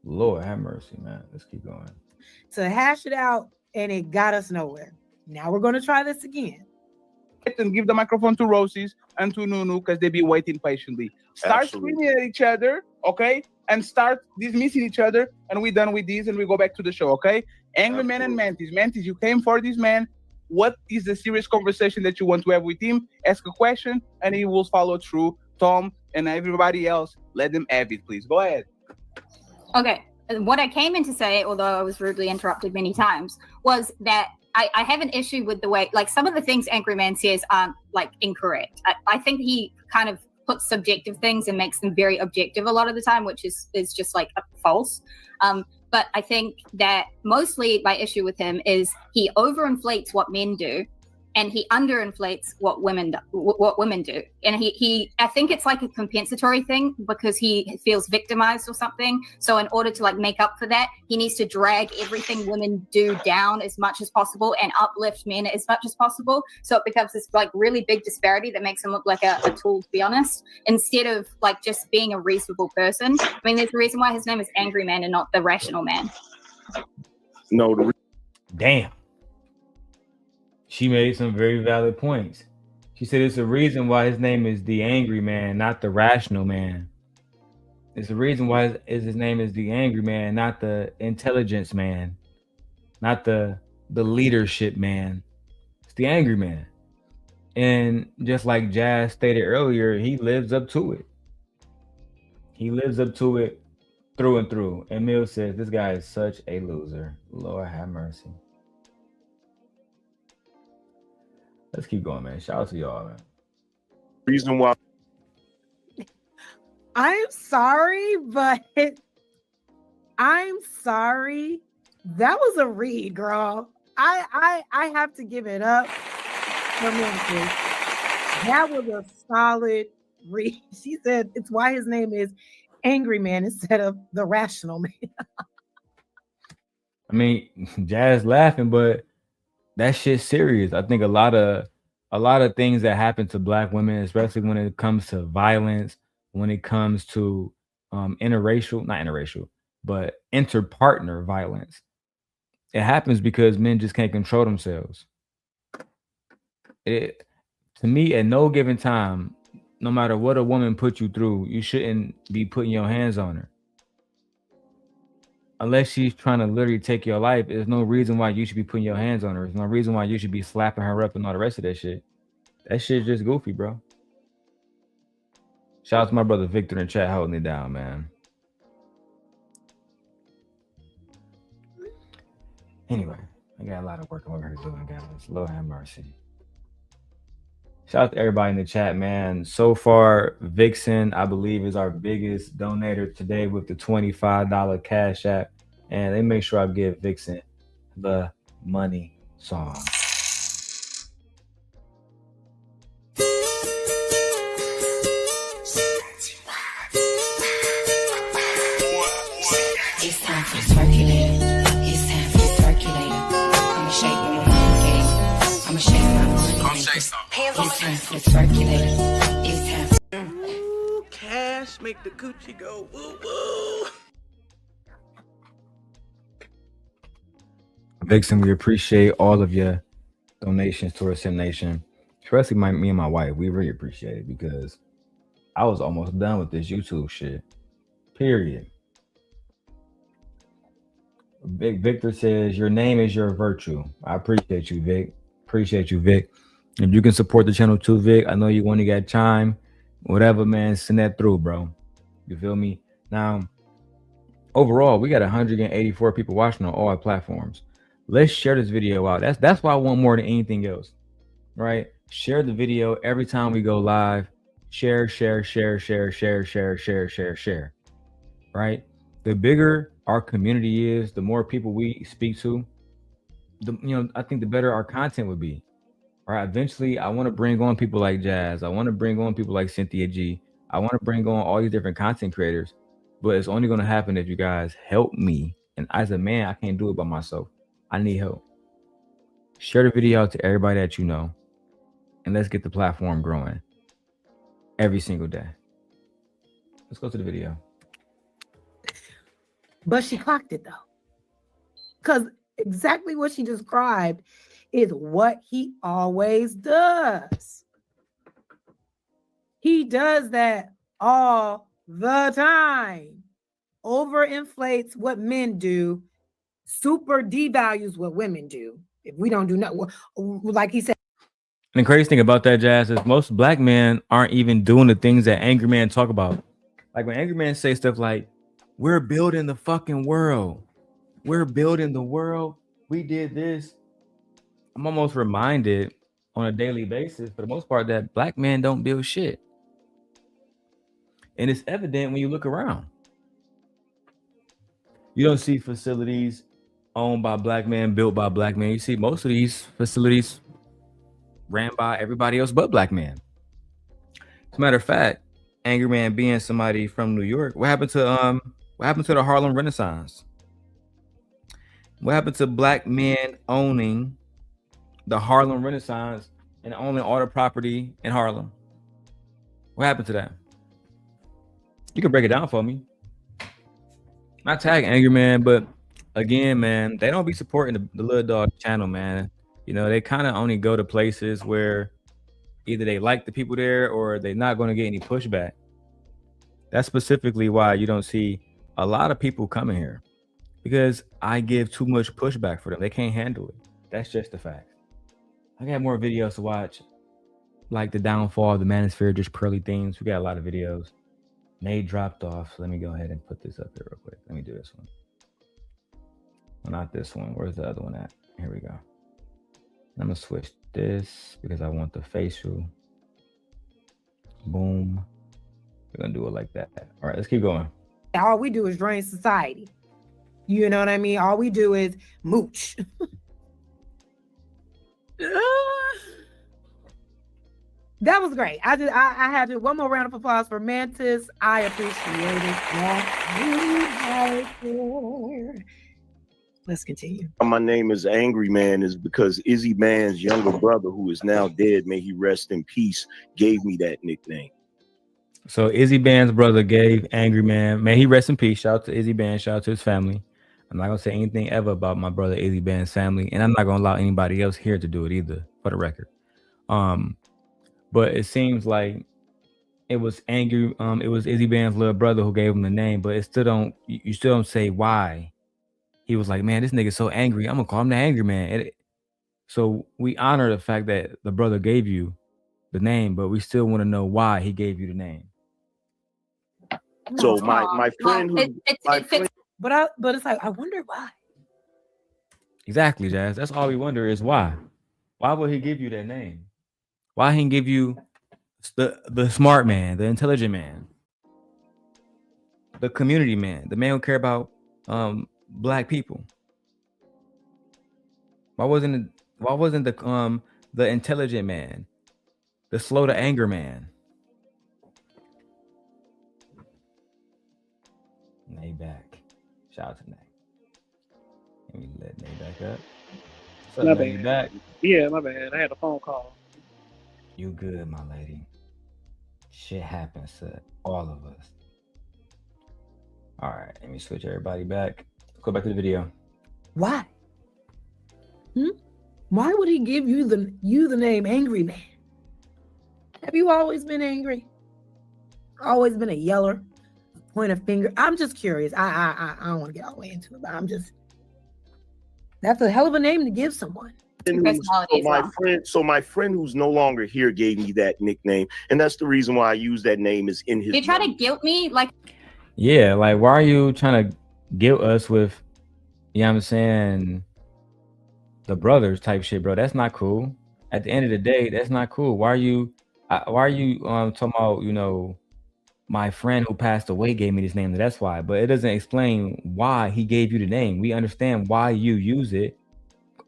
Lord have mercy, man. Let's keep going. To hash it out, and it got us nowhere. Now we're going to try this again. And give the microphone to Rosies and to Nunu because they be waiting patiently. Start screaming at each other, okay? And start dismissing each other, and we're done with this, and we go back to the show, okay? Angry Man and Mantis. Mantis, you came for this man. What is the serious conversation that you want to have with him? Ask a question, and he will follow through. Tom and everybody else, let them have it, please. Go ahead. Okay. What I came in to say, although I was rudely interrupted many times, was that I have an issue with the way, like, some of the things Angryman says aren't, like, incorrect. I think he kind of puts subjective things and makes them very objective a lot of the time, which is just, like, false. But I think that mostly my issue with him is he overinflates what men do, and he underinflates what women do. And he I think it's like a compensatory thing because he feels victimized or something. So in order to like make up for that, he needs to drag everything women do down as much as possible and uplift men as much as possible. So it becomes this like really big disparity that makes him look like a tool, to be honest, instead of like just being a reasonable person. I mean, there's a reason why his name is Angry Man and not the Rational Man. No, damn. She made some very valid points. She said it's a reason why his name is the angry man, not the rational man. It's the reason why his name is the angry man, not the intelligence man, not the leadership man. It's the angry man. And just like Jas stated earlier, he lives up to it. He lives up to it through and through. And Mill says, this guy is such a loser. Lord have mercy. Let's keep going, man. Shout out to y'all, man. Reason why. I'm sorry, but I'm sorry. That was a read, girl. I have to give it up for Memphis. That was a solid read. She said it's why his name is Angry Man instead of the Rational Man. I mean, Jas laughing, but that shit's serious. I think a lot of things that happen to Black women, especially when it comes to violence, when it comes to interpartner violence, it happens because men just can't control themselves. To me, at no given time, no matter what a woman put you through, you shouldn't be putting your hands on her. Unless she's trying to literally take your life, there's no reason why you should be putting your hands on her. There's no reason why you should be slapping her up and all the rest of that shit. That shit's just goofy, bro. Shout out to my brother Victor in chat holding it down, man. Anyway, I got a lot of work I'm over here doing, guys. Lord have mercy. Shout out to everybody in the chat, man. So far, Vixen, I believe, is our biggest donator today with the $25 Cash App. And they make sure I give Vixen the money song. It's time for circulating. It's time for circulating. I'ma shake my money game. I'ma shake my money game. It's time for circulating. It's time for Ooh, cash make the coochie go woo woo. Vixen, we appreciate all of your donations towards Sim Nation, especially me and my wife. We really appreciate it because I was almost done with this YouTube shit. Period. Victor says, your name is your virtue. I appreciate you, Vic. Appreciate you, Vic. If you can support the channel too, Vic, I know you only got time. Whatever, man, send that through, bro. You feel me? Now, overall, we got 184 people watching on all our platforms. Let's share this video out. That's why I want more than anything else, right? Share the video every time we go live. Share, right? The bigger our community is, the more people we speak to, I think the better our content would be. All right, eventually I want to bring on people like Jas. I want to bring on people like Cynthia G. I want to bring on all these different content creators, but it's only going to happen if you guys help me. And as a man, I can't do it by myself. I need help. Share the video out to everybody that you know, and let's get the platform growing every single day. Let's go to the video. But she clocked it though. Because exactly what she described is what he always does. He does that all the time. Overinflates what men do, super devalues what women do. If we don't do nothing, like he said. And the crazy thing about that, Jas, is most Black men aren't even doing the things that angry men talk about. Like when angry men say stuff like, we're building the fucking world. We're building the world. We did this. I'm almost reminded on a daily basis, for the most part, that Black men don't build shit. And it's evident when you look around. You don't see facilities owned by Black men, built by Black men. You see most of these facilities ran by everybody else but Black men. As a matter of fact, Angry Man being somebody from New York, what happened to the Harlem Renaissance? What happened to Black men owning the Harlem Renaissance and owning all the property in Harlem? What happened to that? You can break it down for me. Not tag Angry Man, but again, man, they don't be supporting the Little Dog channel, man. You know, they kind of only go to places where either they like the people there or they're not going to get any pushback. That's specifically why you don't see a lot of people coming here, because I give too much pushback for them. They can't handle it. That's just the fact. I got more videos to watch, like the downfall of the manosphere, just pearly themes. We got a lot of videos. Nate dropped off. So let me go ahead and put this up here real quick. Let me do this one. Well, not this one. Where's the other one at? Here we go. I'm gonna switch this because I want the facial. Boom. We're gonna do it like that. All right, let's keep going. All we do is drain society. You know what I mean? All we do is mooch. That was great. I had to one more round of applause for Mantis. I appreciate it. Let's continue. My name is Angryman is because Izzy Man's younger brother, who is now dead, may he rest in peace, gave me that nickname. So Izzy Band's brother gave Angryman, may he rest in peace. Shout out to Izzy Band, shout out to his family. I'm not gonna say anything ever about my brother Izzy Band's family, and I'm not gonna allow anybody else here to do it either, for the record. But it seems like it was it was Izzy Band's little brother who gave him the name, but it still you still don't say why. He was like, man, this nigga's so angry, I'm gonna call him the Angry Man. So we honor the fact that the brother gave you the name, but we still want to know why he gave you the name. So my friend but it's like, I wonder why. Exactly, Jazz. That's all we wonder is why. Why would he give you that name? Why he give you the smart man, the intelligent man, the community man, the man who care about Black people? Why wasn't the intelligent man, the slow to anger man? Nay back. Shout out to Nay. Let me let Nay back up. What's up, Nay? You back? Yeah, my bad. I had a phone call. You good, my lady. Shit happens to all of us. All right, let me switch everybody back. Go back to the video. Why? Why would he give you the name Angry Man? Have you always been angry? Always been a yeller? Point a finger? I'm just curious. I don't want to get all the way into it, but that's a hell of a name to give someone. So my friend who's no longer here gave me that nickname, and that's the reason why I use that name is in his. You try to guilt me, like. Yeah, like why are you trying to guilt us with, you know what I'm saying, the brothers type shit, bro? That's not cool. At the end of the day, that's not cool. Why are you talking about, you know, my friend who passed away gave me this name? That's why, but it doesn't explain why he gave you the name. We understand why you use it,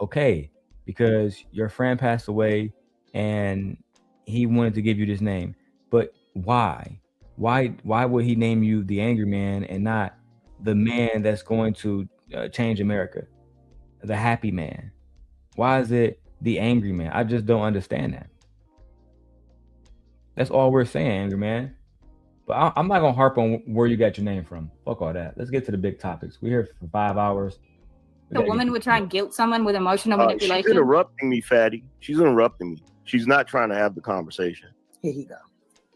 okay, because your friend passed away and he wanted to give you this name, but why? Why would he name you the Angry Man and not the man that's going to change America, the happy man? Why is it the Angry Man? I just don't understand that. That's all we're saying, Angry Man. But I'm not gonna harp on where you got your name from. Fuck all that. Let's get to the big topics. We're here for 5 hours. The woman would try and guilt someone with emotional manipulation. She's interrupting me, Fatty. She's interrupting me. She's not trying to have the conversation. Here you go.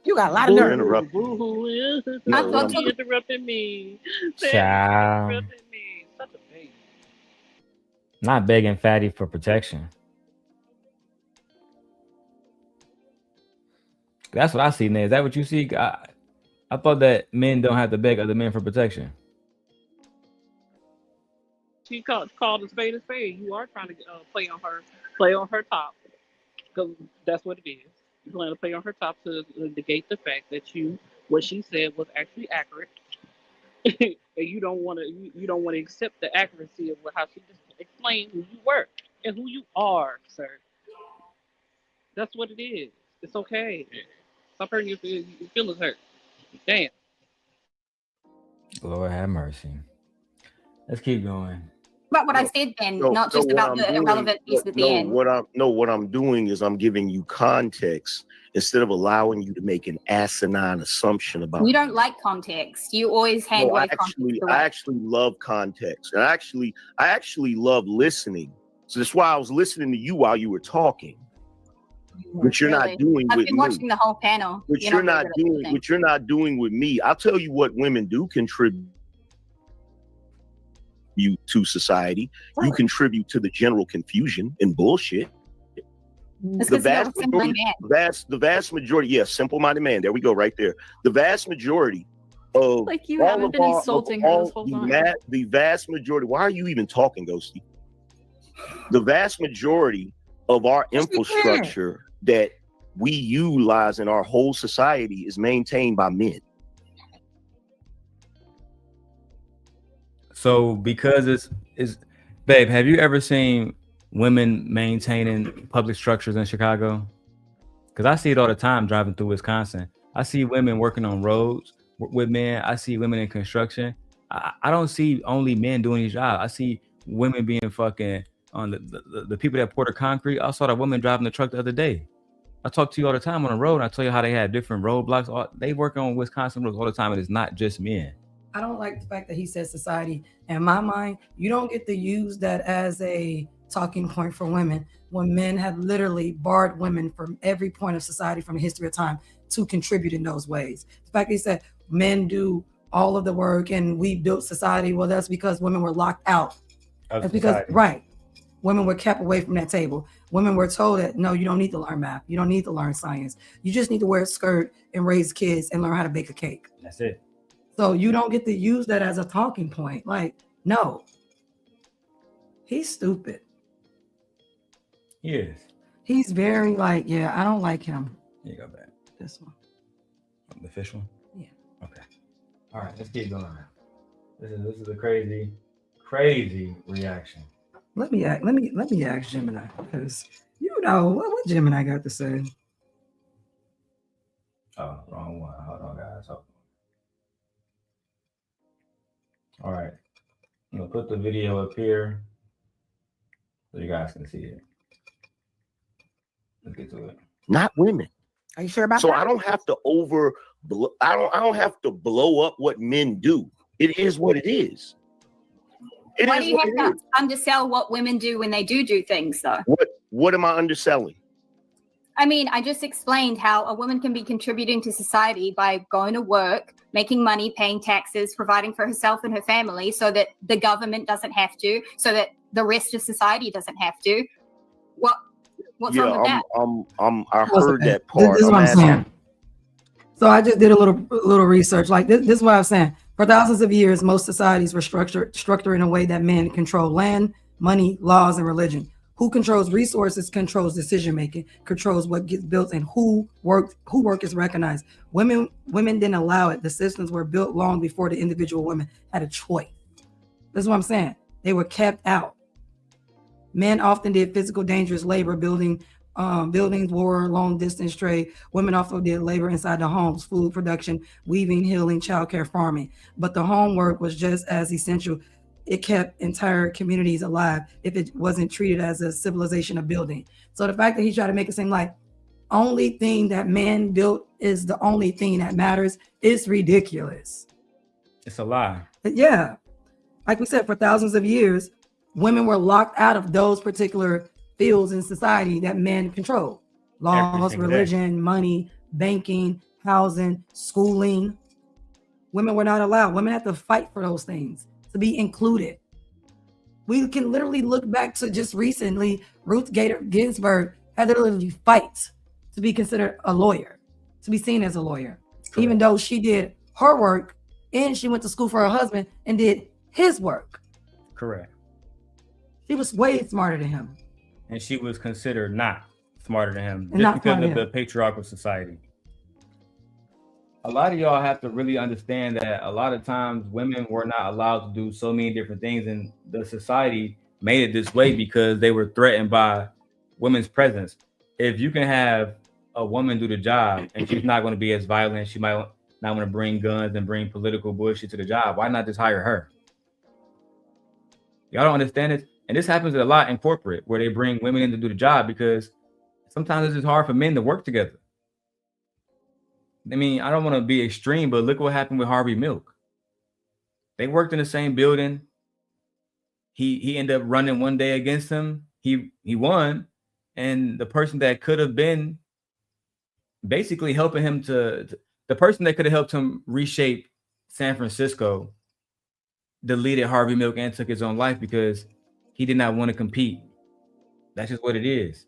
You got a lot of nerve. Interrupting me. Child. Interrupting me. Such a baby. Not begging Fatty for protection. That's what I see, Nate. Is that what you see? I thought that men don't have to beg other men for protection. She called a spade a spade. You are trying to play on her top, because that's what it is. You plan to play on her top to negate the fact that what she said was actually accurate, and you don't want to accept the accuracy of how she just explained who you were and who you are, sir. That's what it is. It's okay. Stop hurting your feelings hurt. Damn. Lord have mercy. Let's keep going. About what I said then, not just about the irrelevant piece at the end. What I'm doing is I'm giving you context instead of allowing you to make an asinine assumption about. You don't like context. You always hand away context. I actually love context, and I actually love listening. So that's why I was listening to you while you were talking. which you're not Really. doing I've with been me. watching the whole panel. Which You're you're not not very good at doing. listening. Which you're not doing with me. I'll tell you what women do contribute to society. You contribute to the general confusion and bullshit. That's The 'cause you're a vast simple-minded majority, the vast majority, yes, simple-minded man. There we go, right there. The vast majority of Like you all haven't of been our- insulting of her all- this whole the time. the vast majority. Why are you even talking, Ghosty? The vast majority of our infrastructure that we utilize in our whole society is maintained by men. So because it's babe, have you ever seen women maintaining public structures in Chicago? Because I see it all the time driving through Wisconsin. I see women working on roads with men. I see women in construction. I don't see only men doing these jobs. I see women being fucking on the people that pour the concrete. I saw that woman driving the truck the other day. I talk to you all the time on the road, and I tell you how they have different roadblocks. They work on Wisconsin roads all the time, and it's not just men. I don't like the fact that he said society. In my mind, you don't get to use that as a talking point for women when men have literally barred women from every point of society from the history of time to contribute in those ways. The fact that he said men do all of the work and we built society, well, that's because women were locked out. Of That's because, society. right, women were kept away from that table. Women were told that, no, you don't need to learn math. You don't need to learn science. You just need to wear a skirt and raise kids and learn how to bake a cake. That's it. So you don't get to use that as a talking point. Like, no. He's stupid. He is. He's very like, yeah, I don't like him. Here you go back. This one. The fish one? Yeah. Okay. All right, let's keep going. This is a crazy reaction. Let me ask Gemini, because you know what Gemini got to say. Oh, wrong one. Hold on, guys. Hold on. All right. I'm gonna put the video up here so you guys can see it. Let's get to it. Not women. Are you sure about So that? I don't have to I don't have to blow up what men do. It is what it is. It Why is do you what have it to is. undersell what women do when they do things, though? What am I underselling? I mean, I just explained how a woman can be contributing to society by going to work, making money, paying taxes, providing for herself and her family so that the government doesn't have to, so that the rest of society doesn't have to. What's wrong with that? I heard that part. This is I'm what I'm asking- saying. So I just did a little research. Like this is what I'm saying. For thousands of years, most societies were structured in a way that men control land, money, laws, and religion. Who controls resources controls decision making, controls what gets built, and who work is recognized. Women didn't allow it. The systems were built long before the individual women had a choice. That's what I'm saying. They were kept out. Men often did physical, dangerous labor, buildings, war, long distance trade. Women also did labor inside the homes, food production, weaving, healing, childcare, farming. But the homework was just as essential. It kept entire communities alive if it wasn't treated as a civilization of building. So the fact that he tried to make it seem like only thing that man built is the only thing that matters is ridiculous. It's a lie. But yeah, like we said, for thousands of years, women were locked out of those particular fields in society that men control. Laws, single day. religion, money, banking, housing, schooling. Women were not allowed. Women had to fight for those things to be included. We can literally look back to just recently, Ruth Bader Ginsburg had to literally fight to be considered a lawyer, to be seen as a lawyer, even though she did her work and she went to school for her husband and did his work. Correct. She was way smarter than him. And she was considered not smarter than him And just not because smarter of than the patriarchal society. A lot of y'all have to really understand that a lot of times women were not allowed to do so many different things, and the society made it this way because they were threatened by women's presence. If you can have a woman do the job and she's not going to be as violent, she might not want to bring guns and bring political bullshit to the job, why not just hire her? Y'all don't understand it. And this happens a lot in corporate where they bring women in to do the job because sometimes it's just hard for men to work together. I mean, I don't want to be extreme, but look what happened with Harvey Milk. They worked in the same building. He ended up running one day against him. He won, and the person that could have been basically helping him the person that could have helped him reshape San Francisco deleted Harvey Milk and took his own life because he did not want to compete. That's just what it is.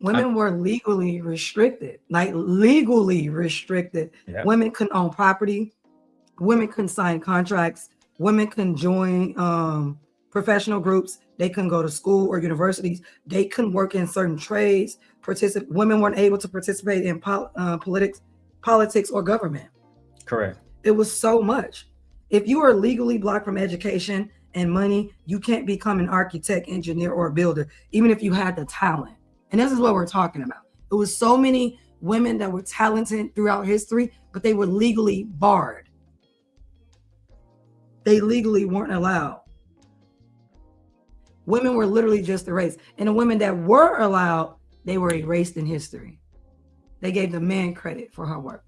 Women were legally restricted, like legally restricted. Yeah. Women couldn't own property. Women couldn't sign contracts. Women couldn't join professional groups. They couldn't go to school or universities. They couldn't work in certain trades. Women weren't able to participate in politics or government. Correct. It was so much. If you are legally blocked from education and money, you can't become an architect, engineer, or a builder, even if you had the talent. And this is what we're talking about. It was so many women that were talented throughout history, but they were legally barred. They legally weren't allowed. Women were literally just erased. And the women that were allowed, they were erased in history. They gave the men credit for her work.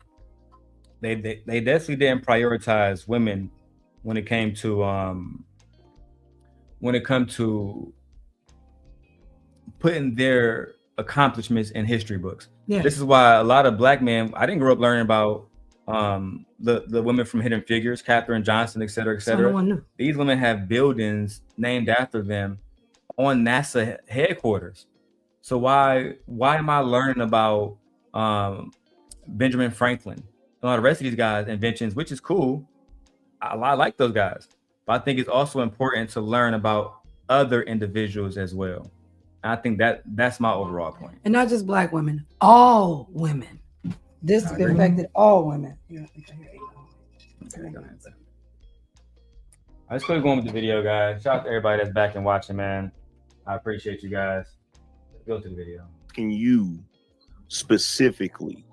They definitely didn't prioritize women when it came to putting their accomplishments in history books. Yeah. This is why a lot of black men, I didn't grow up learning about the women from Hidden Figures, Katherine Johnson, et cetera, et cetera. So no one knew. These women have buildings named after them on NASA headquarters. So why am I learning about Benjamin Franklin and all the rest of these guys' inventions, which is cool. I like those guys. But I think it's also important to learn about other individuals as well. And I think that's my overall point. And not just black women, all women. This affected all women. Let's go with the video, guys. Shout out to everybody that's back and watching, man. I appreciate you guys. Let's go to the video. Can you specifically,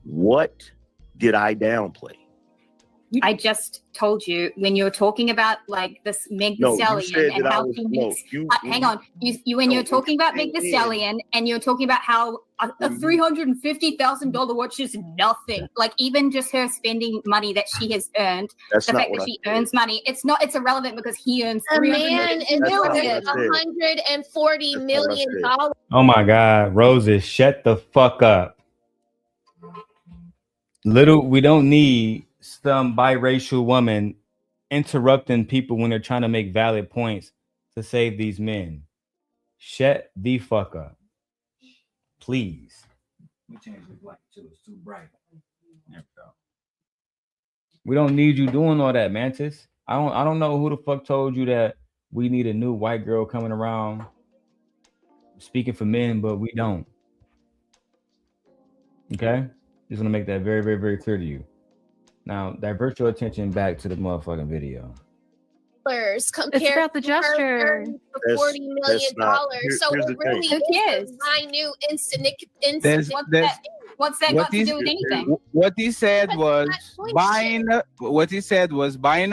what did I downplay? I just told you when you're talking about like this Meg Thee Stallion and how she makes. Hang on, when you're talking about Meg Thee Stallion and you're talking about how a $350,000 watch is nothing. Like even just her spending money that she has earned, the fact that she earns money, it's irrelevant because he earns. A man is worth $140 million. Oh my God, Roses, shut the fuck up. We don't need some biracial woman interrupting people when they're trying to make valid points to save these men. Shut the fuck up. Please. We changed the black too. It's too bright. There we go. We don't need you doing all that, Mantis. I don't know who the fuck told you that we need a new white girl coming around speaking for men, but we don't. Okay? Just want to make that very, very, very clear to you. Now, divert your attention back to the motherfucking video. Compared it's about the gesture. To $40 million. So it really is a minute insignificant. What's that got to do with anything? What he said was buying a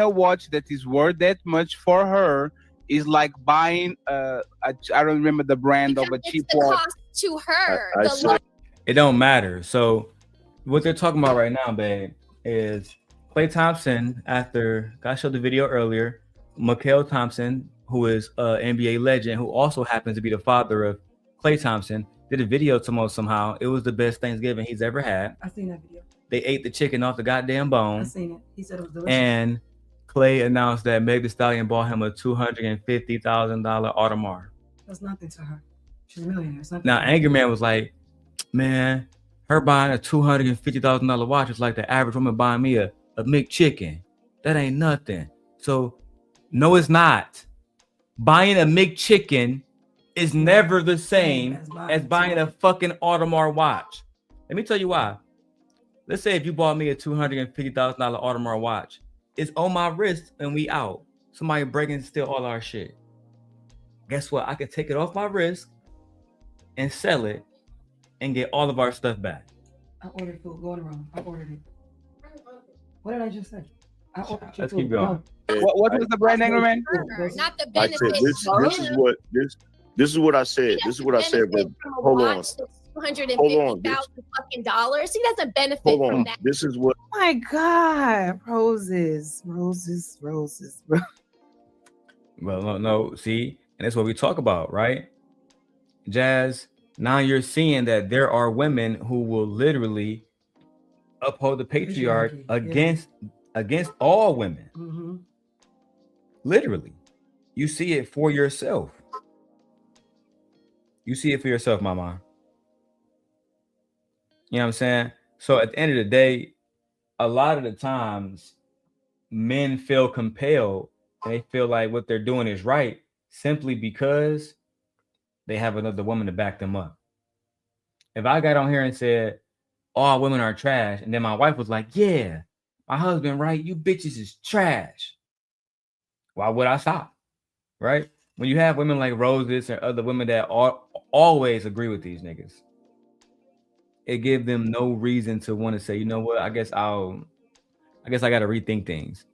watch that is worth that much for her is like buying I don't remember the brand of a cheap watch. Cost to her. It don't matter. So what they're talking about right now, babe, is Klay Thompson, after I showed the video earlier, Mikhail Thompson, who is an NBA legend, who also happens to be the father of Klay Thompson, did a video somehow. It was the best Thanksgiving he's ever had. I seen that video. They ate the chicken off the goddamn bone. I seen it. He said it was delicious. And Klay announced that Meg Thee Stallion bought him a $250,000 Audemars. That's nothing to her. She's a millionaire. Now, Angryman was like, man, her buying a $250,000 watch is like the average woman buying me a McChicken. That ain't nothing. So, no, it's not. Buying a McChicken is never the same as buying a fucking Audemars watch. Let me tell you why. Let's say if you bought me a $250,000 Audemars watch, it's on my wrist and we out. Somebody breaking and steal all our shit. Guess what? I can take it off my wrist and sell it and get all of our stuff back. I ordered food. Go in the room. I ordered it. What did I just say? Let's keep going. What was the brand name, man? Not the Like I benefit. said, this is what I said. This is what I said, but hold on. $250,000 fucking dollars. He doesn't benefit from that. This is what. Oh my God, roses. Well, no, see, and that's what we talk about, right? Jazz, now you're seeing that there are women who will literally uphold the patriarchy against all women. Mm-hmm. Literally, you see it for yourself. You see it for yourself, mama. You know what I'm saying? So at the end of the day, a lot of the times men feel compelled and they feel like what they're doing is right simply because they have another woman to back them up. If I got on here and said all women are trash, and then my wife was like, yeah, my husband, right? You bitches is trash. Why would I stop? Right? When you have women like Roses and other women that always agree with these niggas, it gives them no reason to want to say, you know what, I guess I got to rethink things.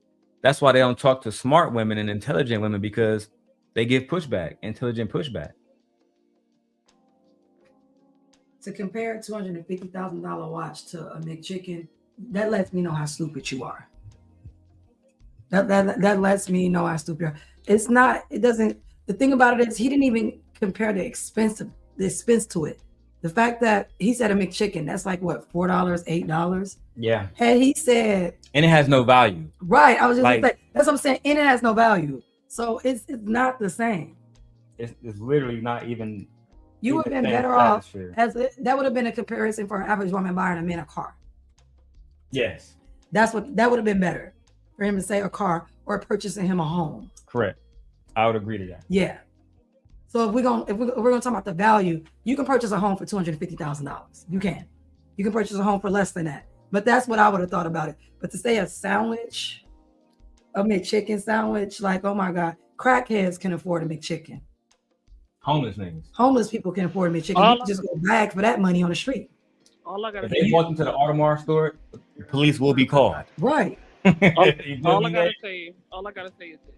That's why they don't talk to smart women and intelligent women, because they give pushback, intelligent pushback. To compare a $250,000 watch to a McChicken, that lets me know how stupid you are. That lets me know how stupid you are. It's not, it doesn't, the thing about it is he didn't even compare the expense to it. The fact that he said a McChicken, that's like what, $4, $8? Yeah. And he said, and it has no value. Right. I was just like, gonna say, that's what I'm saying. And it has no value. So it's not the same. It's literally not even. You would have been better off that would have been a comparison for an average woman buying a man a car. Yes. That would have been better for him to say a car or purchasing him a home. Correct. I would agree to that. Yeah. So if we're gonna talk about the value, you can purchase a home for $250,000. You can purchase a home for less than that. But that's what I would have thought about it. But to say a sandwich, a McChicken sandwich, like, oh my God, crackheads can afford a McChicken. Homeless niggas. Homeless people can afford a McChicken. You can just go bag for that money on the street. All I gotta if they walk into the Audemars store, the police will be called. Right. all I gotta say is this.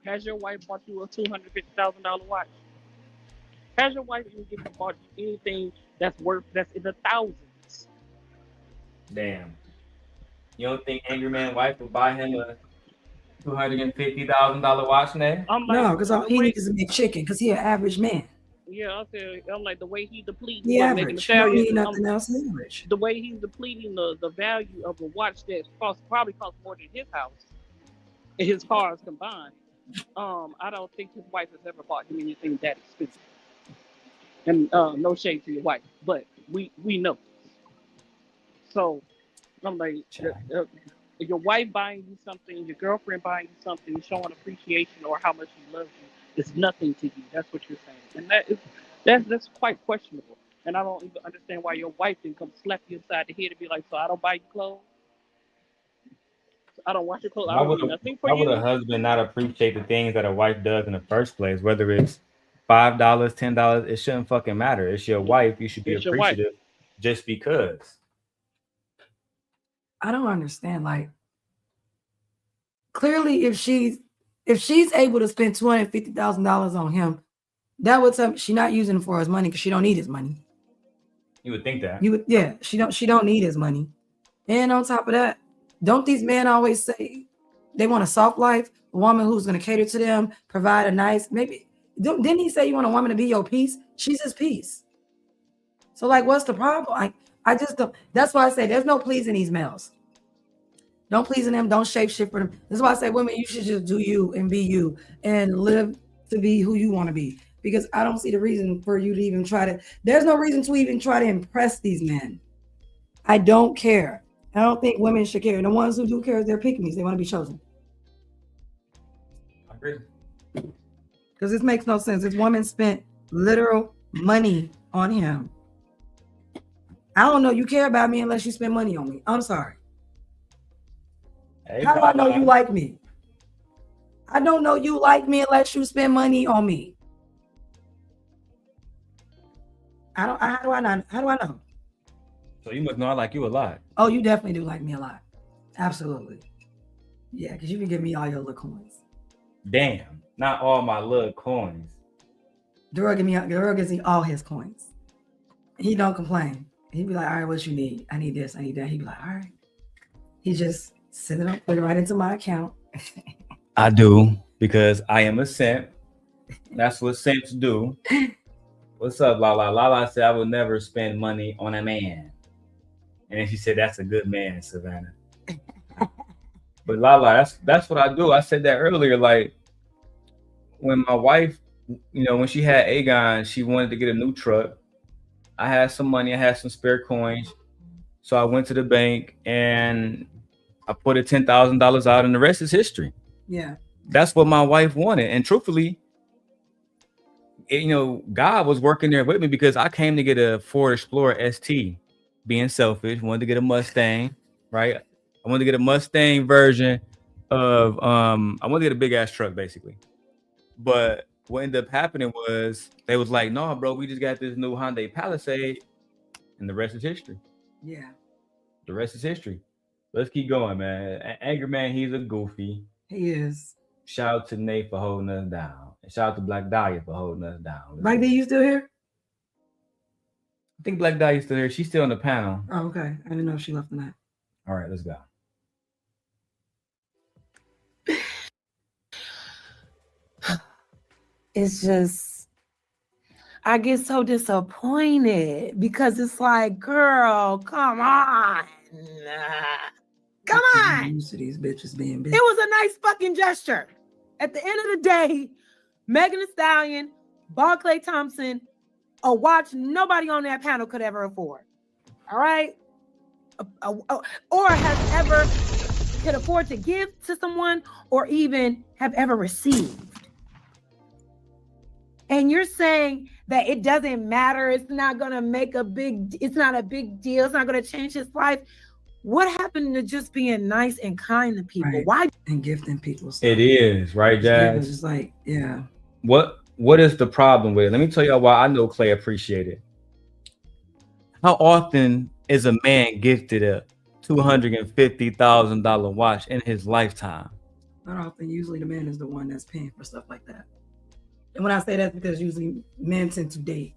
Has your wife bought you a $250,000 watch? Has your wife even bought you anything that's in the thousands? Damn. You don't think Angryman wife would buy him a $250,000 watch now? No, because all he needs is a McChicken, because he's an average man. Yeah, I'm like the way he depleting. Yeah, average. He don't need nothing else. Average. The way he's depleting the value of a watch that probably costs more than his house and his cars combined. I don't think his wife has ever bought him anything that expensive. And no shade to your wife, but we know. So I'm like, your wife buying you something, your girlfriend buying you something, showing appreciation or how much she loves you is nothing to you. That's what you're saying, and that's quite questionable. And I don't even understand why your wife didn't come slap you inside the head and be like, so I don't buy you clothes. I don't wash your clothes. I don't do nothing for you. Why would a husband not appreciate the things that a wife does in the first place? Whether it's $5, $10, it shouldn't fucking matter. It's your wife. You should be appreciative just because. I don't understand. Like, clearly, if she's able to spend $250,000 on him, that would tell me she's not using it for his money because she don't need his money. You would think that. She don't need his money. And on top of that, don't these men always say they want a soft life, a woman who's going to cater to them, provide a nice, maybe, didn't he say you want a woman to be your peace? She's his peace. So like, what's the problem? I just don't, that's why I say there's no pleasing these males. Don't pleasing them, don't shape shit for them. That's why I say women, you should just do you and be you and live to be who you want to be. Because I don't see the reason for you to even there's no reason to even try to impress these men. I don't care. I don't think women should care. The ones who do care, they're pick-me's. They want to be chosen. I agree. Because this makes no sense. This woman spent literal money on him. I don't know you care about me unless you spend money on me. I'm sorry. Hey, how do I know you like me? I don't know you like me unless you spend money on me. How do I know? So you must know I like you a lot. Oh, you definitely do like me a lot. Absolutely. Yeah, because you can give me all your little coins. Damn, not all my little coins. Dura gives me all his coins. He don't complain. He'd be like, all right, what you need? I need this, I need that. He'd be like, all right. He just send it up, put it right into my account. I do, because I am a simp. That's what simps do. What's up, Lala? Lala said I would never spend money on a man. And then she said that's a good man, Savannah. But Lala, that's what I do. I said that earlier. Like when my wife, when she had Aegon, she wanted to get a new truck. I had some money, I had some spare coins. So I went to the bank and I put a $10,000 out, and the rest is history. Yeah. That's what my wife wanted. And truthfully, God was working there with me because I came to get a Ford Explorer ST, being selfish, wanted to get a Mustang, right? I wanted to get a Mustang version of, I wanted to get a big ass truck basically. But what ended up happening was they was like, no, bro, we just got this new Hyundai Palisade, and the rest is history. Yeah. The rest is history. Let's keep going, man. Angryman, he's a goofy. He is. Shout out to Nate for holding us down. And shout out to Black Dahlia for holding us down. Black D, you still here? I think Black Dahlia's still here. She's still on the panel. Oh, okay. I didn't know if she left tonight. All right, let's go. It's just, I get so disappointed because it's like, girl, come on. Come on. Used to these bitches being big. It was a nice fucking gesture. At the end of the day, Megan Thee Stallion bought Klay Thompson a watch nobody on that panel could ever afford. All right? Or has ever could afford to give to someone or even have ever received. And you're saying that it doesn't matter. It's not going to it's not a big deal. It's not going to change his life. What happened to just being nice and kind to people? Right. Why? And gifting people stuff. It is, right, Jazz? It's just like, yeah. What is the problem with it? Let me tell you why I know Klay appreciated. How often is a man gifted a $250,000 watch in his lifetime? Not often. Usually the man is the one that's paying for stuff like that. And when I say that, because usually men tend to date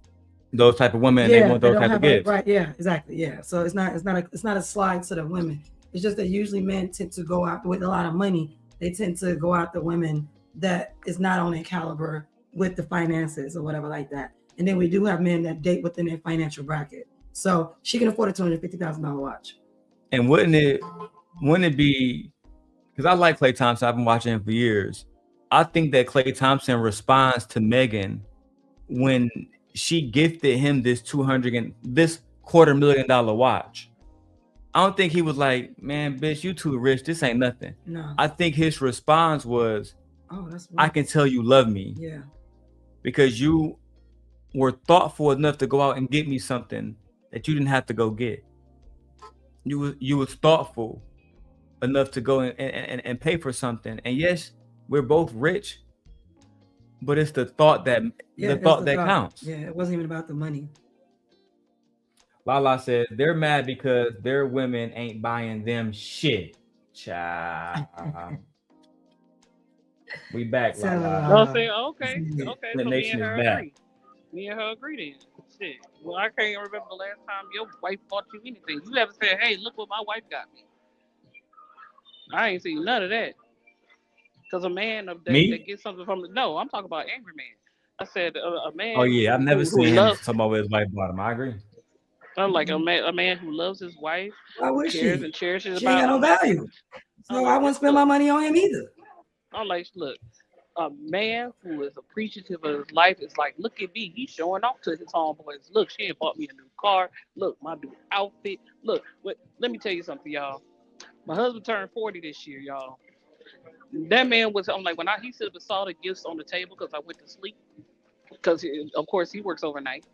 those type of women, and they want those type of gifts. Right, yeah, exactly. Yeah. So it's not a slide to the women. It's just that usually men tend to go out with a lot of money. They tend to go out the women that is not on their caliber with the finances or whatever like that. And then we do have men that date within their financial bracket. So she can afford a $250,000 watch. And wouldn't it be, because I like Klay Thompson, I've been watching him for years. I think that Klay Thompson responds to Megan when she gifted him this $250,000 watch. I don't think he was like, man, bitch, you too rich. This ain't nothing. No. I think his response was, oh, that's weird. I can tell you love me. Yeah. Because you were thoughtful enough to go out and get me something that you didn't have to go get. You was thoughtful enough to go and pay for something. And yes, we're both rich, but it's the thought that counts. Yeah, it wasn't even about the money. Lala said they're mad because their women ain't buying them shit. Child. We back, Lala. I'll say, okay. So The nation me and her is back. agree. Me and her agree then. Shit. Well, I can't remember the last time your wife bought you anything. You never said, hey, look what my wife got me. I ain't seen none of that. Because a man that gets something from no, I'm talking about Angryman. I said a man. Oh yeah, I've never seen him talk about what his wife bought him. I agree. I'm like a man who loves his wife, Why would she? cares and cherishes She about ain't got no him. value. So I wouldn't spend my money on him either. I'm like, look, a man who is appreciative of his life is like, look at me, he's showing off to his homeboys. Look, she ain't bought me a new car. Look, my new outfit. Look, let me tell you something, y'all. My husband turned 40 this year, y'all. That man was, I'm like, he said saw the gifts on the table because I went to sleep. Because, of course, he works overnight.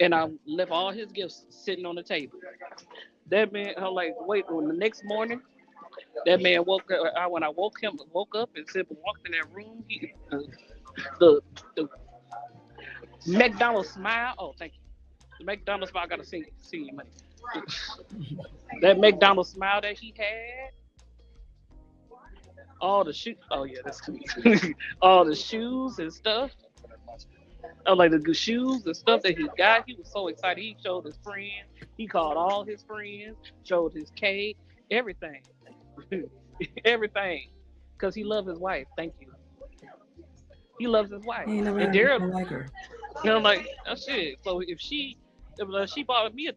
And I left all his gifts sitting on the table. That man, I'm like, wait, on the next morning, that man woke up. When I woke up and said, walked in that room, the McDonald's smile. Oh, thank you. The McDonald's smile, I got to see you, money. That McDonald's smile that he had. All the shoes. Oh yeah, that's cool. All the shoes and stuff. Oh, like the shoes and stuff that he got. He was so excited. He showed his friends. He called all his friends. Showed his cake. Everything. Everything. Because he loves his wife. Thank you. He loves his wife. He never And had Daryl anything like her. And I'm like, oh shit. So if she bought me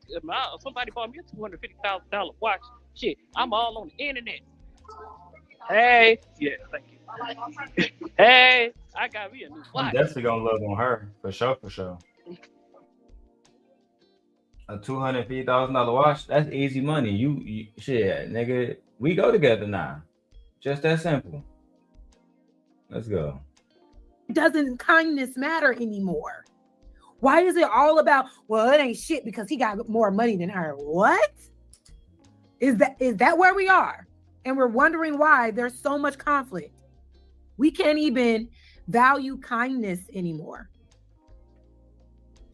somebody bought me a $250,000 watch, shit, I'm all on the internet. Hey, yeah, thank you. Hey, I got me a new I'm watch. definitely gonna love on her for sure, for sure. A $250,000 watch, that's easy money. You shit, nigga. We go together now. Just that simple. Let's go. Doesn't kindness matter anymore? Why is it all about, well, it ain't shit because he got more money than her? What? Is that where we are? And we're wondering why there's so much conflict. We can't even value kindness anymore.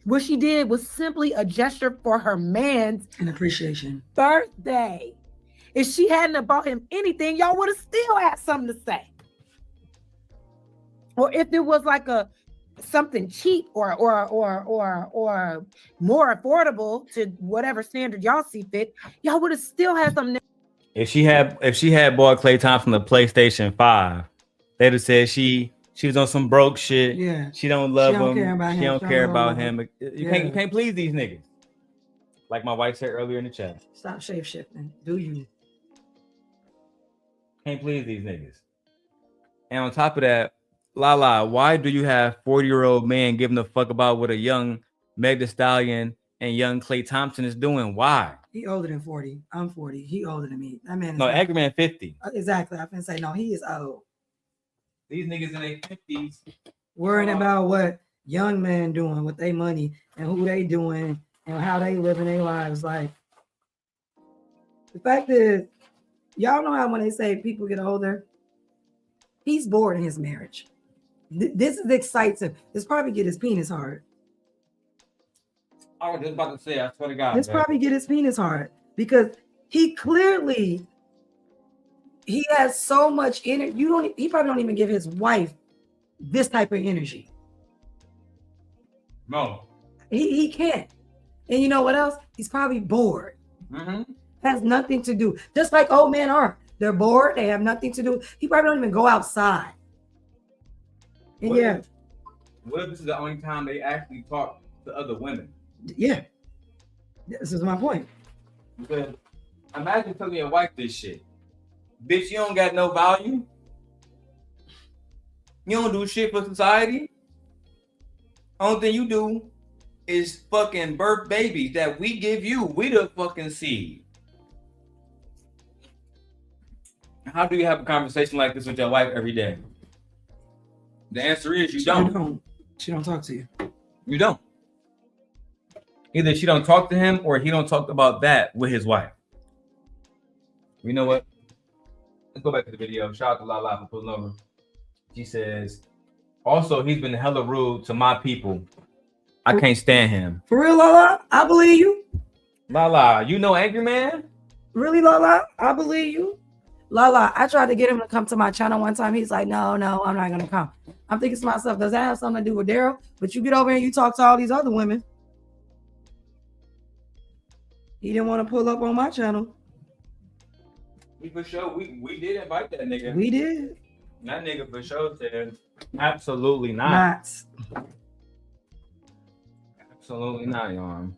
What she did was simply a gesture for her man's An appreciation. birthday. If she hadn't bought him anything, y'all would have still had something to say. Or if it was like something cheap or more affordable to whatever standard y'all see fit, y'all would have still had something. If she had bought Klay Thompson the PlayStation 5, they'd have said she was on some broke shit. Yeah. She don't love him. She don't care don't about love him. You can't please these niggas. Like my wife said earlier in the chat. Stop shape shifting. Do you? Can't please these niggas. And on top of that, Lala, why do you have 40-year-old man giving a fuck about what a young Meg Thee Stallion and young Klay Thompson is doing? Why? He older than 40. I'm 40. He older than me. That man is No, Angryman 50. Exactly. I can say no, he is old. These niggas in their 50s Worrying about what young men doing with their money and who they doing and how they living their lives. Like, the fact is, y'all know how when they say people get older, he's bored in his marriage. This is excites him. This probably get his penis hard. I was just about to say, I swear to God. This probably get his penis hard because he clearly has so much energy. He probably don't even give his wife this type of energy. No. He can't. And you know what else? He's probably bored. Mm-hmm. Has nothing to do. Just like old men are. They're bored. They have nothing to do. He probably don't even go outside. And what if this is the only time they actually talk to other women? Yeah. This is my point. Because imagine telling your wife this shit. Bitch, you don't got no value. You don't do shit for society. Only thing you do is fucking birth babies that we give you. We the fucking seed. How do you have a conversation like this with your wife every day? The answer is you don't. She don't talk to you. You don't. Either she don't talk to him or he don't talk about that with his wife. You know what? Let's go back to the video. Shout out to Lala for pulling over. She says, also, he's been hella rude to my people. I can't stand him. For real, Lala? I believe you. Lala, you know Angryman? Really, Lala? I believe you. Lala, I tried to get him to come to my channel one time. He's like, no, I'm not going to come. I'm thinking to myself, does that have something to do with Daryl? But you get over here and you talk to all these other women. He didn't want to pull up on my channel. We for sure, we did invite that nigga. We did. That nigga for sure said, absolutely not. Absolutely not, y'all.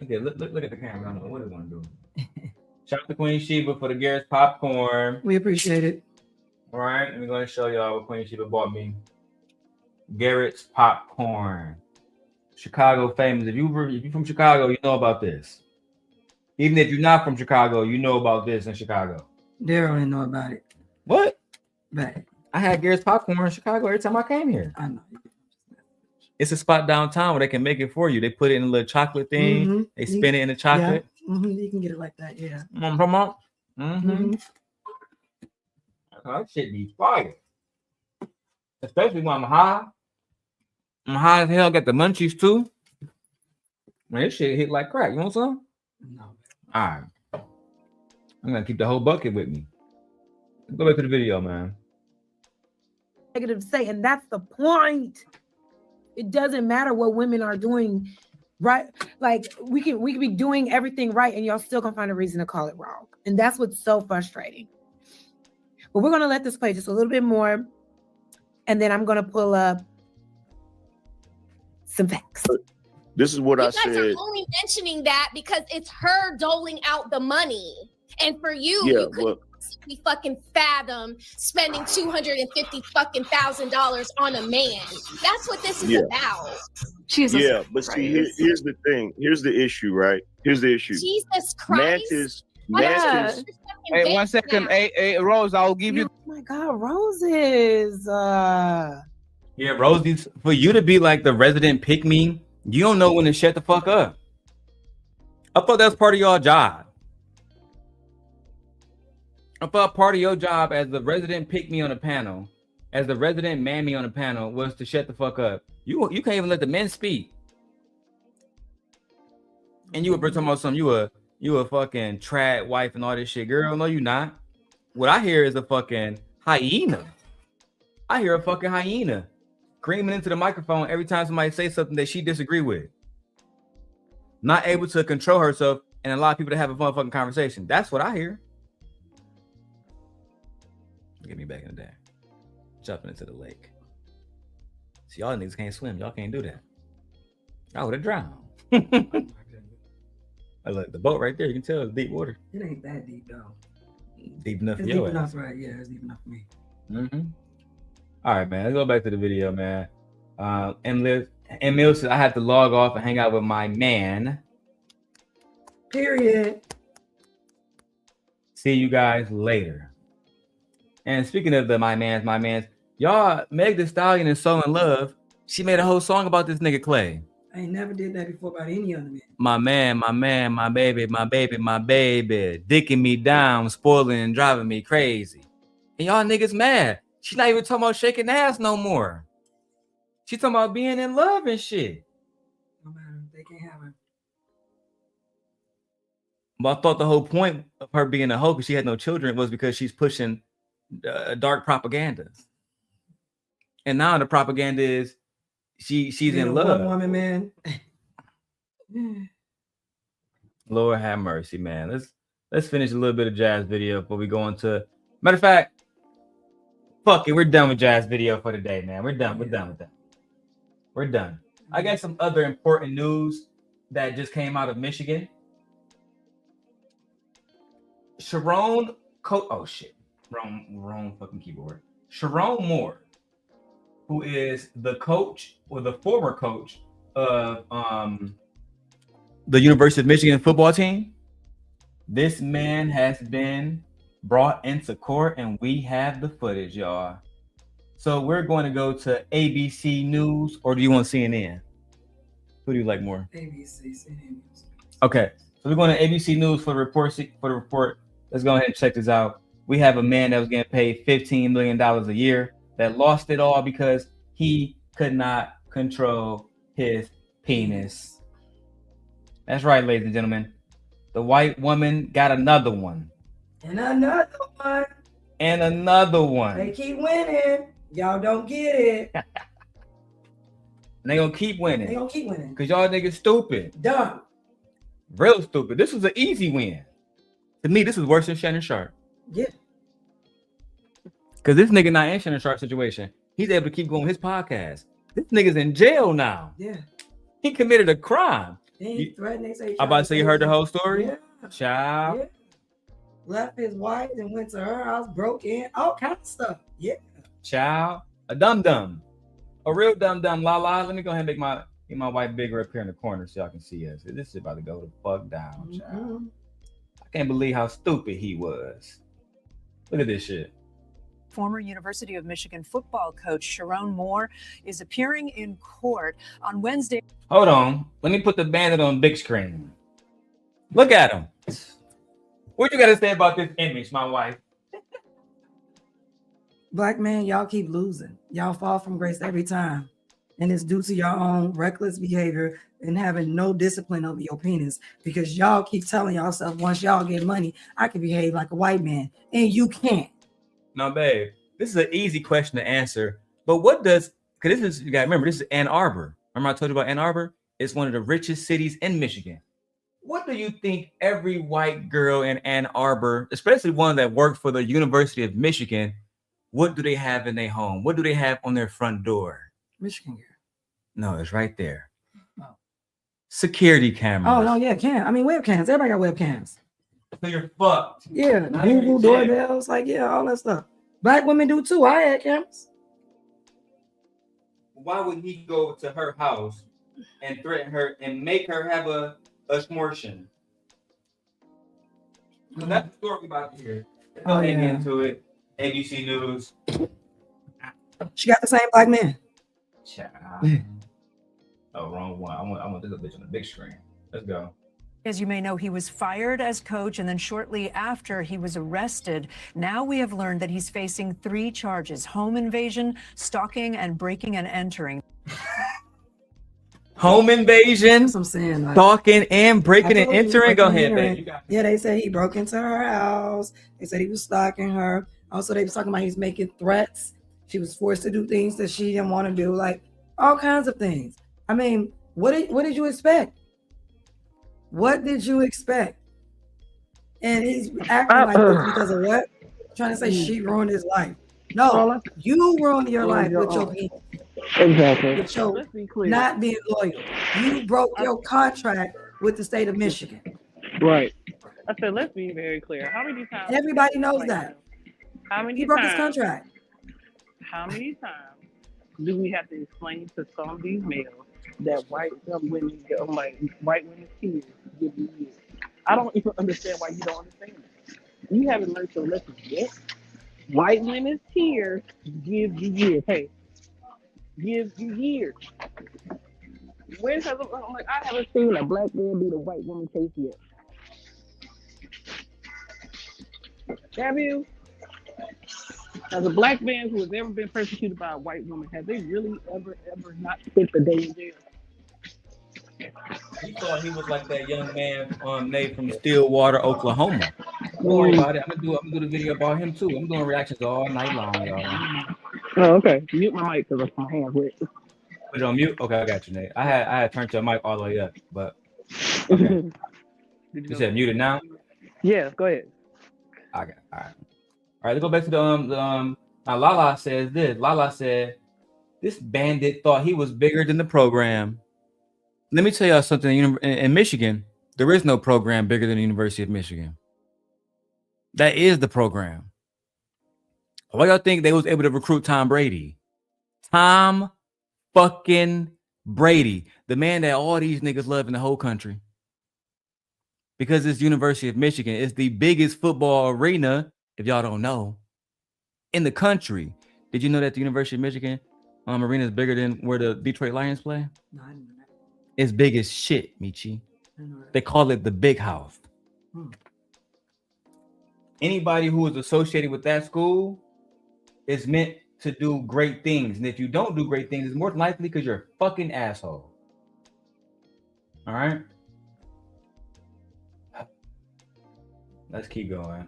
Okay, look at the camera. I don't know what it want to do. Shout out to Queen Sheba for the Garrett's popcorn. We appreciate it. All right, I'm going to show y'all what Queen Sheba bought me. Garrett's popcorn. Chicago famous. If you're from Chicago, you know about this. Even if you're not from Chicago, you know about this in Chicago. Daryl didn't know about it. What? But I had Garrett's popcorn in Chicago every time I came here. I know. It's a spot downtown where they can make it for you. They put it in a little chocolate thing. Mm-hmm. They spin it in the chocolate. Yeah. Mm-hmm. You can get it like that, yeah. Come on. Mm-hmm. That shit be fire. Especially when I'm high. I'm high as hell, got the munchies too. Man, this shit hit like crack. You want some? No. All right. I'm going to keep the whole bucket with me. Go back to the video, man. Negative to say, and that's the point. It doesn't matter what women are doing, right? Like we can be doing everything right, and y'all still gonna find a reason to call it wrong, and that's what's so frustrating. But we're gonna let this play just a little bit more, and then I'm gonna pull up Some facts. This is what You I guys said. are only mentioning that because it's her doling out the money. And for you, Yeah, you couldn't possibly fucking fathom spending $250,000 on a man. That's what this is about. Jesus Yeah, but see, here's the thing. Here's the issue, right? Here's the issue. Jesus Christ. Mantis. Hey, 1 second. Hey, Rose, I'll give you. Oh my God, roses. Yeah, Rosie's for you to be like the resident pick me. You don't know when to shut the fuck up. I thought that was part of your job. I thought part of your job as the resident pick me on the panel, as the resident mammy on the panel, was to shut the fuck up. You can't even let the men speak. And you were talking about something. You a fucking trad wife and all this shit, girl. No, you not. What I hear is a fucking hyena. I hear a fucking hyena screaming into the microphone every time somebody says something that she disagree with. Not able to control herself and allow people to have a fun fucking conversation. That's what I hear. Get me back in the day. Jumping into the lake. See, y'all niggas can't swim. Y'all can't do that. I would have drowned. Look, the boat right there, you can tell it's deep water. It ain't that deep though. Deep enough for It's you. deep enough, right? Yeah, it's deep enough for me. All right, man. Let's go back to the video, man. Emil says I have to log off and hang out with my man. Period. See you guys later. And speaking of my mans, y'all, Meg Thee Stallion is so in love. She made a whole song about this nigga Clay. I ain't never did that before about any other man. My man, my baby, dicking me down, spoiling and driving me crazy. And y'all niggas mad. She not even talking about shaking ass no more. She talking about being in love and shit. No matter, they can't have her. But I thought the whole point of her being a hoe because she had no children was because she's pushing dark propaganda. And now the propaganda is she's in love. One woman, man. Lord have mercy, man. Let's finish a little bit of Jazz video before we go into. Matter of fact, fuck it, we're done with Jazz video for today, man. We're done. We're done with that. We're done. I got some other important news that just came out of Michigan. Sherrone, oh shit, wrong fucking keyboard. Sherrone Moore, who is the coach or the former coach of the University of Michigan football team. This man has been brought into court and we have the footage, y'all. So we're going to go to ABC News, or do you want CNN? Who do you like more? ABC, CNN News. Okay, so we're going to ABC News for the report. Let's go ahead and check this out. We have a man that was getting paid $15 million a year that lost it all because he could not control his penis. That's right, ladies and gentlemen. The white woman got another one. And another one. And another one. They keep winning. Y'all don't get it. And they gonna keep winning. They gonna keep winning. Because y'all niggas stupid. Dumb. Real stupid. This was an easy win. To me, this is worse than Shannon Sharp. Yeah. Because this nigga not in Shannon Sharp's situation. He's able to keep going with his podcast. This nigga's in jail now. Yeah. He committed a crime. He threatened, they say. I'm about to say you heard the whole story? Yeah. Child. Yeah. Left his wife and went to her house, broke in, all kinds of stuff. Yeah. Child. A dum-dum. A real dum-dum. La. Let me go ahead and make my wife bigger up here in the corner so y'all can see us. This is about to go the fuck down, child. I can't believe how stupid he was. Look at this shit. Former University of Michigan football coach Sherrone Moore is appearing in court on Wednesday. Hold on. Let me put the bandit on big screen. Look at him. What you got to say about this image, my wife? Black man, y'all keep losing. Y'all fall from grace every time. And it's due to your own reckless behavior and having no discipline over your penis, because y'all keep telling yourself once y'all get money, I can behave like a white man, and you can't. Now, babe, this is an easy question to answer, but what does, because this is, you got to remember, this is Ann Arbor. Remember I told you about Ann Arbor? It's one of the richest cities in Michigan. What do you think every white girl in Ann Arbor, especially one that worked for the University of Michigan, what do they have in their home? What do they have on their front door? Michigan gear. No, it's right there. Security camera. Oh no, yeah, I mean webcams. Everybody got webcams. So you're fucked. Yeah, Google doorbells, like all that stuff. Black women do too. I had cameras. Why would he go to her house and threaten her and make her have a smortion? So that's the story we about to hear. Go ahead and get into it. ABC News. She got the same black man. Oh, wrong one. I want this bitch on the big screen. Let's go. As you may know, he was fired as coach, and then shortly after he was arrested. Now we have learned that he's facing 3 charges: home invasion, stalking, and breaking and entering. Home invasion, That's what I'm saying, like, stalking, and breaking and I told you, entering. Go breaking ahead, and babe. entering. Yeah, they said he broke into her house. They said he was stalking her. Also, they was talking about he was making threats. She was forced to do things that she didn't want to do, like all kinds of things. I mean, what did you expect? What did you expect? And he's acting like this because of what? Trying to say she ruined his life. No, you ruined your life with your penis. Exactly. With your Let's be clear. not being loyal. You broke your contract with the state of Michigan. Right. I said, let's be very clear. How many times? Everybody knows that. How many He broke his times? contract. How many times do we have to explain to some of these males that white women's tears give you years? I don't even understand why you don't understand that. You haven't learned your lesson yet. White women's tears give you years. Hey, give you years. When has I'm like, I haven't seen a black man beat a white woman case yet. Have you? As a black man who has ever been persecuted by a white woman, have they really ever not spent the day in jail? He thought he was like that young man Nate from Stillwater, Oklahoma. Don't worry about it. I'm gonna do the video about him too. I'm doing reactions all night long, y'all. Oh, okay. Mute my mic because my hands wet. Put it on mute. Okay, I got you, Nate. I had turned your mic all the way up, but okay. You said muted now? Yeah, go ahead. Okay, all right. All right, let's go back to the now Lala says this. Lala said, this bandit thought he was bigger than the program. Let me tell y'all something. In Michigan, there is no program bigger than the University of Michigan. That is the program. Why y'all think they was able to recruit Tom Brady? Tom fucking Brady, the man that all these niggas love in the whole country. Because it's University of Michigan. It's the biggest football arena, if y'all don't know, in the country. Did you know that the University of Michigan arena is bigger than where the Detroit Lions play? No, I didn't know that. It's big as shit, Michi. They call it the big house. Anybody who is associated with that school is meant to do great things. And if you don't do great things, it's more than likely because you're a fucking asshole. All right? Let's keep going.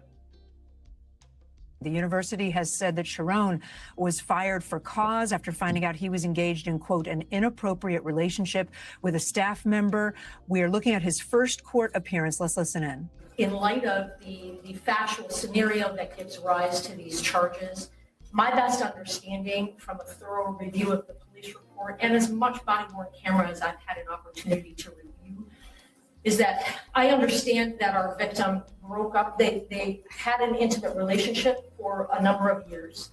The university has said that Sherrone was fired for cause after finding out he was engaged in, quote, an inappropriate relationship with a staff member. We are looking at his first court appearance. Let's listen in. In light of the factual scenario that gives rise to these charges, my best understanding from a thorough review of the police report and as much body-worn camera as I've had an opportunity to review is that I understand that our victim broke up. They had an intimate relationship for a number of years,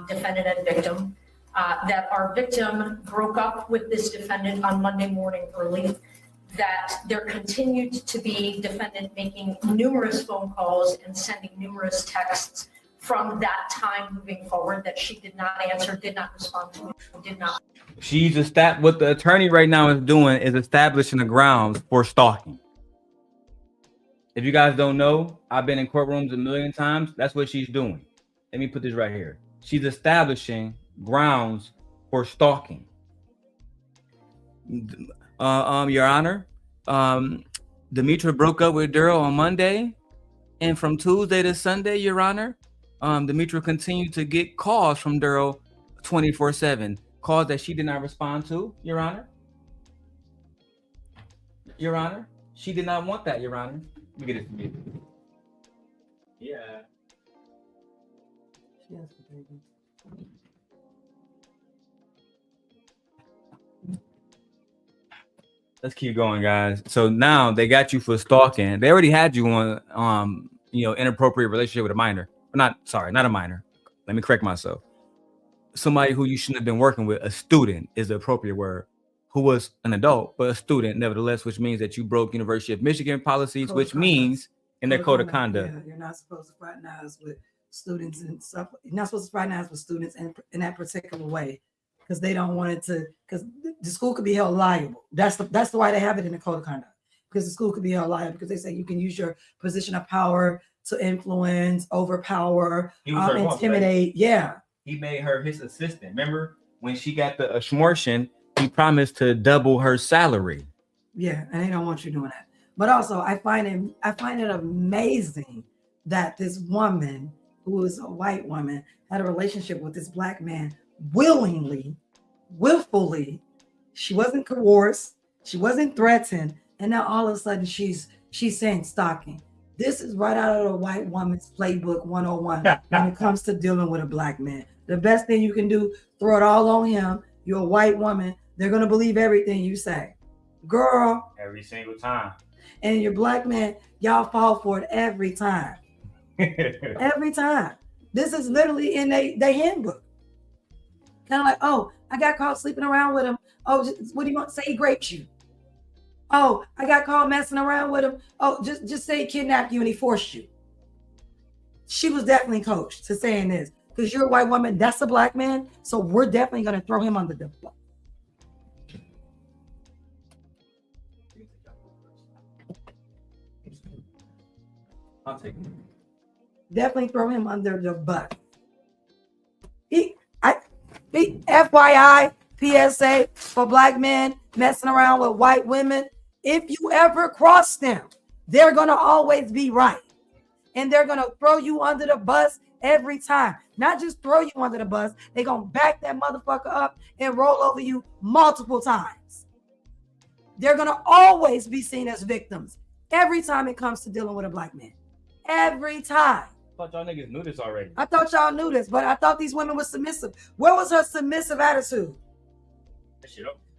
defendant and victim, that our victim broke up with this defendant on Monday morning early, that there continued to be defendant making numerous phone calls and sending numerous texts from that time moving forward that she did not answer, did not respond to, did not. What the attorney right now is doing is establishing the grounds for stalking. If you guys don't know, I've been in courtrooms a million times. That's what she's doing. Let me put this right here. She's establishing grounds for stalking. Your Honor, Demetra broke up with Daryl on Monday, and from Tuesday to Sunday, Your Honor, Demetra continued to get calls from Daryl 24/7, calls that she did not respond to, Your Honor. Your Honor, she did not want that, Your Honor. Let me get it from you. Yeah. let's keep going, guys. So now they got you for stalking. They already had you on inappropriate relationship with a minor. Not a minor. Let me correct myself. Somebody who you shouldn't have been working with, a student is the appropriate word, who was an adult, but a student nevertheless, which means that you broke University of Michigan policies, which means in their code of conduct. Yeah, you're not supposed to fraternize with students and stuff. You're not supposed to fraternize with students in that particular way because they don't want it to, because the school could be held liable. That's the why they have it in the code of conduct, because the school could be held liable because they say you can use your position of power to influence, overpower, intimidate. Right? Yeah. He made her his assistant. Remember when she got the schmortion, he promised to double her salary. Yeah, and they don't want you doing that. But also, I find it amazing that this woman, who is a white woman, had a relationship with this black man willfully. She wasn't coerced, she wasn't threatened, and now all of a sudden she's saying stalking. This is right out of the white woman's playbook 101 when it comes to dealing with a black man. The best thing you can do, throw it all on him. You're a white woman. They're going to believe everything you say. Girl. Every single time. And your black man, y'all fall for it every time. Every time. This is literally in their handbook. Kind of like, oh, I got caught sleeping around with him. Oh, what do you want to say? He raped you. Oh, I got caught messing around with him. Oh, just say he kidnapped you and he forced you. She was definitely coached to saying this. Because you're a white woman, that's a black man. So we're definitely going to throw him under the bus. I'll take it. Definitely throw him under the bus. FYI, PSA for black men messing around with white women. If you ever cross them, they're going to always be right. And they're going to throw you under the bus every time. Not just throw you under the bus, they're going to back that motherfucker up and roll over you multiple times. They're going to always be seen as victims every time it comes to dealing with a black man. Every time. I thought y'all niggas knew this already. I thought y'all knew this, but I thought these women were submissive. Where was her submissive attitude?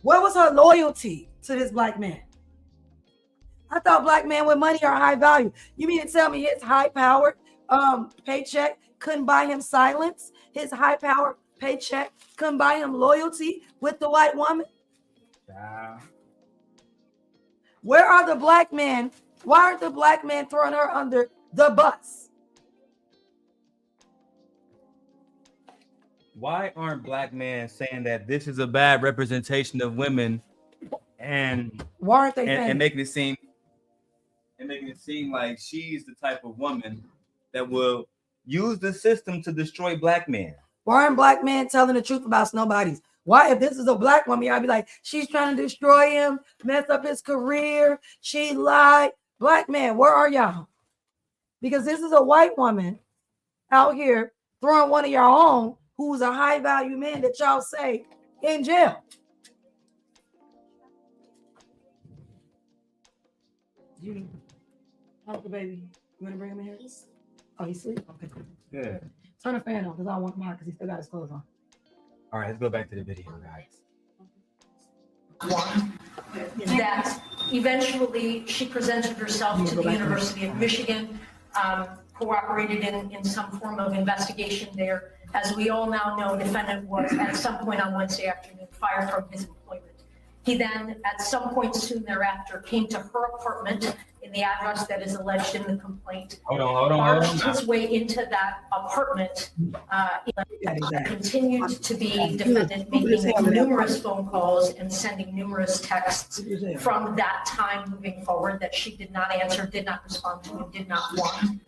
Where was her loyalty to this black man? I thought black men with money are high value. You mean to tell me his high-powered paycheck couldn't buy him silence? His high-powered paycheck couldn't buy him loyalty with the white woman? Yeah. Where are the black men? Why aren't the black men throwing her under the bus? Why aren't black men saying that this is a bad representation of women, and why aren't they and making it seem like she's the type of woman that will use the system to destroy black men? Why aren't black men telling the truth about nobodies? Why, if this is a black woman, I'd be like, she's trying to destroy him, mess up his career, she lied. Black man, where are y'all? Because this is a white woman out here throwing one of your own who's a high value man that y'all say in jail. Uncle baby, you want to bring him in here? Oh, he's asleep? Okay. Yeah. Turn the fan on because I don't want him on because he still got his clothes on. All right, let's go back to the video, guys. One, that eventually she presented herself to the University of Michigan, cooperated in some form of investigation there. As we all now know, defendant was at some point on Wednesday afternoon fired from his employment. He then, at some point soon thereafter, came to her apartment in the address that is alleged in the complaint. Hold on. His way into that apartment, continued to be defendant making numerous phone calls and sending numerous texts from that time moving forward that she did not answer, did not respond to, and did not want.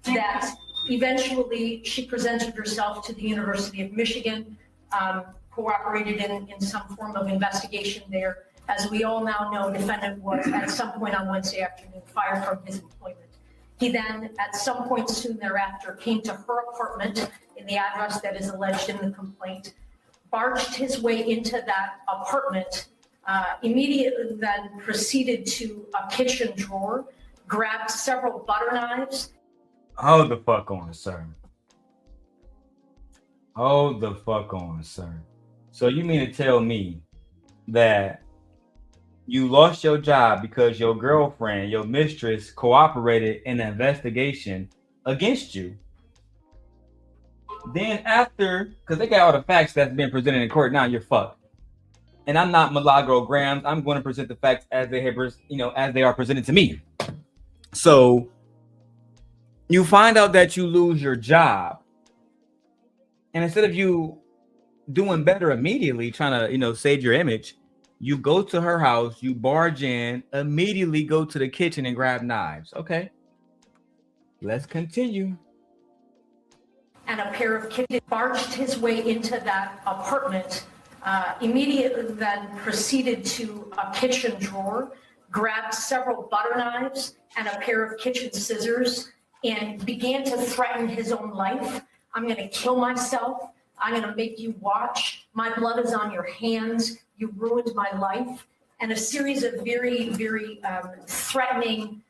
That eventually she presented herself to the University of Michigan, cooperated in some form of investigation there. As we all now know, defendant was at some point on Wednesday afternoon fired from his employment. He then, at some point soon thereafter, came to her apartment in the address that is alleged in the complaint, barged his way into that apartment, immediately then proceeded to a kitchen drawer, grabbed several butter knives. Hold the fuck on, sir. Hold the fuck on, sir. So you mean to tell me that You lost your job because your girlfriend, your mistress, cooperated in an investigation against you. Then after, because they got all the facts that's been presented in court, now you're fucked. And I'm not Milagro Grams. I'm going to present the facts as they have, as they are presented to me. So you find out that you lose your job, and instead of you doing better immediately, trying to save your image, you go to her house, you barge in, immediately go to the kitchen and grab knives. Okay, let's continue. And a pair of kids barged his way into that apartment, immediately then proceeded to a kitchen drawer, grabbed several butter knives and a pair of kitchen scissors, and began to threaten his own life. I'm going to kill myself. I'm going to make you watch. My blood is on your hands. You ruined my life. And a series of very, very threatening,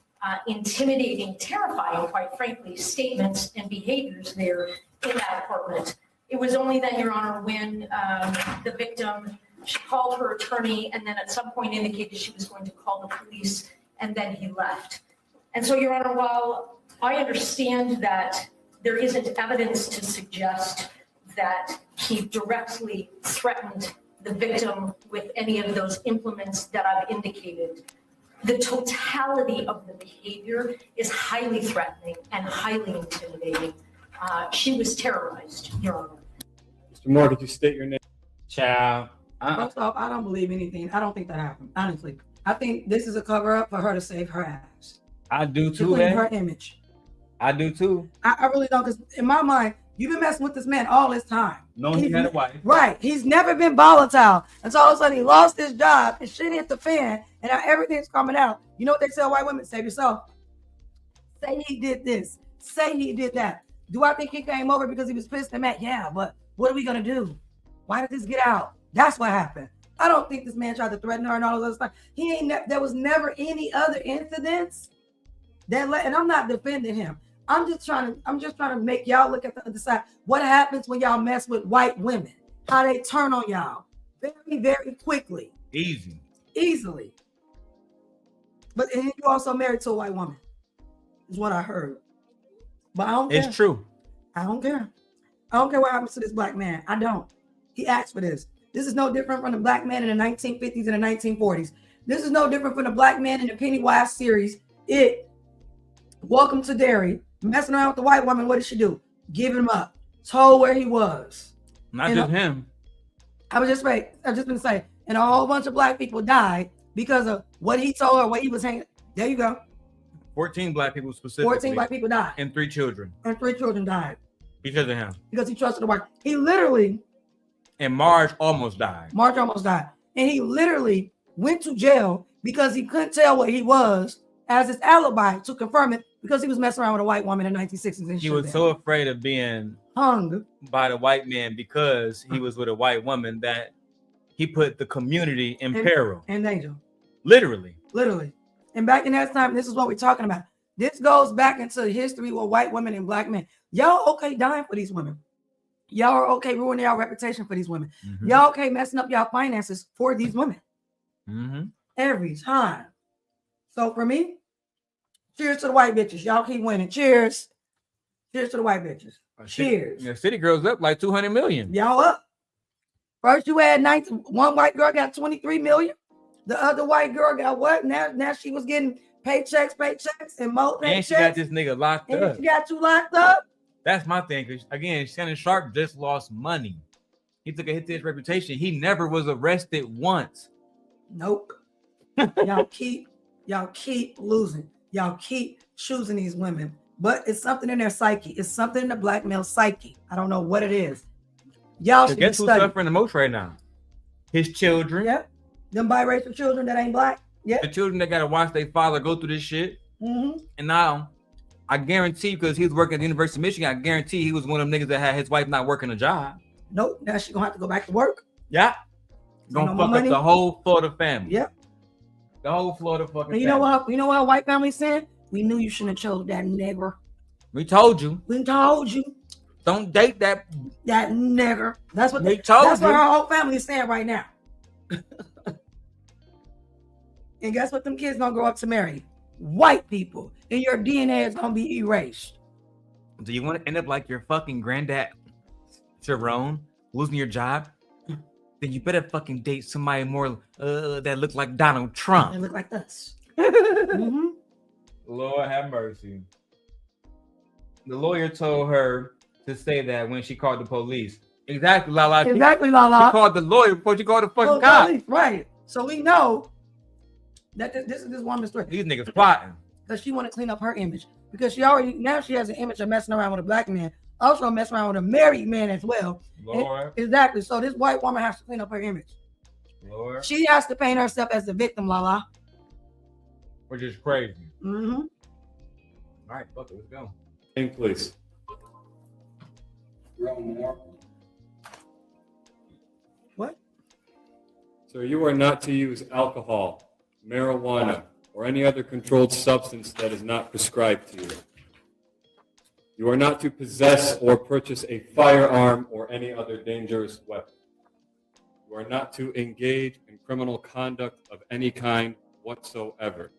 intimidating, terrifying, quite frankly, statements and behaviors there in that apartment. It was only then, Your Honor, when the victim, she called her attorney and then at some point indicated she was going to call the police, and then he left. And so, Your Honor, while I understand that there isn't evidence to suggest that he directly threatened the victim with any of those implements that I've indicated, the totality of the behavior is highly threatening and highly intimidating. She was terrorized, Your Honor. Mr. Moore, could you state your name? Child. First off, I don't believe anything. I don't think that happened, honestly. I think this is a cover-up for her to save her ass. I do To too, clean man. her image. I do too. I really don't, because in my mind, you've been messing with this man all this time. No, he had a wife. Right. He's never been volatile. And so all of a sudden he lost his job and shit hit the fan and now everything's coming out. You know what they tell white women? Save yourself. Say he did this. Say he did that. Do I think he came over because he was pissed and mad? Yeah, but what are we going to do? Why did this get out? That's what happened. I don't think this man tried to threaten her and all those other stuff. There was never any other incidents that and I'm not defending him. I'm just trying to make y'all look at the other side. What happens when y'all mess with white women? How they turn on y'all very, very quickly. Easily. But and you also married to a white woman, is what I heard. But I don't care. It's true. I don't care. I don't care what happens to this black man. I don't. He asked for this. This is no different from the black man in the 1950s and the 1940s. This is no different from the black man in the Pennywise series. Welcome to Derry. Messing around with the white woman, what did she do? Give him up. Told where he was. Not just him. I was just gonna say, and a whole bunch of black people died because of what he told her, what he was hanging. There you go. 14 black people specifically. 14 black people died. And 3 children. And 3 children died. Because of him. Because he trusted the white. He literally. And Marge almost died. And he literally went to jail because he couldn't tell what he was as his alibi to confirm it because he was messing around with a white woman in the 1960s. And he was so afraid of being hung by the white man because he was with a white woman that he put the community in peril. And danger. Literally. And back in that time, this is what we're talking about. This goes back into the history with white women and black men. Y'all okay dying for these women. Y'all are okay ruining y'all reputation for these women. Mm-hmm. Y'all okay messing up y'all finances for these women. Mm-hmm. Every time. So for me, cheers to the white bitches. Y'all keep winning. Cheers. Cheers to the white bitches. Cheers. The city girls up like 200 million. Y'all up. First you had 19, one white girl got 23 million. The other white girl got what? Now she was getting paychecks and more paychecks. And she got this nigga locked and up. she got you locked up. That's my thing. Cause again, Shannon Sharp just lost money. He took a hit to his reputation. He never was arrested once. Nope. Y'all keep losing. Y'all keep choosing these women. But it's something in their psyche. It's something in the black male psyche. I don't know what it is. Y'all should guess be who's studying. suffering the most right now? His children. Yep. Them biracial children that ain't black. Yep. The children that gotta watch their father go through this shit. Mm-hmm. And now, I guarantee, because he was working at the University of Michigan, I guarantee he was one of them niggas that had his wife not working a job. Nope. Now she's gonna have to go back to work. Yeah. Gonna fuck up the whole Florida family. Yep. The whole Florida fucking And you know what? You know what her white family said? We knew you shouldn't have chose that nigger. We told you. Don't date that nigger. That's what they told That's you. what her whole family is saying right now. And guess what? Them kids gonna grow up to marry white people, and your DNA is gonna be erased. Do you want to end up like your fucking granddad, Sherrone, losing your job? Then you better fucking date somebody more that look like Donald Trump. They look like us. Lord have mercy. The lawyer told her to say that when she called the police. Exactly, Lala. Exactly, Lala. She called the lawyer before she called the fucking Oh, cop. police, right. So we know that this is this woman's story. These niggas plotting. Because she want to clean up her image. Because she has an image of messing around with a black man. Also messing around with a married man as well. Lord. Exactly. So this white woman has to clean up her image. Lord. She has to paint herself as the victim, Lala. Which is crazy. Mm-hmm. All right, fuck it, let's go. Name, please. What? So you are not to use alcohol, marijuana, or any other controlled substance that is not prescribed to you. You are not to possess or purchase a firearm or any other dangerous weapon. You are not to engage in criminal conduct of any kind whatsoever.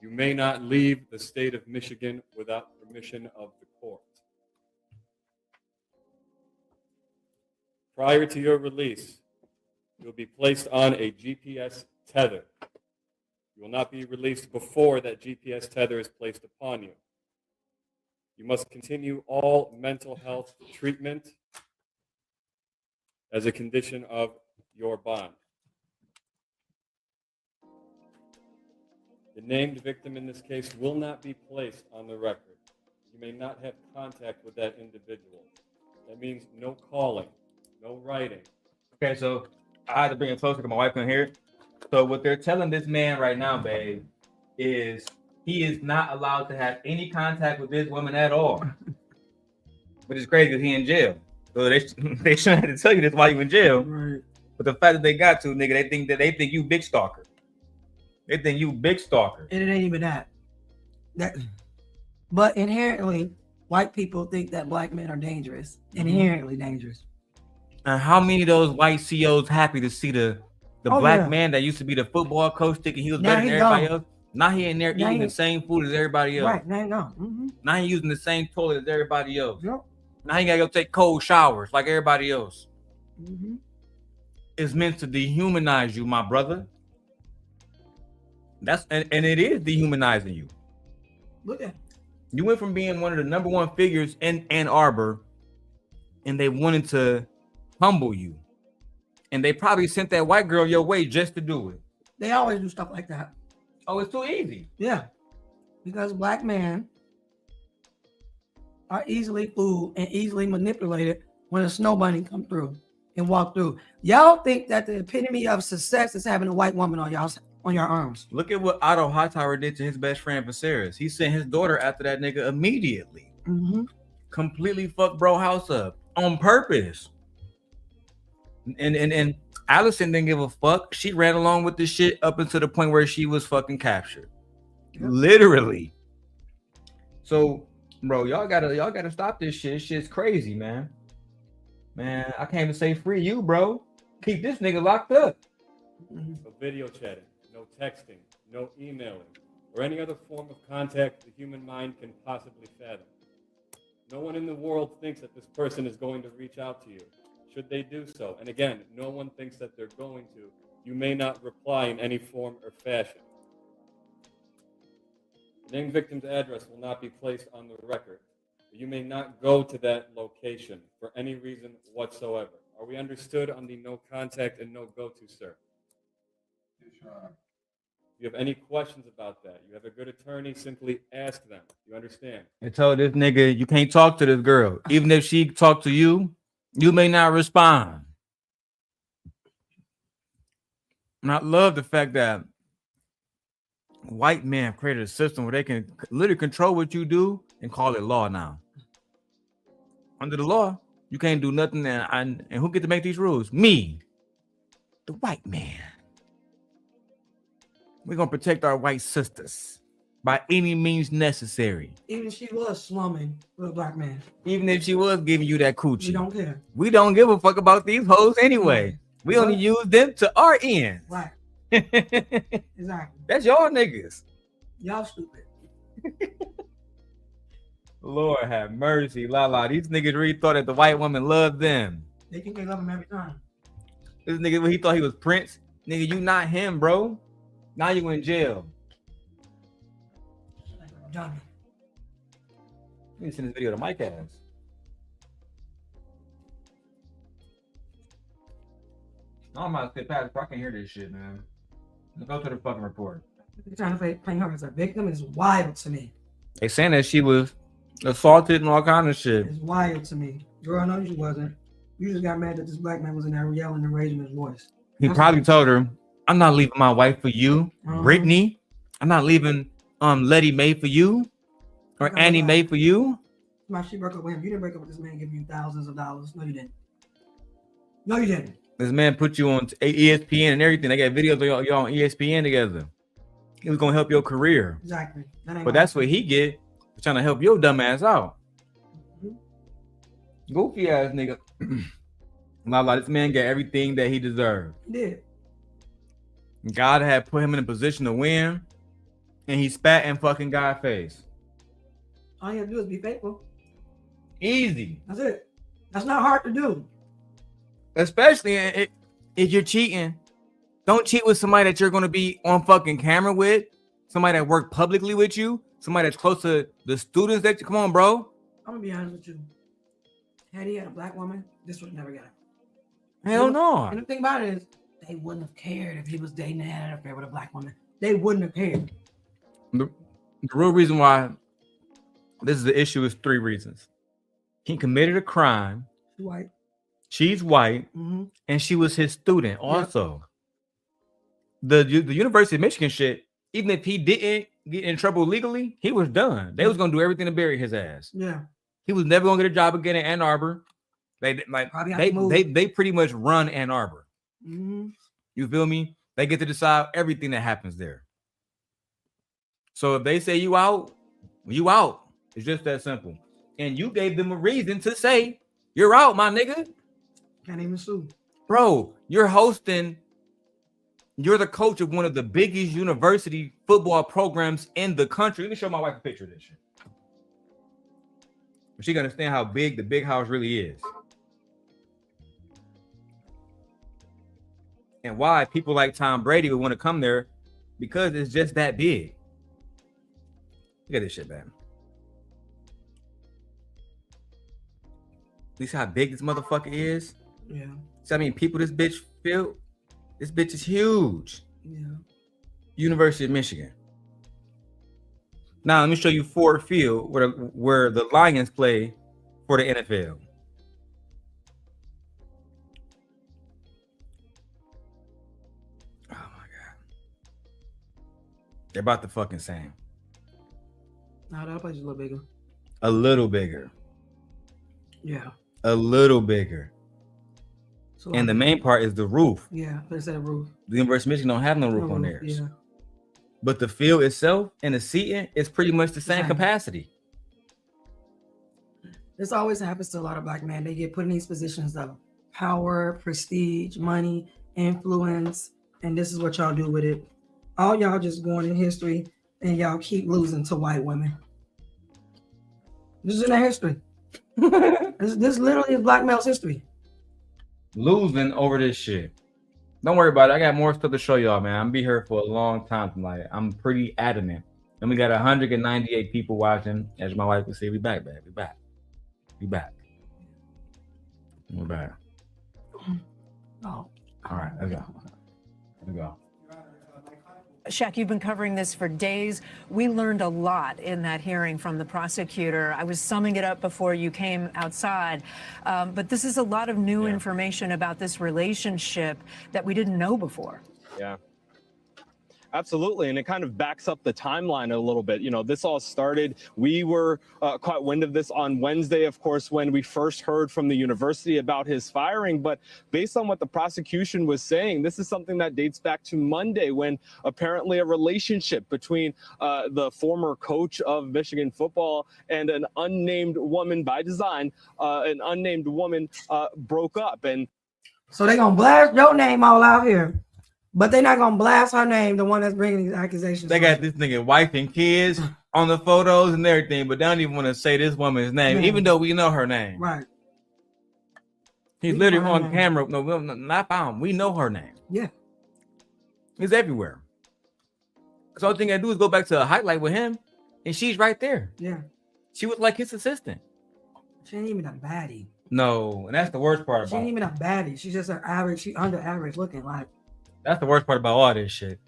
You may not leave the state of Michigan without permission of the court. Prior to your release, you will be placed on a GPS tether. You will not be released before that GPS tether is placed upon you. You must continue all mental health treatment as a condition of your bond. The named victim in this case will not be placed on the record. You may not have contact with that individual. That means no calling, no writing. Okay, so I had to bring it closer because my wife couldn't hear it. So what they're telling this man right now, babe, is he is not allowed to have any contact with this woman at all. Which is crazy because he in jail. So they shouldn't have to tell you this while you in jail. Right. But the fact that they got to, nigga, they think you big stalker. They think you big stalker. And it ain't even that. But inherently, white people think that black men are dangerous. Inherently dangerous. And how many of those white CEOs happy to see the Oh, black yeah. man that used to be the football coach thinking he was Now better than he everybody gone. else? Now he in there Now eating he- the same food as everybody else. Right, now you know. Mm-hmm. Now he using the same toilet as everybody else. Yep. Now he gotta go take cold showers like everybody else. Mm-hmm. It's meant to dehumanize you, my brother. And it is dehumanizing you. Look at You went from being one of the number one figures in Ann Arbor, and they wanted to humble you. And they probably sent that white girl your way just to do it. They always do stuff like that. Oh, it's too easy. Yeah. Because black men are easily fooled and easily manipulated when a snow bunny come through and walk through. Y'all think that the epitome of success is having a white woman on your arms. Look at what Otto Hightower did to his best friend Viserys. He sent his daughter after that nigga immediately. Mm-hmm. Completely fucked bro house up on purpose. And Allison didn't give a fuck. She ran along with this shit up until the point where she was fucking captured. Yep. Literally. So, bro, y'all gotta stop this shit. Shit's crazy, man. Man, I can't even say free you, bro. Keep this nigga locked up. No video chatting, no texting, no emailing, or any other form of contact the human mind can possibly fathom. No one in the world thinks that this person is going to reach out to you. Should they do so, and again, no one thinks that they're going to, you may not reply in any form or fashion. The named victim's address will not be placed on the record. You may not go to that location for any reason whatsoever. Are we understood on the no contact and no go to, sir? If you have any questions about that, you have a good attorney, simply ask them. You understand? I told this nigga you can't talk to this girl. Even if she talk to you, you may not respond. And I love the fact that white men have created a system where they can literally control what you do and call it law now. Under the law, you can't do nothing. And who get to make these rules? Me, the white man. We're going to protect our white sisters by any means necessary. Even if she was slumming with a black man. Even if she was giving you that coochie. We don't care. We don't give a fuck about these hoes anyway. We only use them to our ends. Right. Exactly. That's y'all niggas. Y'all stupid. Lord have mercy, la. These niggas really thought that the white woman loved them. They think they love him every time. This nigga, when he thought he was Prince, nigga, you not him, bro. Now you in jail. Dummy. You send this video to Mike ass. I'm about to sit past. I can hear this shit, man. Let's go to the fucking report. You're trying to paint her as a victim is wild to me. They saying that she was assaulted and all kind of shit. It's wild to me. Girl, no, you wasn't. You just got mad that this black man was in there yelling and raising his voice. He probably told her, I'm not leaving my wife for you, Brittany. I'm not leaving Letty Mae for you or Annie Mae for you. Why she broke up with him. You didn't break up with this man giving you thousands of dollars. No, you didn't. No, you didn't. This man put you on ESPN and everything. They got videos of y'all on ESPN together. He was gonna help your career. Exactly. But that's what he get for trying to help your dumb ass out. Goofy ass nigga. Lala, this man got everything that he deserved. He did. God had put him in a position to win, and he spat in fucking God's face. All you have to do is be faithful. Easy. That's it. That's not hard to do. Especially if you're cheating. Don't cheat with somebody that you're going to be on fucking camera with, somebody that worked publicly with you, somebody that's close to the students that you, come on, bro. I'm going to be honest with you. Had he had a black woman, this would never get him. Hell no. And the thing about it is, they wouldn't have cared if he was dating and had an affair with a black woman. They wouldn't have cared. The real reason why this is the issue is 3 reasons. He committed a crime. White. She's white, and she was his student also. The University of Michigan shit, even if he didn't get in trouble legally, he was done. They was gonna do everything to bury his ass. Yeah. He was never gonna get a job again in Ann Arbor. They pretty much run Ann Arbor. You feel me? They get to decide everything that happens there. So if they say you out, you out. It's just that simple. And you gave them a reason to say you're out, my nigga. Can't even sue. Bro, you're the coach of one of the biggest university football programs in the country. Let me show my wife a picture of this shit. She can understand how big the big house really is. And why people like Tom Brady would want to come there, because it's just that big. Look at this shit, man. You see how big this motherfucker is? Yeah. See how many people this bitch filled? This bitch is huge. Yeah. University of Michigan. Now let me show you Ford Field where the Lions play for the NFL. Oh my God. They're about the fucking same. No, that place is a little bigger. A little bigger. Yeah. A little bigger. So and the main part is the roof. Yeah, there's that roof. The University of Michigan don't have no roof on theirs. Yeah. But the field itself and the seating is pretty much the same capacity. This always happens to a lot of black men. They get put in these positions of power, prestige, money, influence, and this is what y'all do with it. All y'all just going in history and y'all keep losing to white women. This is in their history. this literally is black male's history. Losing over this shit. Don't worry about it. I got more stuff to show y'all, man. I'm gonna be here for a long time tonight. I'm pretty adamant. And we got 198 people watching. As my wife would say, we back, baby. We back. We back. We're back. Oh. All right, let's go. Let's go. Shaq, you've been covering this for days. We learned a lot in that hearing from the prosecutor. I was summing it up before you came outside. But this is a lot of new information about this relationship that we didn't know before. Yeah. Absolutely, and it kind of backs up the timeline a little bit. You know, this all started, we were caught wind of this on Wednesday, of course, when we first heard from the university about his firing. But based on what the prosecution was saying, this is something that dates back to Monday, when apparently a relationship between the former coach of Michigan football and an unnamed woman, by design, an unnamed woman broke up. And so they're gonna blast your name all out here. But they're not gonna blast her name, the one that's bringing these accusations. They got this nigga wife and kids on the photos and everything, but they don't even want to say this woman's name, even though we know her name. Right. He's literally on camera. No, not found. We know her name. Yeah. He's everywhere. So the only thing I do is go back to a highlight with him, and she's right there. Yeah. She was like his assistant. She ain't even a baddie. No, and that's the worst part She about ain't it. even a baddie. She's just an average. She under average looking like. That's the worst part about all this shit.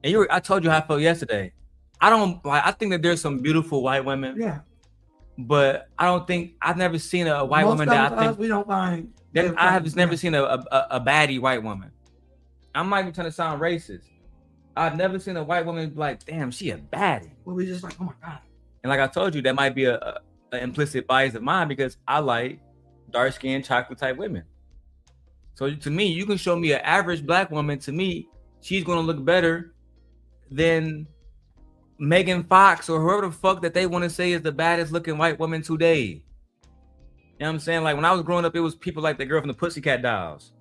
And I told you how I felt yesterday. I think that there's some beautiful white women. Yeah. But I've never seen a white Most woman of that I think us, we don't find. I have just never seen a baddie white woman. I'm not even trying to sound racist. I've never seen a white woman be like, damn, she a baddie. Well, we just like, oh my God. And like I told you, that might be an implicit bias of mine because I like dark-skinned, chocolate type women. So to me, you can show me an average black woman. To me, she's gonna look better than Megan Fox or whoever the fuck that they want to say is the baddest looking white woman today. You know what I'm saying? Like when I was growing up, it was people like the girl from the Pussycat Dolls.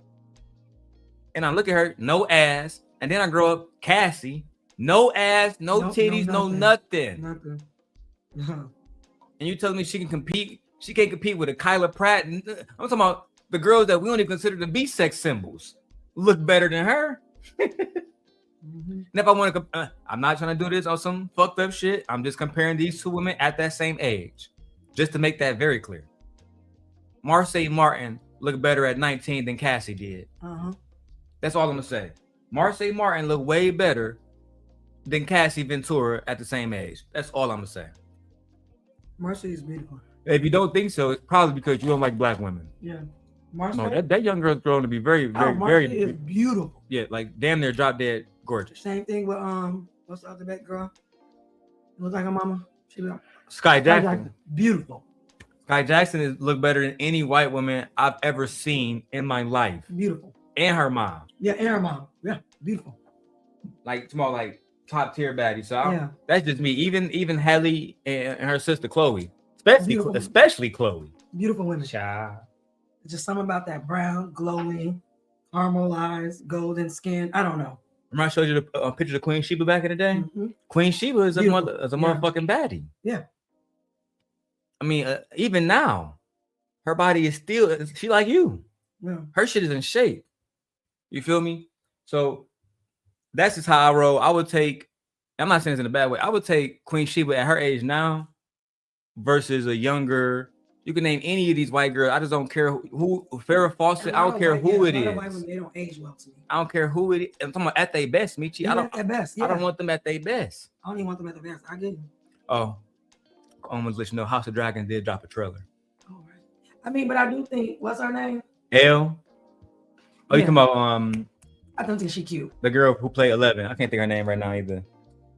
And I look at her, no ass. And then I grow up, Cassie, no ass, no titties, no nothing. Nothing. And you telling me she can compete? She can't compete with a Kyla Pratt. I'm talking about the girls that we don't even consider to be sex symbols look better than her. And if I want to, I'm not trying to do this on some fucked up shit. I'm just comparing these two women at that same age, just to make that very clear. Marsai Martin looked better at 19 than Cassie did. That's all I'm gonna say. Marsai Martin looked way better than Cassie Ventura at the same age. That's all I'm gonna say. Marcy is beautiful. If you don't think so, it's probably because you don't like black women. Yeah. Marcy. No, that young girl's grown to be very, very, Marcy very is beautiful. Yeah, like damn near drop dead gorgeous. Same thing with what's the other back girl? Looks like her mama. She be like, Sky Jackson. Beautiful. Sky Jackson look better than any white woman I've ever seen in my life. Beautiful. And her mom. Yeah, and her mom. Yeah, beautiful. Like small, like top tier baddie. So Yeah. that's just me. Even Hallie and her sister Chloe, especially Chloe. Beautiful women. Child. Just something about that brown, glowing, caramel eyes, golden skin. I don't know. Remember I showed you the picture of Queen Sheba back in the day? Queen Sheba is a motherfucking baddie. Yeah. I mean, even now, her body is still, she like you. Yeah. Her shit is in shape. You feel me? So that's just how I roll. I would take, I'm not saying it's in a bad way, I would take Queen Sheba at her age now versus a younger, you can name any of these white girls. I just don't care who Farrah Fawcett, I don't care who it is. They don't age well to me. I don't care who it is. I'm talking about at their best, Michi. Yeah, I don't at their best. Yeah. I don't want them at their best. I don't even want them at the best. I get you. Oh, I almost let you know House of Dragons did drop a trailer. I mean, but I do think, what's her name? Elle. Oh, you talking about I don't think she cute. the girl who played 11. I can't think her name right now either.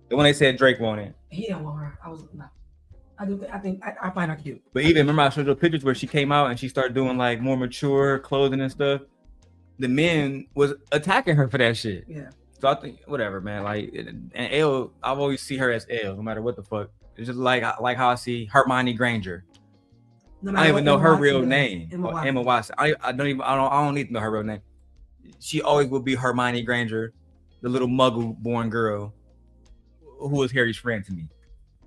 The one they said Drake wanted. He didn't want her. I think I find her cute. But even remember I showed you pictures where she came out and she started doing like more mature clothing and stuff. The men was attacking her for that shit. Yeah. So I think whatever, man. Like and Elle, I've always see her as Elle, no matter what the fuck. It's just like how I see Hermione Granger. No I matter don't even what know her Emma real Watson name. is. Emma Emma Watson. I don't need to know her real name. She always will be Hermione Granger, the little muggle born girl who was Harry's friend to me.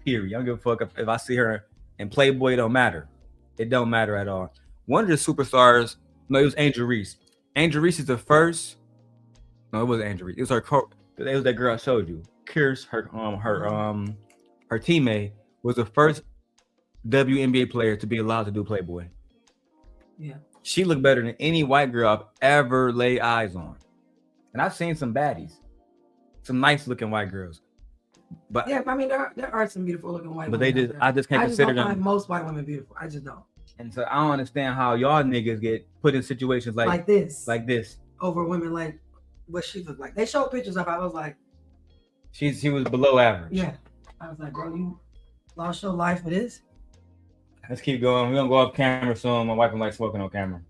Period. I don't give a fuck if I see her in Playboy. It don't matter. It don't matter at all. One of the superstars, no, it was Angel Reese. Angel Reese is the first. No, it wasn't Angel Reese. It was her. It was that girl I showed you. Kyrst, her teammate was the first WNBA player to be allowed to do Playboy. Yeah. She looked better than any white girl I've ever laid eyes on. And I've seen some baddies, some nice looking white girls. But yeah, I mean there are some beautiful looking white but women. they just I just can't consider don't them. find most white women beautiful. I just don't. And so I don't understand how y'all niggas get put in situations like this. Over women like what she looked like. They showed pictures of her. I was like, she was below average. yeah. I was like, bro, you lost your life for this? Let's keep going. We're gonna go off camera soon. My wife don't like smoking on camera.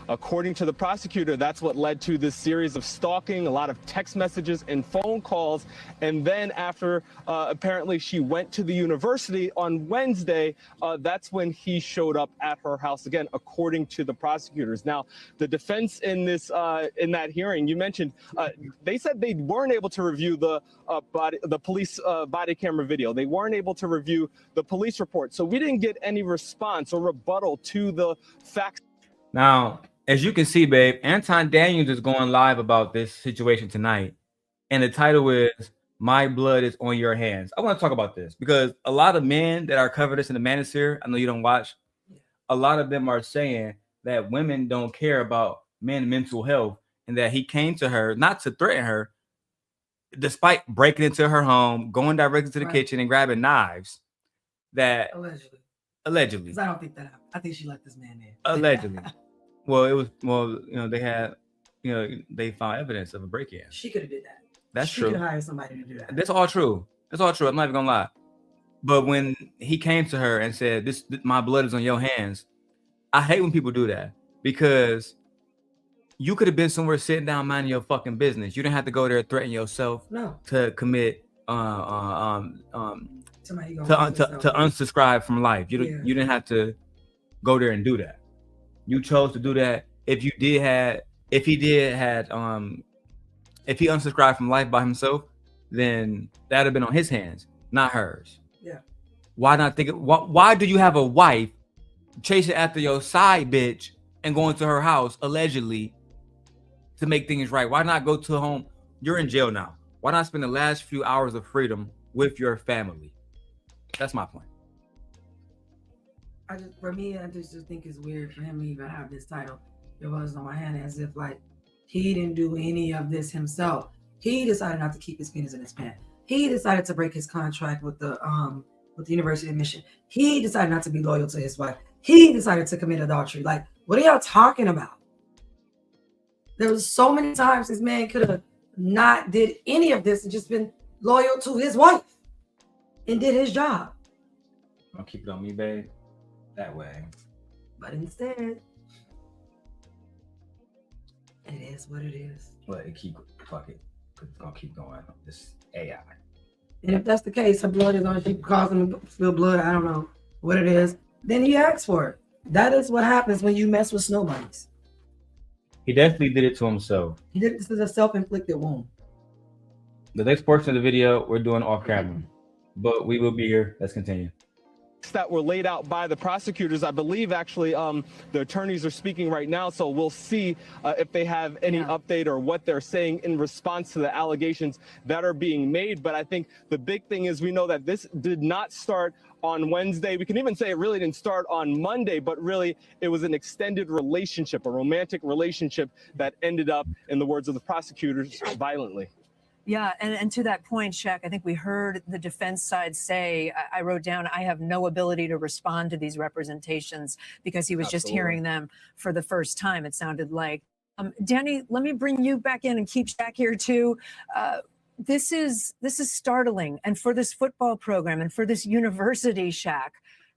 According to the prosecutor, that's what led to this series of stalking, a lot of text messages and phone calls. And then after apparently she went to the university on Wednesday, that's when he showed up at her house again, according to the prosecutors. Now, the defense in this in that hearing, you mentioned, they said they weren't able to review the police body camera video. They weren't able to review the police report. So we didn't get any response or rebuttal to the facts. Now, as you can see, babe, Anton Daniels is going live about this situation tonight. And the title is My Blood is on Your Hands. I want to talk about this because a lot of men that are covered this in the Manosphere, I know you don't watch, a lot of them are saying that women don't care about men's mental health and that he came to her not to threaten her, despite breaking into her home, going directly to the kitchen and grabbing knives. That allegedly. Because I don't think that happened. I think she let this man in. Allegedly. Well, they had, they found evidence of a break-in. She could have did that. That's she true. She could hire somebody to do that. That's all true. That's all true. I'm not even gonna lie. But when he came to her and said, "This, my blood is on your hands," I hate when people do that because you could have been somewhere sitting down minding your fucking business. You didn't have to go there threaten yourself to commit to unsubscribe from life. You didn't have to go there and do that. You chose to do that. If he unsubscribed from life by himself, then that'd have been on his hands, not hers. Yeah. Why not think? Why do you have a wife chasing after your side bitch and going to her house allegedly to make things right? Why not go to home? You're in jail now. Why not spend the last few hours of freedom with your family? That's my point. I just think it's weird for him to even have this title. Your blood is on my hand, as if like he didn't do any of this himself. He decided not to keep his penis in his pants. He decided to break his contract with the university admission. He decided not to be loyal to his wife. He decided to commit adultery. Like, what are y'all talking about? There was so many times this man could have not did any of this and just been loyal to his wife and did his job. Don't keep it on me, babe. That way. But instead, it is what it is. Well, fuck it. It's gonna keep going. This AI. And if that's the case, her blood is on, she causing him to spill blood, I don't know what it is, then he asks for it. That is what happens when you mess with snow bunnies. He definitely did it to himself. This is a self-inflicted wound. The next portion of the video, we're doing off camera. But we will be here. Let's continue. That were laid out by the prosecutors. I believe actually the attorneys are speaking right now, so we'll see if they have any update or what they're saying in response to the allegations that are being made. But I think the big thing is we know that this did not start on Wednesday. We can even say it really didn't start on Monday, but really it was an extended relationship, a romantic relationship that ended up, in the words of the prosecutors, violently. Yeah, and to that point, Shaq, I think we heard the defense side say, I wrote down, I have no ability to respond to these representations because he was just hearing them for the first time, it sounded like. Danny, let me bring you back in and keep Shaq here too. This is startling. And for this football program and for this university, Shaq,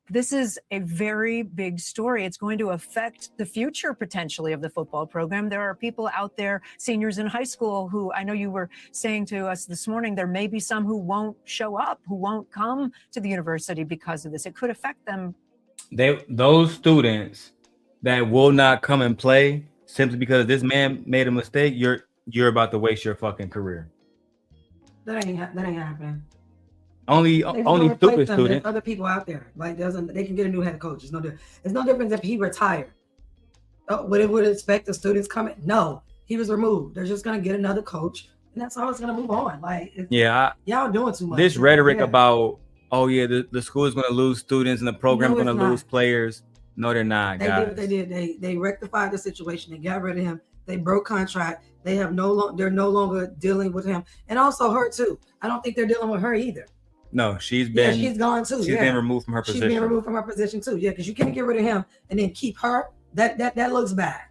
this is a very big story. It's going to affect the future potentially of the football program. There are people out there, seniors in high school, who I know you were saying to us this morning, there may be some who won't show up, who won't come to the university because of this. It could affect them. Those students that will not come and play simply because this man made a mistake, you're about to waste your fucking career. That ain't happening. Only stupid students. There's other people out there. Like they can get a new head coach. It's no difference if he retired. Would it expect the students coming? No, he was removed. They're just gonna get another coach, and that's how it's gonna move on. Like y'all doing too much. This rhetoric about the school is gonna lose students and the program is gonna lose players. No, they're not. They did what they did. They rectified the situation. They got rid of him. They broke contract. They're no longer dealing with him, and also her too. I don't think they're dealing with her either. No, she's gone too. She's been removed from her position. She's been removed from her position too. Yeah, because you can't get rid of him and then keep her. That looks bad.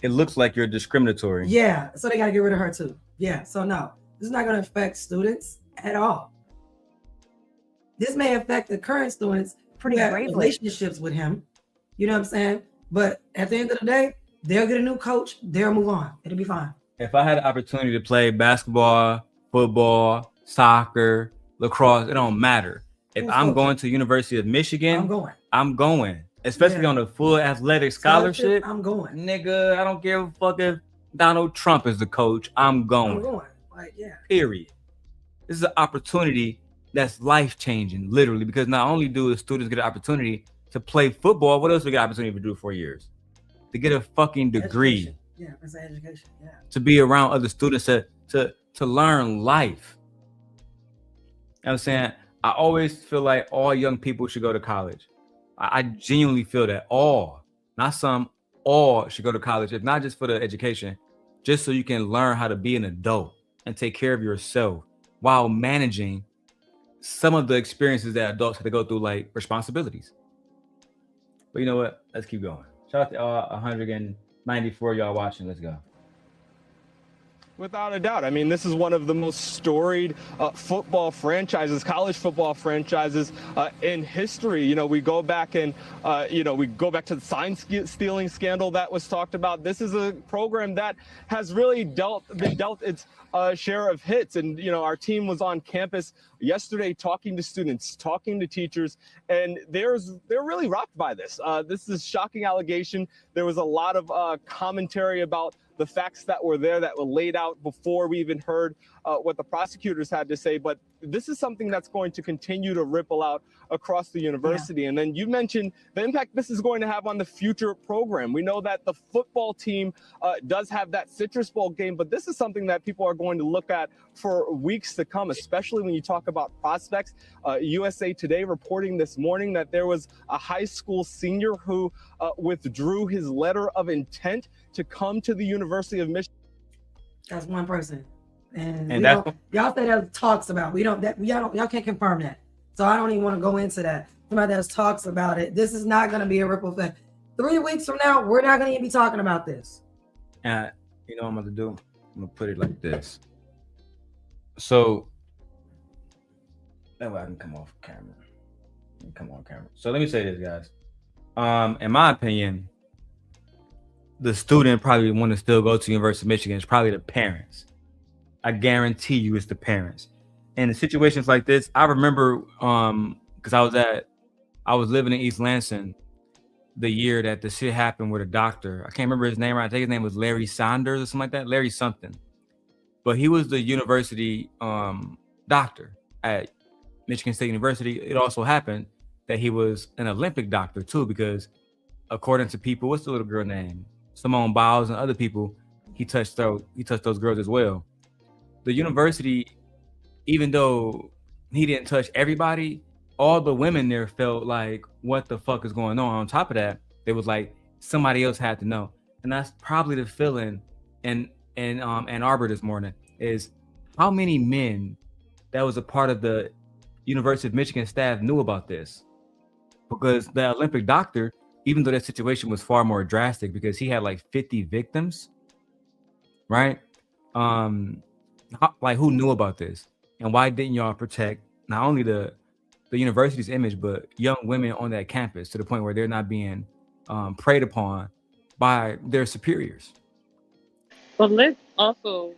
It looks like you're discriminatory. Yeah, so they got to get rid of her too. Yeah, so no, this is not going to affect students at all. This may affect the current students pretty who have gravely. Relationships with him. You know what I'm saying? But at the end of the day, they'll get a new coach. They'll move on. It'll be fine. If I had the opportunity to play basketball, football, soccer, lacrosse, it don't matter. If I'm going to University of Michigan, I'm going. Especially on a full athletic scholarship. I'm going. Nigga, I don't give a fuck if Donald Trump is the coach. I'm going. I'm going. Like, yeah. Period. This is an opportunity that's life-changing, literally, because not only do the students get an opportunity to play football, what else we get an opportunity to do 4 years? To get a fucking degree. Education. Yeah, it's education. Yeah. To be around other students, to learn life. You know what I'm saying? I always feel like all young people should go to college. I genuinely feel that all, not some, all should go to college. If not just for the education, just so you can learn how to be an adult and take care of yourself while managing some of the experiences that adults have to go through, like responsibilities. But you know what? Let's keep going. Shout out to all 194 y'all watching. Let's go. Without a doubt. I mean, this is one of the most storied football franchises, college football franchises in history. You know, we go back and, we go back to the sign stealing scandal that was talked about. This is a program that has really been dealt its share of hits. And, you know, our team was on campus yesterday talking to students, talking to teachers, and they're really rocked by this. This is a shocking allegation. There was a lot of commentary about the facts that were there that were laid out before we even heard what the prosecutors had to say. But this is something that's going to continue to ripple out across the university. Yeah. And then you mentioned the impact this is going to have on the future program. We know that the football team does have that Citrus Bowl game, but this is something that people are going to look at for weeks to come, especially when you talk about prospects. USA Today reporting this morning that there was a high school senior who withdrew his letter of intent to come to the University of Michigan. That's one person. And y'all say that talks about. Y'all can't confirm that. So I don't even want to go into that. Somebody that talks about it. This is not going to be a ripple effect. 3 weeks from now, we're not going to even be talking about this. And you know what I'm going to do? I'm going to put it like this. So that way I can come off camera. So let me say this, guys. In my opinion, the student probably want to still go to University of Michigan. It's probably the parents. I guarantee you it's the parents. And in situations like this, I remember because I was living in East Lansing the year that the shit happened with a doctor. I can't remember his name right. I think his name was Larry Saunders or something like that. Larry something. But he was the university doctor at Michigan State University. It also happened that he was an Olympic doctor too, because according to people, what's the little girl name? Simone Biles and other people, he touched those girls as well. The university, even though he didn't touch everybody, all the women there felt like, what the fuck is going on? On top of that, they was like, somebody else had to know. And that's probably the feeling in Ann Arbor this morning, is how many men that was a part of the University of Michigan staff knew about this? Because the Olympic doctor, even though that situation was far more drastic because he had like 50 victims, right? Like, who knew about this? And why didn't y'all protect not only the university's image, but young women on that campus to the point where they're not being preyed upon by their superiors? But we also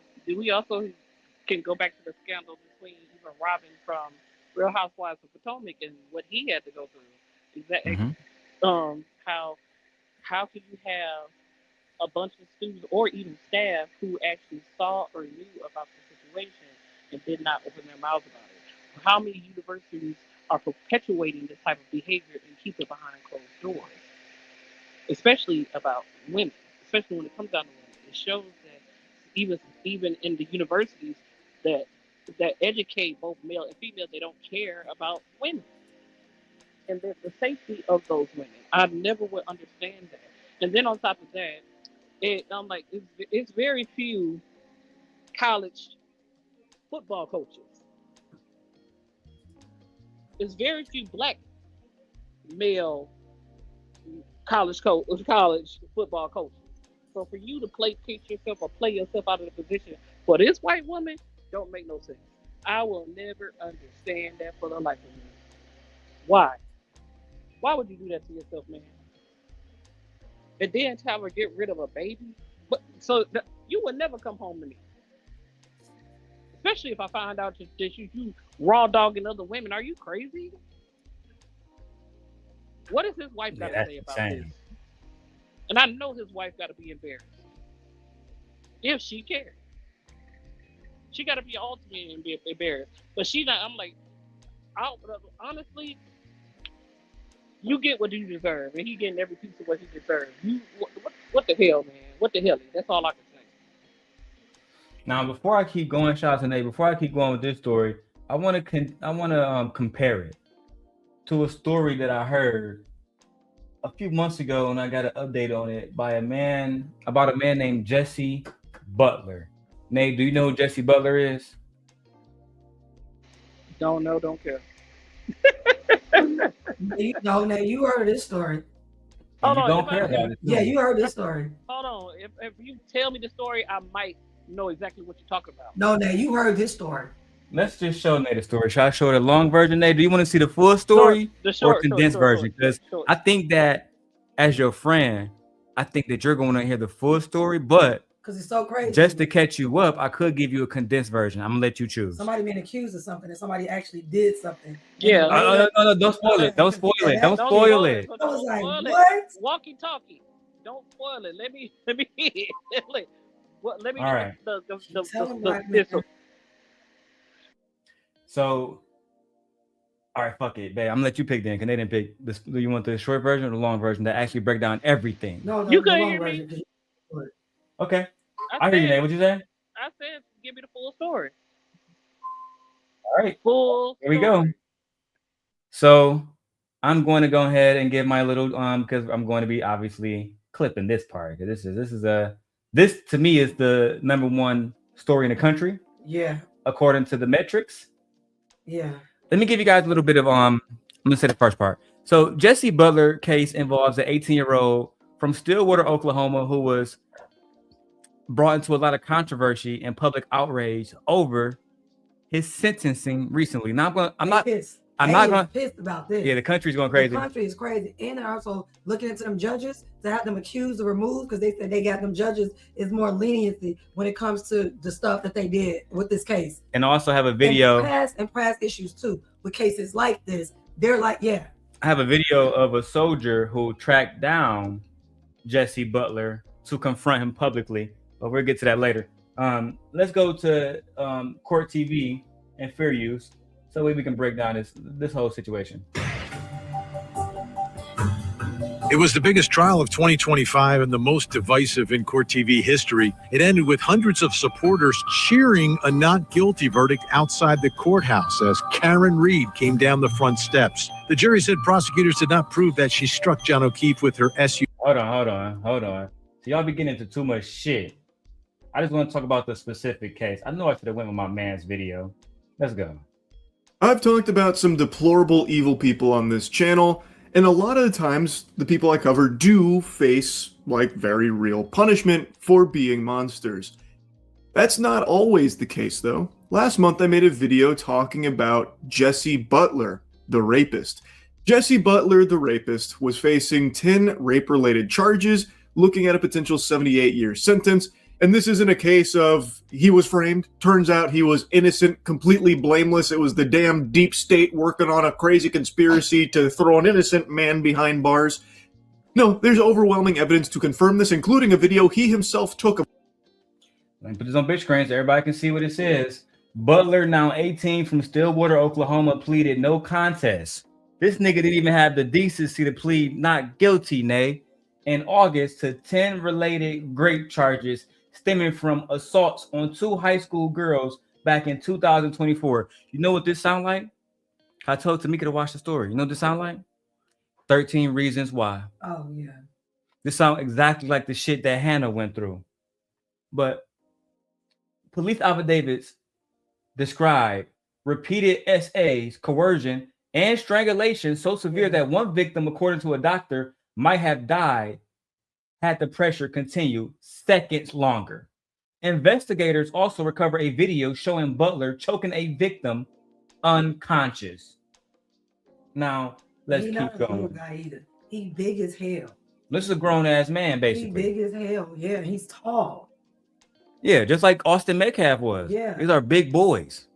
can go back to the scandal between even Robin from Real Housewives of Potomac and what he had to go through. Exactly. How could you have a bunch of students or even staff who actually saw or knew about the situation and did not open their mouths about it? How many universities are perpetuating this type of behavior and keep it behind closed doors? Especially about women, especially when it comes down to women. It shows that even in the universities that educate both male and female, they don't care about women and the safety of those women. I never would understand that. And then on top of that, it's very few college football coaches. There's very few black male college football coaches. So for you to pitch yourself or play yourself out of the position for this white woman don't make no sense. I will never understand that for the life of me. Why? Why would you do that to yourself, man? and then tell her get rid of a baby. But you would never come home to me, especially if I find out that you raw dogging other women. Are you crazy? What is his wife got to say about this? And I know his wife got to be embarrassed if she cares. She got to be ultimately and be embarrassed, but she not. I'm like, honestly, you get what you deserve, and he getting every piece of what he deserves. What the hell, man? What the hell? That's all I can say. Now, before I keep going, before I keep going with this story, I want to compare it to a story that I heard a few months ago, and I got an update on it by about a man named Jesse Butler. Nate, do you know who Jesse Butler is? Don't know, don't care. You heard this story. Hold on, don't care about it. Yeah, you heard this story. Hold on. If you tell me the story, I might know exactly what you're talking about. No, you heard this story. Let's just show Nate the story. Should I show the long version, Nate? Do you want to see the full story or condensed version? Because I think that as your friend, I think that you're going to hear the full story, but because it's so crazy. Just to catch you up, I could give you a condensed version. I'm gonna let you choose. Somebody being accused of something and somebody actually did something. Yeah. No, don't spoil it. Don't spoil it. Don't spoil it. I was like, what? Walkie talkie. Don't spoil it. Let me let me All right. So, all right, fuck it, babe. I'm gonna let you pick then, because they didn't pick this. Do you want the short version or the long version that actually break down everything? No, you the can long hear version. me. Okay. I hear you, Nate. What you say? I said, give me the full story. All right. Full Here we go. So I'm going to go ahead and give my little because I'm going to be obviously clipping this part. This to me is the #1 story in the country. Yeah. According to the metrics. Yeah. Let me give you guys a little bit of I'm gonna say the first part. So Jesse Butler case involves an 18-year-old from Stillwater, Oklahoma, who was brought into a lot of controversy and public outrage over his sentencing recently. Now I'm not pissed about this. Yeah, the country's going crazy. The country is crazy, and they're also looking into them judges to have them accused or removed because they said they got them judges is more leniency when it comes to the stuff that they did with this case. And also have a video and past issues too with cases like this. They're like, yeah. I have a video of a soldier who tracked down Jesse Butler to confront him publicly. But we'll get to that later. Let's go to Court TV and fair use, so we can break down this whole situation. It was the biggest trial of 2025 and the most divisive in Court TV history. It ended with hundreds of supporters cheering a not guilty verdict outside the courthouse as Karen Reed came down the front steps. The jury said prosecutors did not prove that she struck John O'Keefe with her SUV. Hold on. So y'all be getting into too much shit. I just want to talk about the specific case. I know I should have went with my man's video. Let's go. I've talked about some deplorable evil people on this channel, and a lot of the times the people I cover do face very real punishment for being monsters. That's not always the case though. Last month I made a video talking about Jesse Butler, the rapist. Jesse Butler, the rapist, was facing 10 rape-related charges, looking at a potential 78-year sentence. And this isn't a case of he was framed. Turns out he was innocent, completely blameless. It was the damn deep state working on a crazy conspiracy to throw an innocent man behind bars. No, there's overwhelming evidence to confirm this, including a video he himself took. Let me put this on big screen so everybody can see what it says. Butler, now 18, from Stillwater, Oklahoma, pleaded no contest. This nigga didn't even have the decency to plead not guilty, nay, in August to 10 related rape charges stemming from assaults on 2 high school girls back in 2024. You know what this sound like? I told Tamika to watch the story. You know what this sound like? 13 Reasons Why. Oh, yeah. This sounds exactly like the shit that Hannah went through. But police affidavits describe repeated SAs, coercion, and strangulation so severe that one victim, according to a doctor, might have died had the pressure continue seconds longer. Investigators also recover a video showing Butler choking a victim unconscious. Now, let's keep going. He big as hell. This is a grown ass man, He's basically. big as hell. Yeah, he's tall. Yeah, just like Austin Metcalf was. Yeah. These are big boys.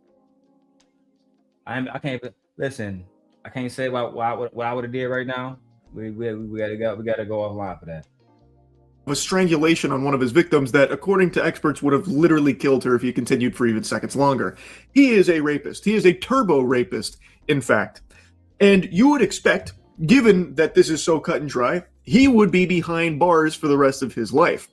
I can't listen. I can't say what I would have did right now. We gotta go offline for that. A strangulation on one of his victims that, according to experts, would have literally killed her if he continued for even seconds longer. He is a rapist. He is a turbo rapist, in fact. And you would expect, given that this is so cut and dry, he would be behind bars for the rest of his life.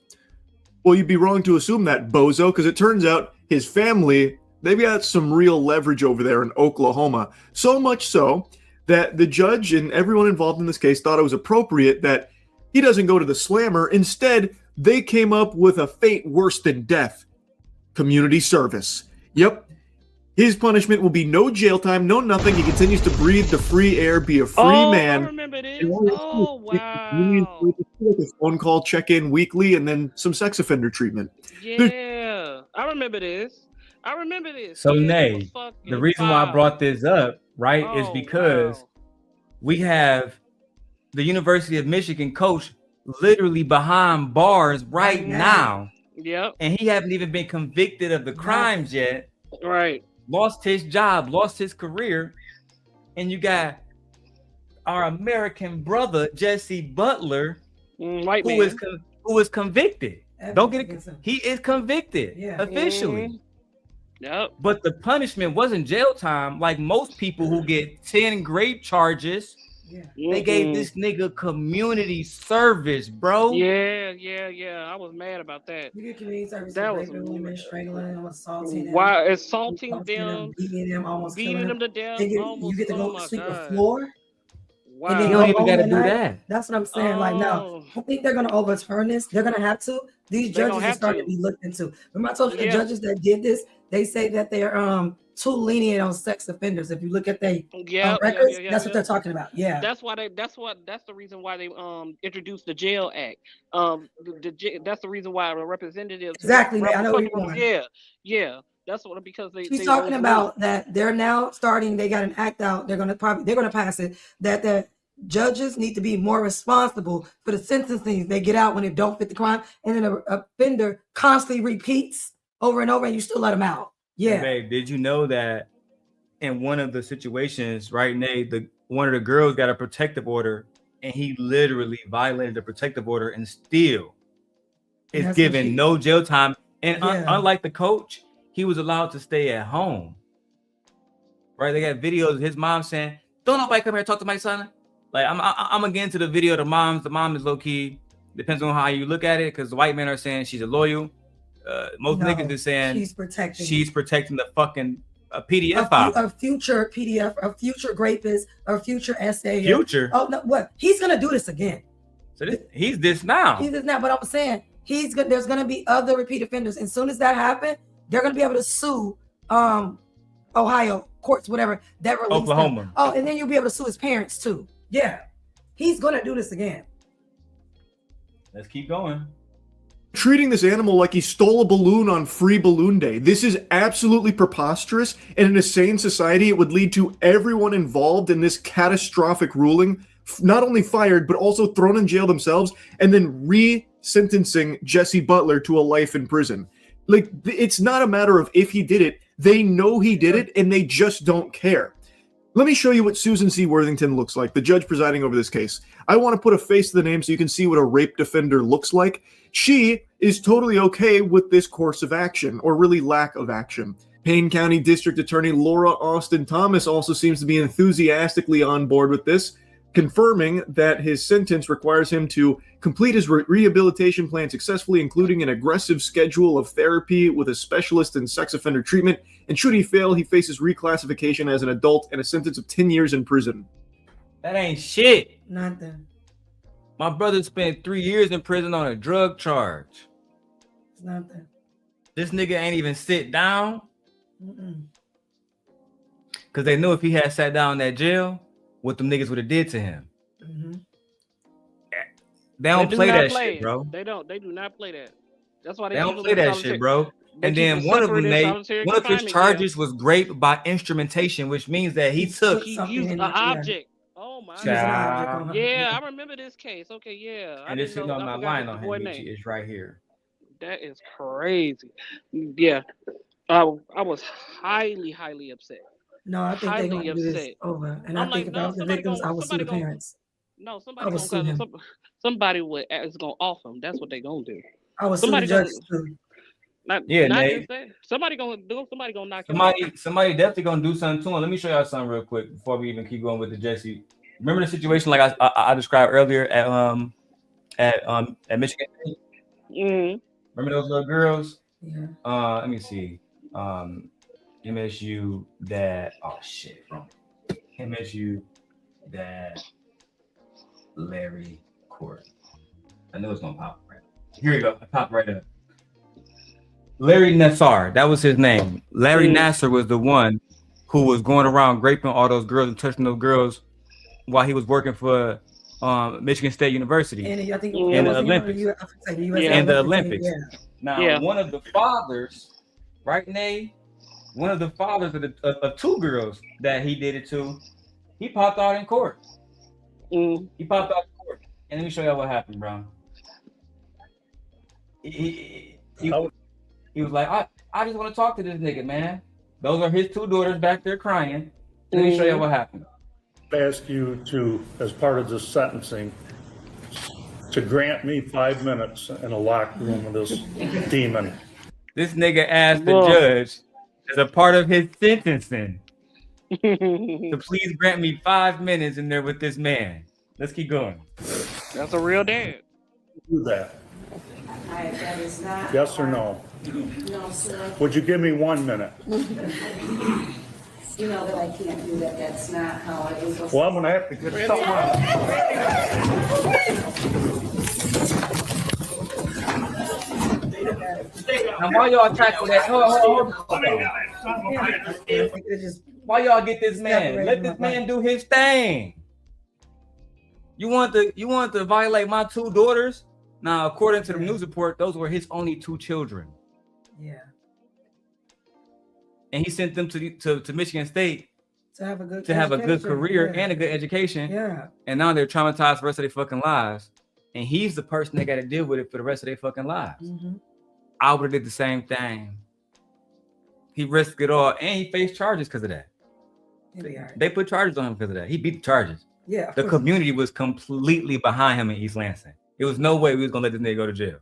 Well, you'd be wrong to assume that, bozo, because it turns out his family, they've got some real leverage over there in Oklahoma. So much so that the judge and everyone involved in this case thought it was appropriate that he doesn't go to the slammer. Instead, they came up with a fate worse than death. Community service. Yep. His punishment will be no jail time, no nothing. He continues to breathe the free air, be a free man. I remember this. Oh, wow. Like a phone call, check-in weekly, and then some sex offender treatment. Yeah, I remember this. So, Nay, the reason why I brought this up, right, is because we have the University of Michigan coach literally behind bars right now. Yep. And he haven't even been convicted of the crimes yet. Right. Lost his job, lost his career. And you got our American brother, Jesse Butler, who is convicted. Don't get it. He is convicted officially. Yep. But the punishment wasn't jail time like most people who get 10 grape charges. They gave this nigga community service, bro. Yeah. I was mad about that. You get community service. That was women, strangling them, assaulting them. Why assaulting them, beating them, almost beating them to death. You get to go sweep the floor. Wow. And then You don't even gotta do that. That's what I'm saying. Like, no, I think they're gonna overturn this. They're gonna have to. These judges are starting to be looked into. Remember, I told you the judges that did this, they say that they're too lenient on sex offenders. If you look at their records, that's what they're talking about. Yeah, that's the reason why they introduced the Jail Act. That's the reason why the representatives exactly. I know what you're going. Yeah. That's what because she's talking about that they're now starting. They got an act out. They're gonna pass it that the judges need to be more responsible for the sentencing they get out when it don't fit the crime, and then an offender constantly repeats over and over, and you still let them out. Yeah, hey, babe, did you know that in one of the situations, right, Nate, one of the girls got a protective order, and he literally violated the protective order, and still is given no jail time. And unlike the coach, he was allowed to stay at home. Right? They got videos of his mom saying, "Don't nobody come here and talk to my son." Like I'm gonna get into the video. The mom is low key. Depends on how you look at it, because the white men are saying she's a loyal. Most niggas is saying she's protecting the fucking PDF file. A future PDF, a future rapist, a future essay. Future. Oh no, what? He's gonna do this again. So he's this now. He's this now. But I'm saying there's gonna be other repeat offenders, and as soon as that happens, they're gonna be able to sue Ohio courts, whatever that released Oklahoma. Them. Oh, and then you'll be able to sue his parents too. Yeah, he's gonna do this again. Let's keep going. Treating this animal like he stole a balloon on Free Balloon Day. This is absolutely preposterous, and in a sane society, it would lead to everyone involved in this catastrophic ruling not only fired, but also thrown in jail themselves, and then re-sentencing Jesse Butler to a life in prison. Like, it's not a matter of if he did it. They know he did it, and they just don't care. Let me show you what Susan C. Worthington looks like, the judge presiding over this case. I want to put a face to the name so you can see what a rape defender looks like. She is totally okay with this course of action, or really lack of action. Payne County District Attorney Laura Austin Thomas also seems to be enthusiastically on board with this, confirming that his sentence requires him to complete his rehabilitation plan successfully, including an aggressive schedule of therapy with a specialist in sex offender treatment, and should he fail, he faces reclassification as an adult and a sentence of 10 years in prison. That ain't shit. Nothing. My brother spent 3 years in prison on a drug charge. It's nothing. This nigga ain't even sit down. Because they knew if he had sat down in that jail, what them niggas would have did to him. They don't play that shit, bro. They do not play that. That's why they don't play that shit, bro. And then one of his charges was rape by instrumentation, which means that he used an object. Oh Oh my Child. God. Yeah, I remember this case. Okay, yeah. And this is on my line on him. Name. It's right here. That is crazy. Yeah. I was highly upset. No, I think they're gonna do this over. And I think if I was the victims, I would sue the parents. No, somebody is gonna off them. That's what they're gonna do. I would sue the judges too. Not just that. Somebody gonna knock him out. Somebody definitely gonna do something to him. Let me show y'all something real quick before we even keep going with the Jesse. Remember the situation like I described earlier at Michigan State? Mm-hmm. Remember those little girls? Yeah. Let me see. MSU that MSU that Larry Court. I know it's gonna pop right. Here we go. I popped right up. Larry Nassar, that was his name. Larry Nassar was the one who was going around raping all those girls and touching those girls while he was working for Michigan State University and I think in the Olympics. In the Olympics. Yeah. Now, one of the fathers, right, Nay? One of the fathers of two girls that he did it to, he popped out in court. He popped out in court. And let me show y'all what happened, bro. He was like, I just want to talk to this nigga, man. Those are his two daughters back there crying. Let me show you what happened. I ask you to, as part of this sentencing, to grant me 5 minutes in a locked room with this demon. This nigga asked the judge, as a part of his sentencing, to please grant me 5 minutes in there with this man. Let's keep going. That's a real dad. Do that. That is not Yes or no? No, sir. Would you give me 1 minute? You know that I can't do that. That's not how it is. Well, I'm going to have to get Now, why y'all tackle that? Hold why y'all get this man? Let this man do his thing. You want to violate my two daughters? Now, according to the news report, those were his only two children. Yeah. And he sent them to Michigan State to have a good career and a good education. Yeah. And now they're traumatized for the rest of their fucking lives. And he's the person that got to deal with it for the rest of their fucking lives. Mm-hmm. I would have did the same thing. He risked it all, and he faced charges because of that. They put charges on him because of that. He beat the charges. Yeah. The community was completely behind him in East Lansing. There was no way we was gonna let this nigga go to jail.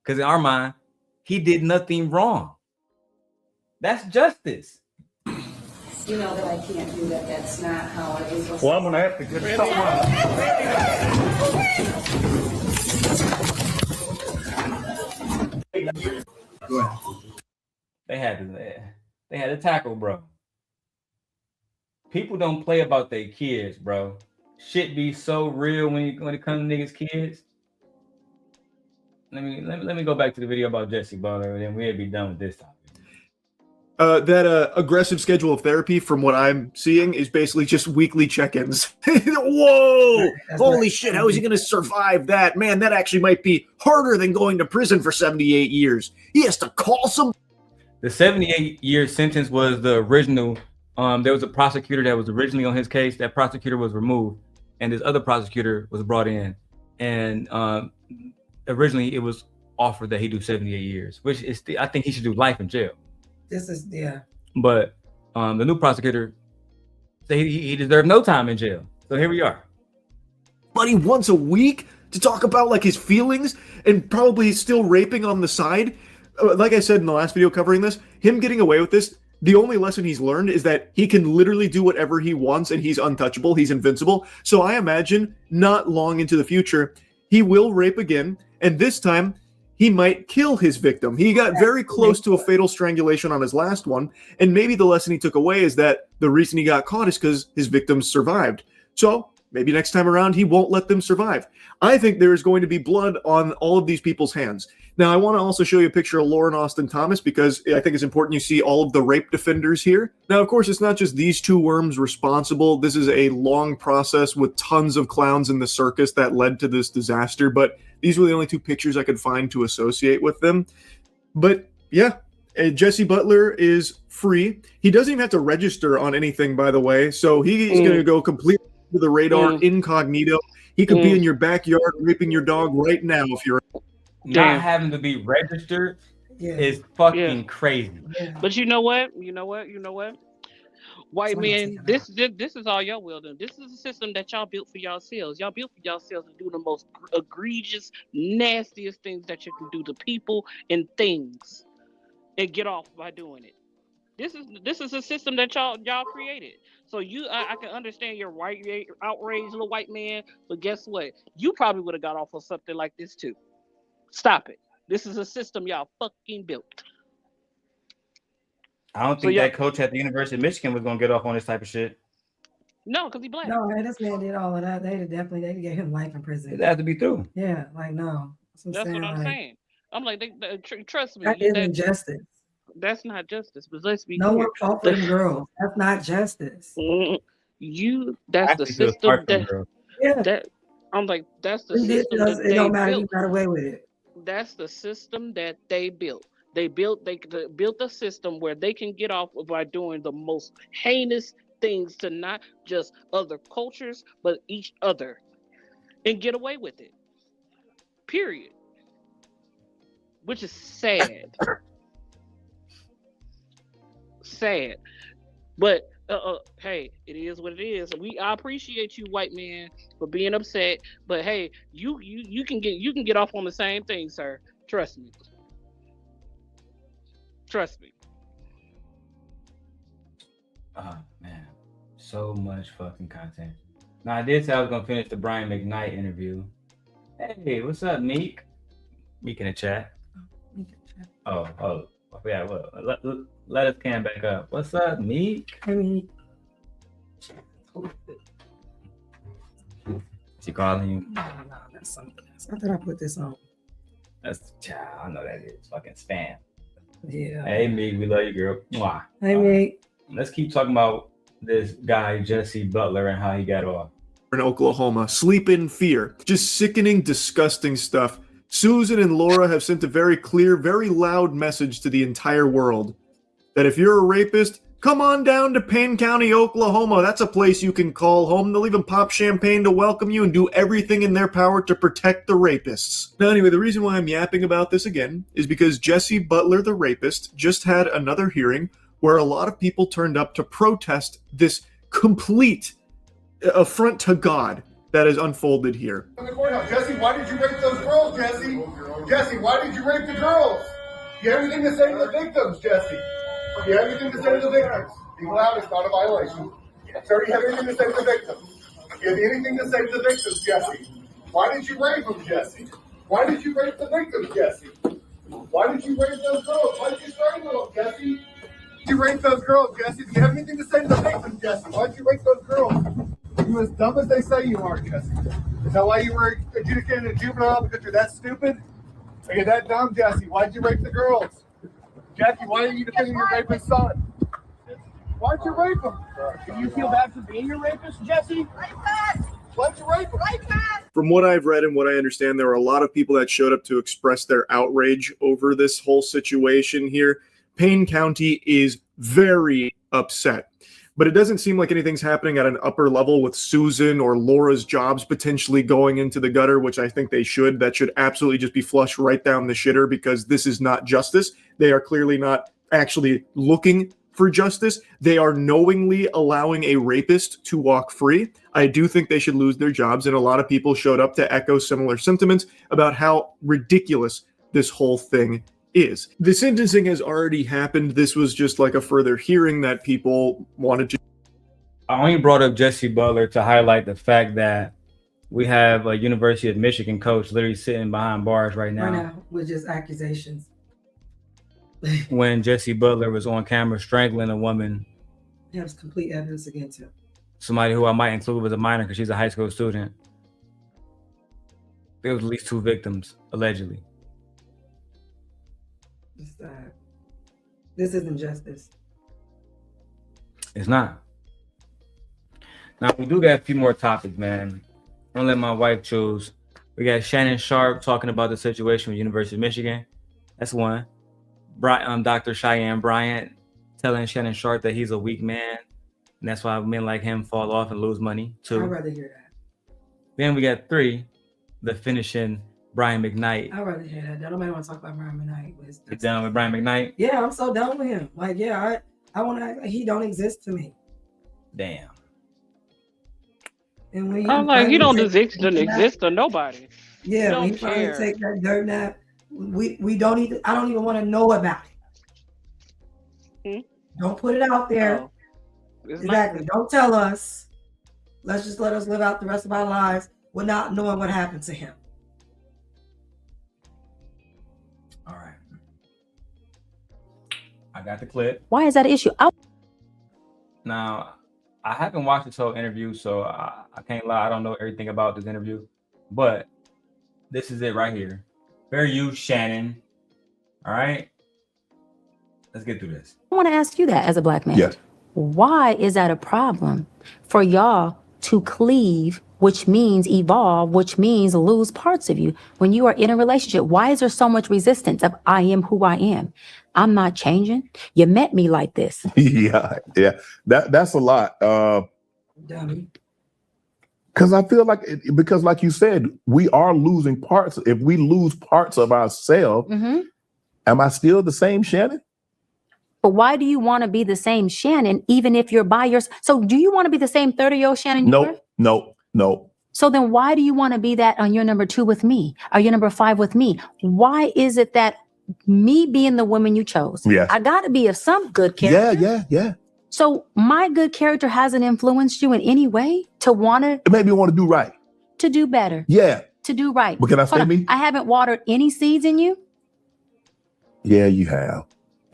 Because in our mind, he did nothing wrong. That's justice. You know that I can't do that. That's not how it is. Well, I'm going to have to get They had to tackle, bro. People don't play about their kids, bro. Shit be so real when it comes to niggas' kids. Let me go back to the video about Jesse Butler, and then we'll be done with this topic. That aggressive schedule of therapy, from what I'm seeing, is basically just weekly check-ins. Whoa! Holy shit, how is he going to survive that? Man, that actually might be harder than going to prison for 78 years. He has to call some... The 78-year sentence was the original. There was a prosecutor that was originally on his case. That prosecutor was removed, and this other prosecutor was brought in. And originally, it was offered that he do 78 years, which is I think he should do life in jail. This is But the new prosecutor said he deserved no time in jail. So here we are. Buddy, once a week to talk about like his feelings and probably still raping on the side. Like I said in the last video covering this, him getting away with this, the only lesson he's learned is that he can literally do whatever he wants and he's untouchable, he's invincible. So I imagine not long into the future, he will rape again, and this time he might kill his victim. He got very close to a fatal strangulation on his last one, and maybe the lesson he took away is that the reason he got caught is because his victims survived. So maybe next time around, he won't let them survive. I think there is going to be blood on all of these people's hands. Now, I want to also show you a picture of Lauren Austin Thomas because I think it's important you see all of the rape defenders here. Now, of course, it's not just these two worms responsible. This is a long process with tons of clowns in the circus that led to this disaster, but these were the only two pictures I could find to associate with them. But yeah, Jesse Butler is free. He doesn't even have to register on anything, by the way, so he's going to go completely under the radar, incognito. He could be in your backyard raping your dog right now if you're not having to be registered is fucking crazy. But you know what? White men, this is all y'all will do. This is a system that y'all built for yourselves. Y'all built for yourselves to do the most egregious, nastiest things that you can do to people and things, and get off by doing it. This is a system that y'all created. So I can understand your outraged little white man, but guess what? You probably would have got off on something like this too. Stop it. This is a system y'all fucking built. I don't think that coach at the University of Michigan was gonna get off on this type of shit. No, because he black. No, man, this man did all of that. They gave him life in prison. It had to be through. Yeah, like no. That's what I'm saying. I'm like, trust me. That isn't justice. That's not justice. But let's be no clear. one fought for the girls. That's not justice. That's the system that I'm like, that's the system that it don't matter. You got away with it. That's the system that they built. They built a system where they can get off by doing the most heinous things to not just other cultures, but each other, and get away with it. Period. Which is sad. Sad. But hey, it is what it is. I appreciate you, white man, for being upset. But hey, you can get off on the same thing, sir. Trust me. Trust me. Oh man, so much fucking content. Now I did say I was gonna finish the Brian McKnight interview. Hey, what's up, Meek? Meek in the chat. Oh yeah. Well, let us can back up. What's up, Meek? Hey, Meek. She calling you? No, that's something else. I thought I put this on. That's child. I know that is fucking spam. Yeah. Hey, Meek, we love you, girl. Mwah. Hey, Meek. Let's keep talking about this guy, Jesse Butler, and how he got off. In Oklahoma, sleep in fear. Just sickening, disgusting stuff. Susan and Laura have sent a very clear, very loud message to the entire world that if you're a rapist, come on down to Payne County, Oklahoma. That's a place you can call home. They'll even pop champagne to welcome you and do everything in their power to protect the rapists. Now, anyway, the reason why I'm yapping about this again is because Jesse Butler, the rapist, just had another hearing where a lot of people turned up to protest this complete affront to God that is unfolded here. Jesse, why did you rape those girls, Jesse? Jesse, why did you rape the girls? You have anything to say to the victims, Jesse? You have anything to say to the victims? Be loud, it's not a violation. Sir, you have anything to say to the victims? You have anything to say to the victims, Jesse? Why did you rape them, Jesse? Why did you rape the victims, Jesse? Why did you rape those girls? Why did you strangle them, Jesse? You rape those girls, Jesse. Do you have anything to say to the victims, Jesse? Why did you rape those girls? Are you as dumb as they say you are, Jesse? Is that why you were adjudicated a juvenile, because you're that stupid? Are you that dumb, Jesse? Why did you rape the girls? Jesse, why are you defending your rapist son? Why'd you rape him? Do you feel bad for being a rapist, Jesse? Why'd you rape him? From what I've read and what I understand, there were a lot of people that showed up to express their outrage over this whole situation here. Payne County is very upset, but it doesn't seem like anything's happening at an upper level with Susan or Laura's jobs potentially going into the gutter, which I think they should. That should absolutely just be flushed right down the shitter, because this is not justice. They are clearly not actually looking for justice. They are knowingly allowing a rapist to walk free. I do think they should lose their jobs, and a lot of people showed up to echo similar sentiments about how ridiculous this whole thing is. The sentencing has already happened. This was just like a further hearing that people wanted to. I only brought up Jesse Butler to highlight the fact that we have a University of Michigan coach literally sitting behind bars right now. With just accusations. When Jesse Butler was on camera strangling a woman. There's complete evidence against him. Somebody who I might include was a minor because she's a high school student. There was at least 2 victims, allegedly. This isn't justice. It's not. Now, we do got a few more topics, man. I'm gonna let my wife choose. We got Shannon Sharp talking about the situation with University of Michigan. That's one. Dr. Cheyenne Bryant telling Shannon Sharp that he's a weak man. And that's why men like him fall off and lose money. 2. I'd rather hear that. Then we got 3, the finishing Brian McKnight. I'd rather hear that. Nobody want to talk about Brian McKnight. You done with Brian McKnight? Yeah, I'm so done with him. Like, yeah, I want to. He don't exist to me. Damn. And when I'm like, he don't exist to nobody. Yeah, when you finally take that dirt nap, we don't even. I don't even want to know about it. Don't put it out there. Oh, exactly. Don't tell us. Let's just let us live out the rest of our lives without knowing what happened to him. All right. I got the clip. Why is that an issue? Now, I haven't watched this whole interview, so I can't lie. I don't know everything about this interview, but this is it right here. Fair use, Shannon. All right. Let's get through this. I want to ask you that as a black man. Yes. Why is that a problem for y'all to cleave, which means evolve, which means lose parts of you when you are in a relationship? Why is there so much resistance of I am who I am? I'm not changing. You met me like this. yeah. That's a lot. Dummy. Because I feel like, because like you said, we are losing parts. If we lose parts of ourselves, am I still the same Shannon? But why do you want to be the same Shannon, even if you're by yourself? So do you want to be the same 30-year-old Shannon you were? No. So then why do you want to be that on your number 2 with me? Or your number 5 with me? Why is it that me being the woman you chose, I got to be of some good character? Yeah. So my good character hasn't influenced you in any way to want to? It made me want to do right. To do better. Yeah. To do right. But can I say me? I haven't watered any seeds in you. Yeah, you have.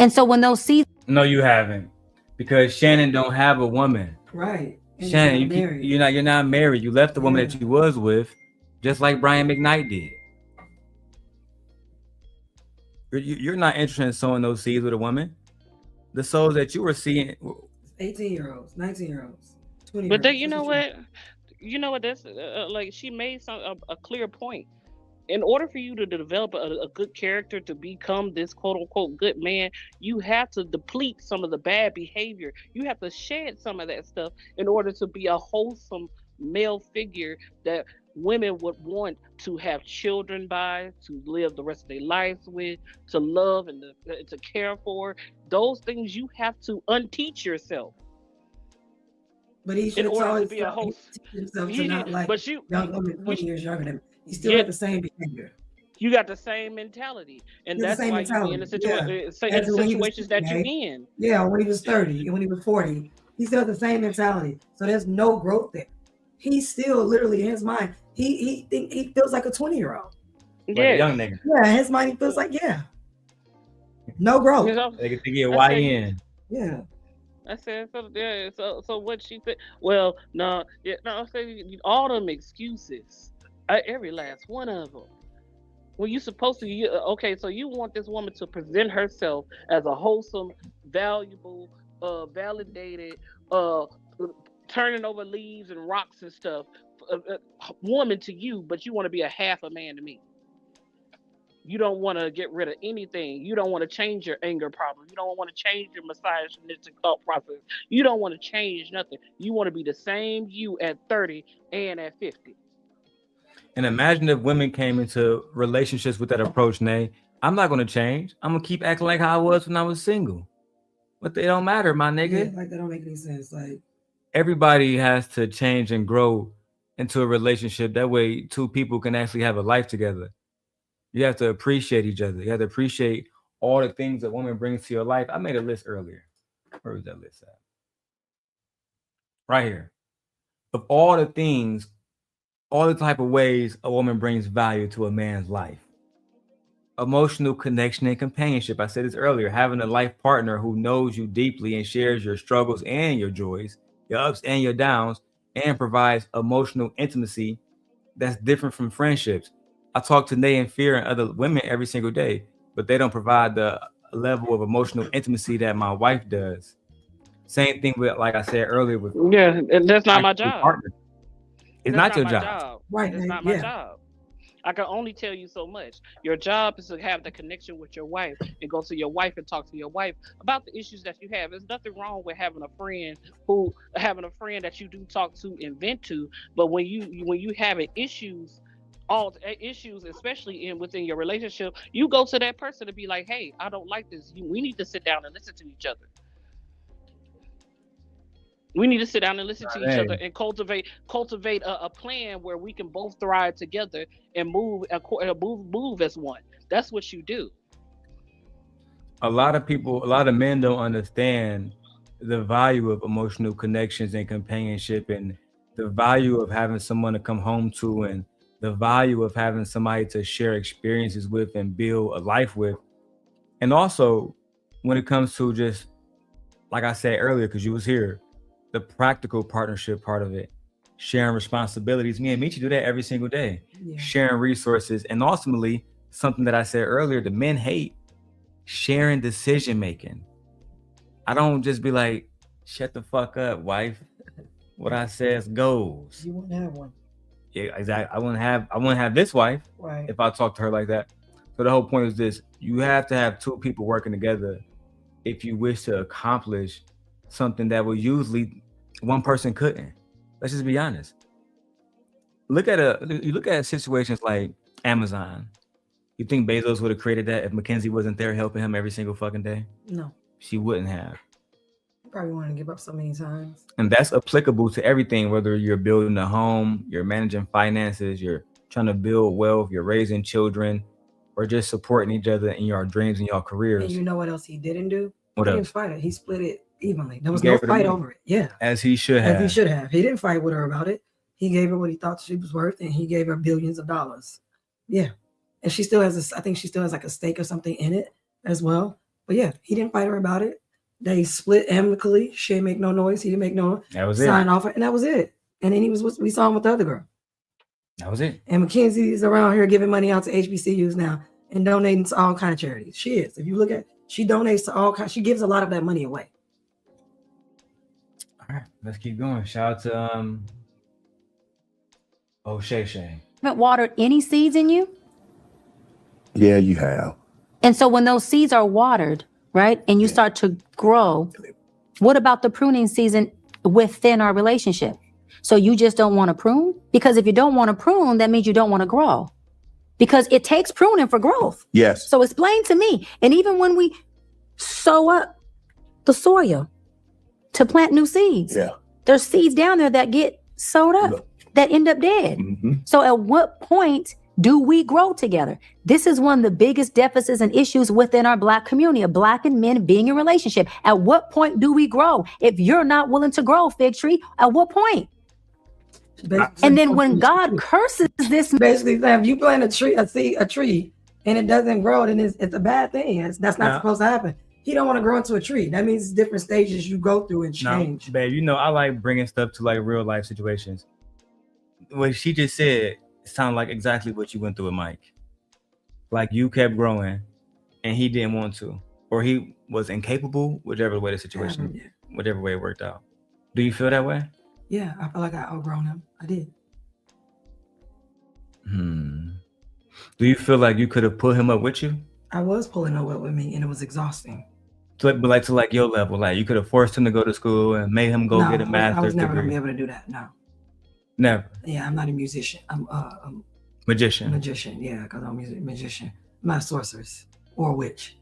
And so when those seeds. No, you haven't. Because Shannon don't have a woman. Right. And Shannon, you're not married. You left the woman that you was with, just like Brian McKnight did. You're not interested in sowing those seeds with a woman. The souls that you were seeing. 18-year-olds, 19-year-olds, 20-year-olds. But then, you know what? That's like she made a clear point. In order for you to develop a good character to become this quote unquote good man, you have to deplete some of the bad behavior. You have to shed some of that stuff in order to be a wholesome male figure that women would want to have children by, to live the rest of their lives with, to love and to care for. Those things you have to unteach yourself. But he should always be a host. Himself to not like young women 20 years younger than him. He still had the same behavior. You got the same mentality, and that's why you're in the situations that you're in. Yeah, when he was 30 and when he was 40, he still had the same mentality. So there's no growth there. He's still literally in his mind. He feels like a 20-year-old. Like a young nigga. Yeah, in his mind he feels like no growth. They can get YN. Yeah. I said so what she said. Well, no, I'm saying all them excuses. Every last one of them. Well, you're supposed to, so you want this woman to present herself as a wholesome, valuable, validated, turning over leaves and rocks and stuff, woman to you, but you want to be a half a man to me. You don't want to get rid of anything. You don't want to change your anger problem. You don't want to change your misogynistic thought process. You don't want to change nothing. You want to be the same you at 30 and at 50. And imagine if women came into relationships with that approach, Nay. I'm not going to change. I'm going to keep acting like how I was when I was single. But it don't matter, my nigga. Yeah, like that don't make any sense. Like everybody has to change and grow into a relationship. That way, two people can actually have a life together. You have to appreciate each other. You have to appreciate all the things that woman brings to your life. I made a list earlier. Where was that list at? Right here. Of all the things, all the type of ways a woman brings value to a man's life. Emotional connection and companionship. I said this earlier. Having a life partner who knows you deeply and shares your struggles and your joys, your ups and your downs, and provides emotional intimacy that's different from friendships. I talk to Nay and Fear and other women every single day, but they don't provide the level of emotional intimacy that my wife does. Same thing with, like I said earlier, with and that's not my job. It's not your job. Right. It's not my job. I can only tell you so much. Your job is to have the connection with your wife and go to your wife and talk to your wife about the issues that you have. There's nothing wrong with having a friend that you do talk to and vent to, but when you having issues, especially within your relationship, you go to that person to be like, hey, I don't like this. We need to sit down and listen to each other. We need to sit down and listen to each other and cultivate a plan where we can both thrive together and move as one. That's what you do. A lot of men don't understand the value of emotional connections and companionship, and the value of having someone to come home to, and the value of having somebody to share experiences with and build a life with. And also, when it comes to just, like I said earlier, because you was here, the practical partnership part of it, sharing responsibilities. Me and Michi do that every single day, sharing resources. And ultimately, something that I said earlier, the men hate sharing decision making. I don't just be like, shut the fuck up, wife. What I says goes. You wouldn't have one. Yeah, exactly. I wouldn't have this wife if I talk to her like that. So the whole point is this: you have to have two people working together if you wish to accomplish something that will usually one person couldn't. Let's just be honest. You look at situations like Amazon. You think Bezos would have created that if Mackenzie wasn't there helping him every single fucking day? No. She wouldn't have. You probably want to give up so many times. And that's applicable to everything, whether you're building a home, you're managing finances, you're trying to build wealth, you're raising children, or just supporting each other in your dreams and your careers. And you know what else he didn't do? What He else? didn't fight it. He split it evenly. There was He no gave her the fight money. over it. Yeah. As he should have. As he should have. He didn't fight with her about it. He gave her what he thought she was worth, and he gave her billions of dollars. Yeah. And she still has I think she still has like a stake or something in it as well. But yeah, he didn't fight her about it. They split amicably. She didn't make no noise. He didn't make no sign off, and that was it. And then we saw him with the other girl. That was it. And Mackenzie's around here giving money out to HBCUs now and donating to all kind of charities. She is. If you look at, she donates to all kinds. She gives a lot of that money away. All right, let's keep going. Shout out to Shay. Haven't watered any seeds in you? Yeah, you have. And so when those seeds are watered, right, and you start to grow, what about the pruning season within our relationship? So you just don't want to prune? Because if you don't want to prune, that means you don't want to grow. Because it takes pruning for growth. Yes. So explain to me. And even when we sow up the soil to plant new seeds, there's seeds down there that get sowed up, that end up dead. So at what point do we grow together? This is one of the biggest deficits and issues within our Black community, of Black and men being in relationship. At what point do we grow? If you're not willing to grow, Fig Tree, at what point? And then when God curses this, basically, if you plant a tree, and it doesn't grow, then it's a bad thing. That's not supposed to happen. He don't want to grow into a tree. That means it's different stages you go through and change. No, babe, you know I like bringing stuff to like real life situations. What she just said sounded like exactly what you went through with Mike. Like you kept growing, and he didn't want to, or he was incapable, whichever way the situation, whatever way it worked out. Do you feel that way? Yeah, I feel like I outgrown him. I did. Do you feel like you could have put him up with you? I was pulling him up with me, and it was exhausting. But like to like your level, like you could have forced him to go to school and made him go get a master's degree. I was never gonna be able to do that. No. Never. Yeah, I'm not a musician. I'm magician. Magician, yeah, because I'm a magician. I'm not a sorceress or a witch.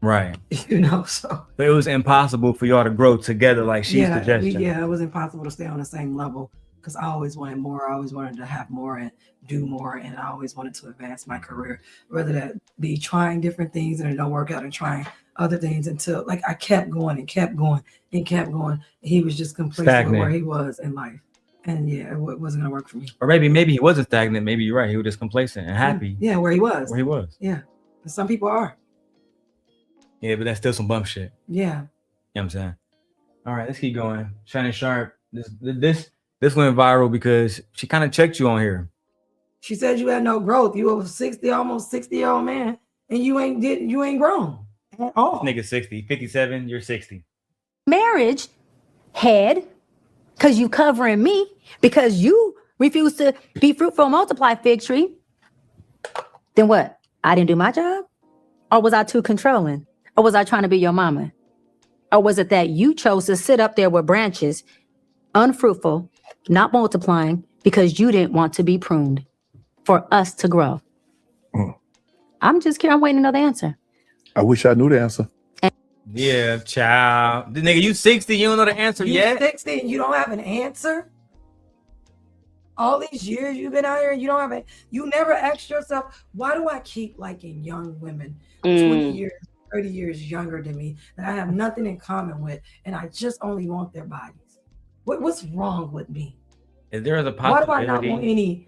Right. You know, so. But it was impossible for y'all to grow together like she's suggesting. Yeah, it was impossible to stay on the same level because I always wanted more. I always wanted to have more and do more, and I always wanted to advance my career, whether that be trying different things and it don't work out and trying other things until like I kept going and kept going and kept going. He was just complacent with where he was in life. And yeah, it wasn't gonna work for me. Or maybe he wasn't stagnant. Maybe you're right. He was just complacent and happy. Yeah, where he was. Where he was. Yeah. And some people are. Yeah, but that's still some bump shit. Yeah. You know what I'm saying? All right, let's keep going. Shining Sharp. This went viral because she kind of checked you on here. She said you had no growth. You were 60, almost 60-year-old man, and you ain't grown at all. This nigga 60, 57, you're 60. marriage, head, because you covering me, because you refuse to be fruitful, multiply, Fig Tree. Then what? I didn't do my job? Or was I too controlling? Or was I trying to be your mama? Or was it that you chose to sit up there with branches, unfruitful, not multiplying, because you didn't want to be pruned for us to grow? I'm just curious. I'm waiting to know the answer. I wish I knew the answer. Yeah, child. The nigga, you 60, you don't know the answer You yet? 60 and you don't have an answer? All these years you've been out here and you don't have it. You never asked yourself, why do I keep liking young women 20 years, 30 years younger than me that I have nothing in common with, and I just only want their bodies? What's wrong with me? If there is a Why do possibility, I not want any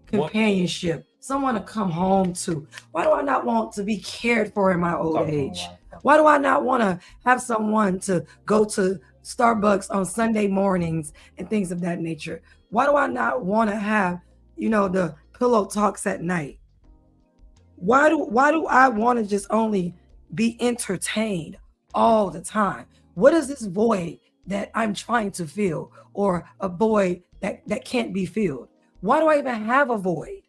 companionship, someone to come home to? Why do I not want to be cared for in my old age? Why do I not want to have someone to go to Starbucks on Sunday mornings and things of that nature? Why do I not want to have, the pillow talks at night? Why do I want to just only be entertained all the time? What is this void that I'm trying to fill, or a void that can't be filled? Why do I even have a void?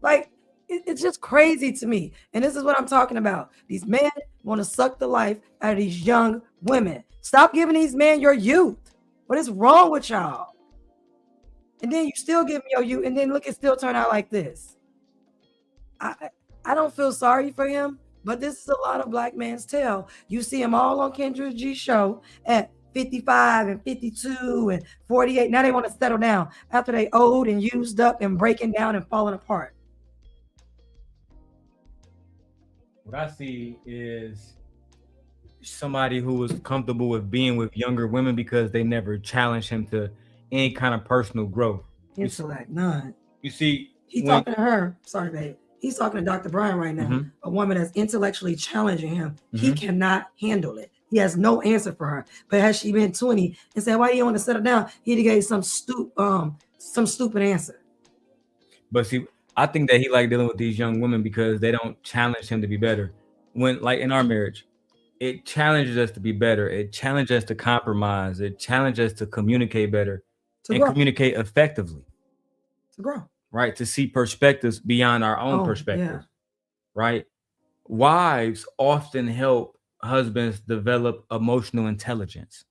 Like, it's just crazy to me. And this is what I'm talking about. These men want to suck the life out of these young women. Stop giving these men your youth. What is wrong with y'all? And then you still give me your youth, and then look, it still turn out like this. I don't feel sorry for him, but this is a lot of black man's tale. You see him all on Kendra G's show at 55 and 52 and 48. Now they want to settle down after they old and used up and breaking down and falling apart. what I see is somebody who was comfortable with being with younger women because they never challenged him to any kind of personal growth. Intellect, none. You see, He's talking to her. Sorry, babe. He's talking to Dr. Brian right now, a woman that's intellectually challenging him. He cannot handle it. He has no answer for her. But has she been 20 and said, why do you want to settle down? He'd gave some stupid answer. But see, I think that he like dealing with these young women because they don't challenge him to be better. When, like in our marriage, it challenges us to be better. It challenges us to compromise. It challenges us to communicate better and communicate effectively. To grow. Right? To see perspectives beyond our own perspective. Right? Wives often help husbands develop emotional intelligence.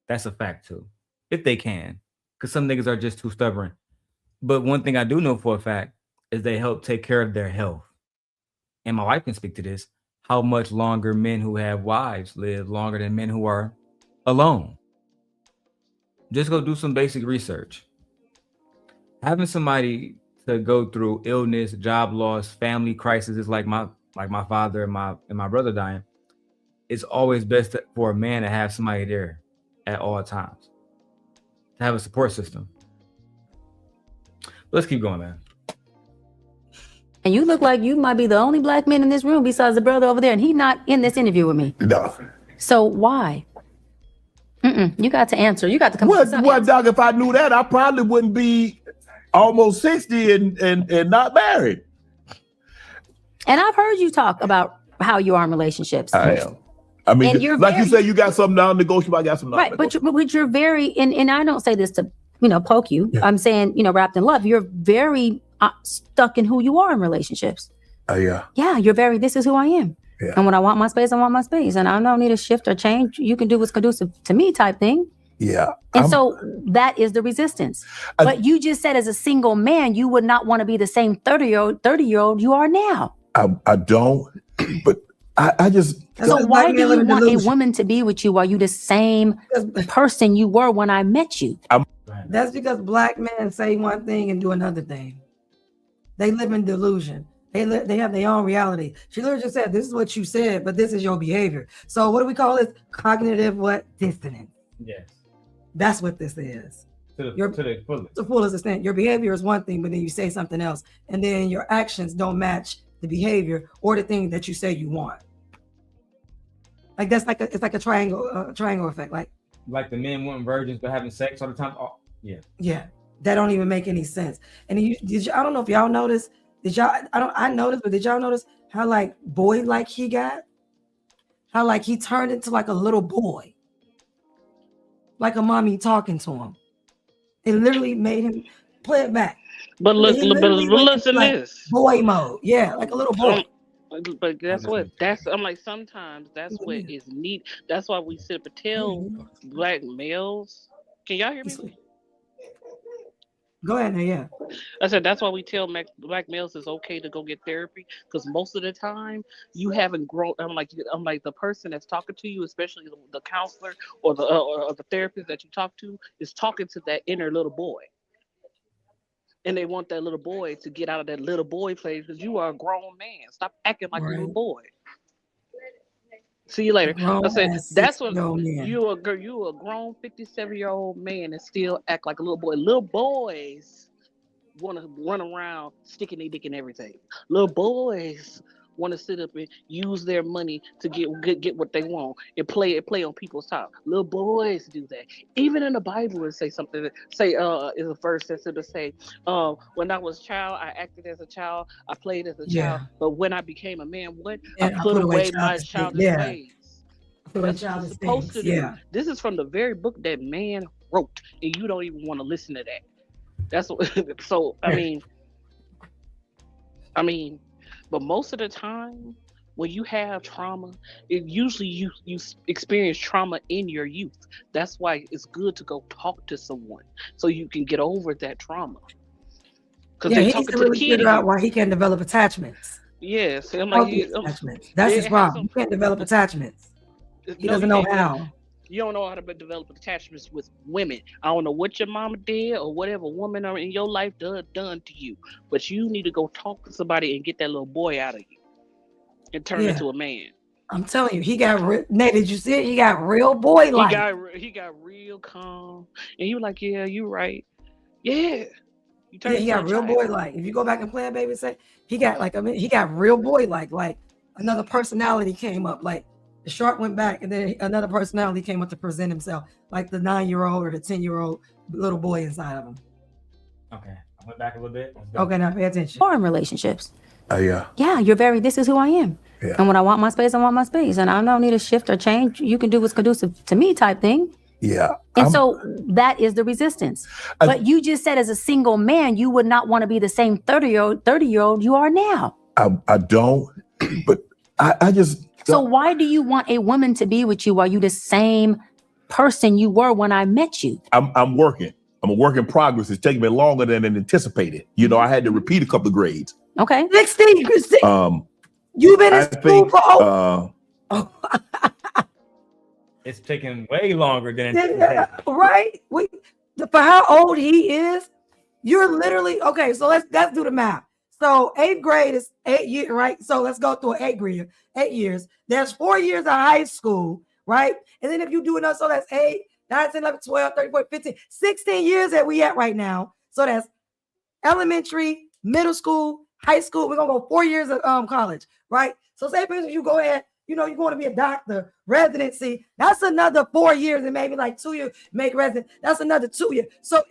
That's a fact too. If they can. Because some niggas are just too stubborn. But one thing I do know for a fact is they help take care of their health. And my wife can speak to this. How much longer men who have wives live longer than men who are alone. Just go do some basic research. Having somebody to go through illness, job loss, family crises, like my father and my brother dying, it's always best for a man to have somebody there at all times. To have a support system. Let's keep going, man. And you look like you might be the only black man in this room besides the brother over there, and he's not in this interview with me. No. So why? You got to answer. You got to come up with some answer. Doc, if I knew that, I probably wouldn't be almost 60 and not married. And I've heard you talk about how you are in relationships. I am. I mean, And you're like you very- said, you got something non-negotiable. I got some Right, but you're very, and I don't say this to, poke you. I'm saying, wrapped in love. You're very stuck in who you are in relationships. Yeah. Yeah, you're very, this is who I am. Yeah. And when I want my space, I want my space. And I don't need a shift or change. You can do what's conducive to me type thing. Yeah. And so that is the resistance. But you just said as a single man, you would not want to be the same 30-year-old you are now. I don't, but I just. So why do you want a woman to be with you while you the same person you were when I met you? That's because black men say one thing and do another thing. They live in delusion. They have their own reality. She literally just said, this is what you said, but this is your behavior. So what do we call this? Cognitive dissonance. Yes. That's what this is. To the fullest. To the fullest extent. Your behavior is one thing, but then you say something else. And then your actions don't match the behavior or the thing that you say you want. Like that's like it's like a triangle effect. Like the men wanting virgins but having sex all the time. Oh, yeah. Yeah. That don't even make any sense. And I don't know if y'all noticed. I noticed, but did y'all notice how like boy like he got? How like he turned into like a little boy. Like a mommy talking to him. It literally made him play it back. But look, He but literally went listen into, like, this. boy mode. Yeah, like a little boy. But that's what I'm like. Sometimes that's what is neat. That's why we sit up and tell black males. Can y'all hear me? Go ahead now, yeah. I said that's why we tell black males it's okay to go get therapy, because most of the time you haven't grown. I'm like the person that's talking to you, especially the counselor or the therapist that you talk to, is talking to that inner little boy, and they want that little boy to get out of that little boy place, because you are a grown man. Stop acting like a little boy. See you later. I said that's what you a grown 57-year-old man and still act like a little boy. Little boys want to run around sticking their dick in everything. Little boys want to sit up and use their money to get what they want and play on people's top. Little boys do that. Even in the Bible, it say something. Is a verse that said to say, when I was a child, I acted as a child, I played as a child, but when I became a man, I put away my childish ways. That's what you're supposed to do. This is from the very book that man wrote, and you don't even want to listen to that. That's what. So I mean, but most of the time, when you have trauma, it usually you experience trauma in your youth. That's why it's good to go talk to someone so you can get over that trauma. Because he needs to really figure out why he can't develop attachments. Yes, I'm like, attachments. That's his problem. He can't develop attachments. He doesn't know how. You don't know how to develop attachments with women. I don't know what your mama did or whatever woman in your life done to you, but you need to go talk to somebody and get that little boy out of you and turn into a man. I'm telling you, he got Nate. Did you see it? He got real boy like. He got real calm, and you like, yeah, you right, yeah. You he got real boy like. If you go back and play it, baby, say he got he got real boy like another personality came up like. The shark went back, and then another personality came up to present himself, like the 9-year-old or the 10-year-old little boy inside of him. Okay, I went back a little bit. Okay, now pay attention. Or in relationships. Yeah. Yeah, this is who I am. Yeah. And when I want my space, I want my space. And I don't need a shift or change. You can do what's conducive to me type thing. Yeah. And so that is the resistance. But you just said as a single man, you would not want to be the same 30-year-old you are now. I don't, but I just... So why do you want a woman to be with you? Are you the same person you were when I met you? I'm working. I'm a work in progress. It's taking me longer than anticipated. You know, I had to repeat a couple of grades. Okay. 16. You've been in school for It's taking way longer than anticipated. Right? For how old he is, you're literally okay. So let's do the math. So 8th grade is 8 years, right? So let's go through 8 years. There's 4 years of high school, right? And then if you do another, so that's 8, 9, 10, 11, 12, 13, 14, 15, 16 years that we at right now. So that's elementary, middle school, high school. We're going to go 4 years of college, right? So say for instance, you go ahead, you know, you're going to be a doctor, residency. That's another 4 years and maybe like 2 years, make resident. That's another 2 years. So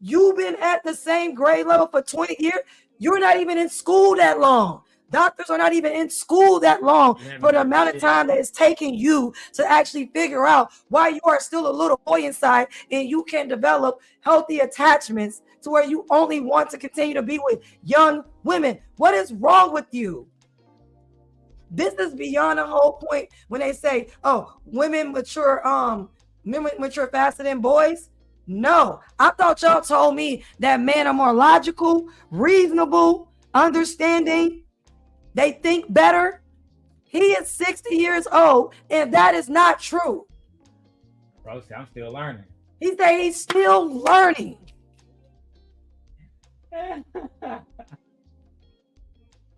you've been at the same grade level for 20 years? You're not even in school that long. Doctors are not even in school that long for the amount of time that it's taking you to actually figure out why you are still a little boy inside and you can develop healthy attachments to where you only want to continue to be with young women. What is wrong with you? This is beyond the whole point when they say, oh, women mature faster than boys. No, I thought y'all told me that men are more logical, reasonable, understanding. They think better. He is 60 years old, and that is not true. Bro, see, I'm still learning. He said he's still learning.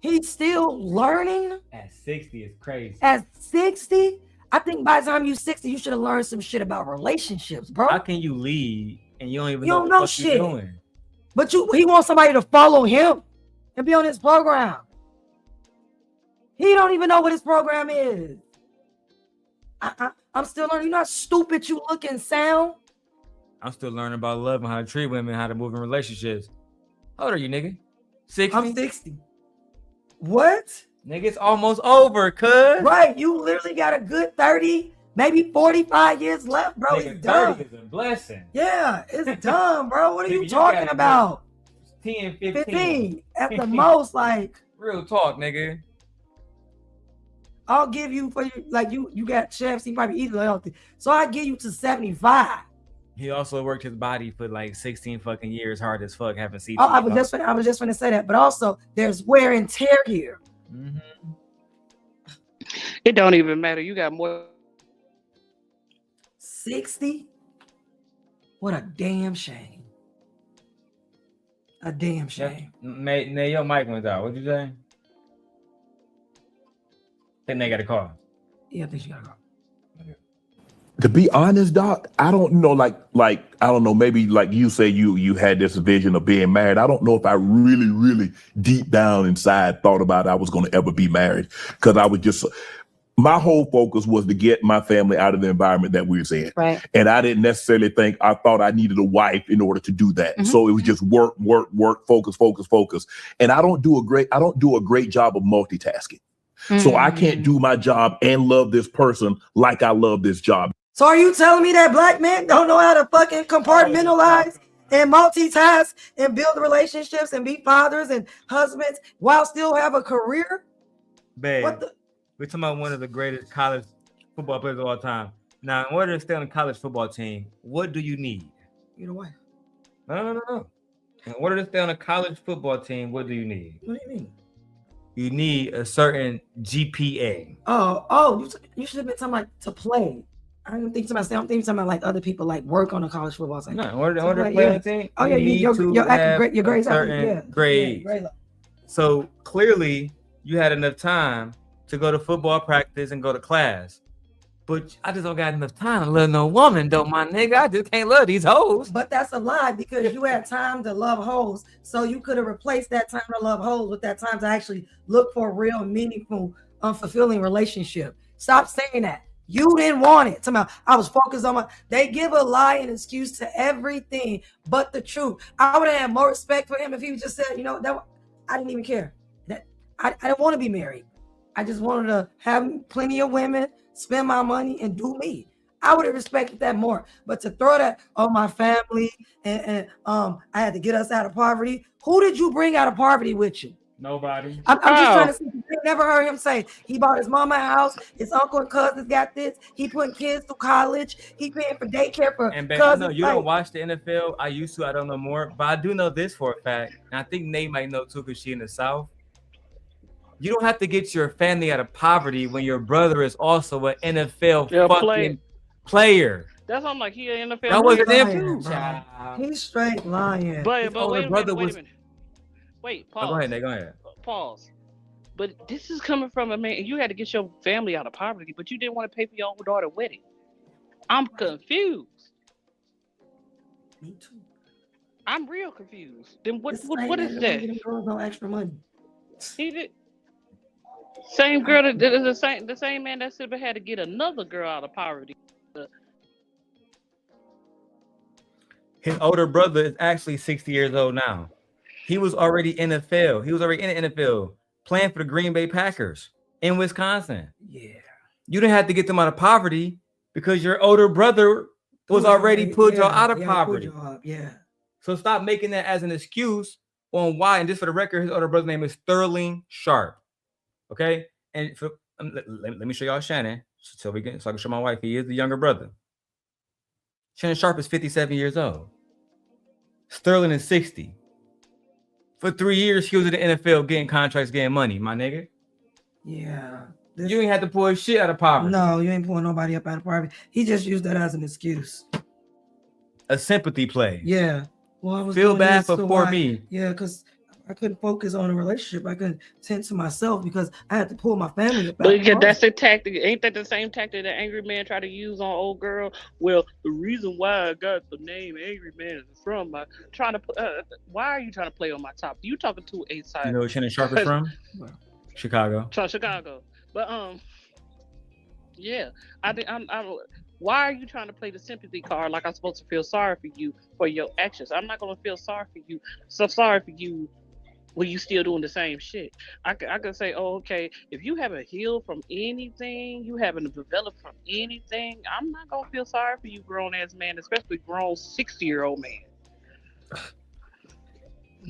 He's still learning? At 60 is crazy. At 60? I think by the time you're 60, you should have learned some shit about relationships, bro. How can you lead and you don't even know what shit. you're doing? But he wants somebody to follow him and be on his program. He don't even know what his program is. I'm still learning. You're not stupid, you look and sound. I'm still learning about love and how to treat women, how to move in relationships. How old are you, nigga? 60? I'm 60. What? Nigga, it's almost over, cuz. Right, you literally got a good 30, maybe 45 years left, bro. Nigga, It's done. 30 is a blessing. Yeah, it's done, bro. What are you talking about? 10, 15. 15 at the most. Like, real talk, nigga. I'll give you for you, like you got chefs, he probably eat healthy. So I give you to 75. He also worked his body for like 16 fucking years, hard as fuck, having CT. Oh, I was just gonna say that, but also there's wear and tear here. Mm-hmm. It don't even matter. You got more. 60? What a damn shame. A damn shame. Nay, your mic went out. What'd you say? I think they got a call. Yeah, I think she got a call. To be honest, Doc, I don't know, like I don't know, maybe like you say you had this vision of being married. I don't know if I really deep down inside thought about I was going to ever be married, because I was just, my whole focus was to get my family out of the environment that we was in. Right. And I didn't necessarily think, I thought I needed a wife in order to do that. Mhm. So it was just work, focus. And I don't do a great job of multitasking. So I can't do my job and love this person like I love this job. So are you telling me that black men don't know how to fucking compartmentalize and multitask and build relationships and be fathers and husbands while still have a career? Babe, What the? we're talking about one of the greatest college football players of all time. Now, in order to stay on a college football team, what do you need? You know what? No. In order to stay on a college football team, what do you need? What do you mean? You need a certain GPA. You should have been talking like to play. I don't think somebody say, I'm thinking something like other people like work on a college football team. No, in order to like, play on the team, oh yeah, your grades, certain grades. Grade. So clearly, you had enough time to go to football practice and go to class. But I just don't got enough time to love no woman, though, my nigga. I just can't love these hoes. But that's a lie, because you had time to love hoes. So you could have replaced that time to love hoes with that time to actually look for a real, meaningful, fulfilling relationship. Stop saying that. You didn't want it. Somehow I was focused on they give a lie and excuse to everything but the truth. I would have had more respect for him if he would just said, that I didn't even care. That I didn't want to be married. I just wanted to have plenty of women, spend my money, and do me. I would have respected that more. But to throw that on my family and I had to get us out of poverty. Who did you bring out of poverty with you? Nobody. I'm just trying to see. I never heard him say he bought his mama a house. His uncle and cousins got this. He putting kids through college. He paying for daycare for and babe, cousins. I know you don't watch the NFL. I used to. I don't know more, but I do know this for a fact. And I think Nate might know too, because she in the South. You don't have to get your family out of poverty when your brother is also an NFL fucking player. That's I'm like, he an NFL. That wasn't him too. He's straight lying. But wait a minute. Wait, pause. Go ahead, Nate. Go ahead. Pause. But this is coming from a man. You had to get your family out of poverty, but you didn't want to pay for your own daughter's wedding. I'm confused. Me too. I'm real confused. Then what is that? Girls no extra money. He did. Same girl that the same man that should have had to get another girl out of poverty. His older brother is actually 60 years old now. He was already in the NFL. He was already in the NFL playing for the Green Bay Packers in Wisconsin. Yeah. You didn't have to get them out of poverty because your older brother was already pulled y'all out of poverty. Yeah. So stop making that as an excuse on why. And just for the record, his older brother's name is Sterling Sharp. Okay. And let me show y'all Shannon so I can show my wife. He is the younger brother. Shannon Sharp is 57 years old. Sterling is 60. For 3 years, he was in the NFL getting contracts, getting money, my nigga. Yeah. You ain't had to pull shit out of poverty. No, you ain't pulling nobody up out of poverty. He just used that as an excuse. A sympathy play. Yeah. Well, I was feel bad for me. Yeah, because I couldn't focus on a relationship. I couldn't tend to myself because I had to pull my family up. But yeah, that's the tactic. Ain't that the same tactic that Angry Man tried to use on old girl? Well, the reason why I got the name Angry Man is from my trying to. Why are you trying to play on my top? You talking to a side? You know where Shannon Sharp is from? Chicago. Chicago. But yeah, I'm. Why are you trying to play the sympathy card like I'm supposed to feel sorry for you for your actions? I'm not gonna feel sorry for you. So sorry for you. When you still doing the same shit. I could say, oh, okay, if you haven't healed from anything, you haven't developed from anything, I'm not gonna feel sorry for you, grown ass man, especially grown 60-year-old man.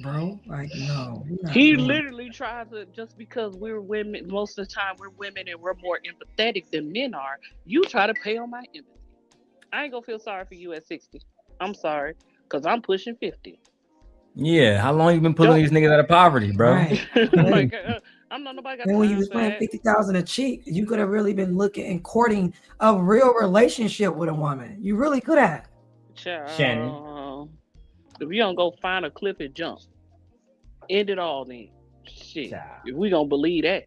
bro. Like, no. you're not He doing it. literally tries to, just because we're women, most of the time we're women and we're more empathetic than men are, you try to pay on my empathy. I ain't gonna feel sorry for you at 60. I'm sorry, because I'm pushing 50. Yeah, how long you been pulling these niggas out of poverty, bro? Right. Like, I'm not nobody got And when you time was for paying that. 50,000 a cheek, you could have really been looking and courting a real relationship with a woman. You really could have. Child, if you don't go find a cliff and jump, end it all then. Shit. If we gonna believe that.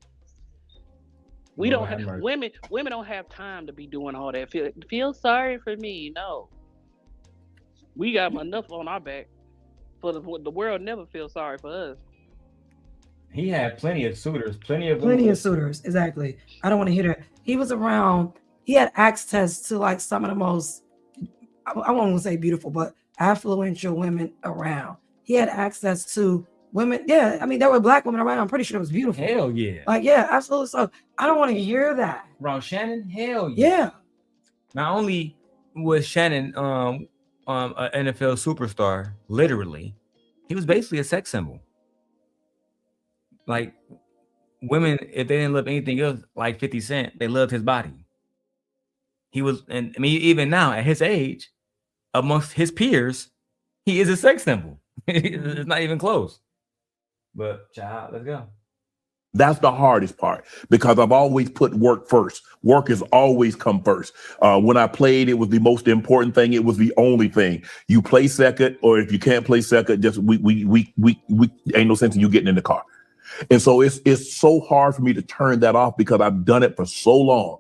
We Lord don't have have mercy. women don't have time to be doing all that. Feel sorry for me. No. We got enough on our back. For the world never feels sorry for us. He had plenty of suitors, plenty of Suitors, exactly. I don't want to hear that. He was around, he had access to like some of the most, I won't say beautiful, but affluential women around. He had access to women. Yeah, I mean, there were black women around. I'm pretty sure it was beautiful. Hell yeah. Like, yeah, absolutely. So I don't want to hear that. Ron Shannon, hell yeah. Yeah. Not only was Shannon an NFL superstar, literally, he was basically a sex symbol. Like, women, if they didn't love anything else like 50 Cent, they loved his body. He was, and I mean, even now at his age, amongst his peers, he is a sex symbol. It's not even close. But child, let's go. That's the hardest part because I've always put work first. Work has always come first. When I played, it was the most important thing. It was the only thing. You play second, or if you can't play second, just we ain't no sense in you getting in the car. And so it's so hard for me to turn that off because I've done it for so long.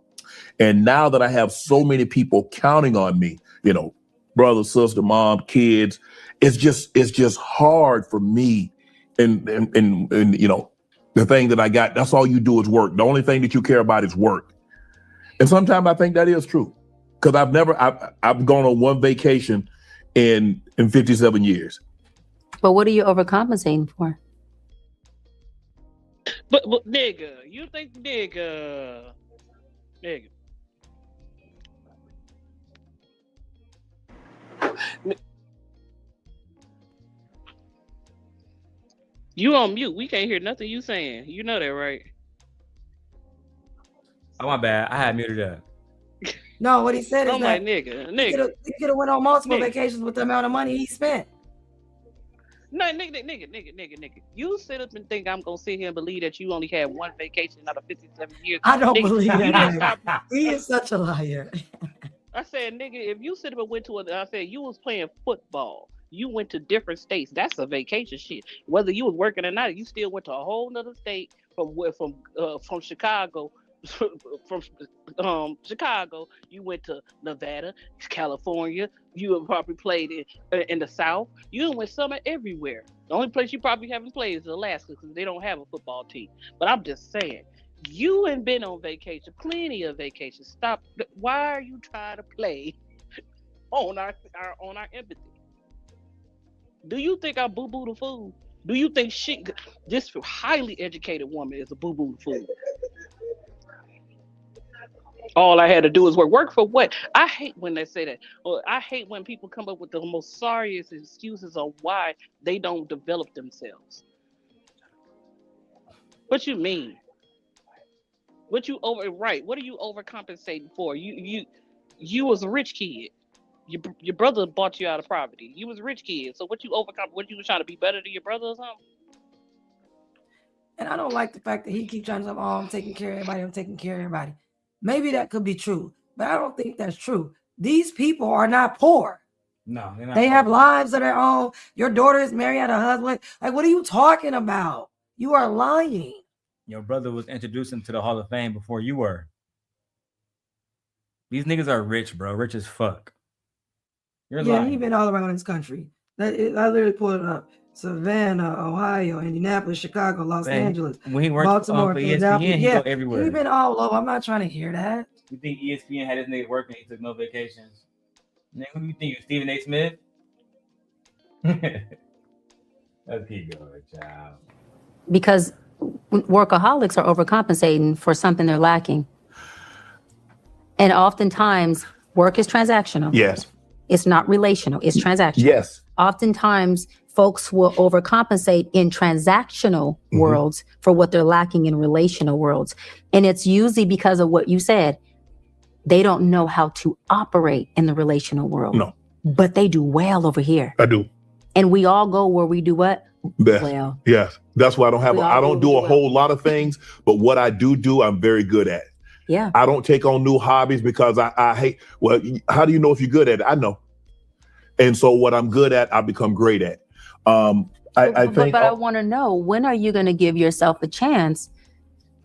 And now that I have so many people counting on me, you know, brother, sister, mom, kids, it's just hard for me. And you know, the thing that I got, that's all you do is work. The only thing that you care about is work. And sometimes I think that is true. Because I've gone on one vacation in 57 years. But what are you overcompensating for? But nigga, you think nigga. You on mute. We can't hear nothing you saying. You know that, right? Oh, my bad. I had muted up. No, what he said is I'm that like, nigga. he could have went on multiple vacations with the amount of money he spent. No, nigga. You sit up and think I'm gonna sit here and believe that you only had one vacation out of 57 years. I don't nigga, believe you that. didn't stop- He is such a liar. I said, nigga, if you sit up and went to I said you was playing football. You went to different states. That's a vacation shit. Whether you was working or not, you still went to a whole nother state from Chicago. From Chicago, you went to Nevada, California. You probably played in the South. You went summer everywhere. The only place you probably haven't played is Alaska because they don't have a football team. But I'm just saying, you ain't been on vacation, plenty of vacations. Stop. Why are you trying to play on our empathy? Do you think I boo-boo the food? Do you think this highly educated woman is a boo-boo the food? All I had to do was work. Work for what? I hate when they say that. Or I hate when people come up with the most sorriest excuses on why they don't develop themselves. What you mean? What are you overcompensating for? You was a rich kid. Your brother bought you out of poverty. You was a rich kid. So what you was trying to be better than your brother or something? And I don't like the fact that he keeps trying to say, oh, I'm taking care of everybody. Maybe that could be true, but I don't think that's true. These people are not poor. No, they're not. They have lives of their own. Your daughter is married, had a husband. Like, what are you talking about? You are lying. Your brother was introduced into the Hall of Fame before you were. These niggas are rich, bro. Rich as fuck. You're lying. He's been all around this country. I literally pulled it up. Savannah, Ohio, Indianapolis, Chicago, Los Angeles, when he worked Baltimore, for Philadelphia. ESPN, he go everywhere. He's been all over. I'm not trying to hear that. You think ESPN had this nigga working? He took no vacations. Nigga, who you think? You Stephen A. Smith? Let's keep going, child. Because workaholics are overcompensating for something they're lacking. And oftentimes, work is transactional. Yes. It's not relational. It's transactional. Yes. Oftentimes, folks will overcompensate in transactional worlds for what they're lacking in relational worlds. And it's usually because of what you said. They don't know how to operate in the relational world. No. But they do well over here. I do. And we all go where we do what? Best. Well. Yes. That's why I don't do a whole lot of things, but what I do, I'm very good at. Yeah. I don't take on new hobbies because I hate, well, how do you know if you're good at it? I know. And so what I'm good at, I become great at. I think. But I want to know, when are you going to give yourself a chance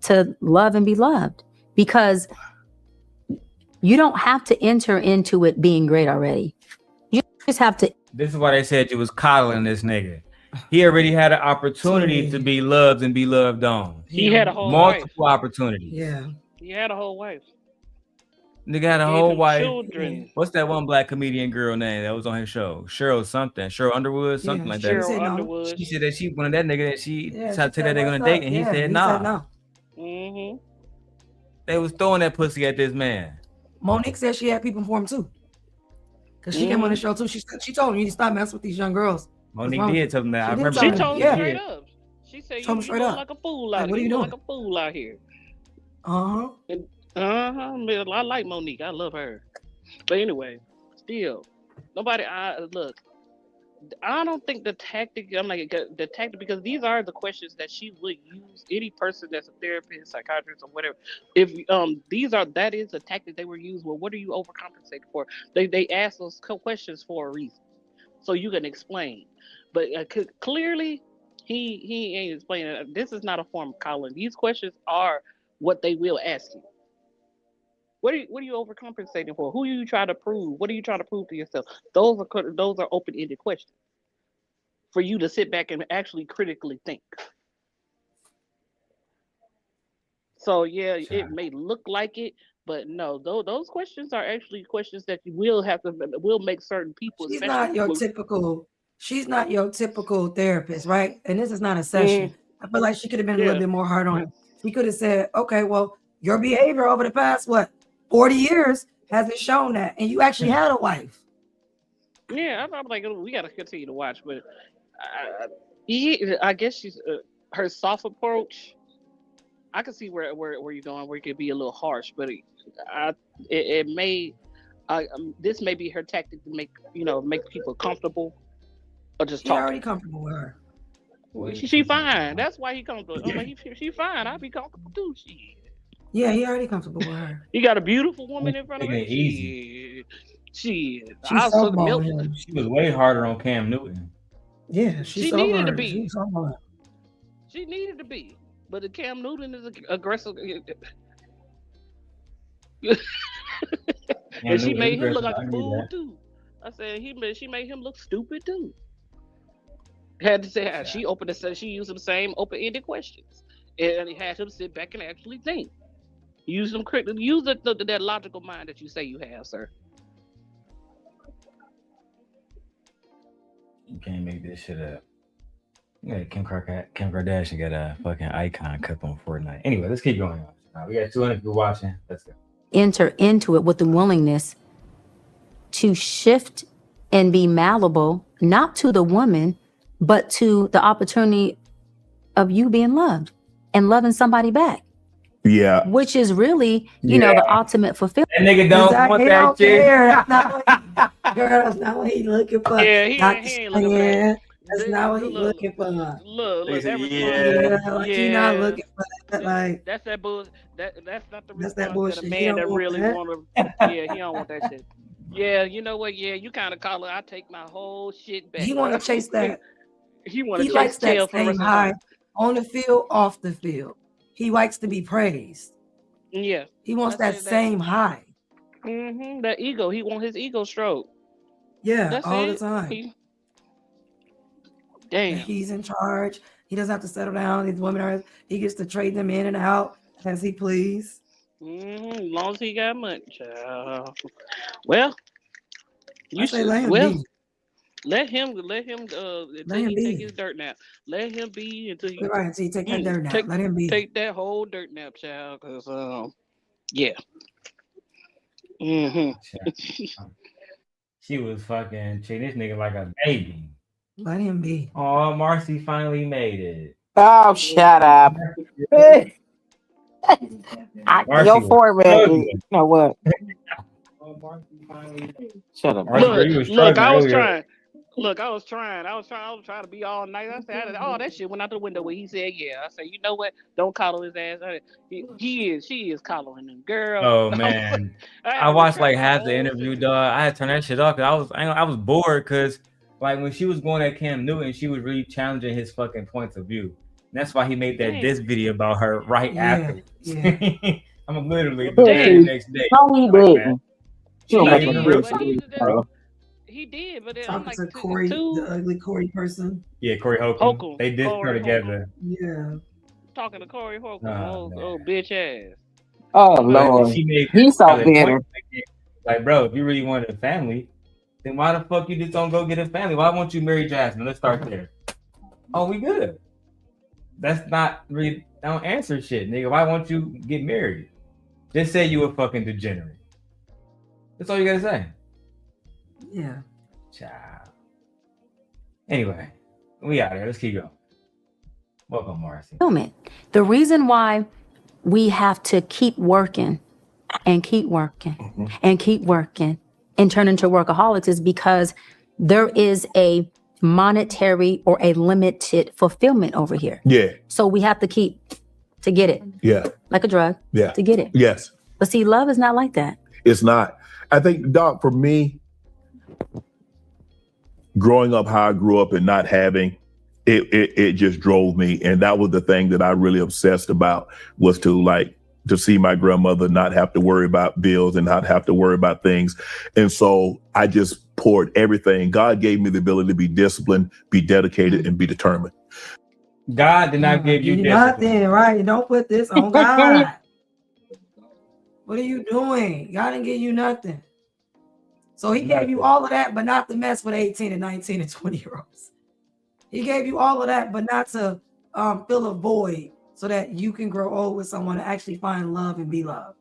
to love and be loved? Because you don't have to enter into it being great already. You just have to. This is why they said you was coddling this nigga. He already had an opportunity to be loved and be loved on. He had a whole multiple opportunities. Yeah. He had a whole wife. Nigga had a whole wife. Children. What's that one black comedian girl name that was on his show? Cheryl something. Cheryl Underwood, something like that. Cheryl Underwood. She said that she wanted that nigga, that she tried to take said, that nigga on a "What's date, up?" and he Yeah, said he nah. said no. Mm-hmm. They was throwing that pussy at this man. Monique said she had people for him too. Cause she came on the show too. She told him, you need to stop messing with these young girls. Monique did tell him that. I remember. She told him Yeah. straight up. She said, Told him you straight look up. like a fool Like, out what are here. you Look doing? like a fool out here. Uh-huh. I like Monique. I love her. But anyway, still, nobody. Look. I don't think the tactic. I'm like the tactic, because these are the questions that she would use. Any person that's a therapist, psychiatrist, or whatever. If that is a tactic they were used. Well, what are you overcompensating for? They ask those questions for a reason, so you can explain. But clearly, he ain't explaining. This is not a form of coddling. These questions are what they will ask you. What are you overcompensating for? Who are you trying to prove? What are you trying to prove to yourself? Those are open-ended questions for you to sit back and actually critically think. So yeah, it may look like it, but no, those questions are actually questions that you will make certain people. She's not your typical therapist, right? And this is not a session. I feel like she could have been a little bit more hard on him. She could have said, okay, well, your behavior over the past 40 years hasn't shown that, and you actually had a wife. Yeah, I'm like, we got to continue to watch, but I guess she's her soft approach. I can see where you're going, where it could be a little harsh, but it may. This may be her tactic to make people comfortable, or just talk. Already comfortable with her. She fine. That's why he comfortable. I'm like, she fine. I'll be comfortable too. Yeah, he already comfortable with her. He got a beautiful woman in front of him. Easy. She was way harder on Cam Newton. Yeah, she needed to be. She needed to be, but the Cam Newton is aggressive. And she made him look like a fool too. I said she made him look stupid too. Had to say she used the same open-ended questions, and he had him sit back and actually think. Use them critically. Use that logical mind that you say you have, sir. You can't make this shit up. Yeah, Kim Kardashian got a fucking icon cup on Fortnite. Anyway, let's keep going. We got 200 people watching. Let's go. Enter into it with the willingness to shift and be malleable, not to the woman, but to the opportunity of you being loved and loving somebody back. Yeah. Which is really, you know, the ultimate fulfillment. That nigga don't want that shit. That's not what he looking for. Yeah, he ain't looking for that. That's not what he's looking for. Look, he not looking for that. Like that's that bullshit. That's not the that's that response bullshit. that a man that really that. want to. Yeah, he don't want that shit. Yeah, you know what? Yeah, you kind of call it. I take my whole shit back. He want to chase that. He want to chase likes tail that for the same rest of high time. on the field, off the field. He likes to be praised. Yeah, he wants that same high. That ego. He want his ego stroke. Yeah, that's all it. the time. Damn. He's in charge. He doesn't have to settle down. These women are. He gets to trade them in and out as he please. As long as he got money. Well, you should. Let him be. Let him him take be. his dirt nap. Let him be until he take that dirt nap. Let him be. Take that whole dirt nap, child. Cause yeah. She was fucking treating this nigga like a baby. Let him be. Oh, Marcy finally made it. Oh, shut up. Your format, you know what? Shut up. Look, I was trying. Look, I was trying to be all nice. I said, oh, that shit went out the window when he said, yeah. I said, you know what? Don't coddle his ass. She is coddling him, girl. Oh man, I watched like half the interview, dog. I had to turn that shit off because I was bored because like when she was going at Cam Newton, she was really challenging his fucking points of view. And that's why he made that diss video about her right after. Yeah. I'm literally the next day. No, he didn't. He did, but then I'm like, Corey, the ugly Corey person. Yeah, Corey Holcomb. They did her together. Yeah. Talking to Corey Holcomb, oh bitch ass. Oh Lord, he's so bitter. Like, bro, if you really wanted a family, then why the fuck you just don't go get a family? Why won't you marry Jasmine? Let's start there. Oh, we good. That's not really. I don't answer shit, nigga. Why won't you get married? Just say you a fucking degenerate. That's all you gotta say. Yeah. Child. Anyway, we out here. Let's keep going. Welcome, Marcy. The reason why we have to keep working and keep working and keep working and turn into workaholics is because there is a monetary or a limited fulfillment over here. Yeah. So we have to keep to get it. Yeah. Like a drug. Yeah. To get it. Yes. But see, love is not like that. It's not. I think, Doc, for me, growing up how I grew up and not having, it just drove me. And that was the thing that I really obsessed about, was to see my grandmother not have to worry about bills and not have to worry about things. And so I just poured everything. God gave me the ability to be disciplined, be dedicated, and be determined. God did not give you nothing, right? Don't put this on God. What are you doing? God didn't give you nothing. So he gave you all of that, but not to mess with 18 and 19 and 20-year-olds. He gave you all of that, but not to fill a void so that you can grow old with someone to actually find love and be loved.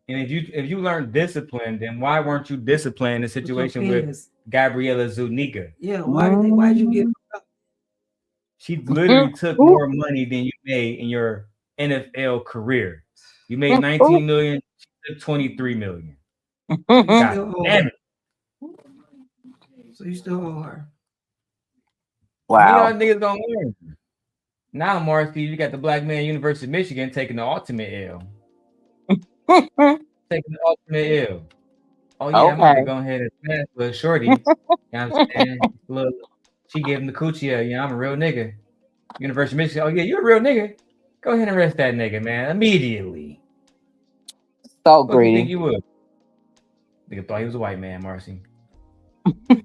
And if you learn discipline, then why weren't you disciplined in a situation with Gabriela Zuniga? Yeah, why'd you give up? She literally took more money than you made in your NFL career. You made 19 million, she took 23 million. God damn it. So you still owe her. Wow. You know niggas gonna learn. Now, Marcy, you got the black man University of Michigan taking the ultimate L. Taking the ultimate L. Oh yeah, I'm gonna go ahead and smash with Shorty. You know what I'm saying? Look, she gave him the coochie. I'm a real nigga. University of Michigan. Oh yeah, you're a real nigga. Go ahead and arrest that nigga, man, immediately. So greedy. You think greedy. you would? Nigga thought he was a white man, Marcy. Let me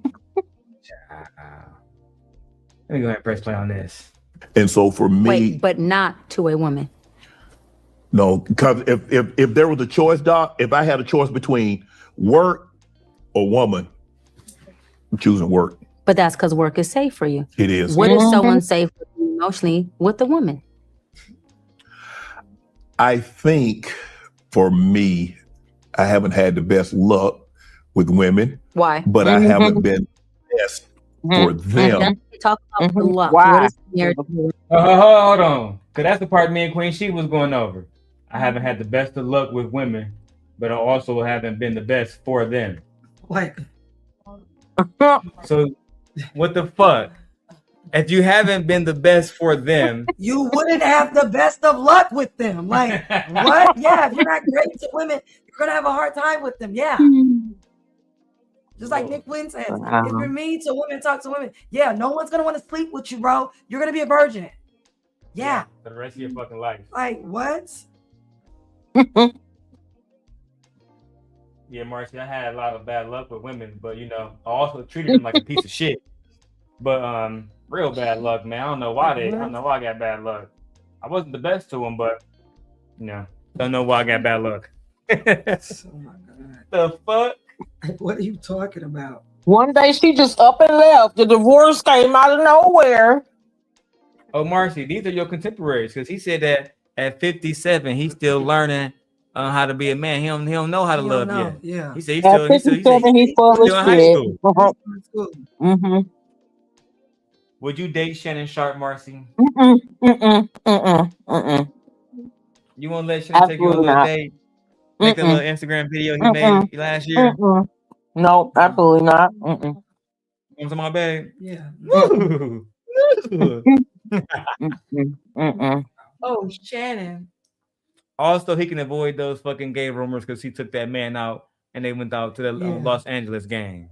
go ahead and press play on this. And so for me, Wait, but not to a woman. No, because if there was a choice, Doc, if I had a choice between work or woman, I'm choosing work. But that's because work is safe for you. It is. What is someone safe for you emotionally with the woman? I think for me, I haven't had the best luck with women. Why? But I haven't been best for them. Talk about the luck. Why? What is your Hold on, because that's the part me and Queen She was going over. I haven't had the best of luck with women, but I also haven't been the best for them. Like, so what the fuck? If you haven't been the best for them, you wouldn't have the best of luck with them. Like, what? Yeah, if you're not great to women, you're gonna have a hard time with them. Yeah. Just like Nick Wynn says, if you're mean to women, talk to women. Yeah, no one's gonna want to sleep with you, bro. You're gonna be a virgin. Yeah. For the rest of your fucking life. Like, what? Yeah, Marcy, I had a lot of bad luck with women, but I also treated them like a piece of shit. But real bad luck, man. I don't know why I got bad luck. I wasn't the best to them, but don't know why I got bad luck. Oh my God. The fuck? What are you talking about? One day she just up and left. The divorce came out of nowhere. Oh, Marcy, these are your contemporaries, because he said that at 57 he's still learning how to be a man. He don't know how to love yet. Yeah. He said At 57 he's full of still in high shit. school. Would you date Shannon Sharp, Marcy? You won't let Shannon take you on a Absolutely little not. date? Make that little Instagram video he Mm-mm. made last year? No, absolutely not. Comes to my bag. Yeah. Woo. Oh, Shannon. Also, he can avoid those fucking gay rumors because he took that man out and they went out to the Yeah. Los Angeles game.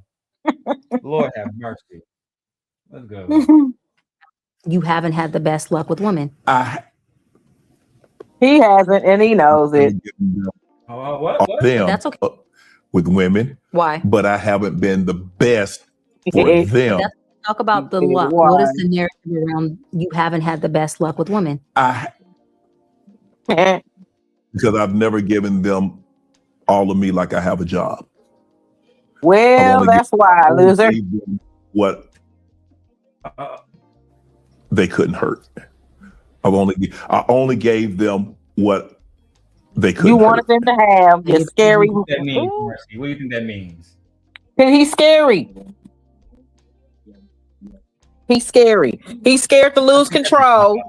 Lord have mercy. Let's go. You haven't had the best luck with women. He hasn't, and he knows it. What? Them That's okay. with women. Why? But I haven't been the best for them. Let's talk about the luck. Why? What is the narrative around you haven't had the best luck with women? Because I've never given them all of me like I have a job. Well, that's why, loser. What they couldn't hurt. I only gave them what they couldn't You wanted them to have your scary. What do you think that means, Marcy? What do you think that means? He's scary. He's scary. He's scared to lose control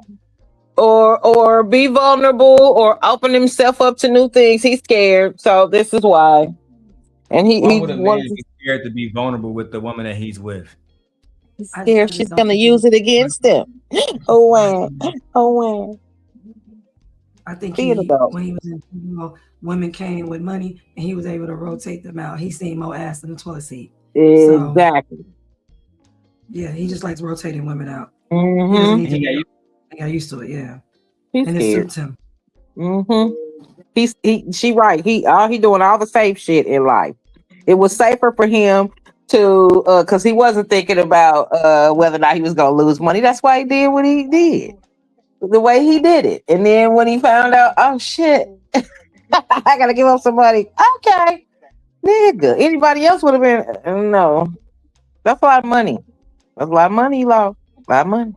or be vulnerable or open himself up to new things. He's scared. So this is why. And Why would a man be scared to be vulnerable with the woman that he's with? He's scared she's gonna use it against him. Oh wow. I think Be an adult. when he was in women came with money and he was able to rotate them out. He seen more ass in the toilet seat. Exactly. Yeah, he just likes rotating women out. Mhm. He doesn't need to He got used to it, yeah. He's and it scared. suits him. She right. He doing all the safe shit in life. It was safer for him to because he wasn't thinking about whether or not he was gonna lose money. That's why he did what he did. The way he did it. And then when he found out, oh shit, I gotta give up some money. Okay. Nigga. Anybody else would have been no. That's a lot of money. That's a lot of money, Law. A lot of money.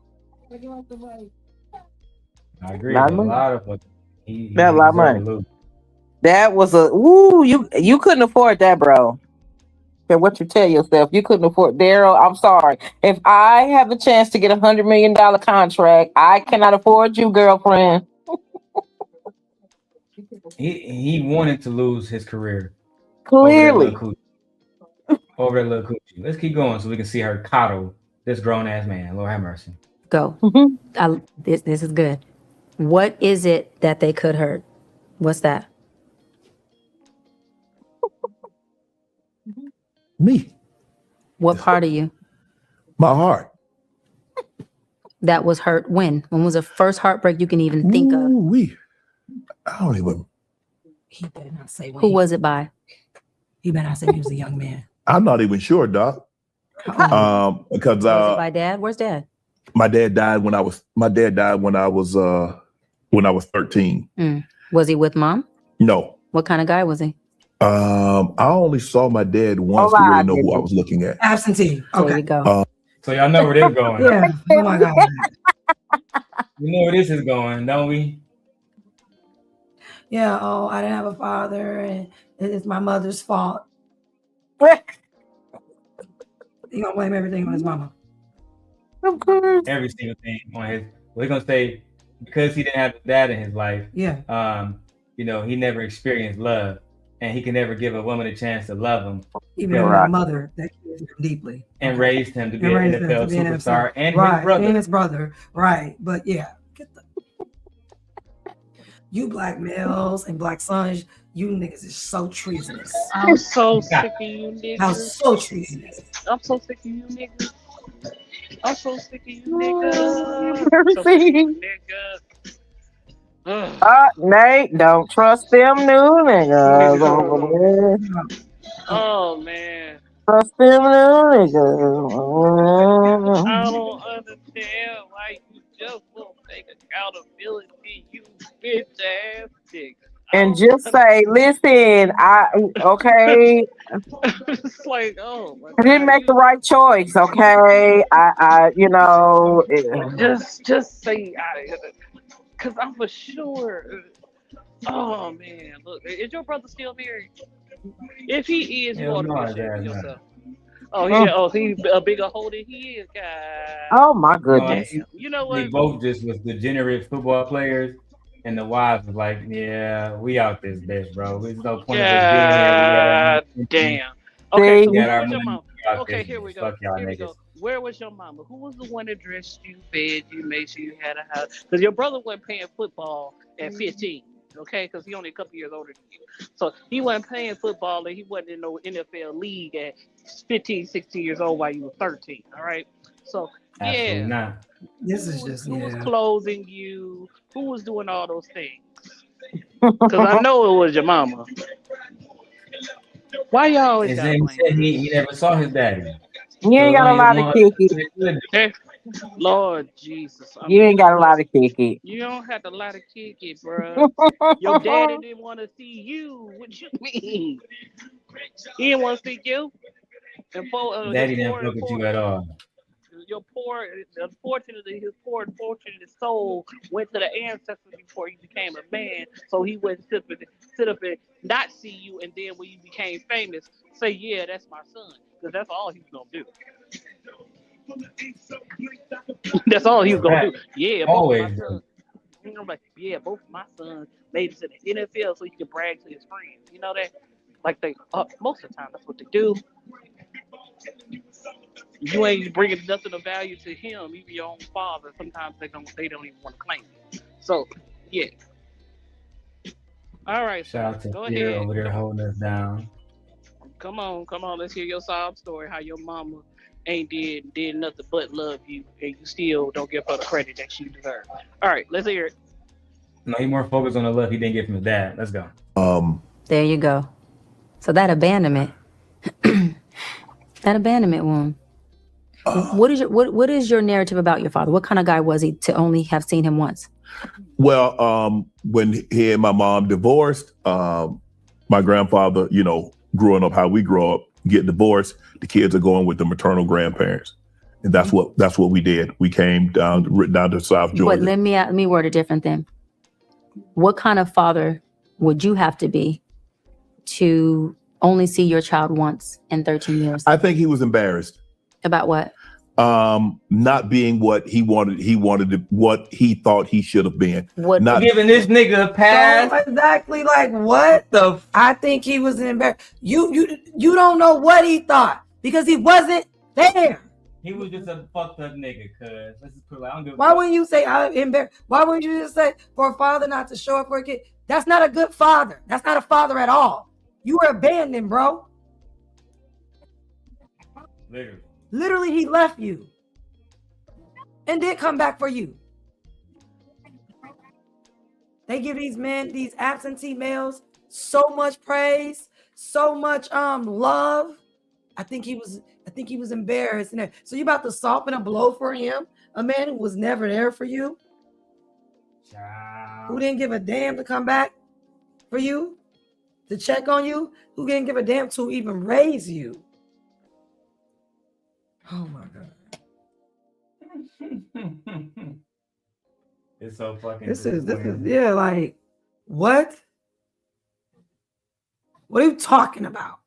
I agree. Lot A of money. lot of money. He That's a lot of deserved money. to lose. That was a woo. You couldn't afford that, bro. Okay, what you tell yourself, you couldn't afford. Daryl, I'm sorry. If I have a chance to get $100 million contract, I cannot afford you, girlfriend. He wanted to lose his career. Clearly. Over that little coochie. Let's keep going so we can see her coddle this grown ass man. Lord have mercy. Go. This is good. What is it that they could hurt? What's that? Me. What part of you? My heart. That was hurt when? When was the first heartbreak you can even think of? I don't even. He better not say Who was it by? He better not say he was a young man. I'm not even sure, Doc. Because Was it by dad? Where's dad? my dad died when I was 13. Was he with mom? No. What kind of guy was he? I only saw my dad once to really know who I was looking at. Absentee. Okay. There you go. So y'all know where they're going. Yeah. Oh my God. We know where this is going, don't we? Yeah. Oh, I didn't have a father, and it's my mother's fault. He gonna blame everything on his mama. Of course. Every single thing on his. We're gonna say because he didn't have a dad in his life. Yeah. He never experienced love, and he can never give a woman a chance to love him. Even though my mother that cared for him deeply And raised him to be an NFL superstar and right. his brother. And his brother. Right. But yeah. You black males and black sons, you niggas is so treasonous. I'm so sick of you niggas. I'm so treasonous. I'm so sick of you niggas. I'm so sick of you niggas. I'm so sick of you niggas. Nate, don't trust them new niggas over there. Oh man. Trust them new niggas. I don't understand why you just won't take accountability, you bitch ass nigga. And just say, listen, okay. It's like, oh my I didn't make the right choice, okay. Just say, cause I'm for sure. Oh man, look, is your brother still married? If he is, you ought to be ashamed of yourself. He's a bigger hole than he is, guys. Oh my goodness. Damn. You know They what? both just was degenerate football players, and the wives was like, "Yeah, we out this bitch, bro. There's no point of us being here. God We damn. Okay, so got where our was your money. mama? We out Okay, this here we bitch. go. Fuck y'all Here we niggas." go. Where was your mama? Who was the one that dressed you, fed you, made sure you had a house? Because your brother wasn't playing football at 15, okay? Because he only a couple years older than you. So he wasn't playing football and he wasn't in no NFL league at 15, 16 years old while you were 13, all right? So, Absolutely yeah. not. This is just, Who was yeah. clothing you? Who was doing all those things? Because I know it was your mama. Why y'all always And gotta then he blame said me? he never saw his daddy. You ain't got a lot of kick it. Hey, Lord Jesus. You ain't got a lot of kick it. You don't have to lie to kick it, bro. Your daddy didn't want to see you. What you mean? He didn't want to see you. And Daddy didn't fuck with you at all. Your poor, unfortunately, his poor unfortunate soul went to the ancestors before he became a man, so he wouldn't sit up and not see you, and then when you became famous, say, "Yeah, that's my son," because that's all he was gonna do. That's all he was gonna do. Yeah, both of my Always. sons. I'm like, yeah, both of my sons made it to the NFL so he could brag to his friends. You know that? Like they, most of the time, that's what they do. You ain't bringing nothing of value to him, even your own father. Sometimes they don't even want to claim it. So, yeah. All right, Shout out to go Fear ahead. over there holding us down. Come on. Let's hear your sob story. How your mama ain't did nothing but love you, and you still don't give her the credit that she deserves. All right, let's hear it. No, he more focused on the love he didn't get from his dad. Let's go. There you go. So that abandonment, wound. What is your narrative about your father? What kind of guy was he to only have seen him once? Well, when he and my mom divorced, my grandfather, growing up how we grow up, get divorced, the kids are going with the maternal grandparents. And that's what we did. We came down to South Georgia. But let me word it different then. What kind of father would you have to be to only see your child once in 13 years? I think he was embarrassed. About what? Not being what he wanted what he thought he should have been. What? Not giving this nigga a pass. So exactly like what? I think he was embarrassed. You don't know what he thought because he wasn't there. He was just a fucked up nigga, cuz. Let's just put it like, I don't give a Why fuck. wouldn't you say I'm embarrassed? Why wouldn't you just say for a father not to show up for a kid? That's not a good father. That's not a father at all. You were abandoned, bro. Literally, he left you and did come back for you. They give these men, these absentee males, so much praise, so much love. I think he was embarrassed. So you about to soften a blow for him, a man who was never there for you, who didn't give a damn to come back for you, to check on you, who didn't give a damn to even raise you. Oh my God. It's so fucking. This is yeah, like what? What are you talking about?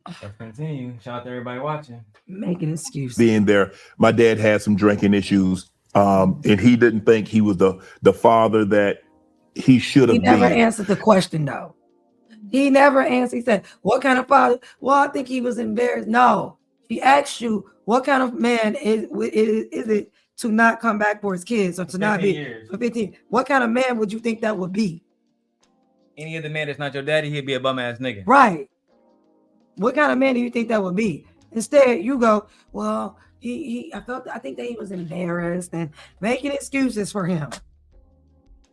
Let's continue. Shout out to everybody watching. Making excuses. being there. My dad had some drinking issues, and he didn't think he was the father that he should have He been. never answered the question though. He never answered. He said, "What kind of father?" Well, I think he was embarrassed. No, he asked you, "What kind of man is it to not come back for his kids or to not be years. for 15? What kind of man would you think that would be?" Any other man that's not your daddy, he'd be a bum ass nigga. Right. What kind of man do you think that would be? Instead, you go, "Well, I think that he was embarrassed and making excuses for him.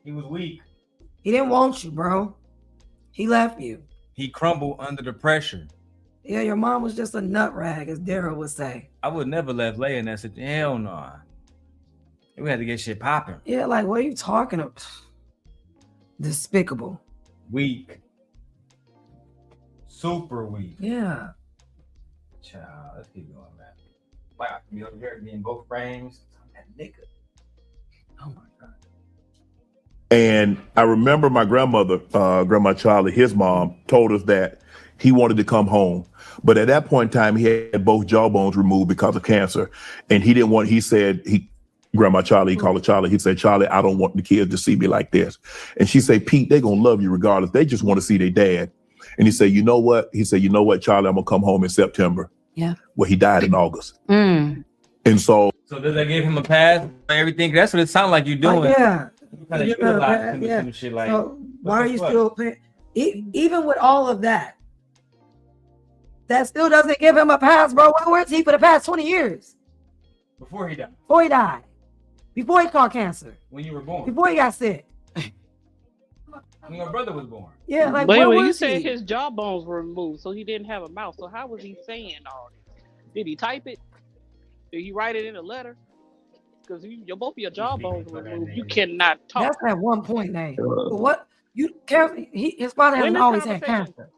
He was weak. He didn't want you, bro. He left you. He crumbled under the pressure. Yeah, your mom was just a nut rag, as Daryl would say. I would never left Leia in that situation. Hell no. We had to get shit popping. Yeah, like, what are you talking about? Despicable. Weak. Super weak. Yeah. Child, let's keep going, man. Wow, be over here in both frames. That nigga. Oh my God. And I remember my grandmother, Grandma Charlie, his mom, told us that he wanted to come home. But at that point in time, he had both jawbones removed because of cancer. And he didn't want, he said, Grandma Charlie, he called her Charlie. He said, Charlie, I don't want the kids to see me like this. And she said, Pete, they're going to love you regardless. They just want to see their dad. And he said, you know what? He said, you know what, Charlie, I'm going to come home in September. Yeah. Well, he died in August. Mm. And so does that give him a pass for everything? That's what it sounds like you're doing. Yeah. You kinda utilize him with some shit like, so why are you fuck? still paying? Even with all of that, that still doesn't give him a pass, bro. Where was he for the past 20 years? Before he died. Before he died. Before he caught cancer. When you were born. Before he got sick. When your brother was born. Yeah, like But where anyway, you was said he? his jawbones were removed, so he didn't have a mouth. So how was he saying all this? Did he type it? Did he write it in a letter? Because both of your jawbones were removed. You cannot talk. That's at one point, Nate. But what you his father hasn't always had cancer.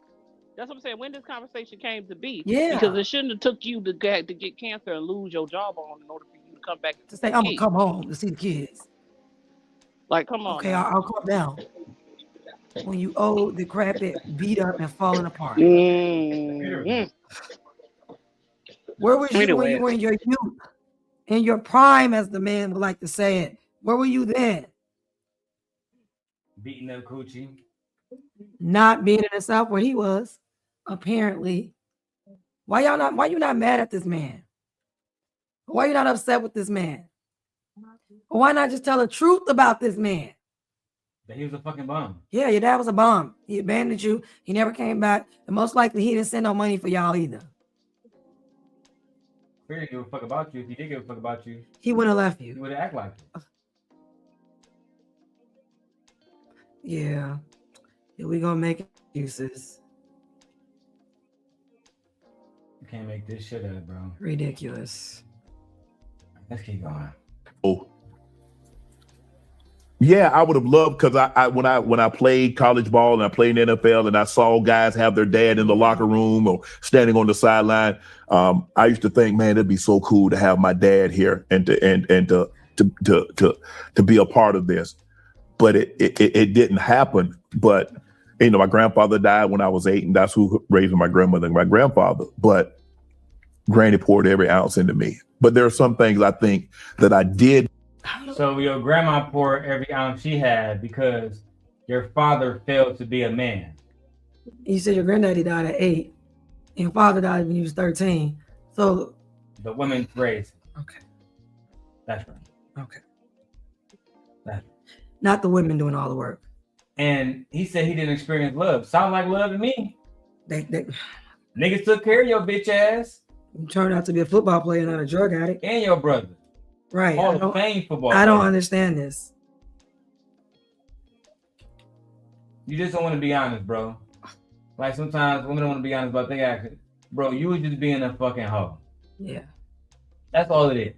That's what I'm saying. When this conversation came to be, Yeah. because it shouldn't have took you to get cancer and lose your jawbone in order for you to come back To say I'm gonna come home to see the kids. Like, come on. Okay, I'll calm down. When you old, decrepit, beat up, and falling apart. Mm-hmm. Where was you when you were in your youth? In your prime, as the man would like to say it. Where were you then? Beating up coochie. Not being in the South where he was, apparently. Why you not mad at this man? Why you not upset with this man? Or why not just tell the truth about this man? That he was a fucking bum. Yeah, your dad was a bum. He abandoned you. He never came back. And most likely he didn't send no money for y'all either. He didn't give a fuck about you. If he did give a fuck about you, He wouldn't have left you. he would have acted like it. Yeah. We gonna make excuses. You can't make this shit up, bro. Ridiculous. Let's keep going. Oh. Yeah, I would have loved, because when I played college ball and I played in the NFL and I saw guys have their dad in the locker room or standing on the sideline, I used to think, man, it'd be so cool to have my dad here and to be a part of this. But it didn't happen. But my grandfather died when I was 8, and that's who raised my grandmother and my grandfather. But Granny poured every ounce into me. But there are some things I think that I did. So your grandma poured every ounce she had because your father failed to be a man. You said your granddaddy died at 8. And your father died when you was 13. So The women raised. Okay. That's right. Okay. That's Not the women doing all the work. And he said he didn't experience love. Sound like love to me. They Niggas took care of your bitch ass. You turned out to be a football player, not a drug addict. And your brother. Right. Hall of Fame football I don't player. understand this. You just don't want to be honest, bro. Like sometimes women don't want to be honest about their actions. Bro, you was just being a fucking hoe. Yeah. That's all it is.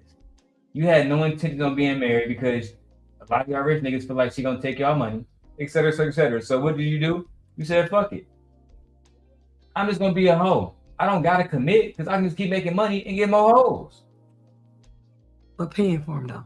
You had no intention on being married because a lot of y'all rich niggas feel like she gonna take y'all money, et cetera, et cetera, et cetera. So what did you do? You said, fuck it. I'm just gonna be a hoe. I don't gotta commit because I can just keep making money and get more hoes. But paying for him though.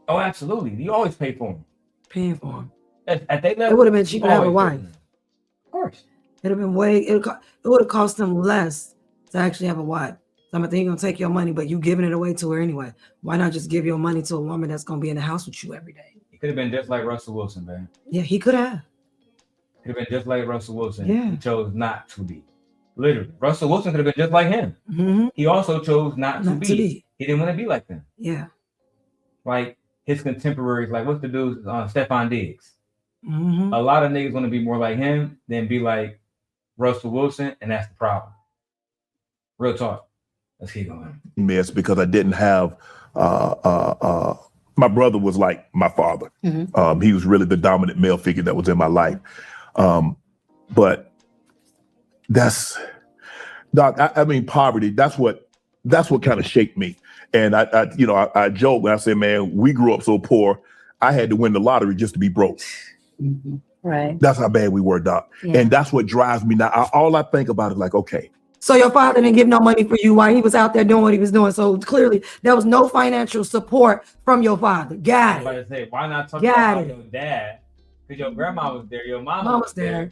Oh, absolutely. You always pay for them. Paying for him. At they level, It would have been cheaper to have a always wife. Of course. It'd have been it would have cost them less to actually have a wife. So I'm thinking gonna take your money, but you giving it away to her anyway. Why not just give your money to a woman that's gonna be in the house with you every day? It could have been just like Russell Wilson, man. Yeah, he could have. Could have been just like Russell Wilson. Yeah. He chose not to be. Literally. Russell Wilson could have been just like him. Mm-hmm. He also chose not to be. He didn't want to be like them. Yeah. Like his contemporaries, like what's the dude, Stephon Diggs. Mm-hmm. A lot of niggas want to be more like him than be like Russell Wilson, and that's the problem. Real talk. Let's keep going. Mess because I didn't have my brother was like my father. Mm-hmm. He was really the dominant male figure that was in my life. But that's Doc, I mean poverty, that's what kind of shaped me. And I joke when I say, man, we grew up so poor, I had to win the lottery just to be broke. Mm-hmm. Right. That's how bad we were, Doc. Yeah. And that's what drives me now. All I think about is like, okay. So your father didn't give no money for you while he was out there doing what he was doing. So clearly there was no financial support from your father. Got it. Say, why not talk Got about it. your dad Because your grandma was there, your mama Mom was there,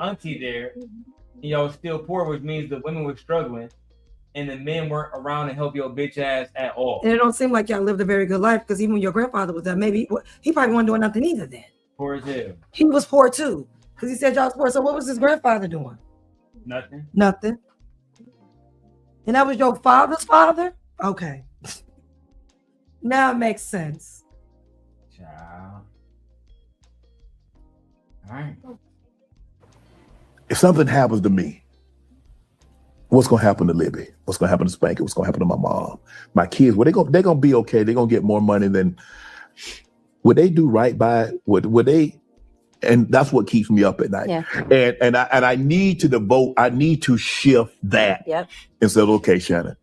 auntie there, and y'all was still poor, which means the women were struggling, and the men weren't around to help your bitch ass at all. And it don't seem like y'all lived a very good life, because even when your grandfather was there, maybe he probably wasn't doing nothing either then. Poor as hell. He was poor too, because he said y'all was poor. So what was his grandfather doing? Nothing. Nothing. And that was your father's father? Okay. Now it makes sense. Child. All right. If something happens to me, what's gonna happen to Libby? What's gonna happen to Spanky? What's gonna happen to my mom? My kids? Well, they're gonna be okay. They're gonna get more money than. Would they do right by it? Would they? And that's what keeps me up at night. Yeah. And I need to devote. I need to shift that. Yep. And say, okay, Shannon,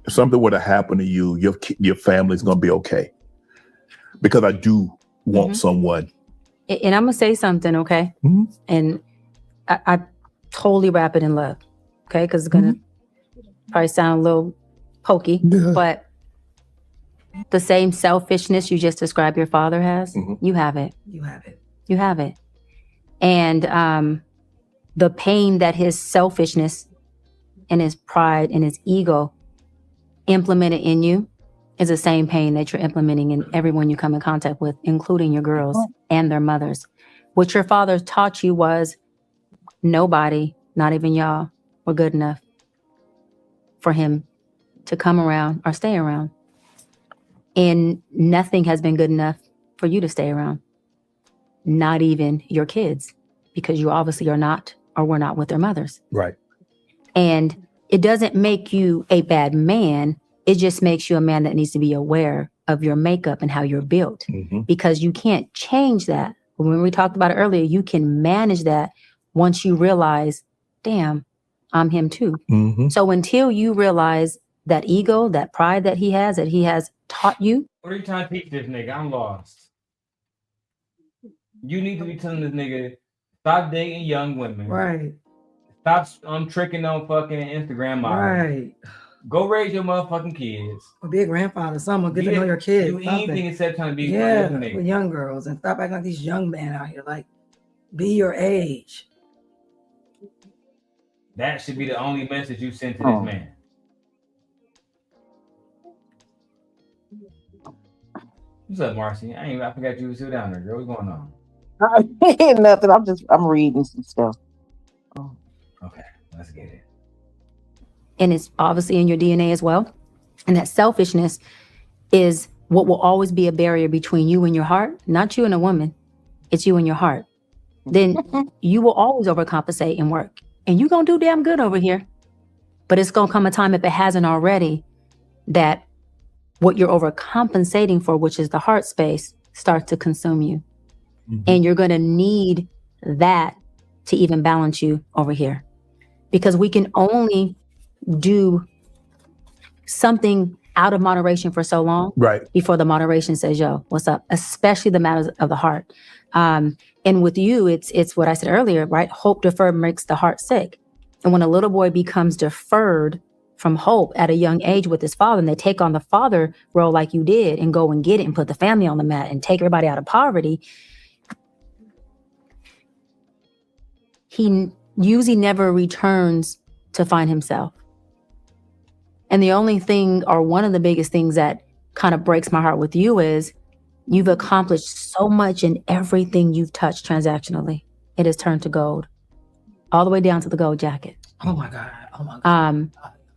if something were to happen to you, your family's gonna be okay. Because I do want someone. And I'm gonna say something, okay? And I totally wrap it in love, okay? Because it's gonna probably sound a little pokey, but the same selfishness you just described your father has, you have it. You have it. You have it. And the pain that his selfishness and his pride and his ego implemented in you is the same pain that you're implementing in everyone you come in contact with, including your girls and their mothers. What your father taught you was nobody, not even y'all, were good enough for him to come around or stay around. And nothing has been good enough for you to stay around. Not even your kids, because you obviously are not or were not with their mothers. Right. And it doesn't make you a bad man. It just makes you a man that needs to be aware of your makeup and how you're built, because you can't change that. When we talked about it earlier, you can manage that once you realize, damn, I'm him too. So until you realize that ego, that pride that he has taught you. What are you trying to teach this nigga? I'm lost. You need to be telling this nigga, stop dating young women. Right. Stop tricking on fucking Instagram models. Right. Go raise your motherfucking kids. Or be a grandfather, someone, get to know your kids. Do anything except trying to be with young girls, and stop acting like these young men out here. Like, be your age. That should be the only message you send to this man. What's up, Marcy? I forgot you were still down there, girl. What's going on? Nothing. I'm reading some stuff. Okay, let's get it. And it's obviously in your DNA as well. And that selfishness is what will always be a barrier between you and your heart, not you and a woman. It's you and your heart. Then you will always overcompensate and work. And you're going to do damn good over here. But it's going to come a time, if it hasn't already, that what you're overcompensating for, which is the heart space, starts to consume you. And you're going to need that to even balance you over here. Because we can only do something out of moderation for so long, before the moderation says, yo, what's up? Especially the matters of the heart. And with you, it's what I said earlier, right? Hope deferred makes the heart sick. And when a little boy becomes deferred from hope at a young age with his father, and they take on the father role like you did and go and get it and put the family on the mat and take everybody out of poverty, he usually never returns to find himself. And the only thing, or one of the biggest things that kind of breaks my heart with you, is you've accomplished so much in everything you've touched transactionally. It has turned to gold, all the way down to the gold jacket. Oh my God. Oh my God.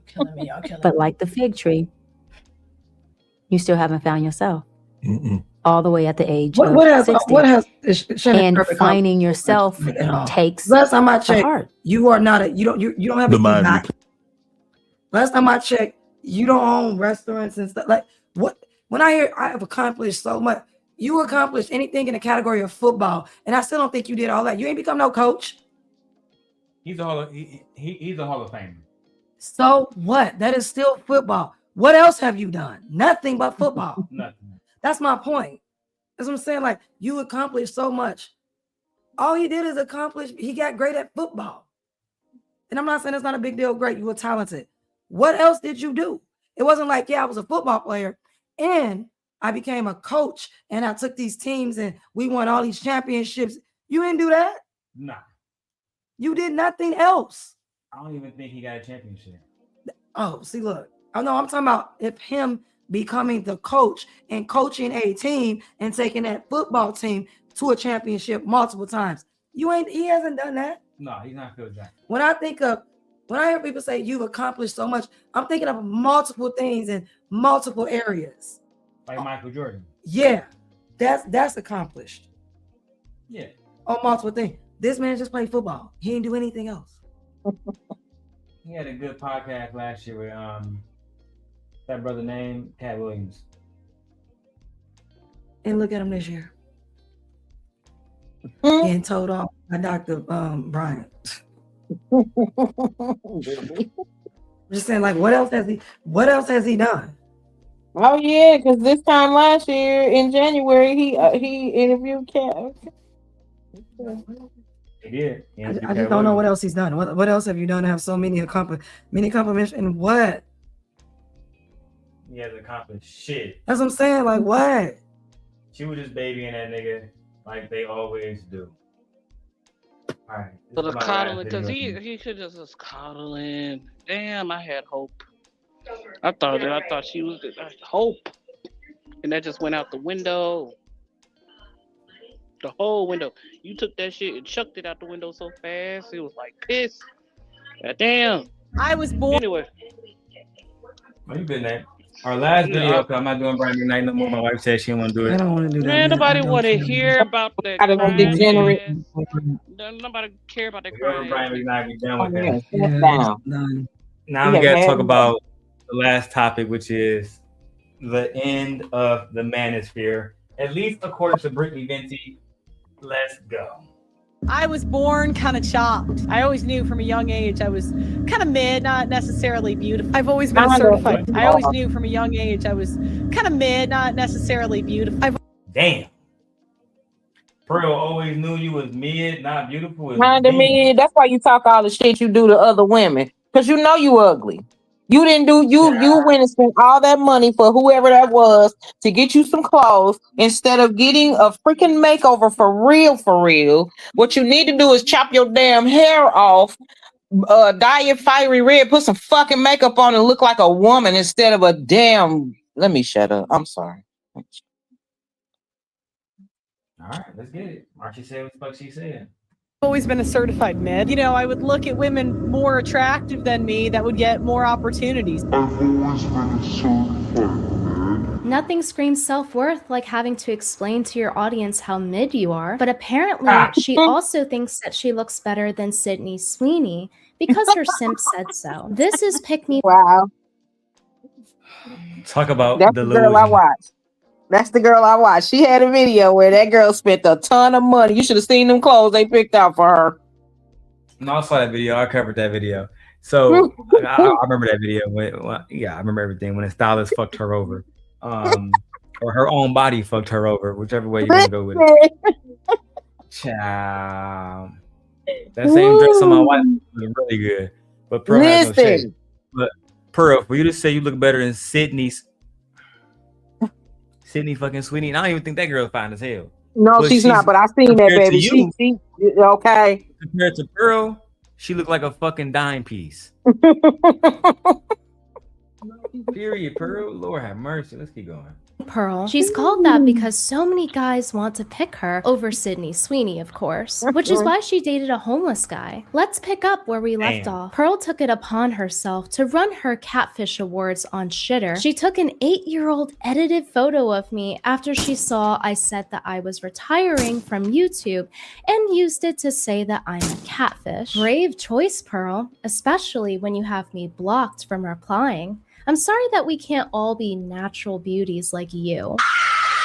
Killing me. Y'all killing But me. like the fig tree, you still haven't found yourself. All the way at the age of 60. What has and finding yourself takes last time I the checked, heart. you are not you don't have The a mind. last time I checked, you don't own restaurants and stuff. Like, what, when I hear I have accomplished so much, you accomplished anything in the category of football, and I still don't think you did all that. You ain't become no coach. He's a Hall of Famer. So what? That is still football. What else have you done? Nothing but football. Nothing. That's my point. That's what I'm saying. Like, you accomplished so much. All he did is accomplish. He got great at football. And I'm not saying it's not a big deal. Great. You were talented. What else did you do? It wasn't like, yeah, I was a football player and I became a coach and I took these teams and we won all these championships. You didn't do that. Nah. You did nothing else. I don't even think he got a championship. Oh, see, look. I know I'm talking about if him becoming the coach and coaching a team and taking that football team to a championship multiple times. He hasn't done that. No, he's not Phil Jackson. When I hear people say you've accomplished so much, I'm thinking of multiple things in multiple areas. Like Michael Jordan. Yeah, that's accomplished. Yeah. On multiple things. This man just played football. He didn't do anything else. He had a good podcast last year with that brother named Cat Williams. And look at him this year. Getting told off by Dr. Brian. Just saying, like, what else has he done? Oh yeah, because this time last year in January he interviewed Cat. He did. I just don't know what else he's done. What else have you done to have so many accomplishments and what? He has accomplished shit. That's what I'm saying. Like what? She was just babying that nigga like they always do. All right. For the coddling, because he should just was coddling. Damn, I had hope. I thought she was hope, and that just went out the window. The whole window. You took that shit and chucked it out the window so fast. It was like piss. God damn. I was born. Anyway. Oh, you been there. Our last video, because I'm not doing Brian McKnight no more. My wife said she didn't want to do it. I don't want to do that. Man, nobody want to hear about that. Nobody care about that. Brian McKnight, we done with him. Now we got to talk about the last topic, which is the end of the manosphere. At least according to Brittany Venti. Let's go. I was born kind of chopped. I always knew from a young age I was kind of mid, not necessarily beautiful. I've always been certified. I always knew from a young age I was kind of mid, not necessarily beautiful. Damn. Pearl always knew you was mid, not beautiful. Kind of mid. That's why you talk all the shit you do to other women, because you know you ugly. You didn't do you went and spent all that money for whoever that was to get you some clothes instead of getting a freaking makeover for real. What you need to do is chop your damn hair off, dye it fiery red, put some fucking makeup on and look like a woman instead of a damn. Let me shut up. I'm sorry. All right, let's get it. Marcy said what the fuck she said. Always been a certified mid. You know, I would look at women more attractive than me that would get more opportunities. I've always been a certified mid. Nothing screams self-worth like having to explain to your audience how mid you are. But apparently, she also thinks that she looks better than Sydney Sweeney because her simp said so. This is Pick Me. Wow. Talk about That's the girl I watched. That's the girl I watched. She had a video where that girl spent a ton of money. You should have seen them clothes they picked out for her. No, I saw that video. I covered that video. So I remember that video. I remember everything. When a stylist fucked her over. Or her own body fucked her over. Whichever way you're going to go with it. Ciao. That same dress on my wife was really good. But Pearl has no shade. But Pearl, for you to say you look better than Sydney fucking Sweeney, and I don't even think that girl's fine as hell. No, but she's not, but I seen that, baby. She okay. Compared to Pearl, she looked like a fucking dime piece. Period, Pearl. Lord have mercy. Let's keep going. Pearl. She's called that because so many guys want to pick her over Sydney Sweeney, of course, which is why she dated a homeless guy. Let's pick up where we left off. Pearl took it upon herself to run her catfish awards on Shitter. She took an 8-year-old edited photo of me after she saw I said that I was retiring from YouTube and used it to say that I'm a catfish. Brave choice, Pearl, especially when you have me blocked from replying. I'm sorry that we can't all be natural beauties like you.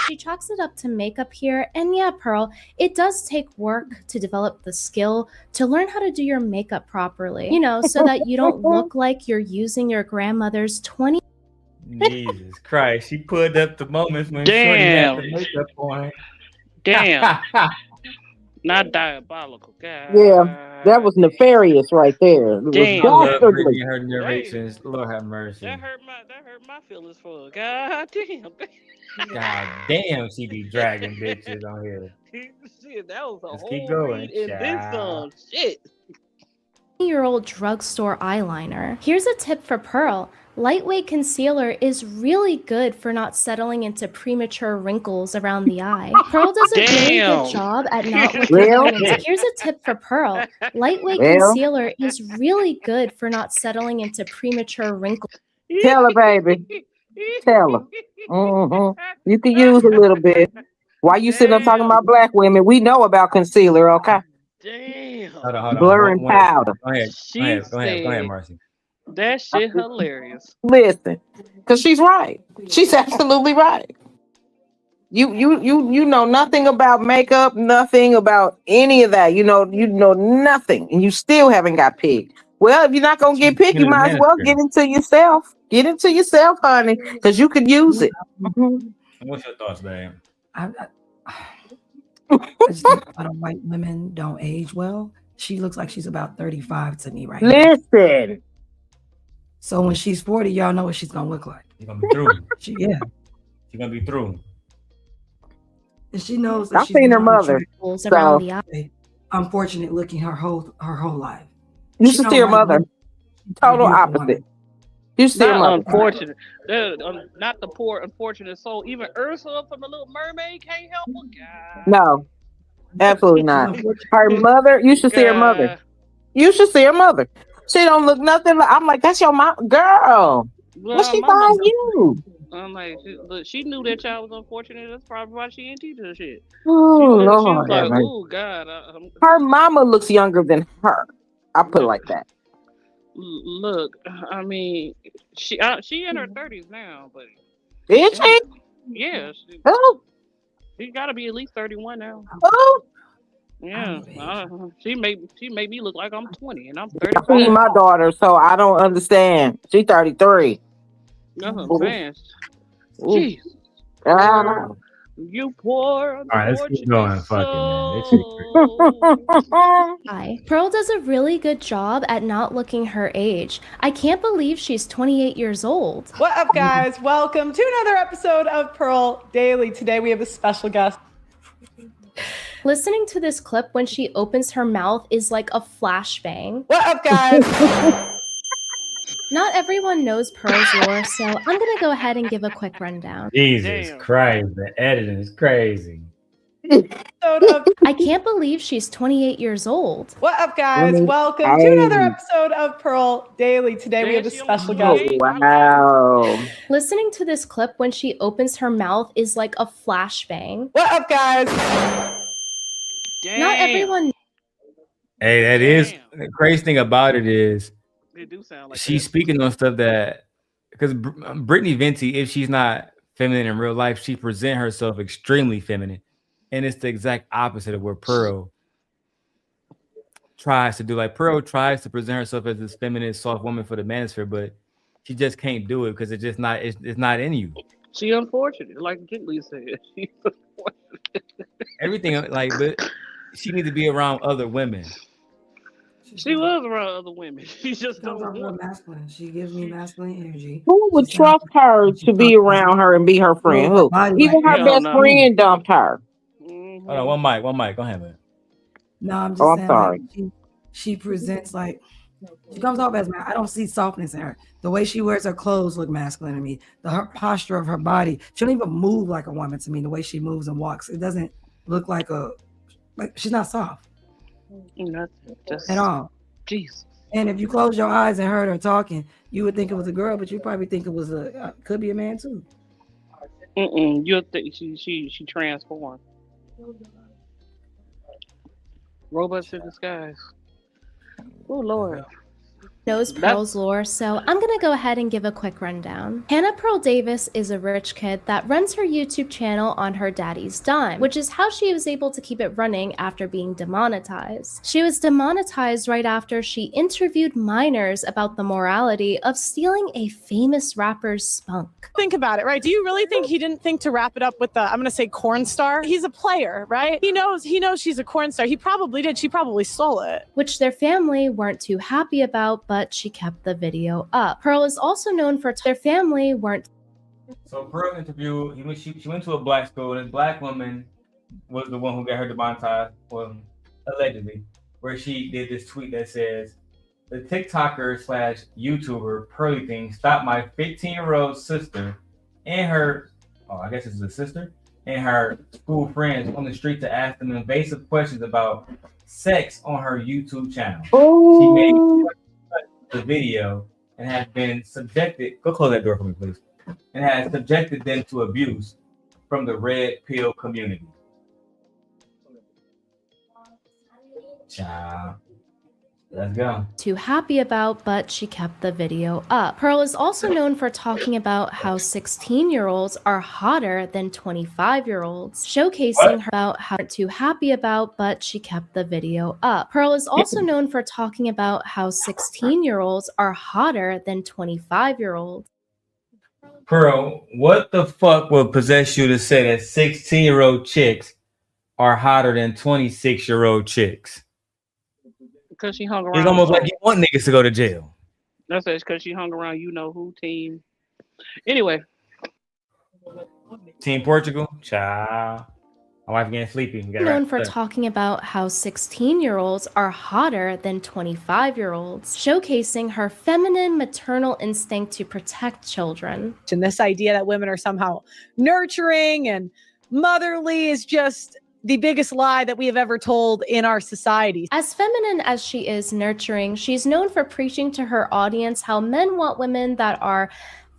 She chalks it up to makeup here, and yeah, Pearl, it does take work to develop the skill to learn how to do your makeup properly. You know, so that you don't look like you're using your grandmother's 20. Jesus Christ, she put up the moments when Shorty had the makeup on. Damn. Not diabolical, God. Yeah, that was nefarious right there. It was Damn. I love dastardly. Brittany and her narrations. Lord have mercy. That hurt my feelings for her. God damn. God damn, she be dragging bitches on here. Shit, that was a Let's whole keep going, read and then some. Shit. Year-old drugstore eyeliner. Here's a tip for Pearl. Lightweight concealer is really good for not settling into premature wrinkles around the eye. Pearl does a really Damn. good job at not looking Well, into. Here's a tip for Pearl. Lightweight well, concealer is really good for not settling into premature wrinkles. tell her, baby. Tell her. You can use a little bit. Why you sitting up talking about black women? We know about concealer, okay? Damn. Hold on. Blurring powder. Go ahead, She said Marcy. that shit hilarious. Listen, because she's right. She's absolutely right. You know nothing about makeup, nothing about any of that. You know nothing, and you still haven't got picked. Well, if you're not gonna get picked, you might as well get into yourself. Get into yourself, honey, because you could use it. Mhm. What's your thoughts, babe? I just think a lot of white women don't age well. She looks like she's about 35 to me right now. Listen. So when she's 40, y'all know what she's gonna look like. She's gonna be through. She's gonna be through. And she knows that I've she's seen her been mother. Around So the eye. unfortunate looking her whole life. you She should know see her white mother. women- Total beautiful opposite. woman. You should see her Not mother. unfortunate. Not the poor unfortunate soul. Even Ursula from the Little Mermaid can't help her. God. No, absolutely not. Her mother. You should see her mother. God. You should see her mother. She don't look nothing like. I'm like, that's your mom, girl. What she my find mama- you? I'm like, she knew that child was unfortunate. That's probably why she didn't teach her shit. Oh She was Lord, like, have mercy. oh God. Her mama looks younger than her. I put it like that. Look, I mean, she in her 30s now, but Is she? yeah, Oh, she got to be at least 31 now. oh. Yeah, she made me look like I'm 20 and I'm I see 35. my daughter, so I don't understand. She's 33. That's what I'm saying. Ooh. Jeez. I know. You poor. All right, let's keep going. Fucking man. Hi. Pearl does a really good job at not looking her age. I can't believe she's 28 years old. What up, guys? Welcome to another episode of Pearl Daily. Today we have a special guest. Listening to this clip when she opens her mouth is like a flashbang. What up, guys? Not everyone knows Pearl's lore, so I'm gonna go ahead and give a quick rundown. Jesus Christ, the editing is crazy. I can't believe she's 28 years old. What up, guys? Welcome to another episode of Pearl Daily. Today we have a special guest. Wow. Listening to this clip when she opens her mouth is like a flashbang. What up, guys? Not everyone. Hey, that is the crazy thing about it is It do sound like she's speaking on stuff that because Brittany Venti, if she's not feminine in real life, she present herself extremely feminine, and it's the exact opposite of what Pearl tries to do. Like Pearl tries to present herself as this feminine, soft woman for the manosphere, but she just can't do it because it's just not. It's not in you. She unfortunate, like Jiggly said. She's Everything like, but she needs to be around other women. She was around other women. She just Comes don't off real want. masculine. She gives me masculine energy. Who would trust her to be around her and be her friend? Who? Even her best friend dumped her. Hold on, one mic. Go ahead, man. No, I'm just Oh, I'm saying. sorry. Like, she presents like she comes off as man. I don't see softness in her. The way she wears her clothes look masculine to me. Her posture of her body. She don't even move like a woman to me. The way she moves and walks, it doesn't look like she's not soft at all. Jeez. And if you close your eyes and heard her talking, you would think it was a girl, but you probably think it was could be a man too. You'll think she transformed. Robots in disguise. Oh Lord. knows Pearl's lore, so I'm gonna go ahead and give a quick rundown. Hannah Pearl Davis is a rich kid that runs her YouTube channel on her daddy's dime, which is how she was able to keep it running after being demonetized. She was demonetized right after she interviewed minors about the morality of stealing a famous rapper's spunk. Think about it, right? Do you really think he didn't think to wrap it up with the, I'm gonna say corn star? He's a player, right? He knows she's a corn star. He probably did. She probably stole it. Which their family weren't too happy about, but she kept the video up. Pearl is also known for their family weren't. So Pearl interview, she went to a black school, and this black woman was the one who got her demonetized, well, allegedly, where she did this tweet that says, the TikToker / YouTuber Pearly Thing stopped my 15-year-old sister and her, I guess it's a sister, and her school friends on the street to ask them invasive questions about sex on her YouTube channel. She made the video and has been subjected, go close that door for me, please, and has subjected them to abuse from the red pill community. Ciao. Let's go. Too happy about, but she kept the video up. Pearl is also known for talking about how 16-year-olds are hotter than 25-year-olds, showcasing her about how too happy about, but she kept the video up. Pearl is also known for talking about how 16-year-olds are hotter than 25-year-olds. Pearl, what the fuck would possess you to say that 16-year-old chicks are hotter than 26-year-old chicks? Because she hung around. It's almost like you want niggas to go to jail. That's because she hung around you know who team. Anyway. Team Portugal? Ciao. My wife getting sleepy. Known for talking about how 16-year-olds are hotter than 25-year-olds, showcasing her feminine maternal instinct to protect children. And this idea that women are somehow nurturing and motherly is just the biggest lie that we have ever told in our society. As feminine as she is nurturing, she's known for preaching to her audience how men want women that are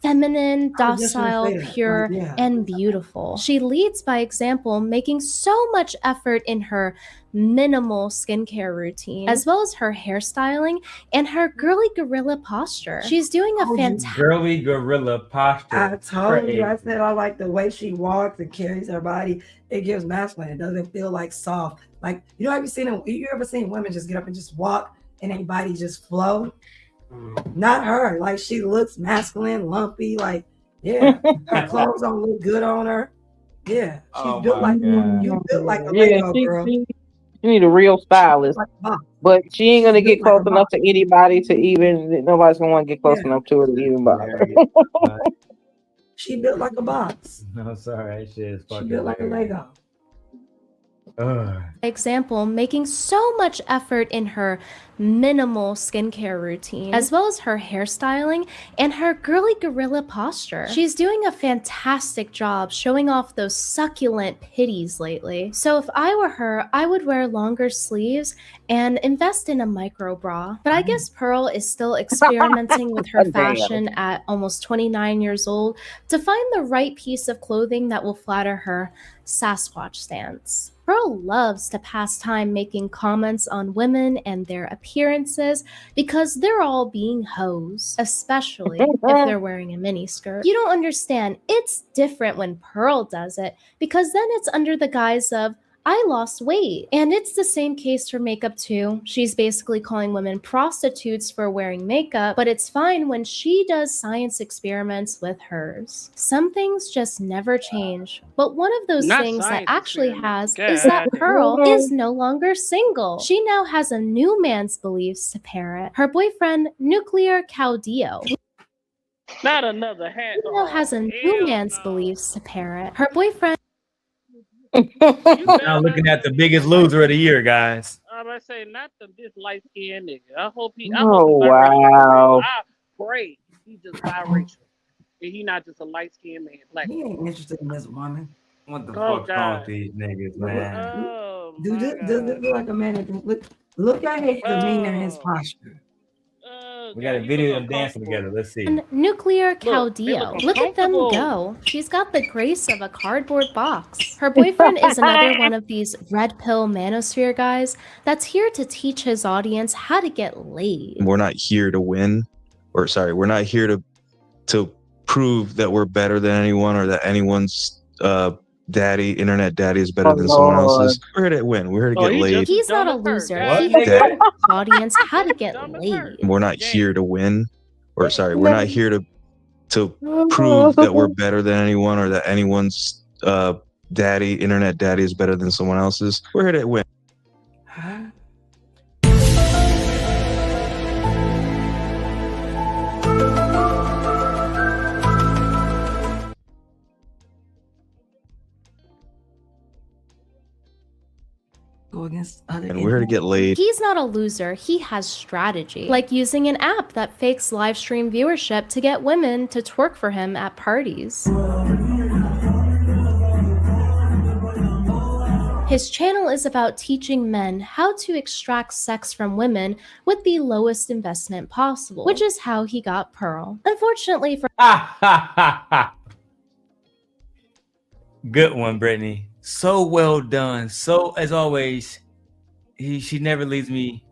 feminine, docile, pure, and beautiful. She leads by example, making so much effort in her minimal skincare routine, as well as her hairstyling and her girly gorilla posture. She's doing a fantastic girly gorilla posture. I told you, I said I like the way she walks and carries her body. It gives masculine. It doesn't feel like soft. Like, you ever seen women just get up and just walk and their body just flow? Not her. Like, she looks masculine, lumpy. Like, yeah, her clothes don't look good on her. Yeah, she's built like you built like a Lego girl. You need a real stylist, but she ain't gonna get close enough to anybody to even. Nobody's gonna want to get close enough to her to even bother. She built like a box. No, sorry, that shit is fucking. She built like a Lego. Example, making so much effort in her minimal skincare routine, as well as her hairstyling and her girly gorilla posture. She's doing a fantastic job showing off those succulent pitties lately. So if I were her, I would wear longer sleeves and invest in a micro bra. But I guess Pearl is still experimenting with her fashion at almost 29 years old to find the right piece of clothing that will flatter her Sasquatch stance. Pearl loves to pass time making comments on women and their appearances because they're all being hoes, especially if they're wearing a miniskirt. You don't understand. It's different when Pearl does it because then it's under the guise of, I lost weight. And it's the same case for makeup too. She's basically calling women prostitutes for wearing makeup, but it's fine when she does science experiments with hers. Some things just never change. But one of those things that actually has is that Pearl is no longer single. She now has a new man's beliefs to parrot. Her boyfriend, Nuclear Caudillo. Not another hat. She now has a new man's beliefs to parrot. Her boyfriend. Now looking at the biggest loser of the year, guys. I'm about to say, not this light skinned nigga. I hope he. Wow. I pray he just biracial. And he not just a light skinned man. Black. He ain't interested in this woman. What the fuck's wrong with these niggas, man? Does it look like a man? Look at his demeanor and his posture. We got a video of them dancing together. Let's see. And nuclear cow Look, they look Look at them comfortable. go. She's got the grace of a cardboard box. Her boyfriend is another one of these red pill manosphere guys that's here to teach his audience how to get laid. We're not here to win, or sorry, we're not here to prove that we're better than anyone or that anyone's internet daddy is better than someone else's. We're here to win. We're here to get laid. He's not a loser. What? He can teach his audience how to get laid. We're not here to win, or sorry, we're not here to prove that we're better than anyone or that anyone's internet daddy is better than someone else's. We're here to win. Go against other. And we're here to get laid. He's not a loser. He has strategy. Like using an app that fakes live stream viewership to get women to twerk for him at parties. His channel is about teaching men how to extract sex from women with the lowest investment possible, which is how he got Pearl. Unfortunately for Good one, Brittany. So well done. So as always, she never leaves me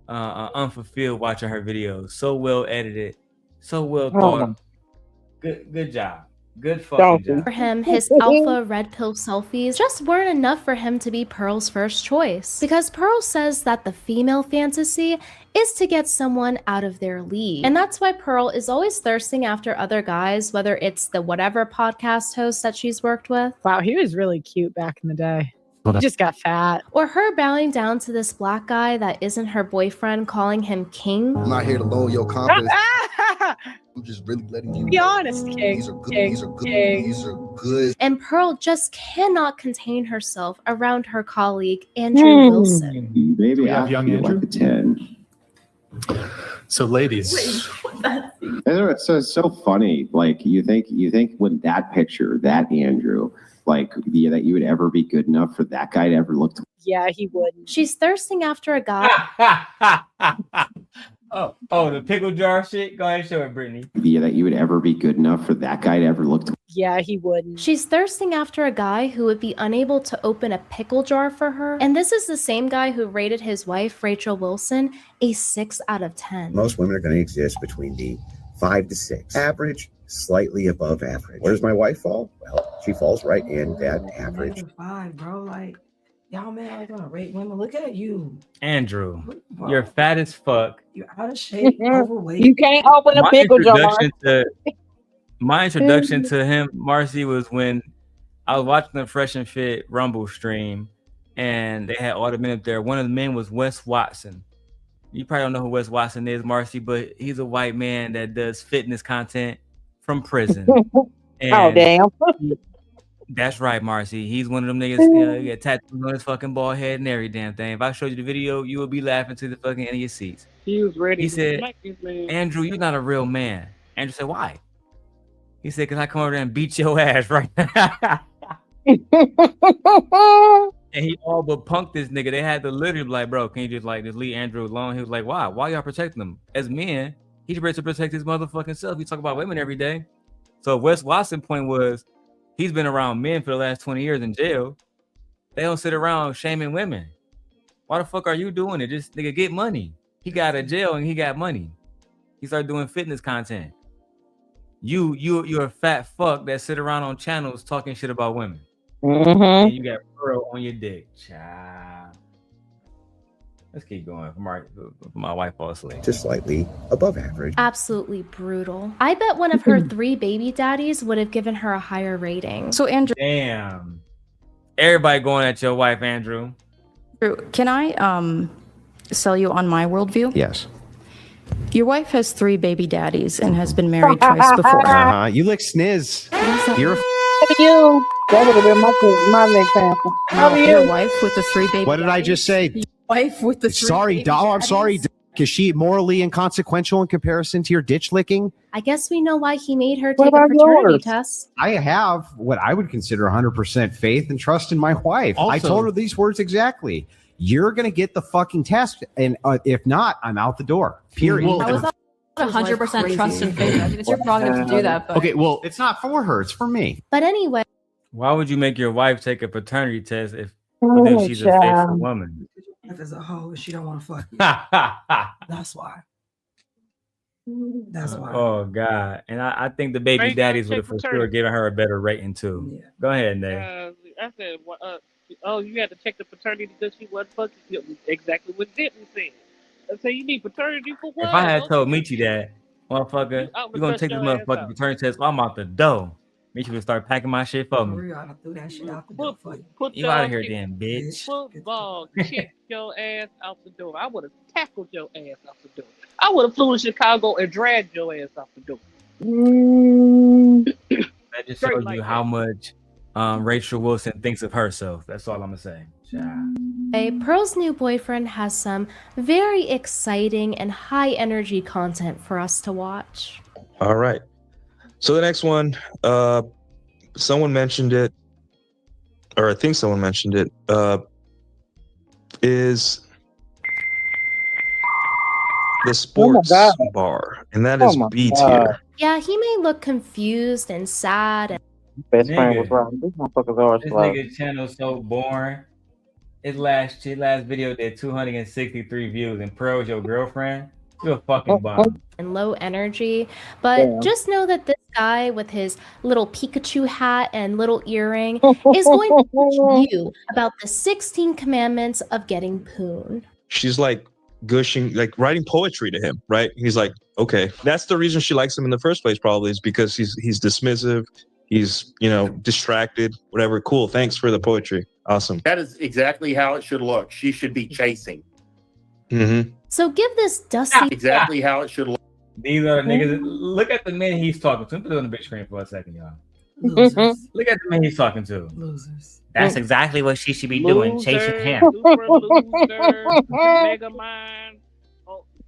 unfulfilled watching her videos. So well edited, so well thought. Good job. Good fucking job. For him, his alpha red pill selfies just weren't enough for him to be Pearl's first choice. Because Pearl says that the female fantasy is to get someone out of their league. And that's why Pearl is always thirsting after other guys, whether it's the whatever podcast host that she's worked with. Wow, he was really cute back in the day. He just got fat. Or her bowing down to this black guy that isn't her boyfriend, calling him king. I'm not here to lower your confidence. I'm just really letting you be honest, King. These are good. These are good. These are good. And Pearl just cannot contain herself around her colleague, Andrew Wilson. Maybe We have young Andrew. like a 10. So, ladies, It's so funny. Like you think with that picture, that Andrew, like that you would ever be good enough for that guy to ever look to. Yeah, he wouldn't. She's thirsting after a guy. Oh, the pickle jar shit? Go ahead and show it, Brittany. Yeah, that you would ever be good enough for that guy to ever look to. Yeah, he wouldn't. She's thirsting after a guy who would be unable to open a pickle jar for her. And this is the same guy who rated his wife, Rachel Wilson, a 6 out of 10. Most women are going to exist between the 5 to 6. Average, slightly above average. Where does my wife fall? Well, she falls right in that average. -5, bro. Like, y'all men are gonna rate women. Look at you. Andrew, you're fat as fuck. You're out of shape, overweight. You can't open a pickle jar. My introduction to him, Marcy, was when I was watching the Fresh and Fit Rumble stream, and they had all the men up there. One of the men was Wes Watson. You probably don't know who Wes Watson is, Marcy, but he's a white man that does fitness content from prison. Oh, damn. That's right, Marcy. He's one of them niggas get tattoos on his fucking bald head and every damn thing. If I showed you the video, you would be laughing to the fucking end of your seats. He was ready. He to said, smack this man. Andrew, you're not a real man. Andrew said, why? He said, because I come over there and beat your ass right now. And he all but punked this nigga. They had to literally be like, bro, can you just leave Andrew alone? He was like, why? Why y'all protecting him? As men, he's ready to protect his motherfucking self. He talk about women every day. So Wes Watson's point was, he's been around men for the last 20 years in jail. They don't sit around shaming women. Why the fuck are you doing it? Just nigga get money. He got out of jail and he got money. He started doing fitness content. You're a fat fuck that sit around on channels talking shit about women. And you got Pearl on your dick. Child. Let's keep going. My wife falls asleep. Just slightly above average. Absolutely brutal. I bet one of her 3 baby daddies would have given her a higher rating. So Andrew, Damn. Everybody going at your wife, Andrew. can I sell you on my worldview? Yes. Your wife has 3 baby daddies and has been married twice before. You lick sniz. You're a you. That would have been my next answer. No, your wife with the 3 baby. What did I just say? Your wife with the 3 Sorry, baby doll. I'm daddies? sorry. Is she morally inconsequential in comparison to your ditch licking? I guess we know why he made her What take a about paternity yours? test. I have what I would consider 100% faith and trust in my wife. I Also- told her these words exactly. You're going to get the fucking test. And if not, I'm out the door. Period. Well, 100% trust and faith. I think it's your prerogative to do that. But Okay, well, it's not for her, it's for me. But anyway, Why would you make your wife take a paternity test if you think she's a faithful woman? If it's a hoe and she don't want to fuck you. That's why. That's why. Oh God! And I think the baby daddies would have for sure given her a better rating too. Yeah. Go ahead, Nate. I said, oh, you had to check the paternity because she wasn't fucking you. Exactly what Denton said. I said, you need paternity for what? If I had told Michi that, motherfucker, you're gonna take this motherfucking paternity test, I'm out the door. Michi would start packing my shit for me. I threw that shit out the door for you. You out of here then, bitch. Football kicked your ass out the door. I would have tackled your ass out the door. I would have flew to Chicago and dragged your ass out the door. That just shows you how much Rachel Wilson thinks of herself. That's all I'm gonna say. Pearl's new boyfriend has some very exciting and high energy content for us to watch. All right. So the next one, someone mentioned it, or I think someone mentioned it, is the sports bar, and that is B tier. Yeah, he may look confused and sad. And Best friend was wrong. This nigga's channel so boring. His last video did 263 views, and Pearl's your girlfriend. You're a fucking bum. And low energy, but just know that this guy with his little Pikachu hat and little earring is going to teach you about the 16 commandments of getting poon. She's like gushing, like writing poetry to him, right? He's like, okay, that's the reason she likes him in the first place, probably, is because he's dismissive, he's distracted, whatever. Cool, thanks for the poetry. Awesome. That is exactly how it should look. She should be chasing. Mm-hmm. So give this dusty exactly how it should look. These are the niggas. Look at the men he's talking to. Put it on the big screen for a second, y'all. Losers. Look at the men he's talking to. Losers. That's exactly what she should be doing, chasing him. Super loser, mega mind,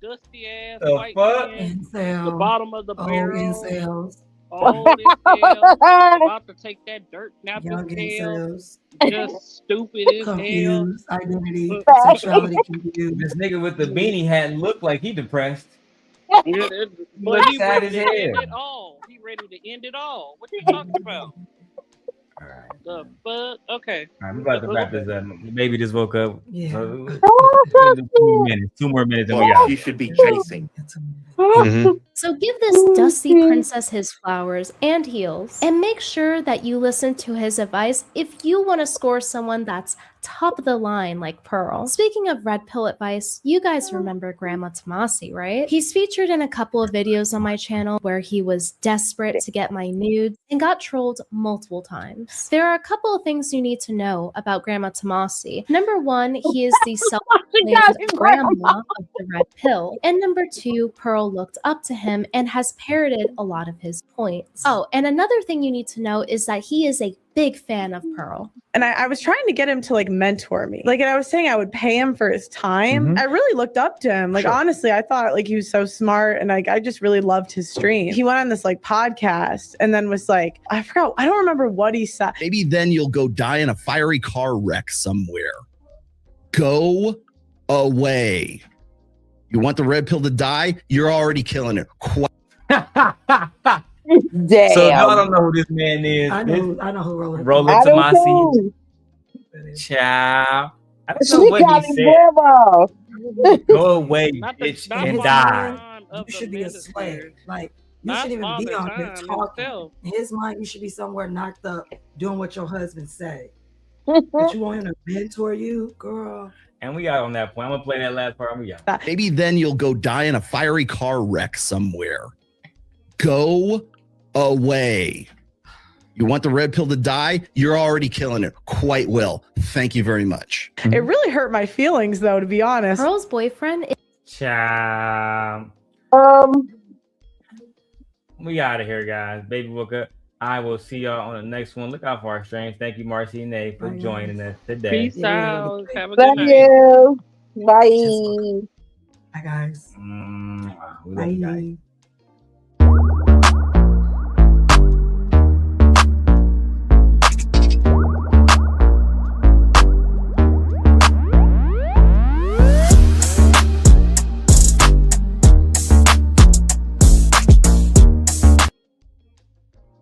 dusty ass, white man, the bottom of the barrel. Incels. All incels. About to take that dirt now. Just stupid as hell. Identity, sexuality confused. This nigga with the beanie hat looked like he depressed. But he ready to end it all. He ready to end it all. What you talking about? All right. The fuck? Okay. All right, we're about to wrap this up. The baby just woke up. Yeah. So, 2 more minutes and we out. She should be chasing. So give this dusty princess his flowers and heels, and make sure that you listen to his advice if you want to score someone that's top of the line like Pearl. Speaking of red pill advice, you guys remember Grandma Tomasi, right? He's featured in a couple of videos on my channel where he was desperate to get my nudes and got trolled multiple times. There are a couple of things you need to know about Grandma Tomasi. Number one, he is the self-proclaimed grandma of the red pill. And number two, Pearl looked up to him and has parroted a lot of his points. Oh, and another thing you need to know is that he is a big fan of Pearl. And I was trying to get him to like mentor me. Like, and I was saying I would pay him for his time. I really looked up to him. Like, honestly, I thought like he was so smart, and like I just really loved his stream. He went on this like podcast and then was like, I don't remember what he said. Maybe then you'll go die in a fiery car wreck somewhere. Go away. You want the red pill to die? You're already killing it. Damn. So y'all don't know who this man is. I know who Roland. Roland Tomasi. Child. I don't know what he said. Go away, bitch, and die. You should be a slave. Like, you shouldn't even be on here talking. In his mind, you should be somewhere knocked up doing what your husband say. But you want him to mentor you, girl. And we got on that point. I'm gonna play that last part and we got. Maybe then you'll go die in a fiery car wreck somewhere. Go away. You want the red pill to die? You're already killing it quite well. Thank you very much. It really hurt my feelings, though, to be honest. Pearl's boyfriend is Child. We out of here, guys. Baby woke up. I will see y'all on the next one. Look out for our streams. Thank you, Marcy and Nate, for joining us today. Peace out. Have a good night. You. Bye. Bye, guys. Bye.